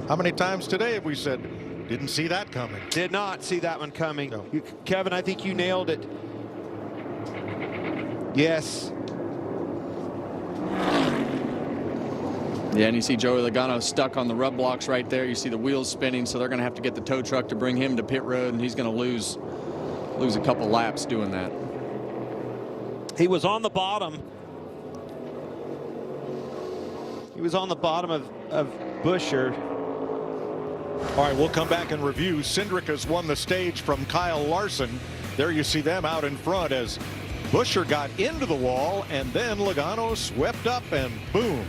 How many times today have we said, didn't see that coming? Did not see that one coming. No. Kevin, I think you nailed it. Yes. Yeah, and you see Joey Logano stuck on the rub blocks right there. You see the wheels spinning, so they're going to have to get the tow truck to bring him to pit road, and he's going to lose a couple laps doing that. He was on the bottom. He was on the bottom of Busher. All right, we'll come back and review. Cindric has won the stage from Kyle Larson. There you see them out in front as Busher got into the wall, and then Logano swept up, and boom.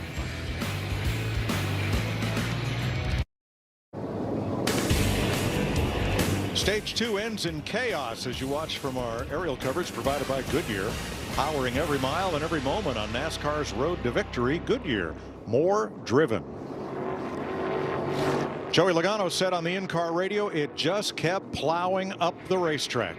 Stage 2 ends in chaos as you watch from our aerial coverage provided by Goodyear. Powering every mile and every moment on NASCAR's road to victory. Goodyear, more driven. Joey Logano said on the in-car radio, it just kept plowing up the racetrack.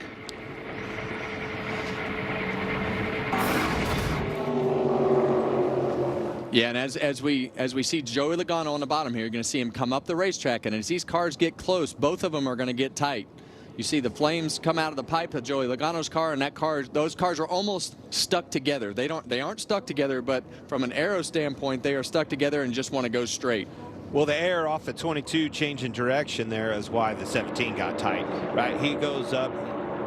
Yeah, and as we see Joey Logano on the bottom here, you're going to see him come up the racetrack, and as these cars get close, both of them are going to get tight. You see the flames come out of the pipe of Joey Logano's car, and those cars are almost stuck together. They aren't stuck together, but from an aero standpoint, they are stuck together and just want to go straight. Well, the air off the 22 changing direction there is why the 17 got tight, right? He goes up.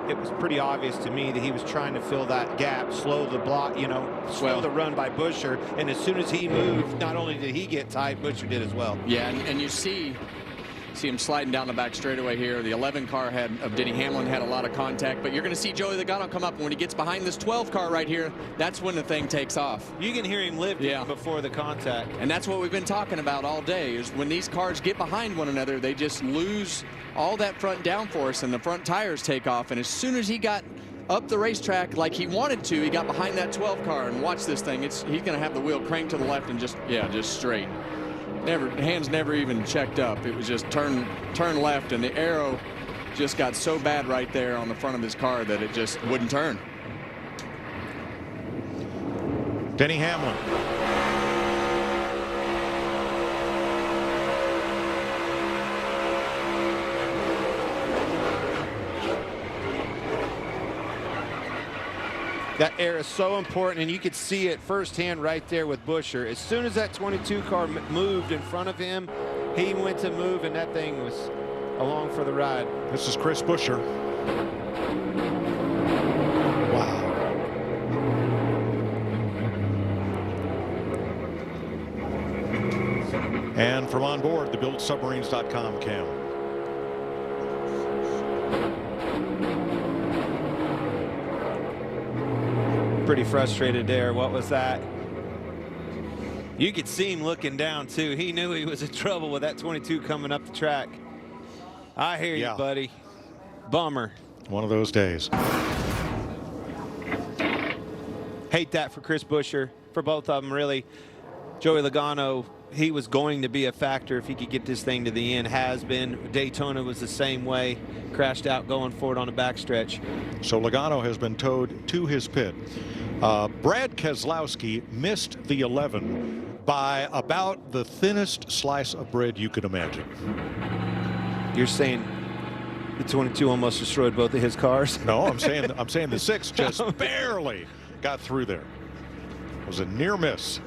It was pretty obvious to me that he was trying to fill that gap, slow the block, slow the run by Busher. And as soon as he moved, not only did he get tight, Busher did as well. Yeah, and you see him sliding down the back straightaway here. The 11 car of Denny Hamlin had a lot of contact, but you're going to see Joey Logano come up, and when he gets behind this 12 car right here, that's when the thing takes off. You can hear him lifting before the contact. And that's what we've been talking about all day, is when these cars get behind one another, they just lose all that front downforce and the front tires take off. And as soon as he got up the racetrack like he wanted to, he got behind that 12 car, and watch this thing. He's going to have the wheel cranked to the left and just straight. Hands never even checked up. It was just turn left, and the aero just got so bad right there on the front of his car that it just wouldn't turn. Denny Hamlin That air is so important, and you could see it firsthand right there with Buescher. As soon as that 22 car moved in front of him, he went to move, and that thing was along for the ride. This is Chris Buescher. Wow. And from on board the BuildSubmarines.com cam. Pretty frustrated there. What was that? You could see him looking down too. He knew he was in trouble with that 22 coming up the track. I hear you, buddy. Bummer. One of those days. Hate that for Chris Buescher, for both of them, really. Joey Logano, he was going to be a factor if he could get this thing to the end. Has been. Daytona was the same way. Crashed out going forward on the backstretch. So Logano has been towed to his pit. Brad Keselowski missed the 11 by about the thinnest slice of bread you could imagine. You're saying the 22 almost destroyed both of his cars? No, I'm saying the 6 just barely got through there. It was a near miss.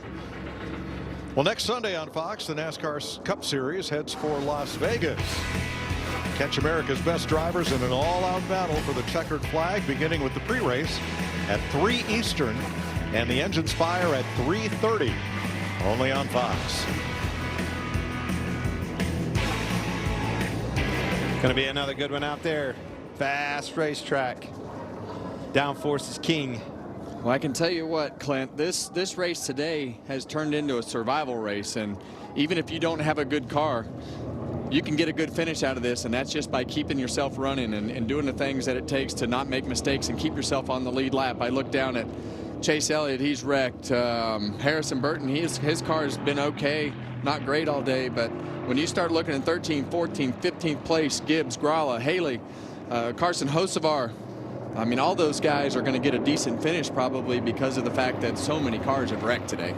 Well, next Sunday on Fox, the NASCAR Cup Series heads for Las Vegas. Catch America's best drivers in an all-out battle for the checkered flag, beginning with the pre-race at 3 Eastern, and the engines fire at 3:30, only on Fox. Going to be another good one out there. Fast racetrack. Downforce is king. Well, I can tell you what, Clint, this race today has turned into a survival race, and even if you don't have a good car, you can get a good finish out of this, and that's just by keeping yourself running and doing the things that it takes to not make mistakes and keep yourself on the lead lap. I look down at Chase Elliott, he's wrecked. Harrison Burton, his car has been okay, not great all day, but when you start looking at 13th, 14th, 15th place, Gibbs, Gralla, Haley, Carson Hocevar, I mean, all those guys are going to get a decent finish probably because of the fact that so many cars have wrecked today.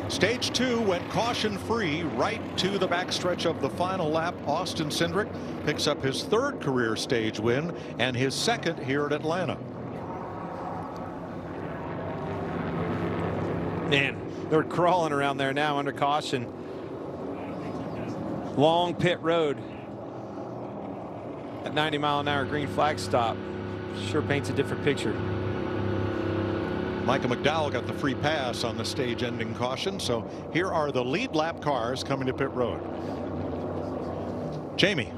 Stage 2 went caution-free right to the backstretch of the final lap. Austin Cindric picks up his 3rd career stage win and his 2nd here at Atlanta. Man, they're crawling around there now under caution. Long pit road. At 90-mile-an-hour green flag stop. Sure paints a different picture. Michael McDowell got the free pass on the stage-ending caution. So here are the lead lap cars coming to pit road. Jamie.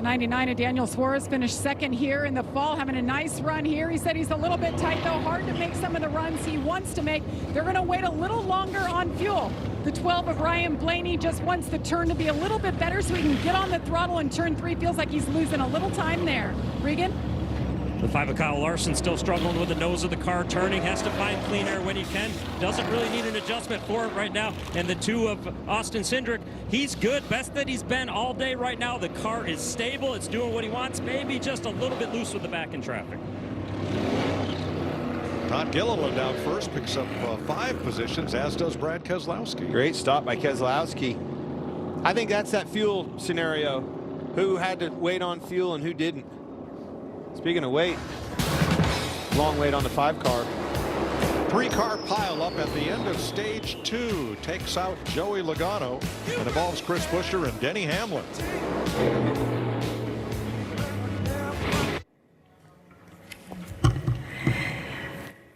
99 of Daniel Suarez finished 2nd here in the fall, having a nice run here. He said he's a little bit tight, though, hard to make some of the runs he wants to make. They're going to wait a little longer on fuel. The 12 of Ryan Blaney just wants the turn to be a little bit better so he can get on the throttle in turn 3. Feels like he's losing a little time there. Regan? The 5 of Kyle Larson still struggling with the nose of the car turning, has to find clean air when he can. Doesn't really need an adjustment for it right now. And the 2 of Austin Cindric, he's good. Best that he's been all day right now. The car is stable. It's doing what he wants. Maybe just a little bit loose with the back in traffic. Todd Gilliland out first, picks up 5 positions, as does Brad Keselowski. Great stop by Keselowski. I think that's that fuel scenario. Who had to wait on fuel and who didn't? Speaking of wait, long wait on the 5 car. 3-car pileup at the end of stage 2 takes out Joey Logano and involves Chris Buescher and Denny Hamlin.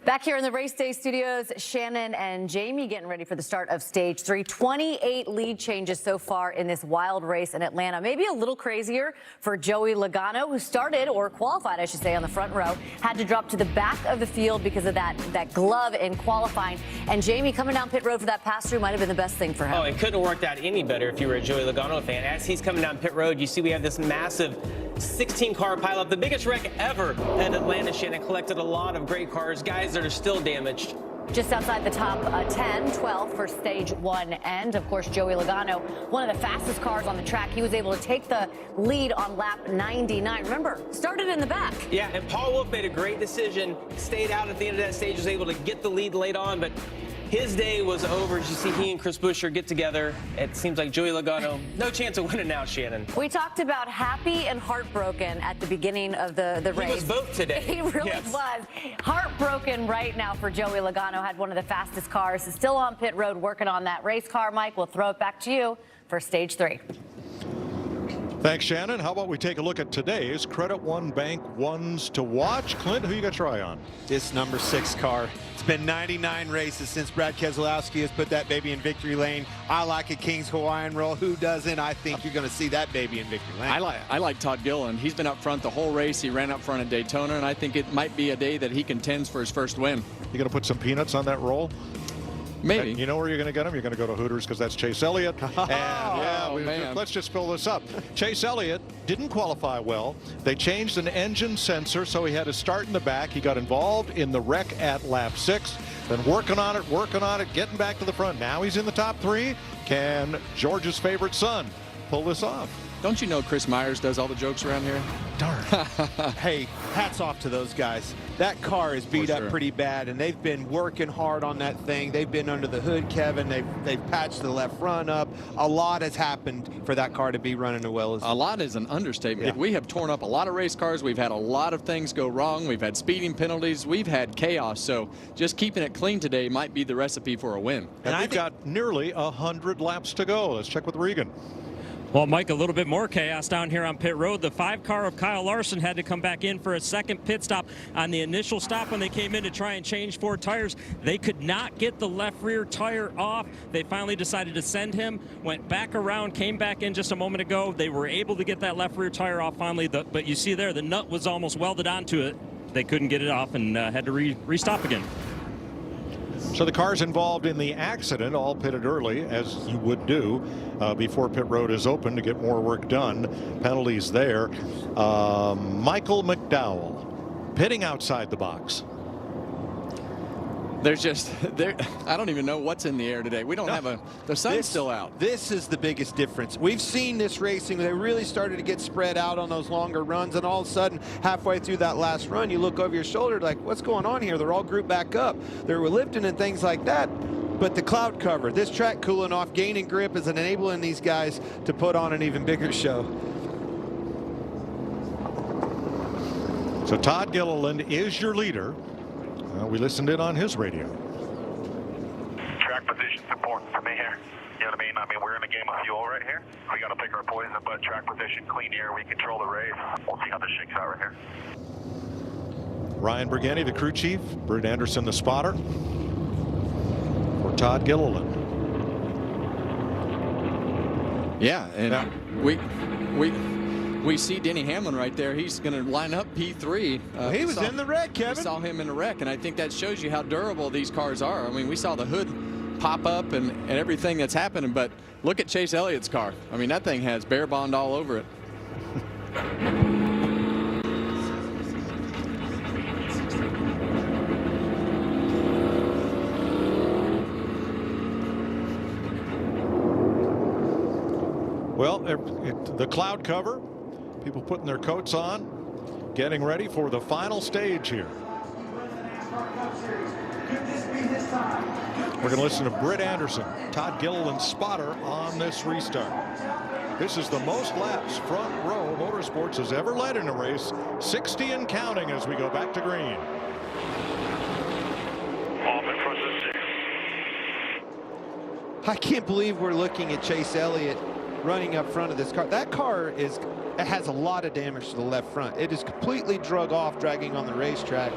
Back here in the race day studios, Shannon and Jamie getting ready for the start of stage 3. 28 lead changes so far in this wild race in Atlanta. Maybe a little crazier for Joey Logano, who started, or qualified, I should say, on the front row. Had to drop to the back of the field because of that glove in qualifying. And Jamie, coming down pit road for that pass-through might have been the best thing for him. Oh, it couldn't have worked out any better if you were a Joey Logano fan. As he's coming down pit road, you see we have this massive 16-car pileup, the biggest wreck ever at Atlanta. Shannon collected a lot of great cars, guys that are still damaged. Just outside the top 10, 12 for stage 1 end. Of course, Joey Logano, one of the fastest cars on the track. He was able to take the lead on lap 99. Remember, started in the back. Yeah, and Paul Wolf made a great decision, stayed out at the end of that stage, was able to get the lead late on, but his day was over. As you see, he and Chris Buescher get together. It seems like Joey Logano, no chance of winning now, Shannon. We talked about happy and heartbroken at the beginning of the race. He was both today. He really was. Heartbroken right now for Joey Logano. Had one of the fastest cars. Is still on pit road working on that race car. Mike, we'll throw it back to you for stage 3. Thanks, Shannon. How about we take a look at today's Credit One Bank ones to watch? Clint, who you got your eye on? This number 6 car. It's been 99 races since Brad Keselowski has put that baby in victory lane. I like a King's Hawaiian roll. Who doesn't? I think you're going to see that baby in victory lane. I like Todd Gilliland. He's been up front the whole race. He ran up front at Daytona, and I think it might be a day that he contends for his first win. You going to put some peanuts on that roll? Maybe. And you know where you're going to get them? You're going to go to Hooters because that's Chase Elliott. And let's just fill this up. Chase Elliott didn't qualify well. They changed an engine sensor, so he had to start in the back. He got involved in the wreck at lap 6. Then working on it, getting back to the front. Now he's in the top 3. Can George's favorite son pull this off? Don't you know Chris Myers does all the jokes around here? Darn. Hey, hats off to those guys. That car is beat up pretty bad, and they've been working hard on that thing. They've been under the hood, Kevin. They've patched the left front up. A lot has happened for that car to be running as well as. A lot is an understatement. Yeah. We have torn up a lot of race cars. We've had a lot of things go wrong. We've had speeding penalties. We've had chaos. So just keeping it clean today might be the recipe for a win. And we've got nearly 100 laps to go. Let's check with Regan. Well, Mike, a little bit more chaos down here on pit road. The 5 car of Kyle Larson had to come back in for a second pit stop. On the initial stop when they came in to try and change 4 tires, they could not get the left rear tire off. They finally decided to send him, went back around, came back in just a moment ago. They were able to get that left rear tire off finally, but you see there, the nut was almost welded onto it. They couldn't get it off and had to restop again. So the cars involved in the accident all pitted early, as you would do before pit road is open to get more work done. Penalties there. Michael McDowell pitting outside the box. There's just I don't even know what's in the air today. We don't have the sun's still out. This is the biggest difference. We've seen this racing. They really started to get spread out on those longer runs, and all of a sudden, halfway through that last run, you look over your shoulder like, what's going on here? They're all grouped back up. They were lifting and things like that. But the cloud cover, this track cooling off, gaining grip is enabling these guys to put on an even bigger show. So Todd Gilliland is your leader. We listened in on his radio. Track position's important for me here. You know what I mean? We're in a game of fuel right here. We got to pick our poison, but track position, clean air, we control the race. We'll see how this shakes out right here. Ryan Bergeni, the crew chief. Britt Anderson, the spotter. For Todd Gilliland. Yeah, and we see Denny Hamlin right there. He's going to line up P3. He was in the wreck, Kevin. We saw him in the wreck, and I think that shows you how durable these cars are. I mean, we saw the hood pop up and everything that's happening, but look at Chase Elliott's car. I mean, that thing has Bear Bond all over it. Well, the cloud cover, people putting their coats on, getting ready for the final stage here. We're going to listen to Britt Anderson, Todd Gilliland's spotter on this restart. This is the most laps Front Row Motorsports has ever led in a race, 60 and counting as we go back to green. Off in front of 6. I can't believe we're looking at Chase Elliott running up front of this car. That car has a lot of damage to the left front. It is completely drug off, dragging on the racetrack,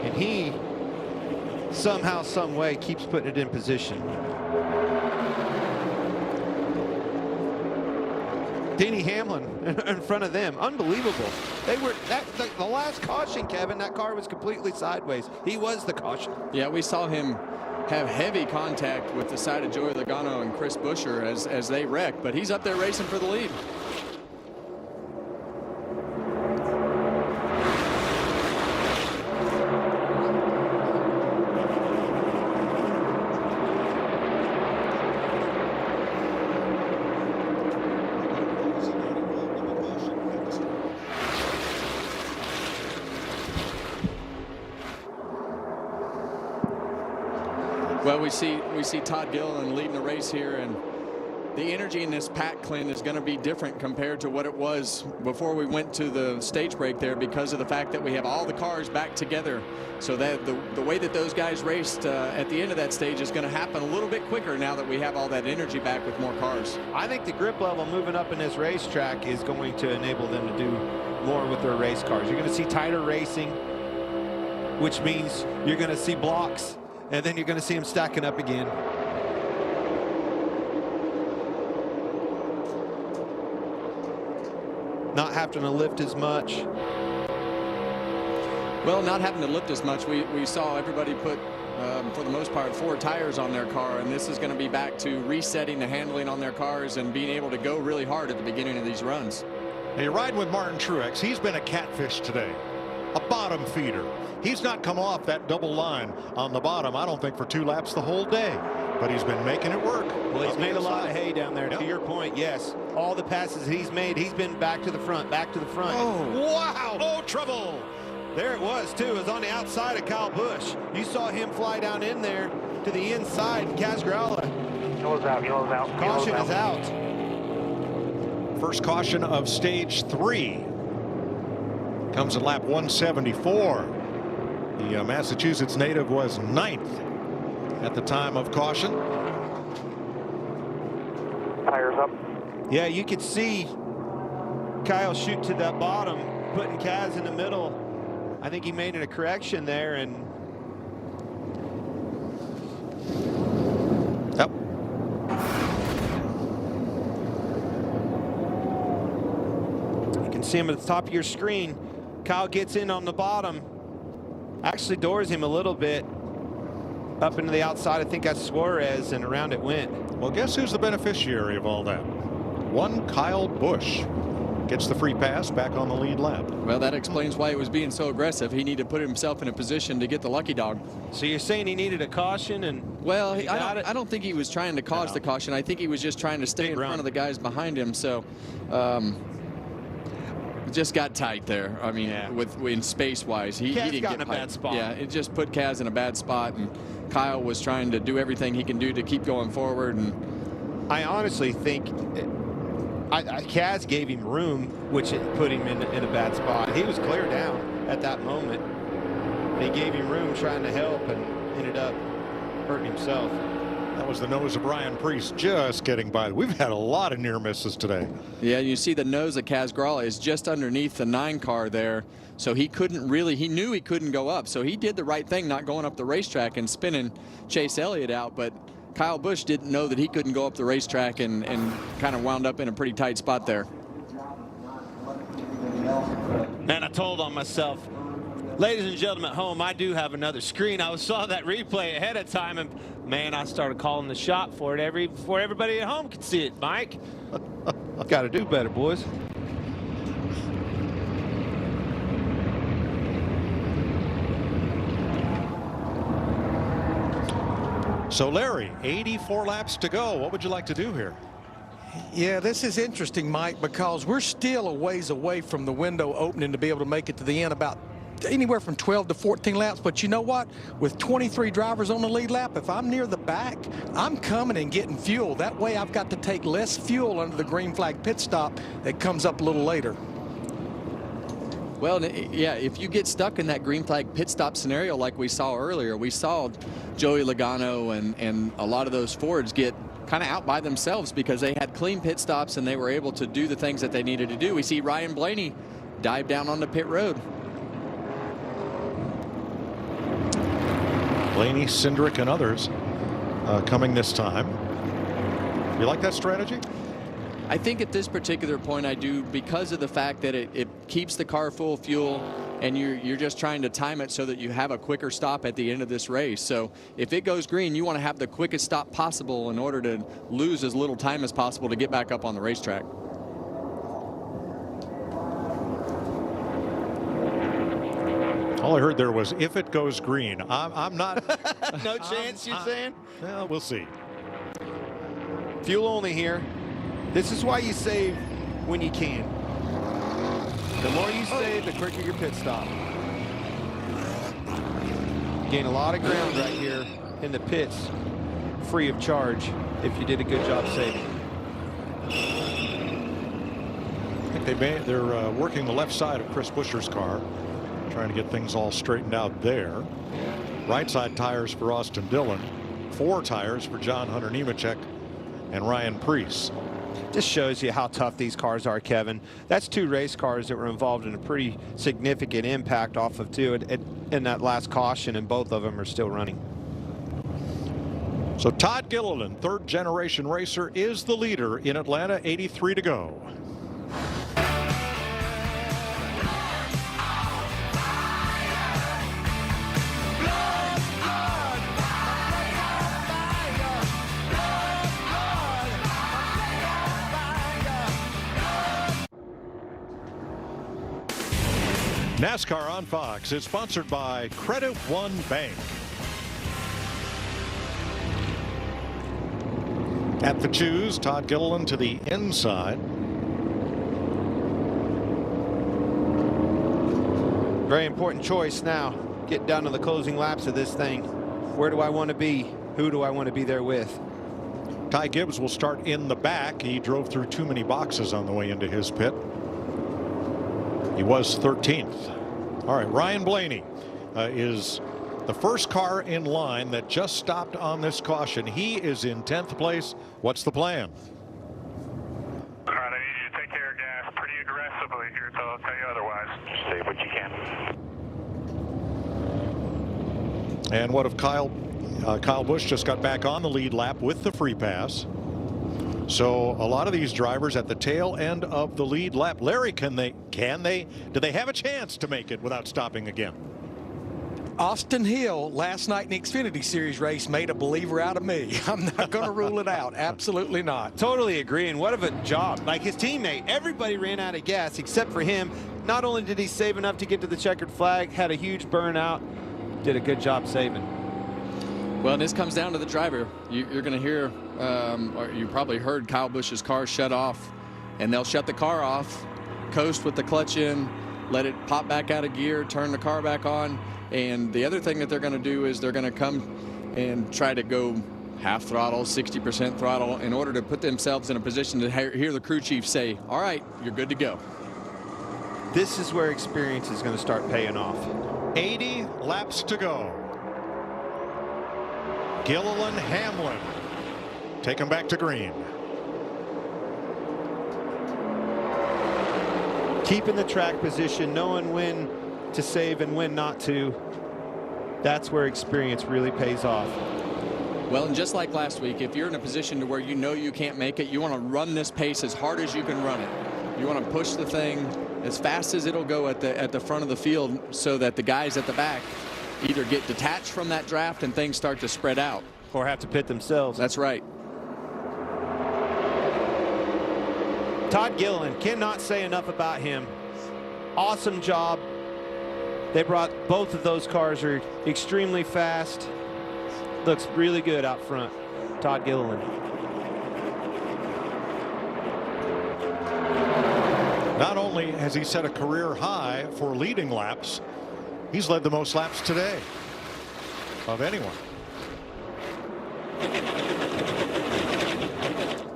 and he somehow, some way keeps putting it in position. Denny Hamlin in front of them, unbelievable. They were the last caution, Kevin. That car was completely sideways. He was the caution. Yeah, we saw him have heavy contact with the side of Joey Logano and Chris Buescher as they wrecked, but he's up there racing for the lead. Well, we see Todd Gilliland leading the race here, and the energy in this pack, Clint, is going to be different compared to what it was before we went to the stage break there, because of the fact that we have all the cars back together. So that the way that those guys raced at the end of that stage is going to happen a little bit quicker now that we have all that energy back with more cars. I think the grip level moving up in this racetrack is going to enable them to do more with their race cars. You're going to see tighter racing, which means you're going to see blocks, and then you're going to see them stacking up again. Not having to lift as much. Well, not having to lift as much. We saw everybody put, for the most part, 4 tires on their car, and this is going to be back to resetting the handling on their cars and being able to go really hard at the beginning of these runs. Now you're riding with Martin Truex. He's been a catfish today, a bottom feeder. He's not come off that double line on the bottom, I don't think, for 2 laps the whole day. But he's been making it work. Well, he's made a lot of hay down there. Yep. To your point, yes. All the passes he's made, he's been back to the front, back to the front. Oh, wow. Oh, trouble. There it was, too. It was on the outside of Kyle Busch. You saw him fly down in there to the inside. Kaz Grala. Yellow's out. Caution is out. First caution of stage 3 comes at lap 174. The Massachusetts native was 9th at the time of caution. Tires up. Yeah, you could see Kyle shoot to that bottom, putting Kaz in the middle. I think he made a correction there, and yep. You can see him at the top of your screen. Kyle gets in on the bottom, actually doors him a little bit up into the outside. I think that's Suarez, and around it went. Well, guess who's the beneficiary of all that? One Kyle Busch gets the free pass back on the lead lap. Well, that explains why he was being so aggressive. He needed to put himself in a position to get the lucky dog. So you're saying he needed a caution, and well, I don't think he was trying to cause the caution. I think he was just trying to stay in front of the guys behind him. So it just got tight there. I mean, in space-wise, he didn't get in a bad spot. Yeah, it just put Kaz in a bad spot, and Kyle was trying to do everything he can do to keep going forward. And I honestly think Kaz gave him room, which put him in a bad spot. He was clear down at that moment. They gave him room trying to help, and ended up hurting himself. That was the nose of Ryan Preece just getting by. We've had a lot of near misses today. Yeah, you see the nose of Kaz Grala is just underneath the 9 car there. So he couldn't really, he knew he couldn't go up. So he did the right thing, not going up the racetrack and spinning Chase Elliott out. But Kyle Busch didn't know that he couldn't go up the racetrack, and kind of wound up in a pretty tight spot there. Man, I told on myself. Ladies and gentlemen at home, I do have another screen. I saw that replay ahead of time, and man, I started calling the shot for it before everybody at home could see it, Mike. Got to do better, boys. So Larry, 84 laps to go. What would you like to do here? Yeah, this is interesting, Mike, because we're still a ways away from the window opening to be able to make it to the end, about anywhere from 12 to 14 laps. But you know what? With 23 drivers on the lead lap, if I'm near the back, I'm coming and getting fuel. That way I've got to take less fuel under the green flag pit stop that comes up a little later. Well, yeah, if you get stuck in that green flag pit stop scenario like we saw earlier, we saw Joey Logano and a lot of those Fords get kind of out by themselves because they had clean pit stops and they were able to do the things that they needed to do. We see Ryan Blaney dive down on the pit road. Blaney, Cindric, and others coming this time. You like that strategy? I think at this particular point I do, because of the fact that it keeps the car full of fuel, and you're just trying to time it so that you have a quicker stop at the end of this race. So if it goes green, you want to have the quickest stop possible in order to lose as little time as possible to get back up on the racetrack. All I heard there was, if it goes green. I'm not. No chance, you're saying? Well, we'll see. Fuel only here. This is why you save when you can. The more you save, the quicker your pit stop. Gain a lot of ground right here in the pits free of charge if you did a good job saving. I think they're working the left side of Chris Buescher's car, trying to get things all straightened out there. Right side tires for Austin Dillon, 4 tires for John Hunter Nemechek and Ryan Preece. Just shows you how tough these cars are, Kevin. That's 2 race cars that were involved in a pretty significant impact off of 2 in that last caution, and both of them are still running. So Todd Gilliland, 3rd generation racer, is the leader in Atlanta, 83 to go. NASCAR on Fox is sponsored by Credit One Bank. At the choose, Todd Gilliland to the inside. Very important choice now. Get down to the closing laps of this thing. Where do I want to be? Who do I want to be there with? Ty Gibbs will start in the back. He drove through too many boxes on the way into his pit. He was 13th. All right, Ryan Blaney is the first car in line that just stopped on this caution. He is in 10th place. What's the plan? All right, I need you to take care of gas pretty aggressively here until I'll tell you otherwise. Just save what you can. And what if Kyle Busch just got back on the lead lap with the free pass? So a lot of these drivers at the tail end of the lead lap. Larry, do they have a chance to make it without stopping again? Austin Hill last night in the Xfinity Series race made a believer out of me. I'm not going to rule it out. Absolutely not. Totally agree. And what of a job. Like his teammate, everybody ran out of gas except for him. Not only did he save enough to get to the checkered flag, had a huge burnout, did a good job saving. Well, and this comes down to the driver. You're going to hear, or you probably heard Kyle Busch's car shut off, and they'll shut the car off, coast with the clutch in, let it pop back out of gear, turn the car back on. And the other thing that they're going to do is they're going to come and try to go half throttle, 60% throttle, in order to put themselves in a position to hear the crew chief say, all right, you're good to go. This is where experience is going to start paying off. 80 laps to go. Gilliland, Hamlin take him back to green. Keeping the track position, knowing when to save and when not to. That's where experience really pays off. Well, and just like last week, if you're in a position to where you know you can't make it, you want to run this pace as hard as you can run it. You want to push the thing as fast as it'll go at the front of the field, so that the guys at the back either get detached from that draft and things start to spread out, or have to pit themselves. That's right. Todd Gilliland, cannot say enough about him. Awesome job. They brought both of those cars, are extremely fast. Looks really good out front. Todd Gilliland. Not only has he set a career high for leading laps, he's led the most laps today of anyone.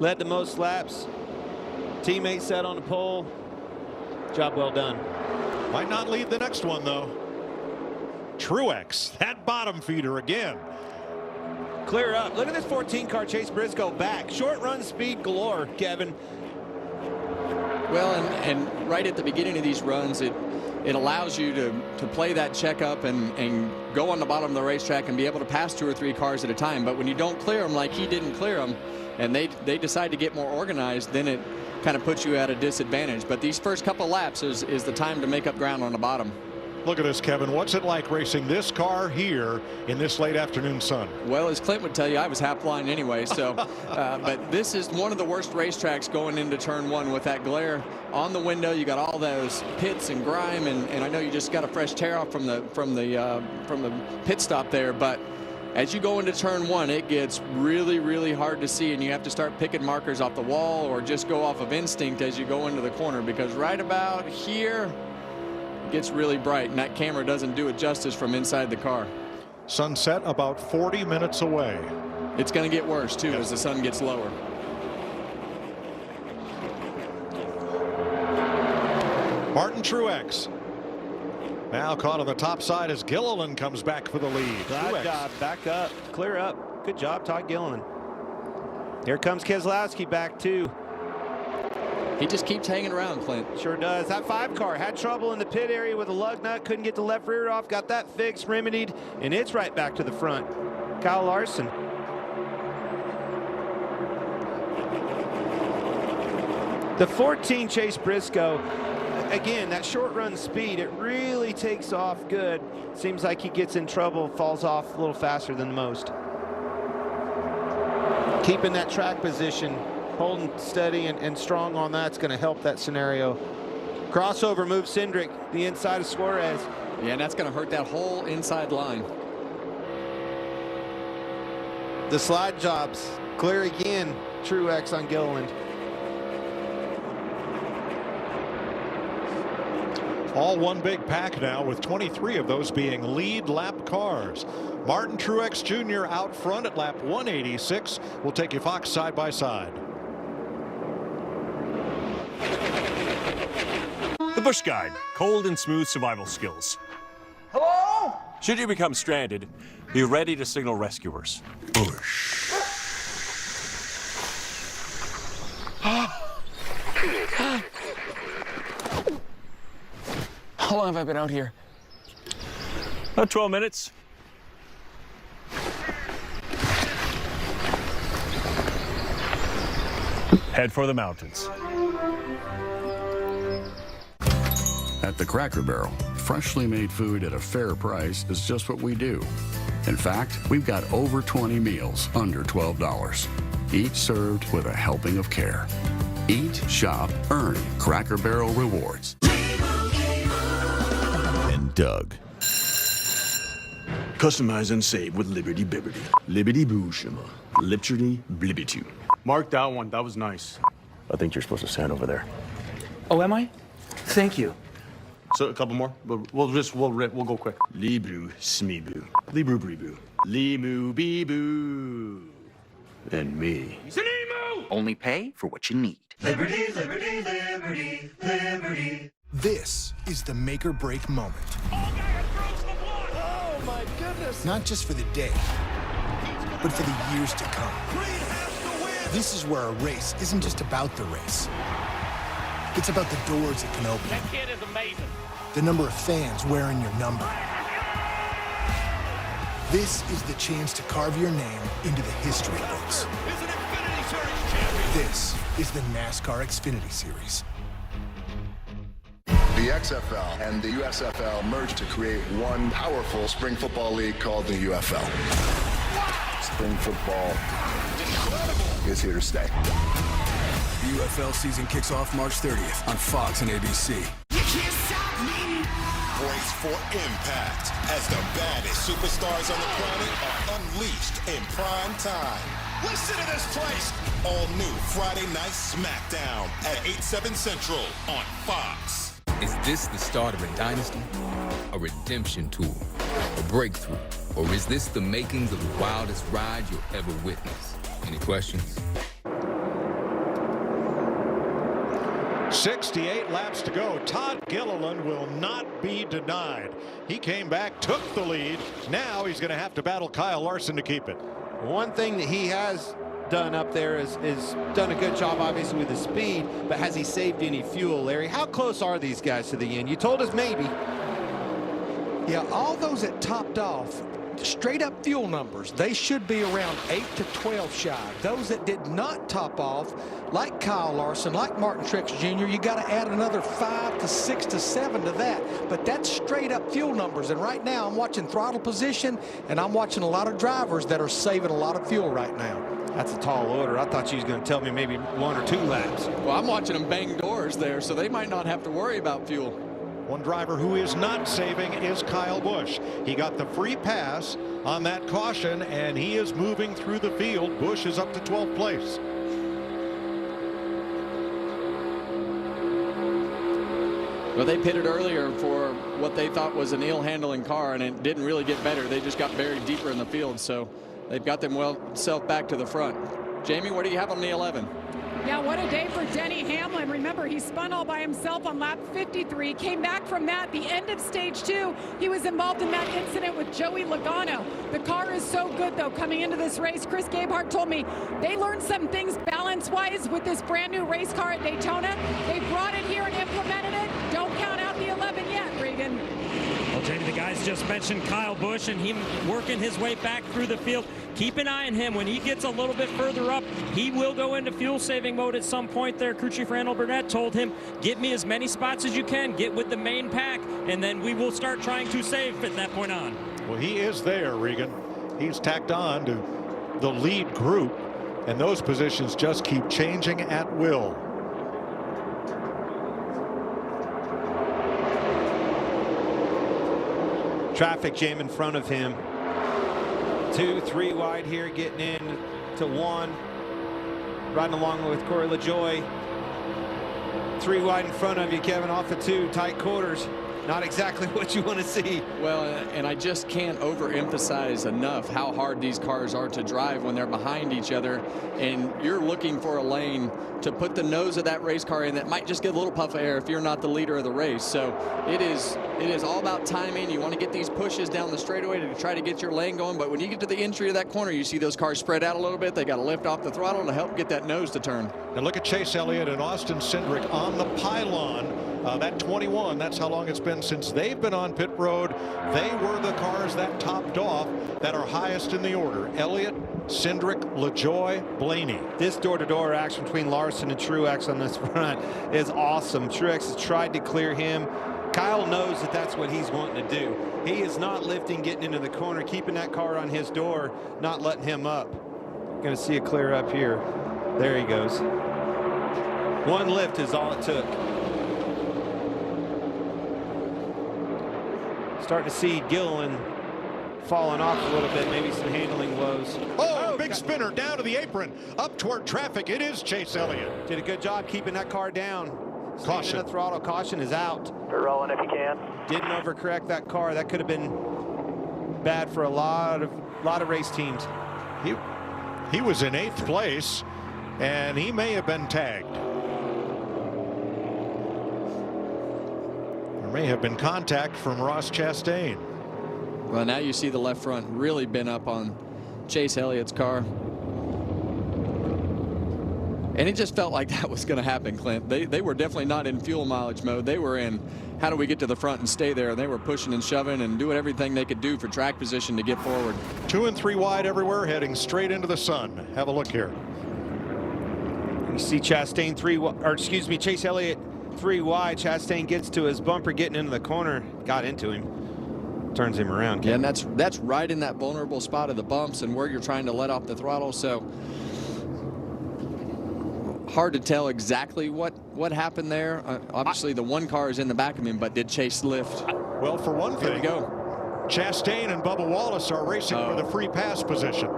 Led the most laps. Teammate set on the pole. Job well done. Might not lead the next one, though. Truex, that bottom feeder again. Clear up. Look at this 14 car. Chase Briscoe back. Short run speed galore, Kevin. Well, and right at the beginning of these runs, it allows you to play that checkup and go on the bottom of the racetrack and be able to pass 2 or 3 cars at a time. But when you don't clear them like he didn't clear them, and they decide to get more organized, then it kind of puts you at a disadvantage. But these first couple laps is the time to make up ground on the bottom. Look at this, Kevin. What's it like racing this car here in this late afternoon sun? Well, as Clint would tell you, I was half blind anyway. So, but this is one of the worst racetracks going into turn 1 with that glare on the window. You got all those pits and grime, and I know you just got a fresh tear off from the pit stop there. But as you go into turn 1, it gets really, really hard to see, and you have to start picking markers off the wall or just go off of instinct as you go into the corner, because right about here, gets really bright, and that camera doesn't do it justice from inside the car. Sunset about 40 minutes away. It's going to get worse, too, as the sun gets lower. Martin Truex now caught on the top side as Gilliland comes back for the lead. Good job. Back up. Clear up. Good job, Todd Gilliland. Here comes Keselowski back, too. He just keeps hanging around, Clint. Sure does. That 5 car had trouble in the pit area with a lug nut. Couldn't get the left rear off. Got that fixed, remedied, and it's right back to the front. Kyle Larson. The 14 Chase Briscoe. Again, that short run speed, it really takes off good. Seems like he gets in trouble, falls off a little faster than most. Keeping that track position, holding steady and strong on that's going to help that scenario. Crossover move Cindric, the inside of Suarez. Yeah, and that's going to hurt that whole inside line. The slide jobs, clear again, Truex on Gilliland. All one big pack now, with 23 of those being lead lap cars. Martin Truex Jr. out front at lap 186. We'll take you Fox side by side. The Bush Guide, cold and smooth survival skills. Hello? Should you become stranded, be ready to signal rescuers. Bush. How long have I been out here? About 12 minutes. Head for the mountains. At the Cracker Barrel, freshly made food at a fair price is just what we do. In fact, we've got over 20 meals under $12, each served with a helping of care. Eat, shop, earn Cracker Barrel rewards. And Doug. Customize and save with Liberty Bibbity. Liberty Bouchima. Liberty Blibbitu. Mark that one. That was nice. I think you're supposed to stand over there. Oh, am I? Thank you. So a couple more, but we'll go quick. Libru Smeebu. Libru Breeboo. Limu Beeboo. And me. Only pay for what you need. Liberty, liberty, liberty, liberty. This is the make or break moment. Oh my goodness! Not just for the day, but for the years to come. This is where a race isn't just about the race. It's about the doors it can open. That kid is amazing. The number of fans wearing your number. This is the chance to carve your name into the history books. This is the NASCAR Xfinity Series. The XFL and the USFL merged to create one powerful spring football league called the UFL. Spring football is here to stay. The UFL season kicks off March 30th on Fox and ABC. Brace for impact as the baddest superstars on the planet are unleashed in prime time. Listen to this place. All new Friday Night SmackDown at 8/7 Central on Fox. Is this the start of a dynasty? A redemption tour? A breakthrough? Or is this the makings of the wildest ride you'll ever witness? Any questions? 68 laps to go. Todd Gilliland will not be denied. He came back, took the lead. Now he's going to have to battle Kyle Larson to keep it. One thing that he has done up there is done a good job, obviously, with the speed, but has he saved any fuel, Larry? How close are these guys to the end? You told us maybe. Yeah, all those that topped off, straight up fuel numbers, they should be around 8 to 12 shy. Those that did not top off, like Kyle Larson, like Martin Truex Jr., you got to add another 5 to 6 to 7 to that. But that's straight up fuel numbers. And right now I'm watching throttle position, and I'm watching a lot of drivers that are saving a lot of fuel right now. That's a tall order. I thought you was going to tell me maybe 1 or 2 laps. Well, I'm watching them bang doors there, so they might not have to worry about fuel. One driver who is not saving is Kyle Busch. He got the free pass on that caution, and he is moving through the field. Busch is up to 12th place. Well, they pitted earlier for what they thought was an ill-handling car, and it didn't really get better. They just got buried deeper in the field, so they've got themselves back to the front. Jamie, what do you have on the 11? Yeah, what a day for Denny Hamlin. Remember, he spun all by himself on lap 53, came back from that. The end of stage 2, he was involved in that incident with Joey Logano. The car is so good, though, coming into this race. Chris Gabehart told me they learned some things balance-wise with this brand new race car at Daytona. They brought it here and implemented it. Don't count out the 11 yet, Regan. Well, Jamie, the guys just mentioned Kyle Busch and him working his way back through the field. Keep an eye on him. When he gets a little bit further up, he will go into fuel-saving mode at some point there. Crew Chief Randall Burnett told him, get me as many spots as you can, get with the main pack, and then we will start trying to save at that point on. Well, he is there, Regan. He's tacked on to the lead group, and those positions just keep changing at will. Traffic jam in front of him. 2, 3 wide here, getting in to 1. Riding along with Corey LaJoie. 3 wide in front of you, Kevin, off the 2, tight quarters. Not exactly what you want to see. Well, and I just can't overemphasize enough how hard these cars are to drive when they're behind each other, and you're looking for a lane to put the nose of that race car in that might just get a little puff of air if you're not the leader of the race. So it is all about timing. You want to get these pushes down the straightaway to try to get your lane going, but when you get to the entry of that corner, you see those cars spread out a little bit. They got to lift off the throttle to help get that nose to turn. And look at Chase Elliott and Austin Cindric on the pylon. That 21, that's how long it's been since they've been on pit road. They were the cars that topped off that are highest in the order. Elliott, Cindric, LaJoie, Blaney. This door-to-door action between Larson and Truex on this front is awesome. Truex has tried to clear him. Kyle knows that that's what he's wanting to do. He is not lifting, getting into the corner, keeping that car on his door, not letting him up. Going to see it clear up here. There he goes. 1 lift is all it took. Starting to see Gilliland falling off a little bit, maybe some handling woes. Oh, big spinner down to the apron, up toward traffic. It is Chase Elliott. Did a good job keeping that car down. Caution. The throttle. Caution is out. They're rolling if you can. Didn't overcorrect that car. That could have been bad for a lot of race teams. He was in 8th place, and he may have been tagged. May have been contact from Ross Chastain. Well, now you see the left front really been up on Chase Elliott's car. And it just felt like that was going to happen, Clint. They were definitely not in fuel mileage mode. They were in, how do we get to the front and stay there? They were pushing and shoving and doing everything they could do for track position to get forward. 2 and 3 wide everywhere, heading straight into the sun. Have a look here. You see Chastain Chase Elliott 3 wide. Chastain gets to his bumper, getting into the corner, got into him, turns him around. Yeah, and that's right in that vulnerable spot of the bumps and where you're trying to let off the throttle. So hard to tell exactly what happened there. Obviously, the 1 car is in the back of him, but did Chase lift? Well, for one thing, here we go. Chastain and Bubba Wallace are racing for the free pass position.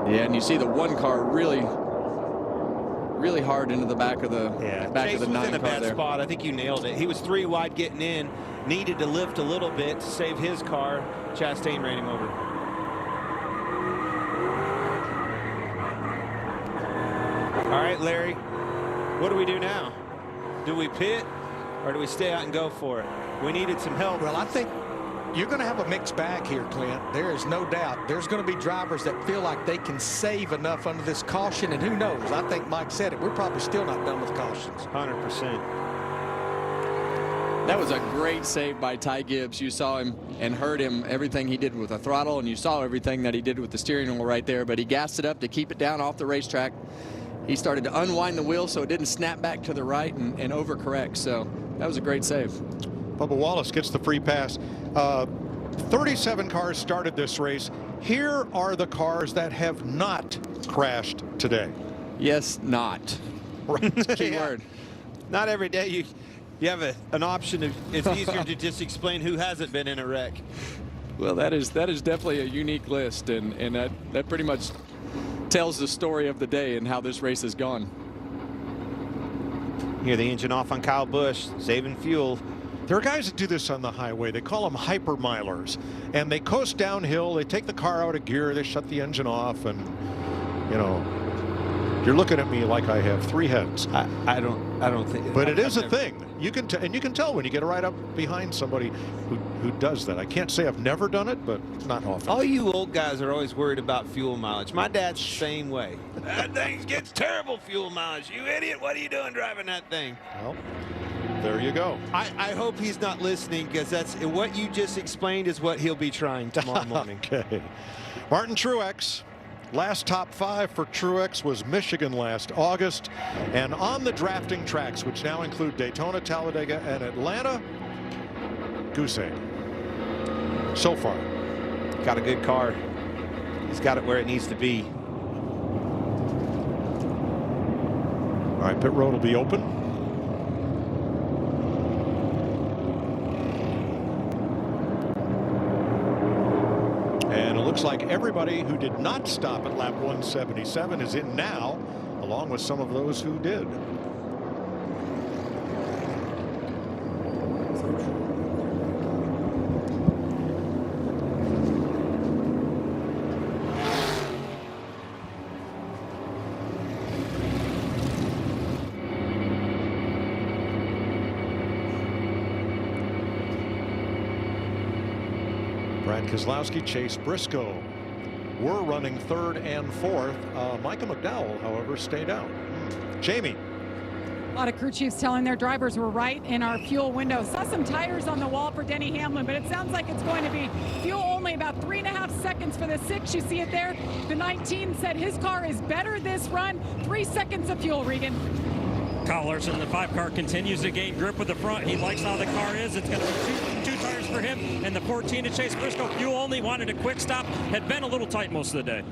Yeah, and you see the 1 car really hard into the back of the Chase of the 9 was in a car bad there. spot. I think you nailed it. He was 3 wide getting in, needed to lift a little bit to save his car. Chastain ran him over. All right, Larry, what do we do now? Do we pit or do we stay out and go for it? We needed some help. Well, I think you're going to have a mixed bag here, Clint. There is no doubt. There's going to be drivers that feel like they can save enough under this caution, and who knows? I think Mike said it. We're probably still not done with cautions. 100%. That was a great save by Ty Gibbs. You saw him and heard him, everything he did with the throttle, and you saw everything that he did with the steering wheel right there, but he gassed it up to keep it down off the racetrack. He started to unwind the wheel so it didn't snap back to the right and overcorrect. So that was a great save. Bubba Wallace gets the free pass. 37 cars started this race. Here are the cars that have not crashed today. Yes, not. Right. Key word. Not every day you have an option of, it's easier to just explain who hasn't been in a wreck. Well, that is definitely a unique list, and that pretty much tells the story of the day and how this race has gone. Hear the engine off on Kyle Busch, saving fuel. There are guys that do this on the highway. They call them hypermilers, and they coast downhill. They take the car out of gear. They shut the engine off, and you know, you're looking at me like I have 3 heads. I don't think. But it is a thing. You can and you can tell when you get right up behind somebody who does that. I can't say I've never done it, but it's not often. All you old guys are always worried about fuel mileage. My dad's the same way. That thing gets terrible fuel mileage. You idiot! What are you doing driving that thing? Well, there you go. I hope he's not listening, because that's what you just explained is what he'll be trying tomorrow morning. Okay. Martin Truex. Last top 5 for Truex was Michigan last August. And on the drafting tracks, which now include Daytona, Talladega, and Atlanta, goose egg. So far. Got a good car. He's got it where it needs to be. All right, pit road will be open. And it looks like everybody who did not stop at lap 177 is in now, along with some of those who did. Brad Keselowski, Chase Briscoe were running 3rd and 4th. Micah McDowell, however, stayed out. Jamie. A lot of crew chiefs telling their drivers we're right in our fuel window. Saw some tires on the wall for Denny Hamlin, but it sounds like it's going to be fuel only, about 3.5 seconds for the 6. You see it there. The 19 said his car is better this run. 3 seconds of fuel, Regan. Kyle Larson, the 5 car, continues to gain grip with the front. He likes how the car is. It's going to be two tires for him. And the 14 to Chase Briscoe, fuel only, wanted a quick stop. Had been a little tight most of the day.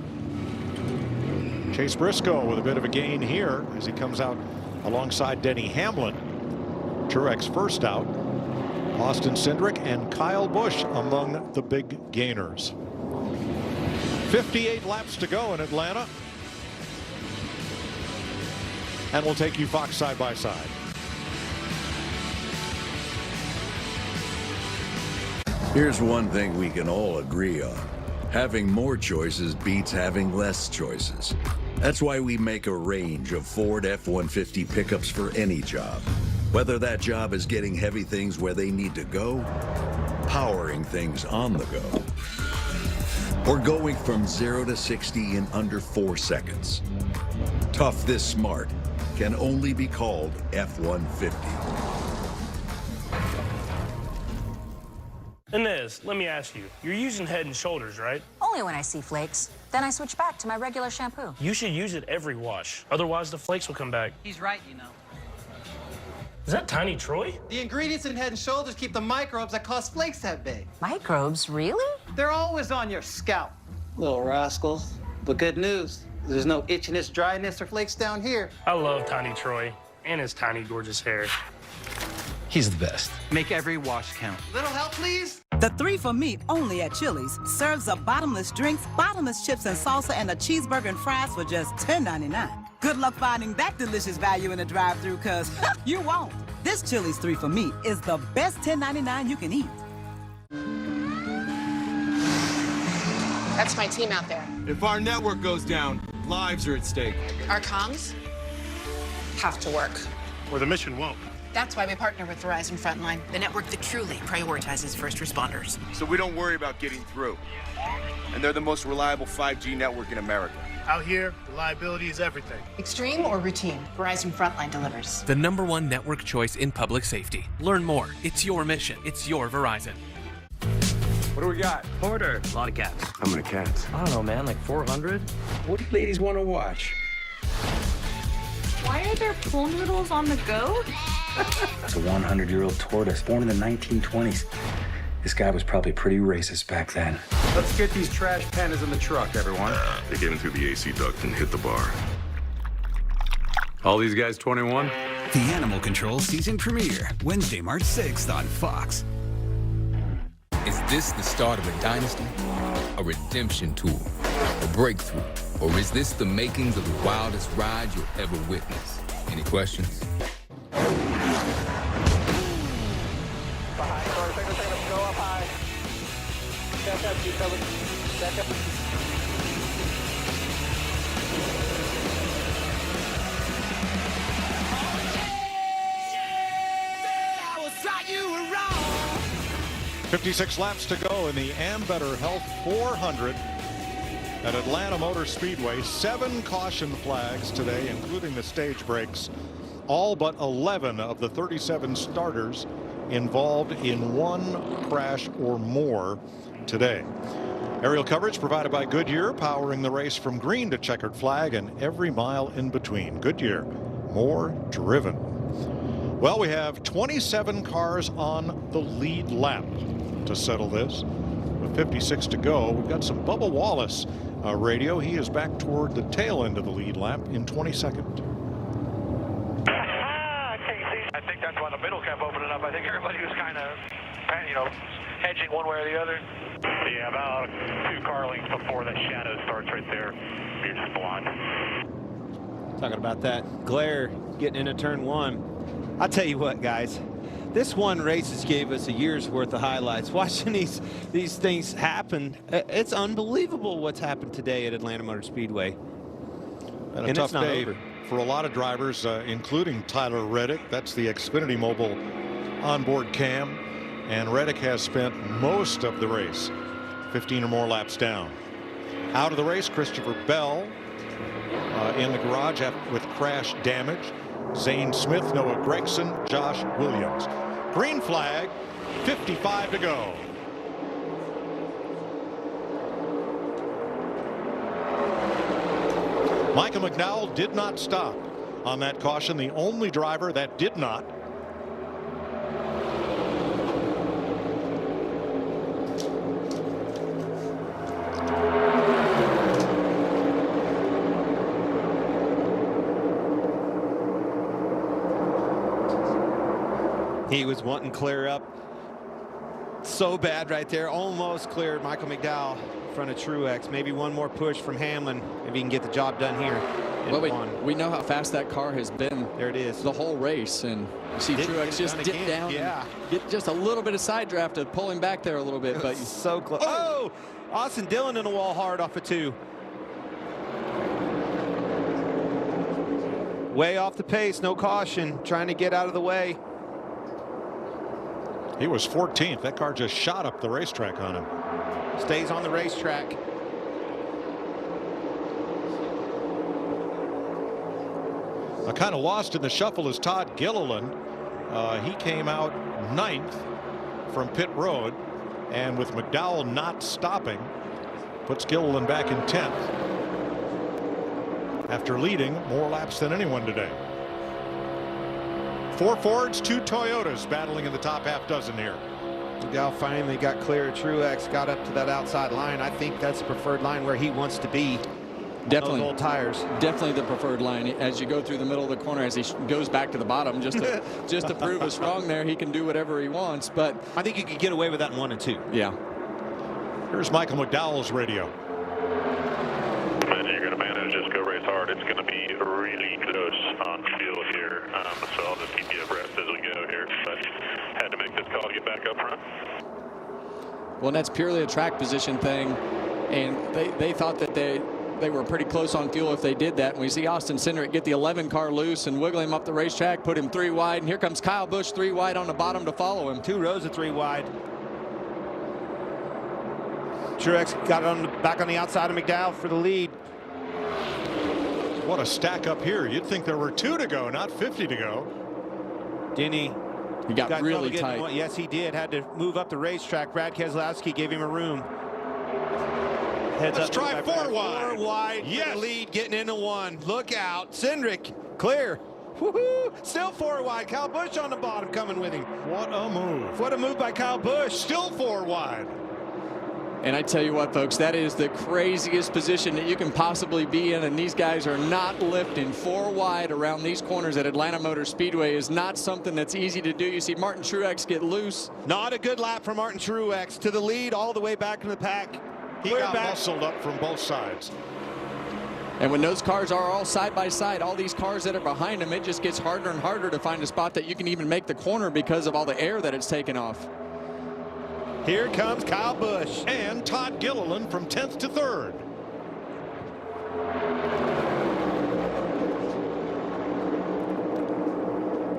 Chase Briscoe with a bit of a gain here as he comes out alongside Denny Hamlin. Truex first out. Austin Cindric and Kyle Busch among the big gainers. 58 laps to go in Atlanta. And we'll take you Fox side by side. Here's one thing we can all agree on. Having more choices beats having less choices. That's why we make a range of Ford F-150 pickups for any job. Whether that job is getting heavy things where they need to go, powering things on the go, or going from 0 to 60 in under 4 seconds. Tough this smart can only be called F-150. Inez, let me ask you, you're using Head and Shoulders, right? Only when I see flakes. Then I switch back to my regular shampoo. You should use it every wash. Otherwise, the flakes will come back. He's right, you know. Is that Tiny Troy? The ingredients in Head and Shoulders keep the microbes that cause flakes that big. Microbes, really? They're always on your scalp. Little rascals. But good news, there's no itchiness, dryness, or flakes down here. I love Tiny Troy and his tiny, gorgeous hair. He's the best. Make every wash count. Little help, please? The 3 for Me only at Chili's serves up bottomless drinks, bottomless chips and salsa, and a cheeseburger and fries for just $10.99. Good luck finding that delicious value in the drive-thru, cause you won't. This Chili's 3 for Me is the best $10.99 you can eat. That's my team out there. If our network goes down, lives are at stake. Our comms have to work. Or the mission won't. That's why we partner with Verizon Frontline, the network that truly prioritizes first responders. So we don't worry about getting through. And they're the most reliable 5G network in America. Out here, reliability is everything. Extreme or routine, Verizon Frontline delivers. The #1 network choice in public safety. Learn more. It's your mission. It's your Verizon. What do we got? Order. A lot of cats. How many cats? I don't know, man, like 400? What do you ladies want to watch? Why are there pool noodles on the go? It's a 100-year-old tortoise, born in the 1920s. This guy was probably pretty racist back then. Let's get these trash pandas in the truck, everyone. They get in through the AC duct and hit the bar. All these guys 21? The Animal Control season premiere, Wednesday, March 6th on Fox. Is this the start of a dynasty? A redemption tour? A breakthrough? Or is this the makings of the wildest ride you'll ever witness? Any questions? Second. I thought you were wrong. 56 laps to go in the Ambetter Health 400 at Atlanta Motor Speedway. 7 caution flags today, including the stage breaks. All but 11 of the 37 starters involved in one crash or more today. Aerial coverage provided by Goodyear, powering the race from green to checkered flag and every mile in between. Goodyear, more driven. Well, we have 27 cars on the lead lap to settle this. With 56 to go, we've got some Bubba Wallace radio. He is back toward the tail end of the lead lap in 22nd. I think that's why the middle kept opening up. I think everybody was kind of, hedging one way or the other. Yeah, about 2 car lengths before that shadow starts right there. You're just blind. Talking about that glare getting into turn 1. I'll tell you what, guys. This one race has gave us a year's worth of highlights. Watching these things happen, it's unbelievable what's happened today at Atlanta Motor Speedway. And a tough day for a lot of drivers, including Tyler Reddick. That's the Xfinity Mobile onboard cam. And Reddick has spent most of the race 15 or more laps down. Out of the race, Christopher Bell in the garage with crash damage. Zane Smith, Noah Gregson, Josh Williams. Green flag, 55 to go. Micah McDowell did not stop on that caution, the only driver that did not. He was wanting clear up so bad right there. Almost cleared Michael McDowell in front of Truex. Maybe one more push from Hamlin. Maybe he can get the job done here. Well, we know how fast that car has been. There it is. The whole race. And you see Truex just dip down. Yeah. Get just a little bit of side draft to pull him back there a little bit. But so close. Oh! Austin Dillon in the wall hard off of 2. Way off the pace. No caution. Trying to get out of the way. He was 14th. That car just shot up the racetrack on him. Stays on the racetrack. Kind of lost in the shuffle is Todd Gilliland. He came out 9th from pit road, and with McDowell not stopping, puts Gilliland back in 10th after leading more laps than anyone today. 4 Fords, 2 Toyotas battling in the top half dozen here. McDowell finally got clear of Truex, got up to that outside line. I think that's the preferred line where he wants to be. Definitely. Those old tires. Definitely the preferred line as you go through the middle of the corner, as he goes back to the bottom just to prove us wrong there. He can do whatever he wants, but I think you could get away with that in 1 and 2. Yeah. Here's Michael McDowell's radio. And you're going to manage, just go race hard. It's going to be really close on field here. So I'll just keep you abreast as we go here. But had to make this call to get back up front. Well, and that's purely a track position thing. And they thought that they were pretty close on fuel if they did that. And we see Austin Cindric get the 11 car loose and wiggle him up the racetrack, put him 3 wide. And here comes Kyle Busch 3 wide on the bottom to follow him. 2 rows of 3 wide. Truex got it back on the outside of McDowell for the lead. What a stack up here. You'd think there were 2 to go, not 50 to go. Denny. He got really tight. Yes, he did. Had to move up the racetrack. Brad Keselowski gave him a room. Let's try 4 wide. 4 wide. Yes. Lead getting into 1. Look out. Cindric clear. Woohoo! Still 4 wide. Kyle Busch on the bottom coming with him. What a move. What a move by Kyle Busch. Still 4 wide. And I tell you what, folks, that is the craziest position that you can possibly be in. And these guys are not lifting. 4 wide around these corners at Atlanta Motor Speedway is not something that's easy to do. You see Martin Truex get loose. Not a good lap for Martin Truex to the lead all the way back in the pack. He got muscled up from both sides. And when those cars are all side by side, all these cars that are behind them, it just gets harder and harder to find a spot that you can even make the corner because of all the air that it's taken off. Here comes Kyle Busch. And Todd Gilliland from 10th to 3rd.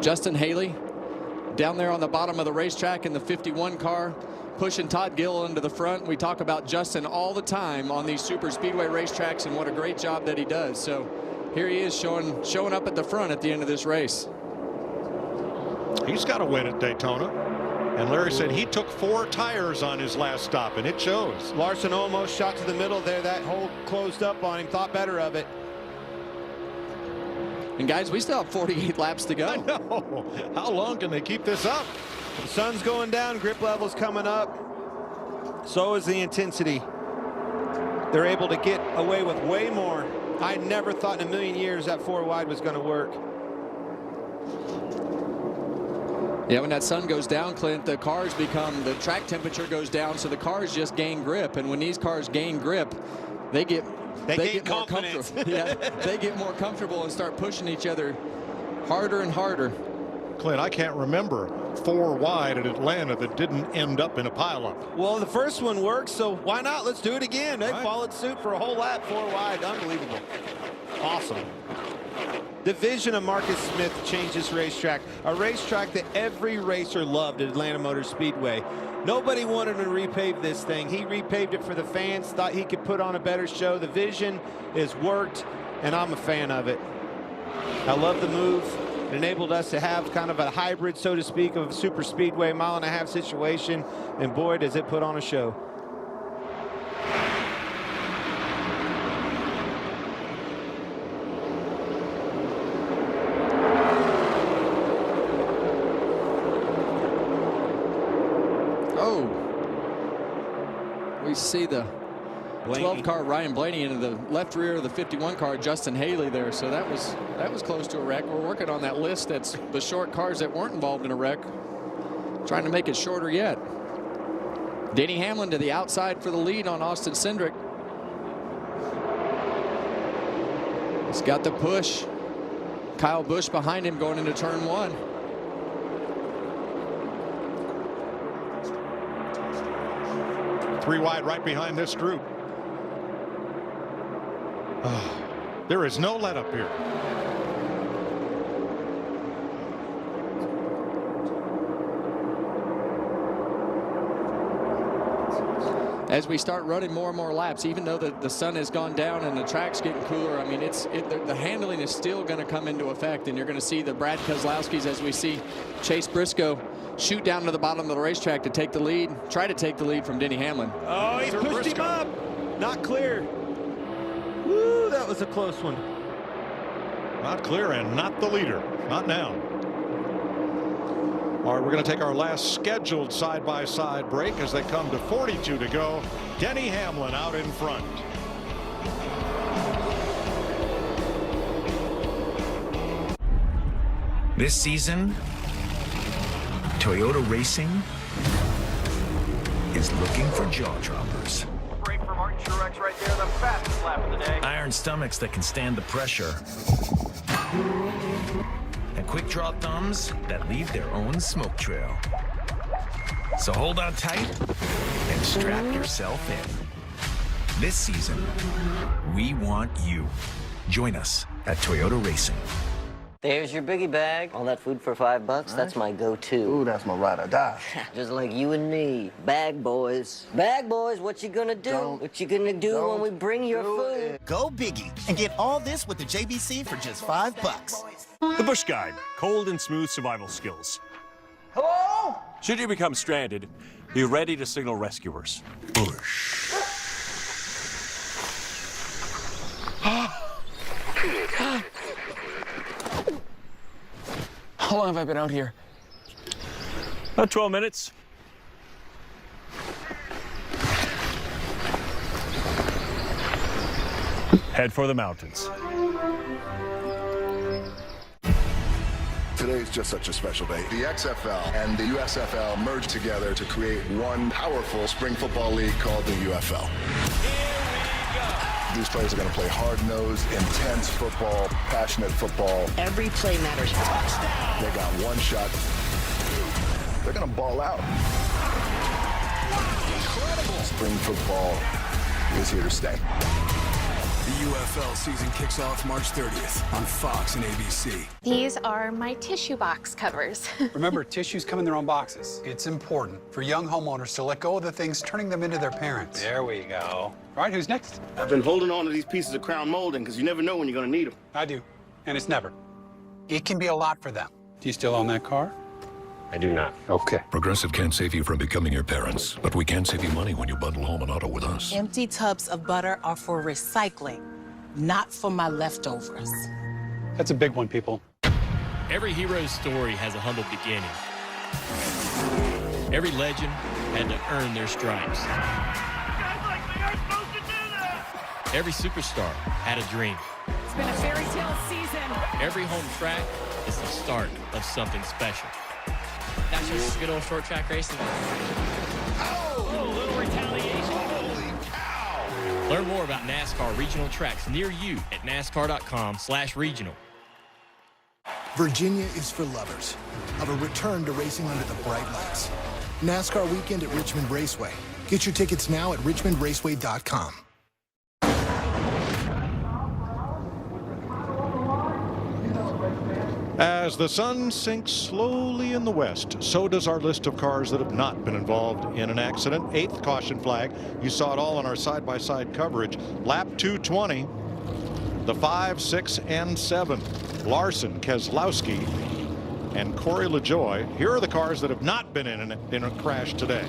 Justin Haley down there on the bottom of the racetrack in the 51 car, pushing Todd Gilliland to the front. We talk about Justin all the time on these super speedway racetracks and what a great job that he does. So here he is showing up at the front at the end of this race. He's got a win at Daytona. And Larry said he took 4 tires on his last stop, and it shows. Larson almost shot to the middle there. That hole closed up on him. Thought better of it. And guys, we still have 48 laps to go. I know. How long can they keep this up? The sun's going down. Grip level's coming up. So is the intensity. They're able to get away with way more. I never thought in a million years that 4 wide was going to work. Yeah, when that sun goes down, Clint, the track temperature goes down, so the cars just gain grip. And when these cars gain grip, they get more comfortable. Yeah, they get more comfortable and start pushing each other harder and harder. Clint, I can't remember 4 wide at Atlanta that didn't end up in a pileup. Well, the first one worked, so why not? Let's do it again. They followed suit for a whole lap, 4 wide. Unbelievable. Awesome. The vision of Marcus Smith changed this racetrack, a racetrack that every racer loved at Atlanta Motor Speedway. Nobody wanted to repave this thing. He repaved it for the fans, thought he could put on a better show. The vision is worked, and I'm a fan of it. I love the move. It enabled us to have kind of a hybrid, so to speak, of a super speedway, mile-and-a-half situation, and boy, does it put on a show. We see the 12 car Ryan Blaney into the left rear of the 51 car Justin Haley there, so that was close to a wreck. We're working on that list. That's the short cars that weren't involved in a wreck, trying to make it shorter yet. Denny Hamlin to the outside for the lead on Austin Cindric. He's got the push. Kyle Busch behind him going into turn 1. Three wide right behind this group. There is no let up here. As we start running more and more laps, even though the sun has gone down and the track's getting cooler, I mean, the handling is still going to come into effect, and you're going to see the Brad Keselowskis, as we see Chase Briscoe shoot down to the bottom of the racetrack to take the lead, try to take the lead from Denny Hamlin. Oh, he pushed him up. Not clear. Woo, that was a close one. Not clear and not the leader. Not now. All right, we're going to take our last scheduled side-by-side break as they come to 42 to go. Denny Hamlin out in front. This season, Toyota Racing is looking for jaw droppers. Break for Martin Truex right there, the fastest lap of the day. Iron stomachs that can stand the pressure. And quick draw thumbs that leave their own smoke trail. So hold on tight and strap yourself in. This season, we want you. Join us at Toyota Racing. There's your biggie bag. All that food for $5, that's my go-to. Ooh, that's my ride or die. Just like you and me. Bag boys. Bag boys, what you gonna do? What you gonna do when we bring your food? Go biggie and get all this with the JBC for just $5. The Bush Guide, cold and smooth survival skills. Hello? Should you become stranded, be ready to signal rescuers. Bush. How long have I been out here? About 12 minutes. Head for the mountains. Today's just such a special day. The XFL and the USFL merged together to create one powerful spring football league called the UFL. These players are going to play hard-nosed, intense football, passionate football. Every play matters. They got one shot. They're going to ball out. incredible. Spring football is here to stay. The UFL season kicks off March 30th on Fox and ABC. These are my tissue box covers. Remember, tissues come in their own boxes. It's important for young homeowners to let go of the things turning them into their parents. There we go. All right, who's next? I've been holding on to these pieces of crown molding because you never know when you're going to need them. I do, and it's never. It can be a lot for them. Do you still own that car? I do not. Okay. Progressive can't save you from becoming your parents, but we can save you money when you bundle home and auto with us. Empty tubs of butter are for recycling, not for my leftovers. That's a big one, people. Every hero's story has a humble beginning. Every legend had to earn their stripes. Every superstar had a dream. It's been a fairy tale season. Every home track is the start of something special. That's just good old short track racing. Oh, little retaliation. Holy cow. Learn more about NASCAR regional tracks near you at NASCAR.com/regional. Virginia is for lovers of a return to racing under the bright lights. NASCAR weekend at Richmond Raceway. Get your tickets now at richmondraceway.com. As the sun sinks slowly in the west, so does our list of cars that have not been involved in an accident. 8th caution flag. You saw it all on our side-by-side coverage. Lap 220, the 5, 6, and 7. Larson, Keselowski, and Corey LaJoie. Here are the cars that have not been in a crash today.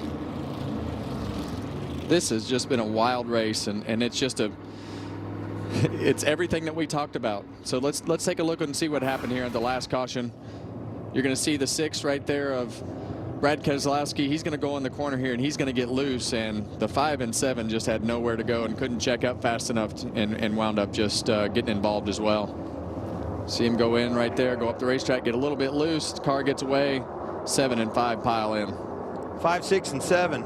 This has just been a wild race, and it's just it's everything that we talked about. So let's take a look and see what happened here at the last caution. You're going to see the 6 right there of Brad Keselowski. He's going to go in the corner here, and he's going to get loose. And the 5 and 7 just had nowhere to go and couldn't check up fast enough and wound up just getting involved as well. See him go in right there, go up the racetrack, get a little bit loose. The car gets away. 7 and 5 pile in. 5, 6, and 7.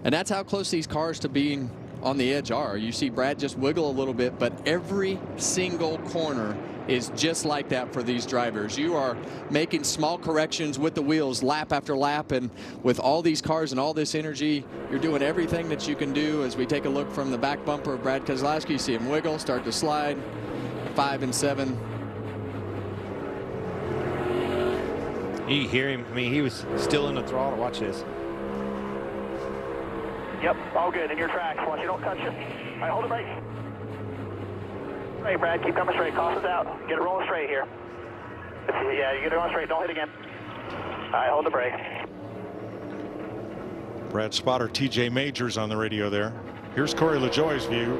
And that's how close these cars to being on the edge are. You see Brad just wiggle a little bit, but every single corner is just like that for these drivers. You are making small corrections with the wheels lap after lap, and with all these cars and all this energy, you're doing everything that you can do. As we take a look from the back bumper of Brad Keselowski, you see him wiggle, start to slide. 5 and 7. You hear him. I mean, he was still in the throttle. Watch this. Yep, all good. In your tracks. Watch you don't touch it. All right, hold it brake. Straight, Brad. Keep coming straight. Toss it out. Get it rolling straight here. Yeah, you get it on straight. Don't hit again. All right, hold the brake. Brad spotter TJ Majors on the radio there. Here's Corey LaJoie's view.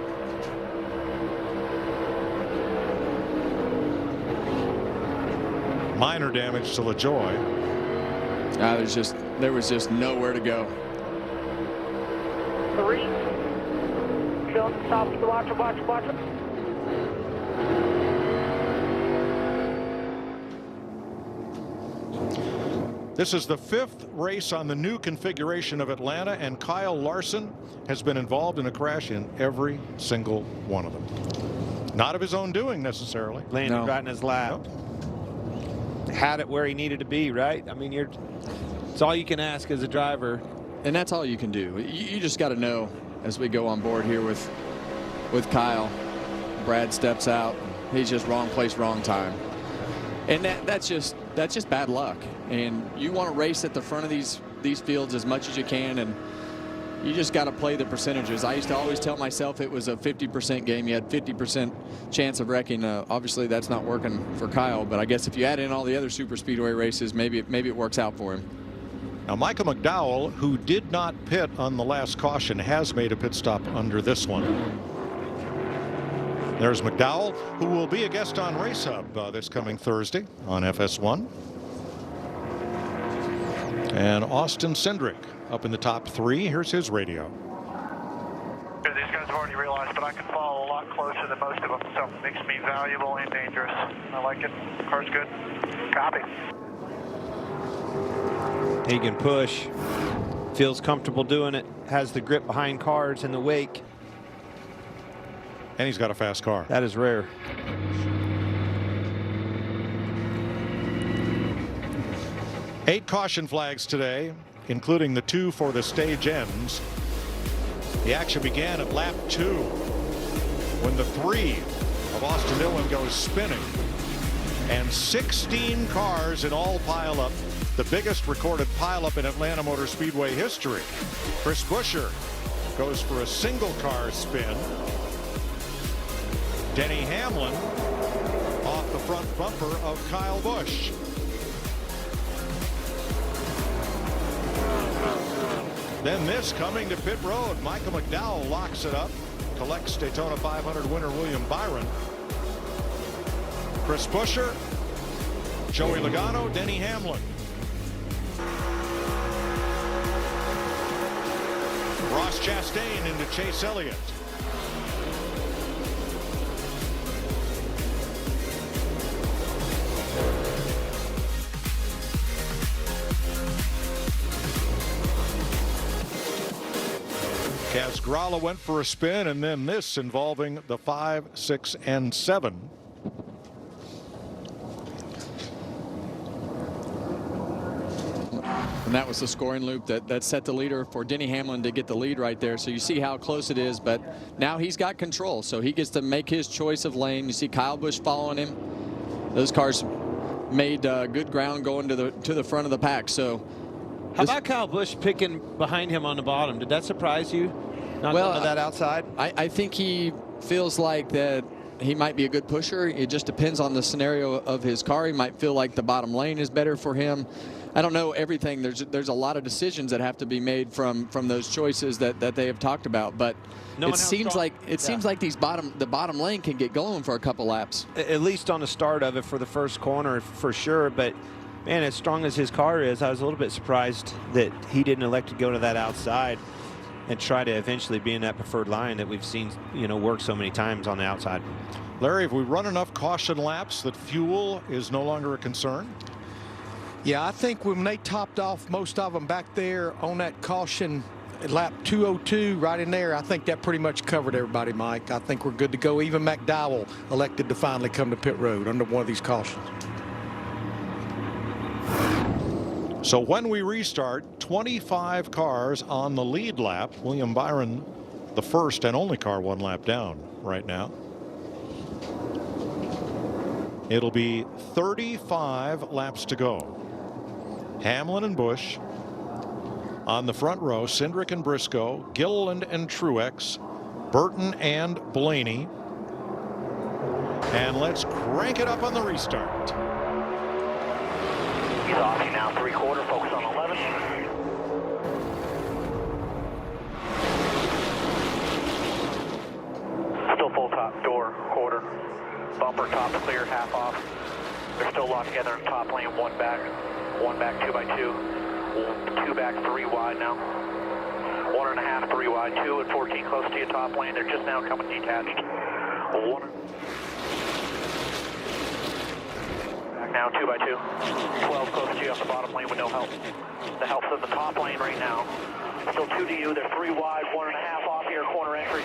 Minor damage to LaJoie. There was just nowhere to go. 3. Don't stop. Watch it. This is the 5th race on the new configuration of Atlanta, and Kyle Larson has been involved in a crash in every single one of them. Not of his own doing necessarily. Landed right in his lap. No. Had it where he needed to be, right? I mean, it's all you can ask as a driver. And that's all you can do. You just got to know as we go on board here with Kyle. Brad steps out. He's just wrong place, wrong time. And that's just bad luck. And you want to race at the front of these fields as much as you can, and you just got to play the percentages. I used to always tell myself it was a 50% game. You had 50% chance of wrecking. Obviously, that's not working for Kyle, but I guess if you add in all the other super speedway races, maybe it works out for him. Now, Michael McDowell, who did not pit on the last caution, has made a pit stop under this one. There's McDowell, who will be a guest on Race Hub this coming Thursday on FS1. And Austin Cindric up in the top 3. Here's his radio. These guys have already realized, but I can fall a lot closer than most of them, so it makes me valuable and dangerous. I like it. Car's good. Copy. He can push, feels comfortable doing it, has the grip behind cars in the wake. And he's got a fast car. That is rare. 8 caution flags today, including the 2 for the stage ends. The action began at lap 2 when the 3 of Austin Dillon goes spinning, and 16 cars in all pile up, the biggest recorded pileup in Atlanta Motor Speedway history. Chris Buescher goes for a single car spin. Denny Hamlin off the front bumper of Kyle Busch. Then this coming to pit road. Michael McDowell locks it up, collects Daytona 500 winner William Byron. Chris Buescher, Joey Logano, Denny Hamlin. Ross Chastain into Chase Elliott. Kaz Grala went for a spin, and then this involving the 5, 6, and 7. And that was the scoring loop that set the leader for Denny Hamlin to get the lead right there. So you see how close it is, but now he's got control, so he gets to make his choice of lane. You see Kyle Busch following him. Those cars made good ground going to the front of the pack. So how about Kyle Busch picking behind him on the bottom? Did that surprise you? Not going to that outside? I think he feels like that he might be a good pusher. It just depends on the scenario of his car. He might feel like the bottom lane is better for him. I don't know everything. There's a lot of decisions that have to be made from those choices that they have talked about. But it seems like the bottom lane can get going for a couple laps. At least on the start of it for the first corner for sure. But man, as strong as his car is, I was a little bit surprised that he didn't elect to go to that outside and try to eventually be in that preferred line that we've seen, work so many times on the outside. Larry, have we run enough caution laps that fuel is no longer a concern? Yeah, I think when they topped off most of them back there on that caution at lap 202 right in there, I think that pretty much covered everybody, Mike. I think we're good to go. Even McDowell elected to finally come to pit road under one of these cautions. So when we restart, 25 cars on the lead lap. William Byron, the first and only car 1 lap down right now. It'll be 35 laps to go. Hamlin and Busch on the front row, Cindric and Briscoe, Gilliland and Truex, Burton and Blaney. And let's crank it up on the restart. He's off you now, 3/4, focus on 11. Still full top door, quarter. Bumper top clear, half off. They're still locked together in top lane, 1 back, 2 by 2. 2 back, 3 wide now. 1.5, 3 wide, 2 and 14 close to your top lane. They're just now coming detached. 1. Back now, 2 by 2. 12 close to you on the bottom lane with no help. The help's in the top lane right now. Still 2 to you. They're 3 wide, 1.5 off your corner entry.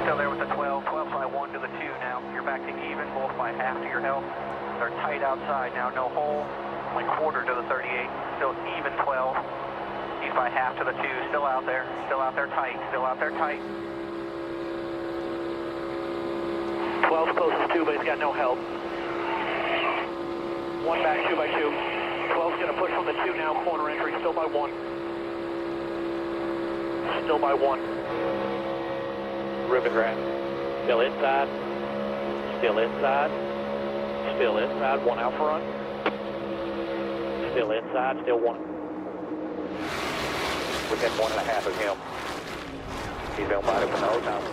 Still there with the 12 by 1 to the 2 now. You're back to even, both by half to your help. They're tight outside now, no hole. Only quarter to the 38. Still even 12. He's by half to the 2. Still out there tight. Still out there tight. 12's closest 2, but he's got no help. 1 back, 2 by 2. 12's going to push from the 2 now, corner entry. Still by 1. Still by 1. Ribbon wrap. Still inside. Still inside. Still inside. 1 out front. Still inside. Still 1. Within 1.5 of him. He's been fighting for no time.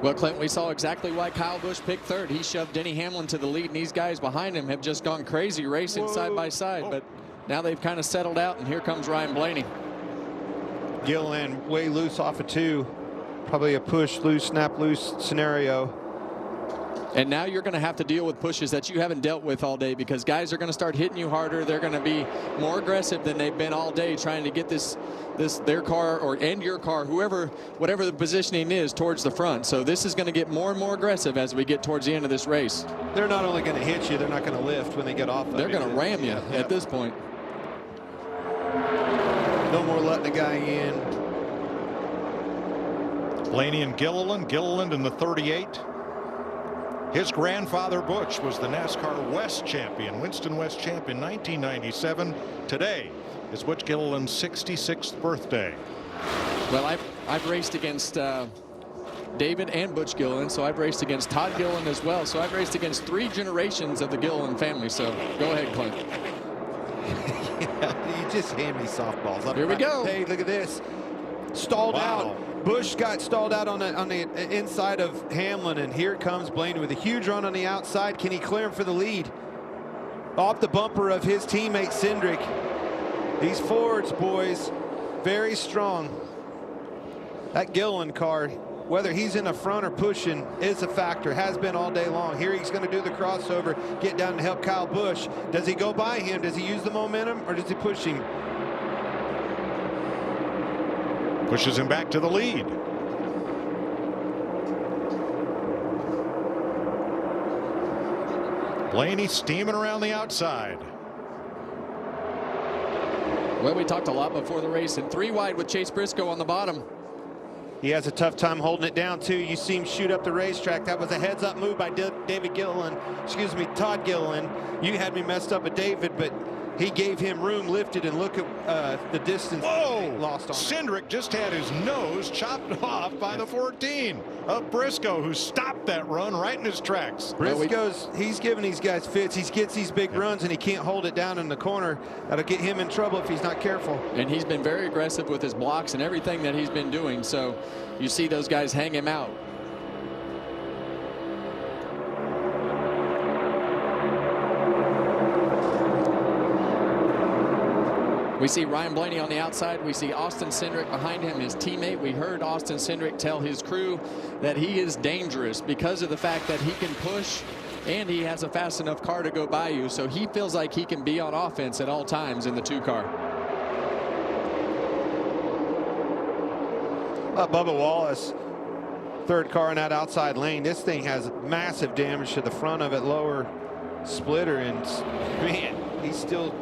Well, Clint, we saw exactly why Kyle Busch picked third. He shoved Denny Hamlin to the lead, and these guys behind him have just gone crazy racing side by side. But now they've kind of settled out, and here comes Ryan Blaney. Gilliland way loose off of 2. Probably a push loose, snap loose scenario. And now you're going to have to deal with pushes that you haven't dealt with all day, because guys are going to start hitting you harder. They're going to be more aggressive than they've been all day, trying to get their car and your car, whatever the positioning is, towards the front. So this is going to get more and more aggressive as we get towards the end of this race. They're not only going to hit you, they're not going to lift when they get off. They're going to ram you at this point. No more letting the guy in. Blaney and Gilliland in the 38. His grandfather Butch was the NASCAR West champion, Winston West champ in 1997. Today is Butch Gilliland's 66th birthday. Well, I've raced against David and Butch Gilliland, so I've raced against Todd Gilliland as well. So I've raced against 3 generations of the Gilliland family. So go ahead, Clint. You just hand me softballs. Here we go. Hey, look at this. Stalled out. Bush got stalled out on the inside of Hamlin, and here comes Blaney with a huge run on the outside. Can he clear him for the lead? Off the bumper of his teammate Cindric. These Fords, boys, very strong. That Gilliland car, whether he's in the front or pushing, is a factor, has been all day long. Here he's going to do the crossover, get down to help Kyle Busch. Does he go by him? Does he use the momentum, or does he push him? Pushes him back to the lead. Blaney steaming around the outside. Well, we talked a lot before the race, and 3 wide with Chase Briscoe on the bottom. He has a tough time holding it down too. You see him shoot up the racetrack. That was a heads-up move by Todd Gilliland. You had me messed up with David, but he gave him room, lifted, and look at the distance. Whoa! Lost on Cindric just had his nose chopped off by the 14 of Briscoe, who stopped that run right in his tracks. He's giving these guys fits. He gets these big runs, and he can't hold it down in the corner. That'll get him in trouble if he's not careful. And he's been very aggressive with his blocks and everything that he's been doing. So you see those guys hang him out. We see Ryan Blaney on the outside. We see Austin Cindric behind him, his teammate. We heard Austin Cindric tell his crew that he is dangerous because of the fact that he can push and he has a fast enough car to go by you. So he feels like he can be on offense at all times in the 2 car. Bubba Wallace, 3rd car in that outside lane. This thing has massive damage to the front of it, lower splitter, and man, he's still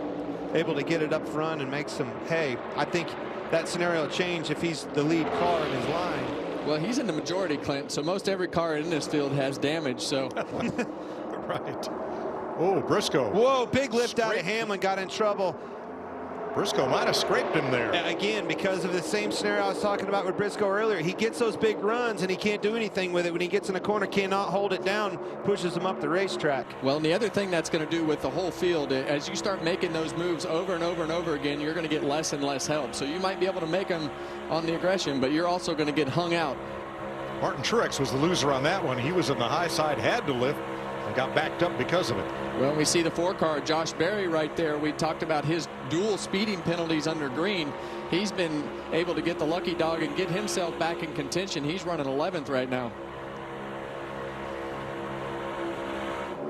able to get it up front and make some hay. I think that scenario will change if he's the lead car in his line. Well, he's in the majority, Clint, so most every car in this field has damage. So right. Oh, Briscoe. Whoa, big lift out of Hamlin, got in trouble. Briscoe might have scraped him there. Again, because of the same scenario I was talking about with Briscoe earlier. He gets those big runs and he can't do anything with it. When he gets in a corner, cannot hold it down, pushes him up the racetrack. Well, and the other thing that's going to do with the whole field, as you start making those moves over and over and over again, you're going to get less and less help. So you might be able to make them on the aggression, but you're also going to get hung out. Martin Truex was the loser on that one. He was on the high side, had to lift, and got backed up because of it. Well, we see the 4 car, Josh Berry, right there. We talked about his dual speeding penalties under green. He's been able to get the lucky dog and get himself back in contention. He's running 11th right now.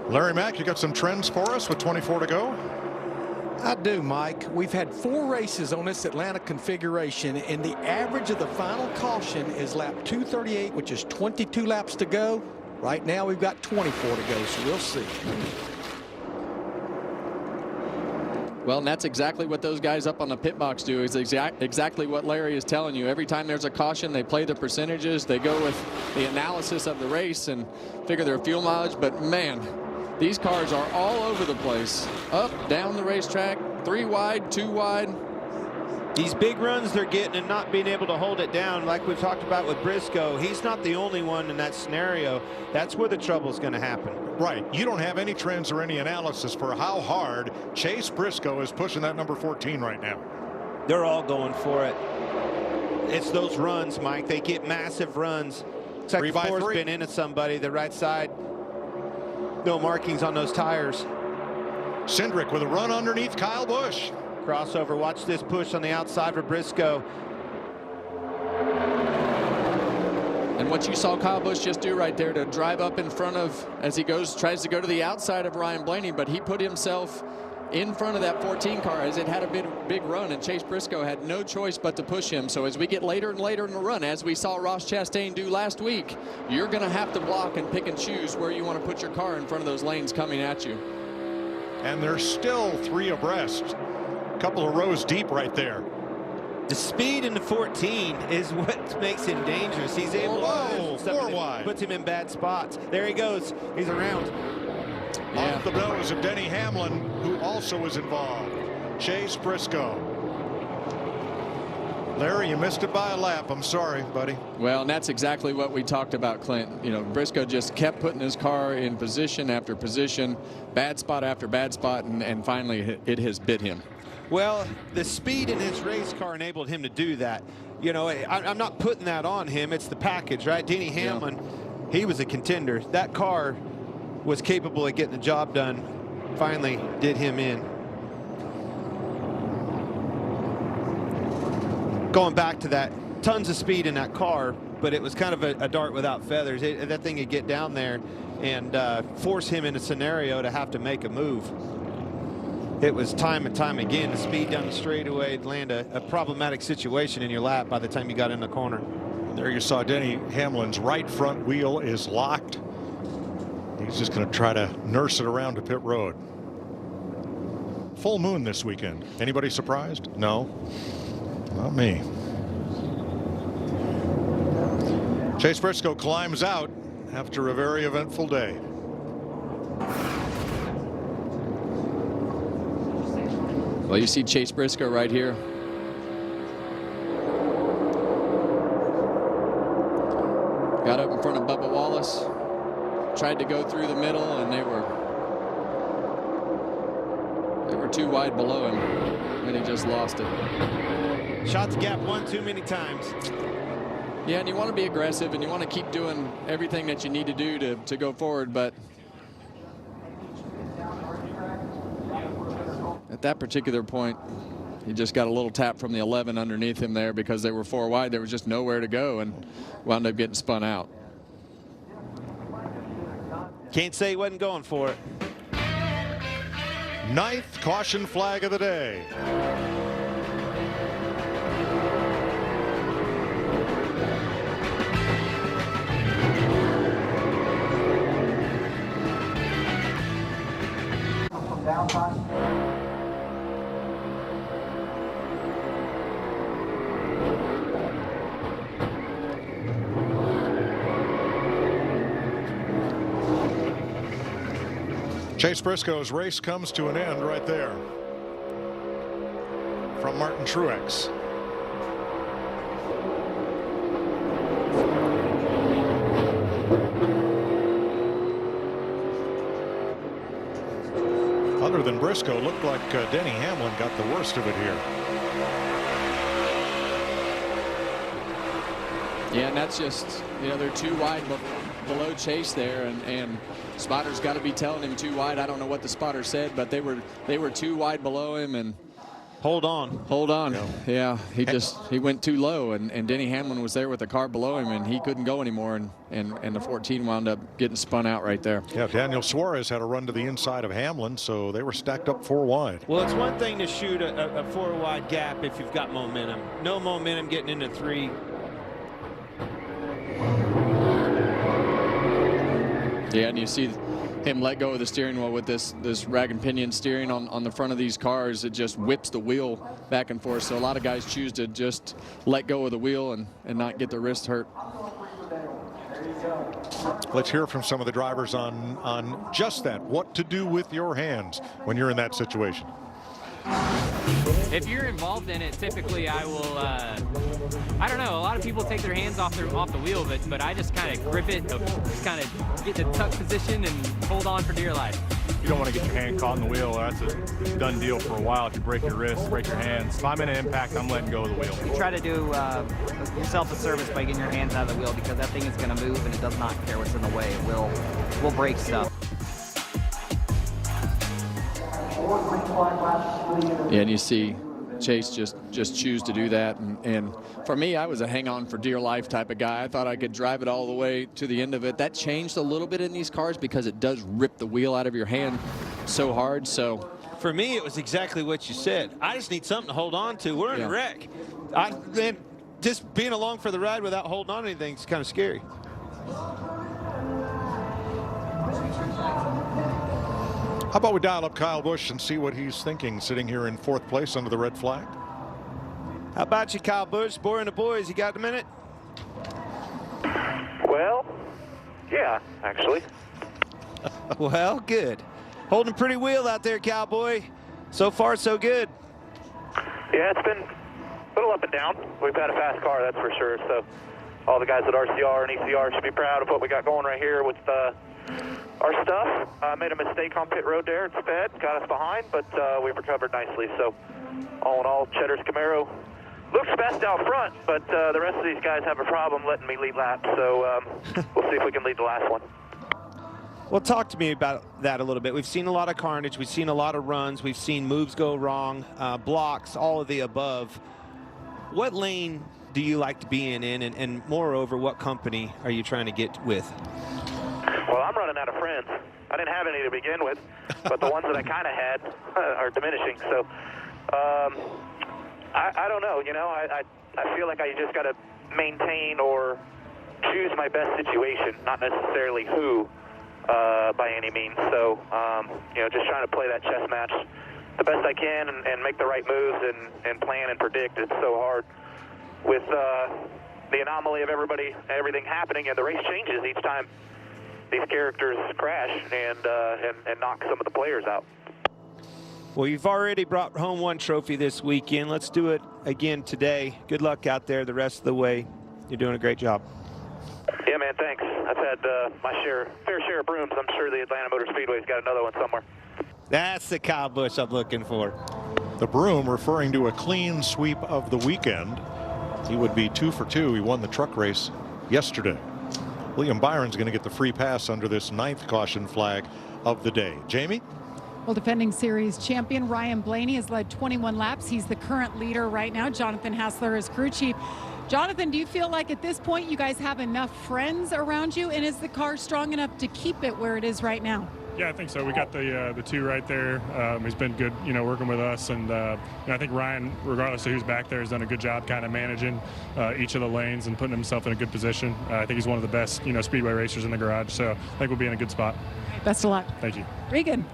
Larry Mack, you got some trends for us with 24 to go? I do, Mike. We've had 4 races on this Atlanta configuration, and the average of the final caution is lap 238, which is 22 laps to go. Right now, we've got 24 to go, so we'll see. Well, and that's exactly what those guys up on the pit box do. Is exactly what Larry is telling you. Every time there's a caution, they play the percentages. They go with the analysis of the race and figure their fuel mileage. But, man, these cars are all over the place. Up, down the racetrack, 3 wide, 2 wide. These big runs they're getting and not being able to hold it down, like we've talked about with Briscoe. He's not the only one in that scenario. That's where the trouble is going to happen. Right. You don't have any trends or any analysis for how hard Chase Briscoe is pushing that number 14 right now. They're all going for it. It's those runs, Mike. They get massive runs. It's like the 4's been into somebody, the right side. No markings on those tires. Cindric with a run underneath Kyle Busch. Crossover. Watch this push on the outside for Briscoe. And what you saw Kyle Busch just do right there to drive up in front of, as he tries to go to the outside of Ryan Blaney, but he put himself in front of that 14 car as it had a big run, and Chase Briscoe had no choice but to push him. So as we get later and later in the run, as we saw Ross Chastain do last week, you're going to have to block and pick and choose where you want to put your car in front of those lanes coming at you. And they're still 3 abreast. A couple of rows deep right there. The speed in the 14 is what makes him dangerous. He's able to 4 wide. Puts him in bad spots. There he goes. He's around. Yeah. Off the nose of Denny Hamlin, who also was involved. Chase Briscoe. Larry, you missed it by a lap. I'm sorry, buddy. Well, and that's exactly what we talked about, Clint. You know, Briscoe just kept putting his car in position after position, bad spot after bad spot, and finally it has bit him. Well, the speed in his race car enabled him to do that. You know, I'm not putting that on him. It's the package, right? Denny Hamlin, he was a contender. That car was capable of getting the job done. Finally did him in. Going back to that, tons of speed in that car, but it was kind of a dart without feathers. That thing could get down there and force him in a scenario to have to make a move. It was time and time again, the speed down the straightaway, land a problematic situation in your lap by the time you got in the corner. There you saw Denny Hamlin's right front wheel is locked. He's just going to try to nurse it around to pit road. Full moon this weekend. Anybody surprised? No, not me. Chase Briscoe climbs out after a very eventful day. Well, you see Chase Briscoe right here. Got up in front of Bubba Wallace. Tried to go through the middle, and they were too wide below him, and he just lost it. Shot the gap one too many times. Yeah, and you want to be aggressive, and you want to keep doing everything that you need to do to go forward, but at that particular point, he just got a little tap from the 11 underneath him there because they were 4 wide. There was just nowhere to go, and wound up getting spun out. Can't say he wasn't going for it. 9th caution flag of the day. Chase Briscoe's race comes to an end right there. From Martin Truex. Other than Briscoe, looked like Denny Hamlin got the worst of it here. Yeah, and that's just, you know, they're 2 wide below Chase there, and spotter's got to be telling him 2 wide. I don't know what the spotter said, but they were 2 wide below him, and hold on. Yeah, he went too low, and Denny Hamlin was there with the car below him, and he couldn't go anymore, and the 14 wound up getting spun out right there. Yeah, Daniel Suarez had a run to the inside of Hamlin, so they were stacked up 4 wide. Well, it's one thing to shoot a 4 wide gap if you've got momentum. No momentum getting into 3. Yeah, and you see him let go of the steering wheel with this rag and pinion steering on the front of these cars. It just whips the wheel back and forth. So a lot of guys choose to just let go of the wheel and not get their wrist hurt. Let's hear from some of the drivers on just that. What to do with your hands when you're in that situation. If you're involved in it, typically I will, I don't know, a lot of people take their hands off the wheel, but I just kind of grip it, just kind of get in a tuck position and hold on for dear life. You don't want to get your hand caught in the wheel. That's a done deal for a while. If you break your wrist, break your hands. If I'm in an impact, I'm letting go of the wheel. You try to do yourself a service by getting your hands out of the wheel, because that thing is going to move and it does not care what's in the way. It will break stuff. Yeah, and you see Chase just choose to do that. And for me, I was a hang on for dear life type of guy. I thought I could drive it all the way to the end of it. That changed a little bit in these cars because it does rip the wheel out of your hand so hard. So for me, it was exactly what you said. I just need something to hold on to. We're in a wreck. Man, just being along for the ride without holding on to anything is kind of scary. How about we dial up Kyle Busch and see what he's thinking sitting here in 4th place under the red flag? How about you, Kyle Busch? Boy and the boys, you got a minute? Well, yeah, actually. Well, good. Holding pretty wheel out there, Cowboy. So far, so good. Yeah, it's been a little up and down. We've had a fast car, that's for sure. So all the guys at RCR and ECR should be proud of what we got going right here with our stuff. Made a mistake on pit road there. It sped, got us behind, but we've recovered nicely. So all in all, Cheddar's Camaro looks best out front, but the rest of these guys have a problem letting me lead laps. So we'll see if we can lead the last one. Well, talk to me about that a little bit. We've seen a lot of carnage. We've seen a lot of runs. We've seen moves go wrong, blocks, all of the above. What lane do you like to be in, and moreover, what company are you trying to get with? Well, I'm running out of friends. I didn't have any to begin with, but the ones that I kind of had are diminishing. So I don't know. You know, I feel like I just got to maintain or choose my best situation, not necessarily who by any means. So, you know, just trying to play that chess match the best I can and make the right moves and plan and predict. It's so hard with the anomaly of everything happening, and the race changes each time these characters crash and knock some of the players out. Well, you've already brought home one trophy this weekend. Let's do it again today. Good luck out there the rest of the way. You're doing a great job. Yeah, man, thanks. I've had my fair share of brooms. I'm sure the Atlanta Motor Speedway's got another one somewhere. That's the Kyle Busch I'm looking for. The broom referring to a clean sweep of the weekend. He would be 2 for 2. He won the truck race yesterday. William Byron's going to get the free pass under this 9th caution flag of the day. Jamie? Well, defending series champion Ryan Blaney has led 21 laps. He's the current leader right now. Jonathan Hassler is crew chief. Jonathan, do you feel like at this point you guys have enough friends around you, and is the car strong enough to keep it where it is right now? Yeah, I think so. We got the 2 right there. He's been good, you know, working with us, and I think Ryan, regardless of who's back there, has done a good job kind of managing each of the lanes and putting himself in a good position. I think he's one of the best, you know, speedway racers in the garage, so I think we'll be in a good spot. Best of luck. Thank you. Regan.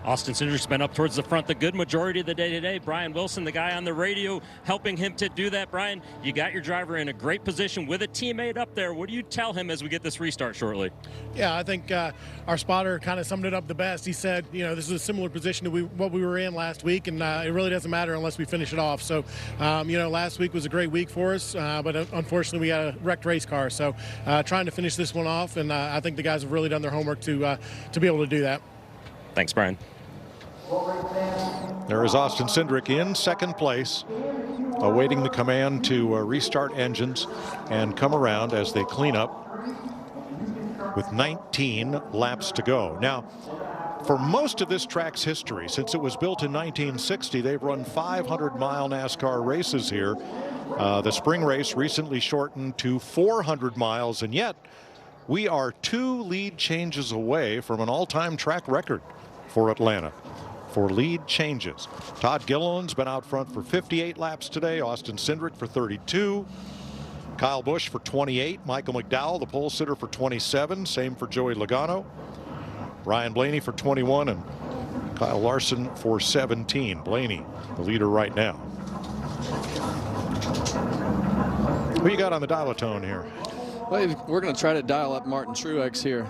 Austin Cindric's been up towards the front the good majority of the day today. Brian Wilson, the guy on the radio, helping him to do that. Brian, you got your driver in a great position with a teammate up there. What do you tell him as we get this restart shortly? Yeah, I think our spotter kind of summed it up the best. He said, you know, this is a similar position to what we were in last week, and it really doesn't matter unless we finish it off. So, you know, last week was a great week for us, but unfortunately we got a wrecked race car. So trying to finish this one off, and I think the guys have really done their homework to be able to do that. Thanks, Brian. There is Austin Cindric in 2nd place, awaiting the command to restart engines and come around as they clean up with 19 laps to go. Now, for most of this track's history, since it was built in 1960, they've run 500-mile NASCAR races here. The spring race recently shortened to 400 miles, and yet we are 2 lead changes away from an all-time track record for Atlanta for lead changes. Todd Gilliland's been out front for 58 laps today. Austin Cindric for 32. Kyle Busch for 28. Michael McDowell, the pole sitter, for 27. Same for Joey Logano. Ryan Blaney for 21 and Kyle Larson for 17. Blaney, the leader right now. Who you got on the dial-a-tone here? Well, we're going to try to dial up Martin Truex here.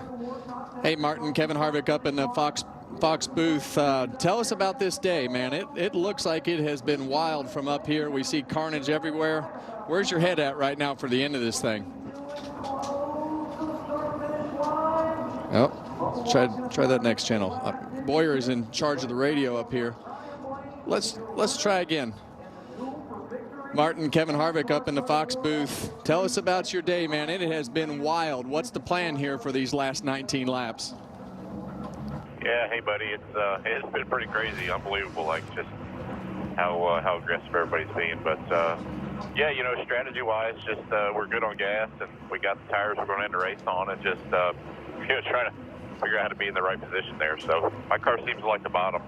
Hey, Martin, Kevin Harvick up in the Fox booth. Tell us about this day, man. It looks like it has been wild from up here. We see carnage everywhere. Where's your head at right now for the end of this thing? Oh, try that next channel. Boyer is in charge of the radio up here. Let's try again. Martin, Kevin Harvick up in the Fox booth. Tell us about your day, man. It has been wild. What's the plan here for these last 19 laps? Yeah, hey buddy, it's been pretty crazy, unbelievable. Like just how aggressive everybody's being. But yeah, you know, strategy-wise, just we're good on gas, and we got the tires we're going to end the race on, and just you know, trying to figure out how to be in the right position there. So my car seems like the bottom.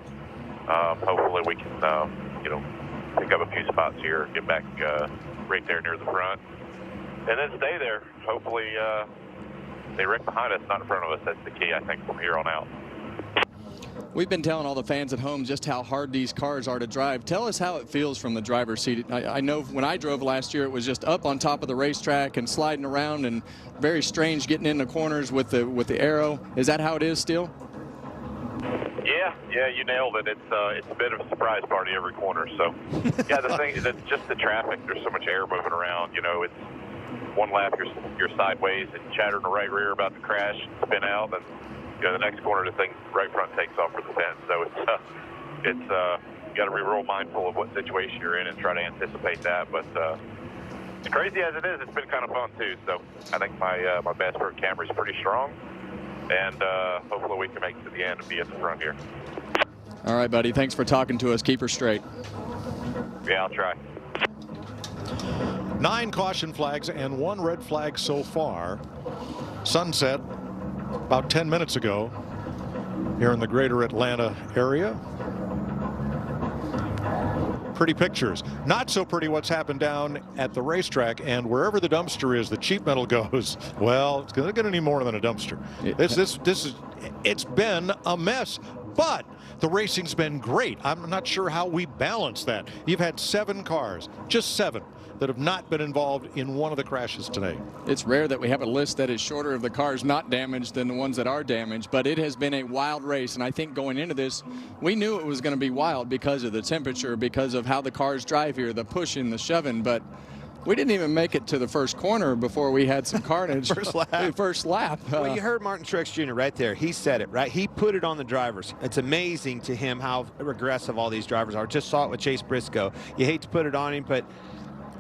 Hopefully we can you know, pick up a few spots here, get back right there near the front, and then stay there. Hopefully they wreck behind us, not in front of us. That's the key, I think, from here on out. We've been telling all the fans at home just how hard these cars are to drive. Tell us how it feels from the driver's seat. I know when I drove last year, it was just up on top of the racetrack and sliding around, and very strange getting in the corners with the aero. Is that how it is still? Yeah, you nailed it. It's a bit of a surprise party every corner. So, yeah, the thing is, it's just the traffic. There's so much air moving around. You know, it's one lap you're sideways and chatter in the right rear about to crash, spin out, and you know, the next corner the thing right front takes off for the fence. So it's you got to be real mindful of what situation you're in and try to anticipate that. But as crazy as it is, it's been kind of fun too. So I think my best for Camry's pretty strong, and hopefully we can make it to the end and be at the front here. All right, buddy. Thanks for talking to us. Keep her straight. Yeah, I'll try. 9 caution flags and 1 red flag so far. Sunset about 10 minutes ago here in the greater Atlanta area. Pretty pictures. Not so pretty what's happened down at the racetrack, and wherever the dumpster is, the cheap metal goes. Well, it's going to need more than a dumpster. It's been a mess, but the racing's been great. I'm not sure how we balance that. You've had 7 cars, just 7, that have not been involved in one of the crashes today. It's rare that we have a list that is shorter of the cars not damaged than the ones that are damaged, but it has been a wild race, and I think going into this, we knew it was going to be wild because of the temperature, because of how the cars drive here, the pushing, the shoving, but we didn't even make it to the first corner before we had some carnage. First lap. Well, you heard Martin Truex Jr. right there. He said it, right? He put it on the drivers. It's amazing to him how aggressive all these drivers are. Just saw it with Chase Briscoe. You hate to put it on him, but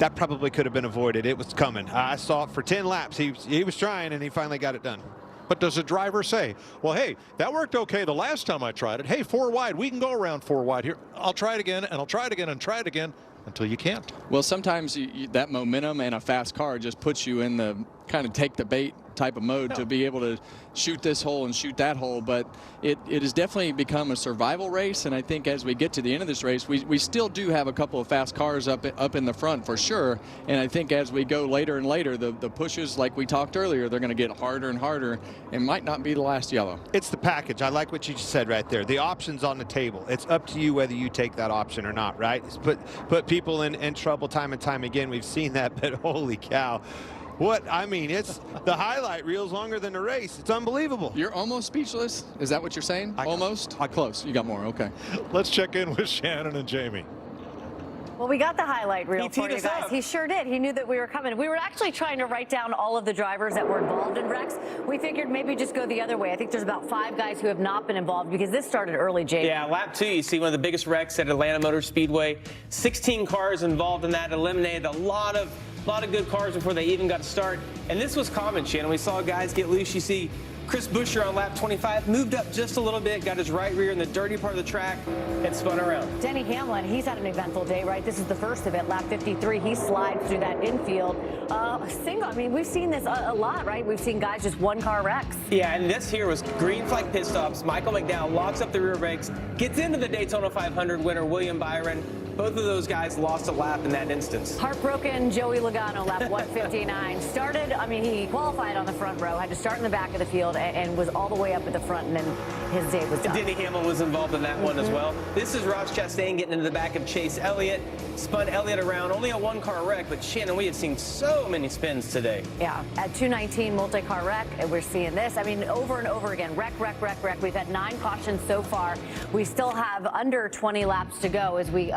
that probably could have been avoided. It was coming. I saw it for 10 laps. He was trying, and he finally got it done. But does a driver say, well, hey, that worked okay the last time I tried it. Hey, 4 wide. We can go around 4 wide here. I'll try it again, and I'll try it again, and try it again, until you can't. Well, sometimes that momentum and a fast car just puts you in the kind of take the bait type of mode to be able to shoot this hole and shoot that hole, but it has definitely become a survival race, and I think as we get to the end of this race, we still do have a couple of fast cars up in the front for sure, and I think as we go later and later, the pushes, like we talked earlier, they're going to get harder and harder, and might not be the last yellow. It's the package. I like what you just said right there. The options on the table. It's up to you whether you take that option or not, right? It's put people in trouble time and time again. We've seen that, but holy cow. What, I mean, it's the highlight reel's longer than the race. It's unbelievable. You're almost speechless? Is that what you're saying? Almost? Close. You got more. Okay. Let's check in with Shannon and Jamie. Well, we got the highlight reel for you guys. He sure did. He knew that we were coming. We were actually trying to write down all of the drivers that were involved in wrecks. We figured maybe just go the other way. I think there's about 5 guys who have not been involved because this started early, Jamie. Yeah, lap 2, you see one of the biggest wrecks at Atlanta Motor Speedway. 16 cars involved in that, eliminated a lot of good cars before they even got to start. And this was common, Shannon. We saw guys get loose. You see Chris Buescher on lap 25 moved up just a little bit, got his right rear in the dirty part of the track, and spun around. Denny Hamlin, he's had an eventful day, right? This is the first of it. Lap 53, he slides through that infield. Single, I mean, we've seen this a lot, right? We've seen guys just 1-car wrecks. Yeah, and this here was green flag pit stops. Michael McDowell locks up the rear brakes, gets into the Daytona 500 winner, William Byron. Both of those guys lost a lap in that instance. Heartbroken Joey Logano, lap 159. Started, I mean, he qualified on the front row, had to start in the back of the field, and was all the way up at the front, and then his day was done. Denny Hamlin was involved in that one as well. This is Ross Chastain getting into the back of Chase Elliott. Spun Elliott around, only a 1-car wreck, but Shannon, we have seen so many spins today. Yeah, at 219, multi-car wreck, and we're seeing this. I mean, over and over again, wreck. We've had 9 cautions so far. We still have under 20 laps to go as we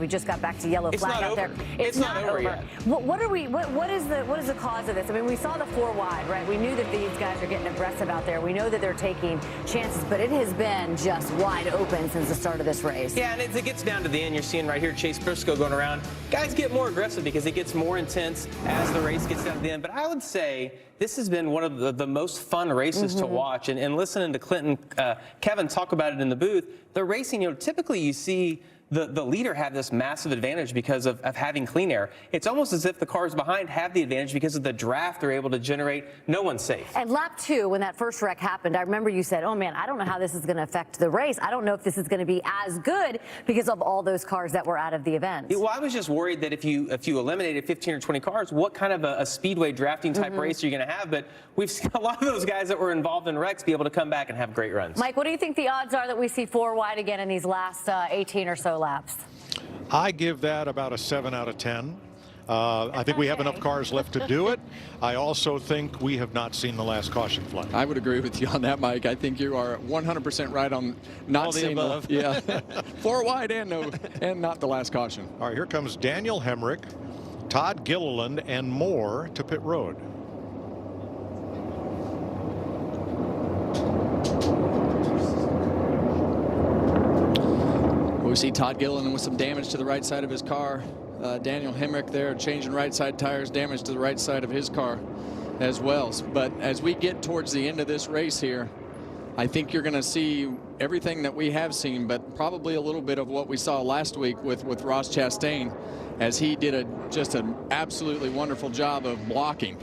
just got back to yellow flag out there. It's not over yet. What is the cause of this? I mean, we saw the 4 wide, right? We knew that these guys are getting aggressive out there. We know that they're taking chances, but it has been just wide open since the start of this race. Yeah, and as it gets down to the end, you're seeing right here Chase Briscoe going around. Guys get more aggressive because it gets more intense as the race gets down to the end. But I would say this has been one of the most fun races to watch. And listening to Kevin talk about it in the booth, the racing, typically you see the leader have this massive advantage because of having clean air. It's almost as if the cars behind have the advantage because of the draft they're able to generate. No one's safe. And lap 2, when that first wreck happened, I remember you said, oh man, I don't know how this is going to affect the race. I don't know if this is going to be as good because of all those cars that were out of the event. Well, I was just worried that if you eliminated 15 or 20 cars, what kind of a speedway drafting type race are you going to have? But we've seen a lot of those guys that were involved in wrecks be able to come back and have great runs. Mike, what do you think the odds are that we see 4 wide again in these last 18 or so laps? I give that about a 7 out of 10. I think we have enough cars left to do it. I also think we have not seen the last caution flag. I would agree with you on that, Mike. I think you are 100% right on not seeing the 4 wide and not the last caution. All right, here comes Daniel Hemrick, Todd Gilliland, and more to pit road. We see Todd Gilliland with some damage to the right side of his car. Daniel Hemrick there changing right side tires, damage to the right side of his car as well. But as we get towards the end of this race here, I think you're going to see everything that we have seen, but probably a little bit of what we saw last week with Ross Chastain, as he did just an absolutely wonderful job of blocking.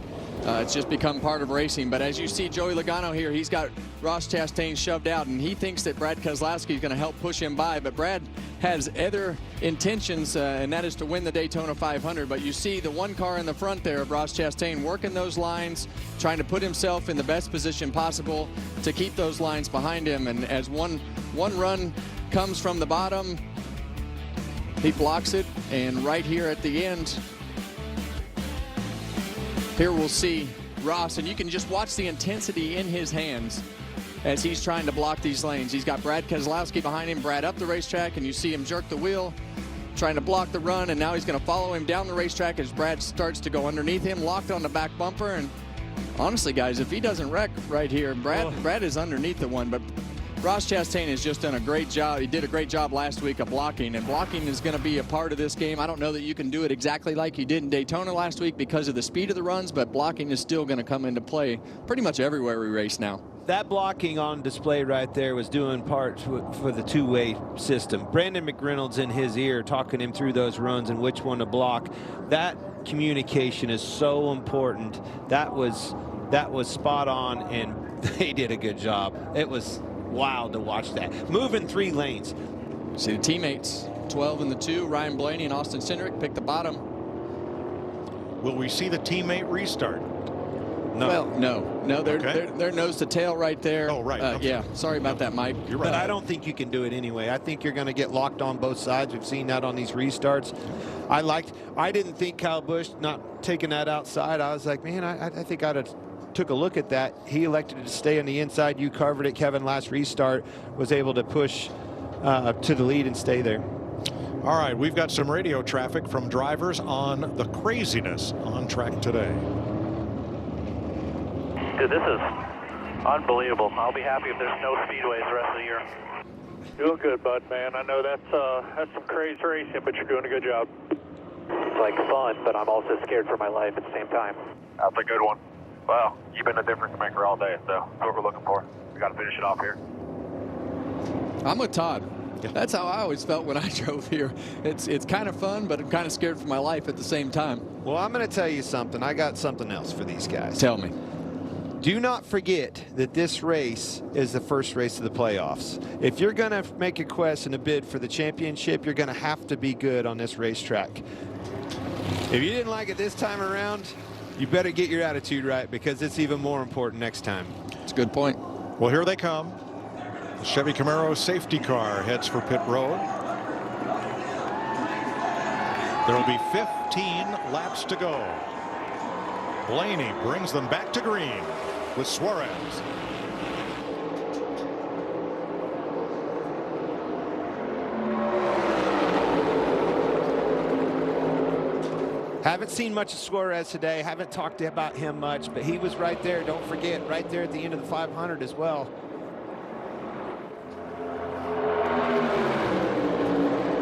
It's just become part of racing. But as you see Joey Logano here, he's got Ross Chastain shoved out, and he thinks that Brad Keselowski is going to help push him by. But Brad has other intentions, and that is to win the Daytona 500. But you see the one car in the front there of Ross Chastain working those lines, trying to put himself in the best position possible to keep those lines behind him. And as one run comes from the bottom, he blocks it. And right here at the end, here we'll see Ross, and you can just watch the intensity in his hands as he's trying to block these lanes. He's got Brad Keselowski behind him, Brad up the racetrack, and you see him jerk the wheel, trying to block the run, and now he's going to follow him down the racetrack as Brad starts to go underneath him, locked on the back bumper. And honestly, guys, if he doesn't wreck right here, Brad is underneath the one, but Ross Chastain has just done a great job. He did a great job last week of blocking, and blocking is going to be a part of this game. I don't know that you can do it exactly like you did in Daytona last week because of the speed of the runs, but blocking is still going to come into play pretty much everywhere we race now. That blocking on display right there was doing part for the two-way system. Brandon McReynolds in his ear talking him through those runs and which one to block. That communication is so important. That was spot on, and they did a good job. It was wild to watch that. Moving 3 lanes. See the teammates, 12 in the 2, Ryan Blaney and Austin Cindric pick the bottom. Will we see the teammate restart? No. Well, no, they're nose to tail right there. Oh, right. Yeah, sorry about that, Mike. You're right. But I don't think you can do it anyway. I think you're going to get locked on both sides. We've seen that on these restarts. I didn't think Kyle Busch not taking that outside. I was like, man, I think I'd have took a look at that. He elected to stay on the inside. You covered it. Kevin, last restart, was able to push to the lead and stay there. All right, we've got some radio traffic from drivers on the craziness on track today. Dude, this is unbelievable. I'll be happy if there's no speedways the rest of the year. Doing good, bud, man. I know that's some crazy racing, but you're doing a good job. It's like fun, but I'm also scared for my life at the same time. That's a good one. Well, you've been the difference maker all day, so that's what we're looking for. We got to finish it off here. I'm with Todd. That's how I always felt when I drove here. It's kind of fun, but I'm kind of scared for my life at the same time. Well, I'm going to tell you something. I got something else for these guys. Tell me. Do not forget that this race is the first race of the playoffs. If you're going to make a quest and a bid for the championship, you're going to have to be good on this racetrack. If you didn't like it this time around, you better get your attitude right, because it's even more important next time. It's a good point. Well, here they come. The Chevy Camaro safety car heads for pit road. There will be 15 laps to go. Blaney brings them back to green with Suarez. Haven't seen much of Suarez today. Haven't talked about him much, but he was right there. Don't forget, right there at the end of the 500 as well.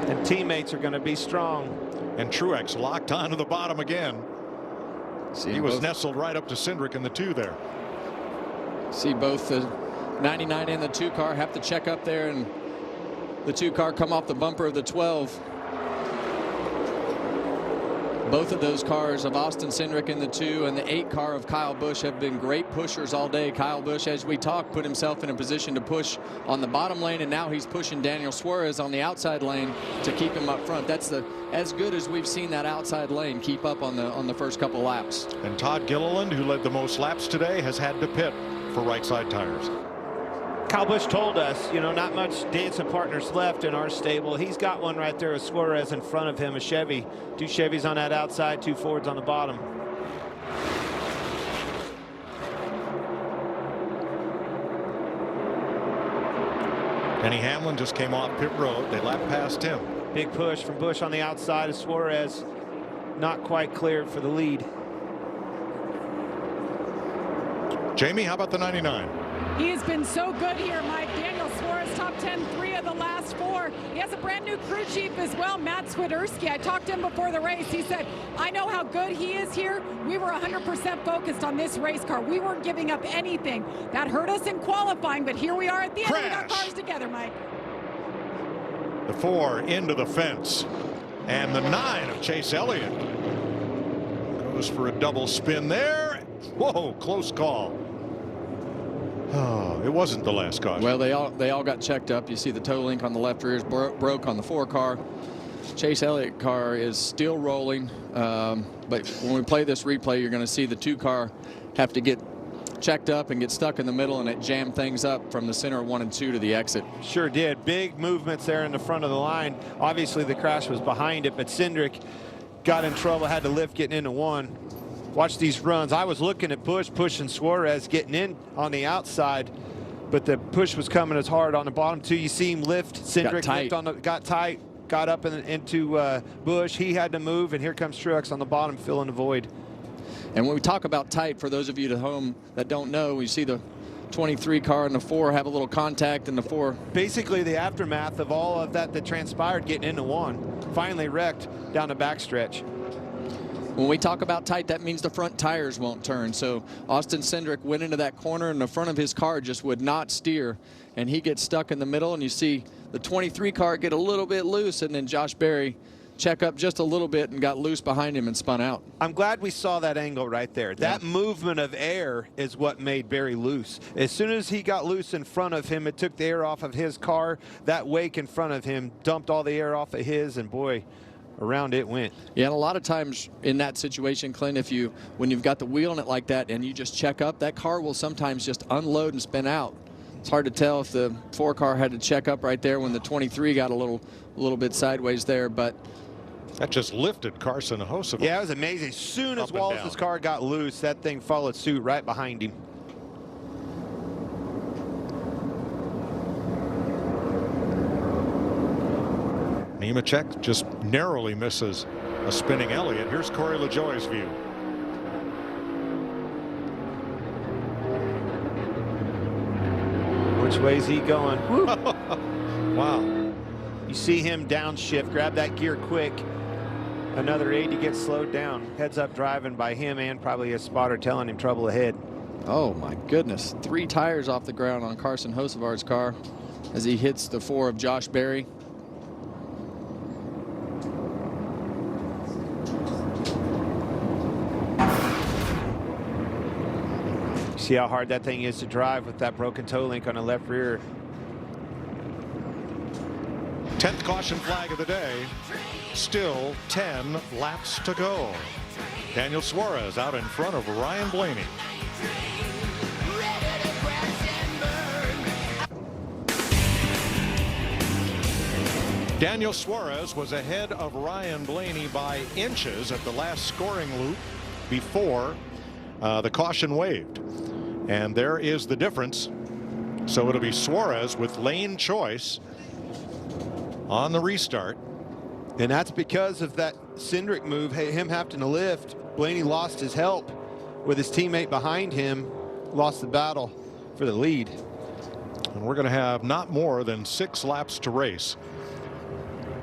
And teammates are going to be strong. And Truex locked onto the bottom again. He was nestled right up to Cindric in the 2 there. See both the 99 and the 2 car have to check up there and the 2 car come off the bumper of the 12. Both of those cars of Austin Cindric in the 2 and the 8 car of Kyle Busch have been great pushers all day. Kyle Busch, as we talked, put himself in a position to push on the bottom lane, and now he's pushing Daniel Suarez on the outside lane to keep him up front. That's as good as we've seen that outside lane keep up on the first couple laps. And Todd Gilliland, who led the most laps today, has had to pit for right side tires. Kyle Busch told us, you know, not much dancing partners left in our stable. He's got one right there with Suarez in front of him, a Chevy. 2 Chevys on that outside, 2 Fords on the bottom. Denny Hamlin just came off pit road. They lapped past him. Big push from Busch on the outside of Suarez. Not quite cleared for the lead. Jamie, how about the 99? He has been so good here, Mike. Daniel Suarez, top 10, 3 of the last 4. He has a brand new crew chief as well, Matt Swiderski. I talked to him before the race. He said, I know how good he is here. We were 100% focused on this race car. We weren't giving up anything. That hurt us in qualifying, but here we are at the end. We got cars together, Mike. The 4 into the fence. And the 9 of Chase Elliott goes for a double spin there. Whoa, close call. Oh, it wasn't the last caution. Well, they all got checked up. You see the toe link on the left rear is broke on the 4 car. Chase Elliott car is still rolling. But when we play this replay, you're going to see the 2 car have to get checked up and get stuck in the middle, and it jammed things up from the center of 1 and 2 to the exit. Sure did. Big movements there in the front of the line. Obviously, the crash was behind it, but Cindric got in trouble, had to lift getting into 1. Watch these runs. I was looking at Busch pushing Suarez, getting in on the outside, but the push was coming as hard on the bottom too. You see him lift. Cindric got tight, got up into Busch. He had to move, and here comes Truex on the bottom filling the void. And when we talk about tight, for those of you at home that don't know, we see the 23 car and the 4 have a little contact, and the 4. Basically the aftermath of all of that transpired getting into 1. Finally wrecked down the backstretch. When we talk about tight, that means the front tires won't turn. So Austin Cindric went into that corner, and the front of his car just would not steer, and he gets stuck in the middle, and you see the 23 car get a little bit loose, and then Josh Berry check up just a little bit and got loose behind him and spun out. I'm glad we saw that angle right there. That movement of air is what made Berry loose. As soon as he got loose in front of him, it took the air off of his car. That wake in front of him dumped all the air off of his, and boy, around it went. Yeah, and a lot of times in that situation, Clint, when you've got the wheel in it like that and you just check up, that car will sometimes just unload and spin out. It's hard to tell if the 4 car had to check up right there when the 23 got a little bit sideways there, but that just lifted Carson Hocevar. Yeah, it was amazing. As soon as Wallace's car got loose, that thing followed suit right behind him. Nemechek just narrowly misses a spinning Elliott. Here's Corey LaJoie's view. Which way's he going? Wow. You see him downshift, grab that gear quick. Another 80 gets slowed down. Heads up driving by him and probably a spotter telling him trouble ahead. Oh my goodness. 3 tires off the ground on Carson Hocevar's car as he hits the 4 of Josh Berry. See how hard that thing is to drive with that broken toe link on the left rear. 10th caution flag of the day. Still 10 laps to go. Daniel Suarez out in front of Ryan Blaney. Daniel Suarez was ahead of Ryan Blaney by inches at the last scoring loop before the caution waved. And there is the difference. So it'll be Suarez with lane choice on the restart. And that's because of that Cindric move, him having to lift. Blaney lost his help with his teammate behind him, lost the battle for the lead. And we're going to have not more than 6 laps to race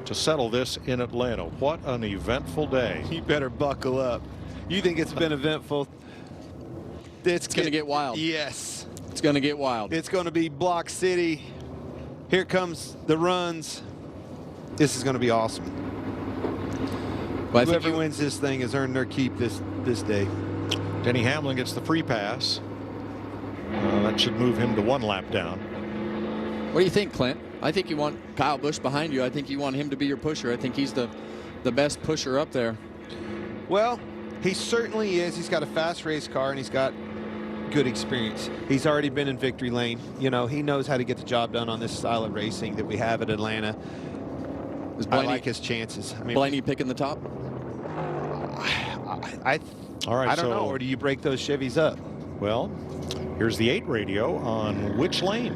to settle this in Atlanta. What an eventful day. You better buckle up. You think it's been eventful? It's going to get wild. Yes. It's going to get wild. It's going to be Block City Here comes the runs. This is going to be awesome. Well, whoever wins this thing has earned their keep this day. Denny Hamlin gets the free pass. That should move him to 1 lap down. What do you think, Clint? I think you want Kyle Busch behind you. I think you want him to be your pusher. I think he's the best pusher up there. Well, he certainly is. He's got a fast race car, and he's got good experience. He's already been in victory lane. You know, he knows how to get the job done on this style of racing that we have at Atlanta. I like his chances. I mean, Blaney picking the top? All right, I don't know. Or do you break those Chevys up? Well, here's the 8 radio on which lane.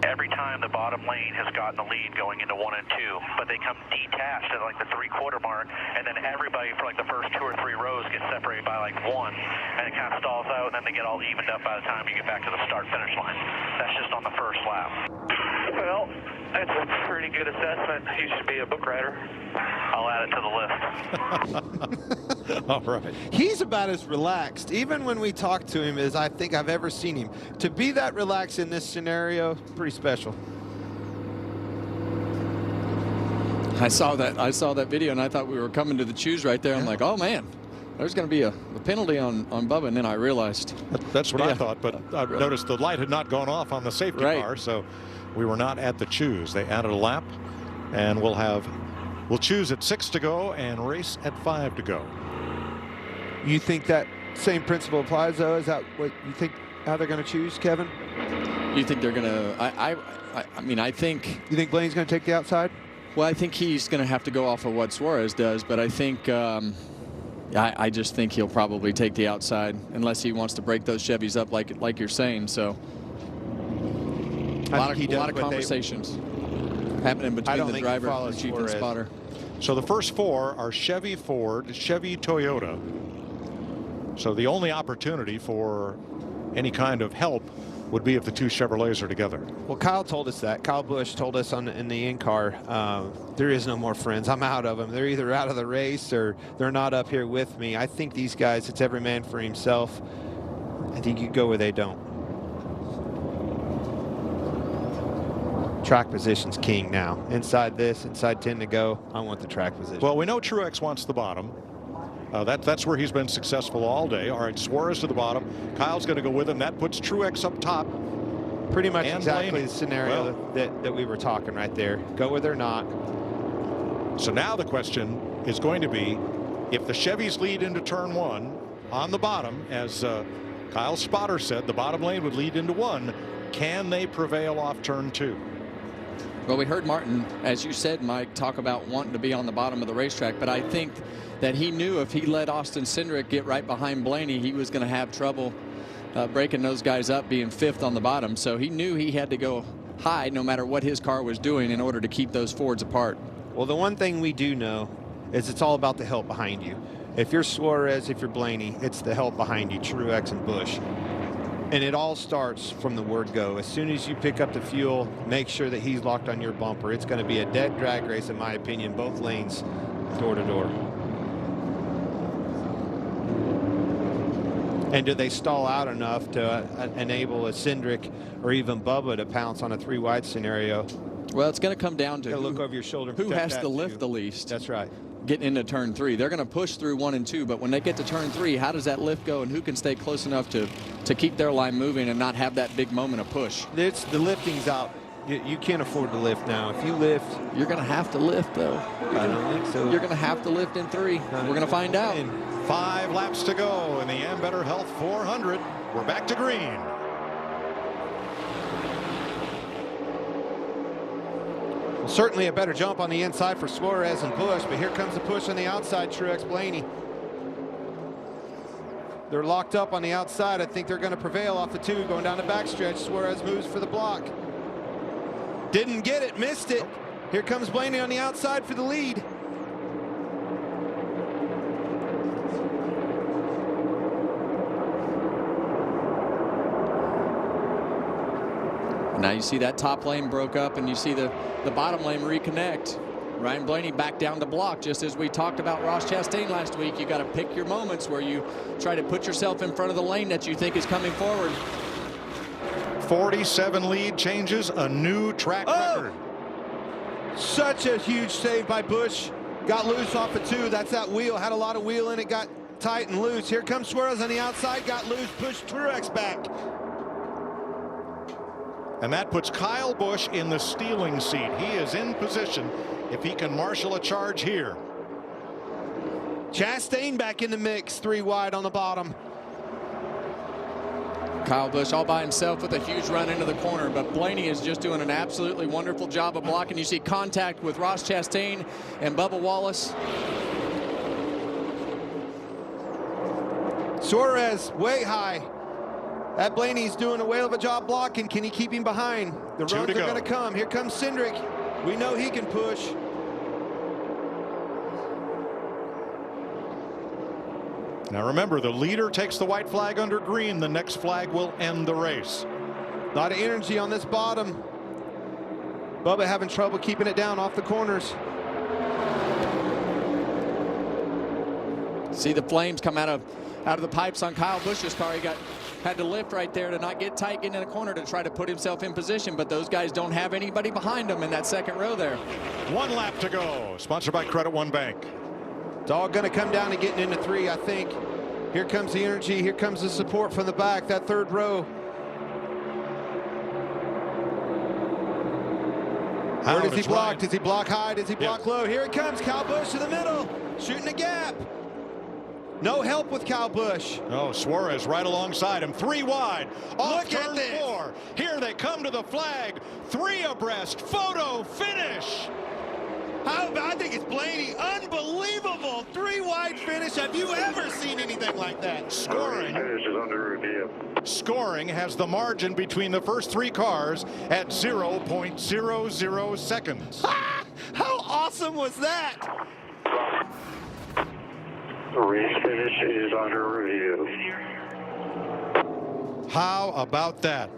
Every time the bottom lane has gotten the lead going into 1 and 2, but they come detached at like the 3/4 mark, and then everybody for like the first 2 or 3 rows gets separated by like 1, and it kind of stalls out, and then they get all evened up by the time you get back to the start-finish line. That's just on the first lap. Well, that's a pretty good assessment. You should be a book writer. I'll add it to the list. All right. He's about as relaxed, even when we talk to him, as I think I've ever seen him. To be that relaxed in this scenario, pretty special. I saw that video, and I thought we were coming to the choose right there. I'm like, oh man, there's going to be a penalty on Bubba, and then I realized. That's what I thought, but I noticed the light had not gone off on the safety car, so we were not at the choose. They added a lap, and we'll choose at 6 to go and race at 5 to go. You think that same principle applies, though? Is that what you think, how they're going to choose, Kevin? You think they're going to? I mean, I think. You think Blaney's going to take the outside? Well, I think he's going to have to go off of what Suarez does, but I think. I just think he'll probably take the outside unless he wants to break those Chevys up like you're saying. So a lot of conversations happening between the driver and the chief and spotter. So the first 4 are Chevy, Ford, Chevy, Toyota. So the only opportunity for any kind of help would be if the 2 Chevrolets are together. Well, Kyle told us that. Kyle Busch told us in the in-car, there is no more friends. I'm out of them. They're either out of the race or they're not up here with me. I think these guys, it's every man for himself. I think you go where they don't. Track position's king now. Inside 10 to go, I want the track position. Well, we know Truex wants the bottom. That's where he's been successful all day. All right, Suarez to the bottom. Kyle's going to go with him. That puts Truex up top. Pretty much exactly the scenario that we were talking right there. Go where they're not. So now the question is going to be, if the Chevys lead into turn 1 on the bottom, as Kyle's spotter said, the bottom lane would lead into 1. Can they prevail off turn 2? Well, we heard Martin, as you said, Mike, talk about wanting to be on the bottom of the racetrack, but I think that he knew if he let Austin Cindric get right behind Blaney, he was going to have trouble breaking those guys up, being 5th on the bottom. So he knew he had to go high no matter what his car was doing in order to keep those Fords apart. Well, the one thing we do know is it's all about the help behind you. If you're Suarez, if you're Blaney, it's the help behind you, Truex and Busch. And it all starts from the word go. As soon as you pick up the fuel, make sure that he's locked on your bumper. It's going to be a dead drag race, in my opinion, both lanes, door to door. And do they stall out enough to enable a Cindric or even Bubba to pounce on a 3-wide scenario? Well, it's going to come down to look over your shoulder. Who has to lift the least. That's right. Getting into turn 3. They're going to push through 1 and 2, but when they get to turn 3, how does that lift go, and who can stay close enough to keep their line moving and not have that big moment of push? The lifting's out. You can't afford to lift now. If you lift, you're going to have to lift, though. I don't think so. You're going to have to lift in 3. We're going to find out. 5 laps to go in the Ambetter Health 400. We're back to green. Well, certainly a better jump on the inside for Suarez and Busch, but here comes the push on the outside, Truex Blaney. They're locked up on the outside. I think they're going to prevail off the 2 going down the backstretch. Suarez moves for the block. Didn't get it, missed it. Here comes Blaney on the outside for the lead. Now you see that top lane broke up, and you see the bottom lane reconnect. Ryan Blaney back down to block, just as we talked about Ross Chastain last week. You got to pick your moments where you try to put yourself in front of the lane that you think is coming forward. 47 lead changes a new track record. Such a huge save by Busch. Got loose off of 2. That's that wheel. Had a lot of wheel in it. Got tight and loose. Here comes Suarez on the outside. Got loose. Pushed Truex back. And that puts Kyle Busch in the stealing seat. He is in position if he can marshal a charge here. Chastain back in the mix. 3 wide on the bottom. Kyle Busch all by himself with a huge run into the corner, but Blaney is just doing an absolutely wonderful job of blocking. You see contact with Ross Chastain and Bubba Wallace. Suarez way high. That Blaney's doing a whale of a job blocking. Can he keep him behind? The runs are going to come. Here comes Cindric. We know he can push. Now remember, the leader takes the white flag under green. The next flag will end the race. A lot of energy on this bottom. Bubba having trouble keeping it down off the corners. See the flames come out of the pipes on Kyle Busch's car. He had to lift right there to not get tight, getting in a corner to try to put himself in position, but those guys don't have anybody behind them in that second row there. 1 lap to go. Sponsored by Credit One Bank. It's all going to come down to getting into 3, I think. Here comes the energy. Here comes the support from the back, that third row. Where does he block? Does he block high? Does he block low? Here it comes. Kyle Busch to the middle, shooting a gap. No help with Kyle Busch. Oh, Suarez right alongside him. 3 wide. Off Look turn at this. 4. Here they come to the flag. 3 abreast. Photo finish. I think it's Blaney. Unbelievable. 3 wide finish. Have you ever seen anything like that? Scoring. Finish is under review. Scoring has the margin between the first 3 cars at 0.00 seconds. How awesome was that? The race finish is under review. How about that?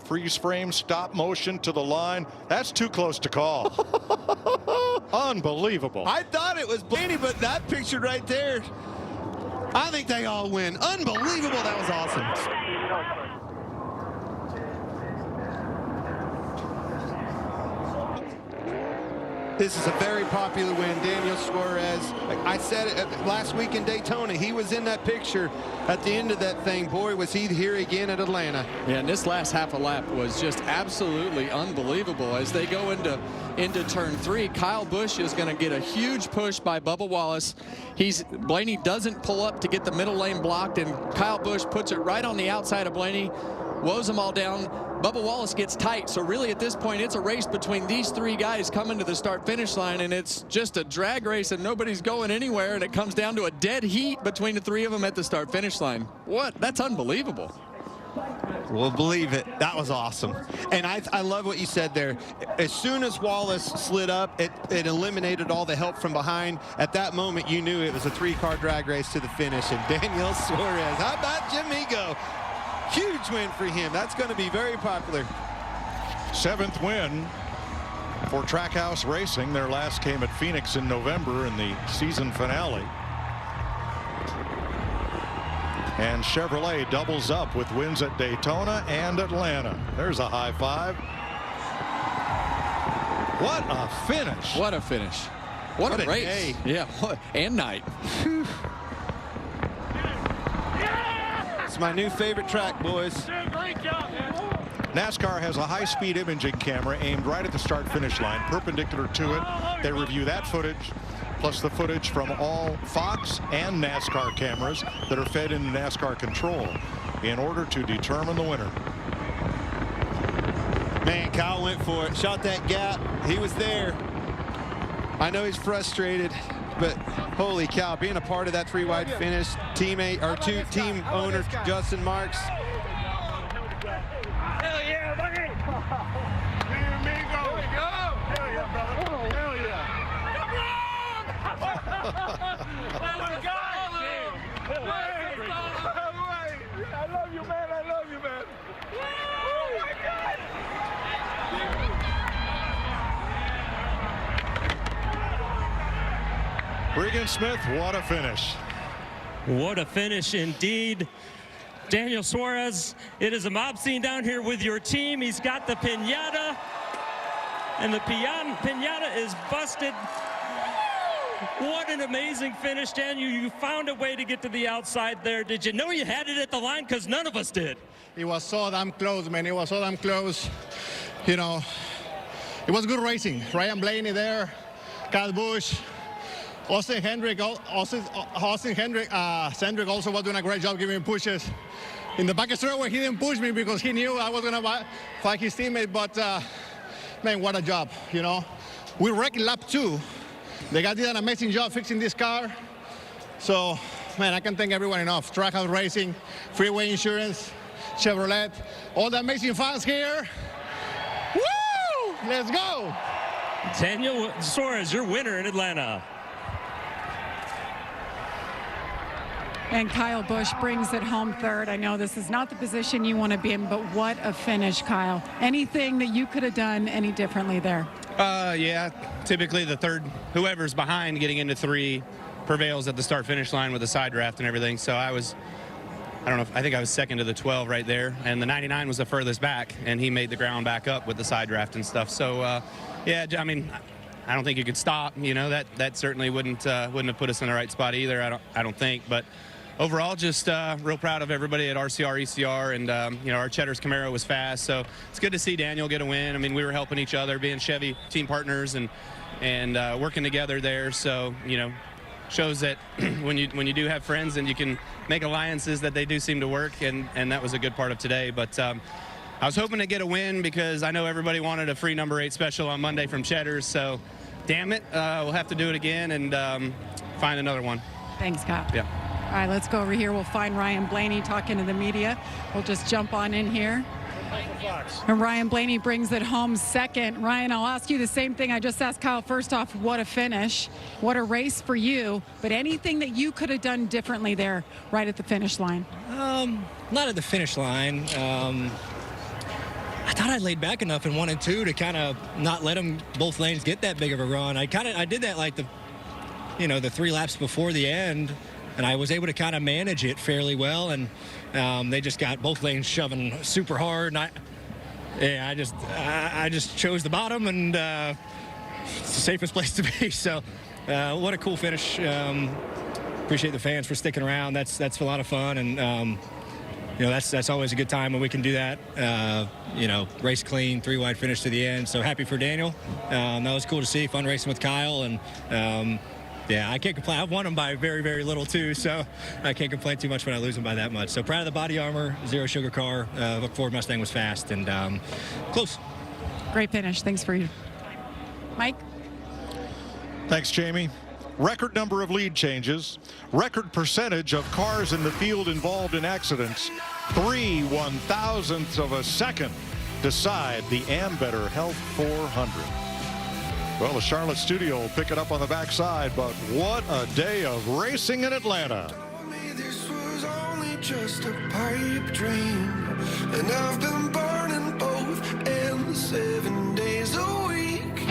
Freeze frame, stop motion to the line. That's too close to call. Unbelievable. I thought it was Blaney, but that picture right there, I think they all win. Unbelievable. That was awesome. This is a very popular win. Daniel Suarez. I said it last week in Daytona. He was in that picture at the end of that thing. Boy, was he here again at Atlanta. Yeah, and this last half a lap was just absolutely unbelievable. As they go into turn 3, Kyle Busch is going to get a huge push by Bubba Wallace. Blaney doesn't pull up to get the middle lane blocked, and Kyle Busch puts it right on the outside of Blaney, woes them all down. Bubba Wallace gets tight, so really at this point it's a race between these 3 guys coming to the start-finish line, and it's just a drag race and nobody's going anywhere, and it comes down to a dead heat between the 3 of them at the start-finish line. What? That's unbelievable. We'll believe it. That was awesome. And I love what you said there. As soon as Wallace slid up, it eliminated all the help from behind. At that moment, you knew it was a 3-car drag race to the finish. And Daniel Suarez, how about Jamigo? Huge win for him. That's going to be very popular. 7th win for Trackhouse Racing. Their last came at Phoenix in November in the season finale. And Chevrolet doubles up with wins at Daytona and Atlanta. There's a high five. What a finish. What a finish. What a race. Day. Yeah, and night. It's my new favorite track, boys. NASCAR has a high-speed imaging camera aimed right at the start-finish line, perpendicular to it. They review that footage, plus the footage from all Fox and NASCAR cameras that are fed into NASCAR control in order to determine the winner. Man, Kyle went for it, shot that gap. He was there. I know he's frustrated, but holy cow, being a part of that 3-wide finish, team owner Justin Marks. Hell yeah, buddy! Here we go! Hell yeah, brother! Hell yeah! I love you, man! I love you, man! Oh my God! Regan Smith, what a finish. What a finish indeed. Daniel Suarez, it is a mob scene down here with your team. He's got the piñata, and the piñata is busted. What an amazing finish, Daniel. You found a way to get to the outside there. Did you know you had it at the line? Because none of us did. It was so damn close, man. It was so damn close. You know, it was good racing. Ryan Blaney there, Kyle Busch, Austin Hendrick Cendric also was doing a great job giving me pushes. In the back straightaway, he didn't push me because he knew I was going to fight his teammate, but man, what a job, you know. We wrecked lap 2. The guy did an amazing job fixing this car. So, man, I can't thank everyone enough. Trackhouse Racing, Freeway Insurance, Chevrolet, all the amazing fans here. Woo! Let's go! Daniel Suarez, your winner in Atlanta. And Kyle Busch brings it home third. I know this is not the position you want to be in, but what a finish, Kyle. Anything that you could have done any differently there? Yeah, typically the third, whoever's behind getting into 3 prevails at the start-finish line with the side draft and everything. So I think I was second to the 12 right there, and the 99 was the furthest back, and he made the ground back up with the side draft and stuff. So, yeah, I mean, I don't think you could stop. You know, that certainly wouldn't have put us in the right spot either. I don't think, but. Overall, just real proud of everybody at RCR, ECR, and you know, our Cheddar's Camaro was fast, so it's good to see Daniel get a win. I mean, we were helping each other, being Chevy team partners, and working together there. So, you know, shows that when you do have friends and you can make alliances, that they do seem to work, and that was a good part of today. But I was hoping to get a win because I know everybody wanted a free number 8 special on Monday from Cheddar's. So, damn it, we'll have to do it again and find another one. Thanks, Kyle. Yeah. All right, let's go over here. We'll find Ryan Blaney talking to the media. We'll just jump on in here. And Ryan Blaney brings it home second. Ryan, I'll ask you the same thing I just asked Kyle. First off, what a finish. What a race for you. But anything that you could have done differently there right at the finish line? Not at the finish line. I thought I laid back enough in 1 and 2 to kind of not let them both lanes get that big of a run. I did that like the 3 laps before the end. And I was able to kind of manage it fairly well, and they just got both lanes shoving super hard. And I just chose the bottom, and it's the safest place to be. So, what a cool finish! Appreciate the fans for sticking around. That's a lot of fun, and you know, that's always a good time when we can do that. You know, race clean, 3-wide finish to the end. So happy for Daniel. That was cool to see. Fun racing with Kyle, and. Yeah, I can't complain. I've won them by very, very little, too, so I can't complain too much when I lose them by that much. So proud of the body armor, zero sugar car. Ford Mustang was fast and close. Great finish. Thanks for you. Mike? Thanks, Jamie. Record number of lead changes. Record percentage of cars in the field involved in accidents. 3 1,000ths of a second decide the Ambetter Health 400. Well, the Charlotte studio will pick it up on the backside, but what a day of racing in Atlanta. This was only just a pipe dream, and I've been burning both ends 7 days a week.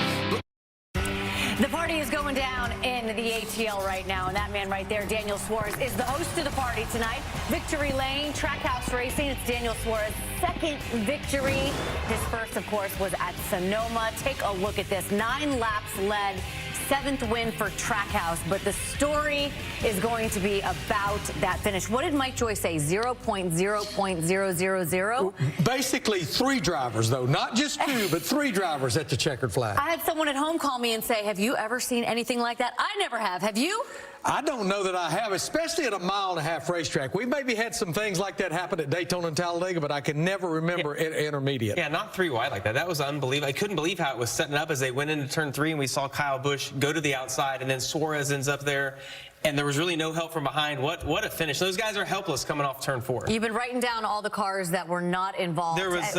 The party is going down in the ATL right now, and that man right there, Daniel Suarez, is the host of the party tonight. Victory Lane, Trackhouse Racing. It's Daniel Suarez's second victory. His first, of course, was at Sonoma. Take a look at this. 9 laps led, 7th win for Trackhouse, but the story is going to be about that finish. What did Mike Joy say? 0.0.000? Basically 3 drivers, though. Not just 2, but 3 drivers at the checkered flag. I had someone at home call me and say, have you ever seen anything like that? I never have. Have you? I don't know that I have, especially at a 1.5-mile racetrack. We maybe had some things like that happen at Daytona and Talladega, but I can never remember at intermediate. Yeah, not 3 wide like that. That was unbelievable. I couldn't believe how it was setting up as they went into turn 3, and we saw Kyle Busch go to the outside, and then Suarez ends up there. And there was really no help from behind. What a finish. Those guys are helpless coming off turn 4. You've been writing down all the cars that were not involved. There was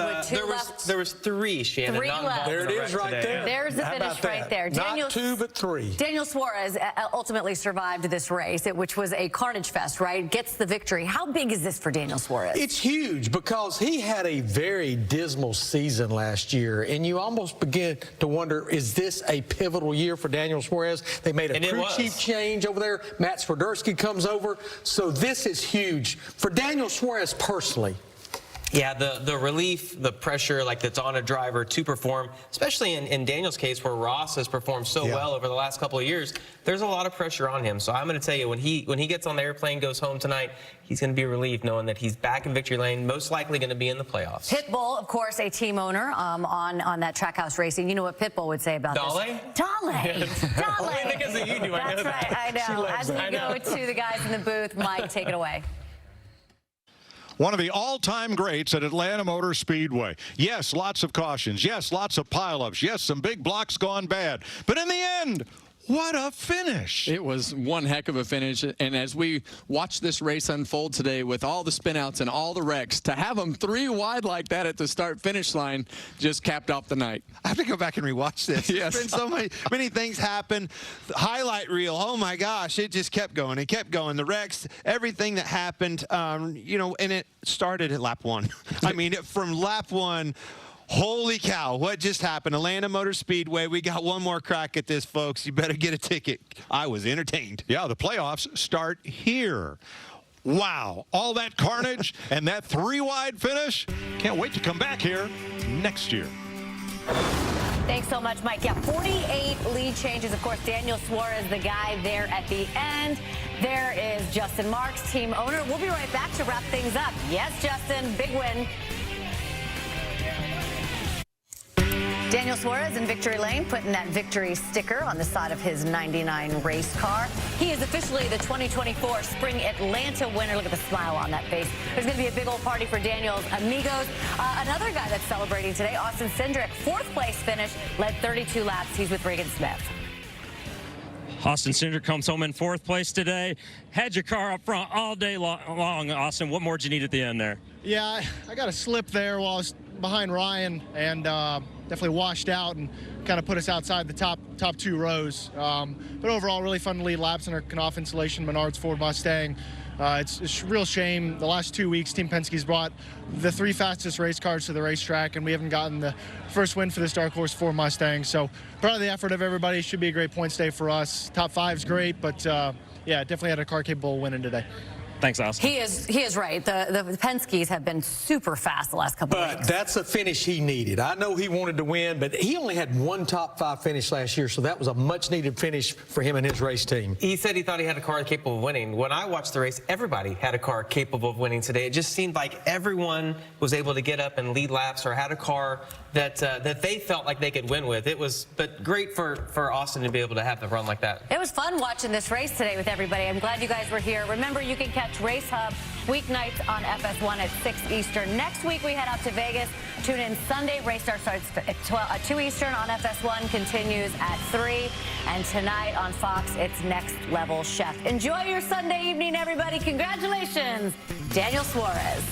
3, Shannon. 3 left. There it is right there. There's the finish right there. Not 2, but 3. Daniel Suarez ultimately survived this race, which was a carnage fest, right? Gets the victory. How big is this for Daniel Suarez? It's huge because he had a very dismal season last year, and you almost begin to wonder, is this a pivotal year for Daniel Suarez? They made a crew chief change over there Matt Swiderski comes over. So this is huge for Daniel Suarez personally. Yeah, the relief, the pressure like that's on a driver to perform, especially in Daniel's case where Ross has performed so well over the last couple of years, there's a lot of pressure on him. So I'm going to tell you, when he gets on the airplane, goes home tonight, he's going to be relieved knowing that he's back in victory lane, most likely going to be in the playoffs. Pitbull, of course, a team owner on that Trackhouse Racing. You know what Pitbull would say about Dolly? this? Dolly. Dolly. Only because of you do I know That's that. right, I know. As we go to the guys in the booth, Mike, take it away. One of the all-time greats at Atlanta Motor Speedway. Yes, lots of cautions. Yes, lots of pileups. Yes, some big blocks gone bad. But in the end, what a finish. It was one heck of a finish. And as we watch this race unfold today with all the spinouts and all the wrecks, to have them 3 wide like that at the start-finish line just capped off the night. I have to go back and rewatch this. Yes. There's been so many things happen. The highlight reel, oh my gosh, it just kept going. It kept going. The wrecks, everything that happened, you know, and it started at lap 1. I mean, from lap 1, holy cow, what just happened? Atlanta Motor Speedway, we got one more crack at this, folks. You better get a ticket. I was entertained. Yeah, the playoffs start here. Wow, all that carnage and that 3-wide finish. Can't wait to come back here next year. Thanks so much, Mike. Yeah, 48 lead changes. Of course, Daniel Suarez, the guy there at the end. There is Justin Marks, team owner. We'll be right back to wrap things up. Yes, Justin, big win. Daniel Suarez in victory lane, putting that victory sticker on the side of his 99 race car. He is officially the 2024 Spring Atlanta winner. Look at the smile on that face. There's going to be a big old party for Daniel's amigos. Another guy that's celebrating today, Austin Cindric, 4th place finish, led 32 laps. He's with Regan Smith. Austin Cindric comes home in 4th place today. Had your car up front all day long, Austin. What more did you need at the end there? Yeah, I got a slip there while I was behind Ryan and definitely washed out and kind of put us outside the top 2 rows. But overall, really fun to lead laps in our Knopf Insulation Menards Ford Mustang. It's a real shame. The last 2 weeks, Team Penske's brought the 3 fastest race cars to the racetrack, and we haven't gotten the first win for this Dark Horse Ford Mustang. So proud of the effort of everybody. Should be a great points day for us. Top 5 is great, but yeah, definitely had a car capable of winning today. Thanks, Austin. He is right. The Penskes have been super fast the last couple of weeks. But that's a finish he needed. I know he wanted to win, but he only had 1 top 5 finish last year, so that was a much-needed finish for him and his race team. He said he thought he had a car capable of winning. When I watched the race, everybody had a car capable of winning today. It just seemed like everyone was able to get up and lead laps or had a car that they felt like they could win with. But great for Austin to be able to have the run like that. It was fun watching this race today with everybody. I'm glad you guys were here. Remember, you can catch Race Hub weeknights on FS1 at 6 Eastern. Next week, we head out to Vegas. Tune in Sunday. Race start starts at 2 Eastern on FS1, continues at 3. And tonight on Fox, it's Next Level Chef. Enjoy your Sunday evening, everybody. Congratulations, Daniel Suarez.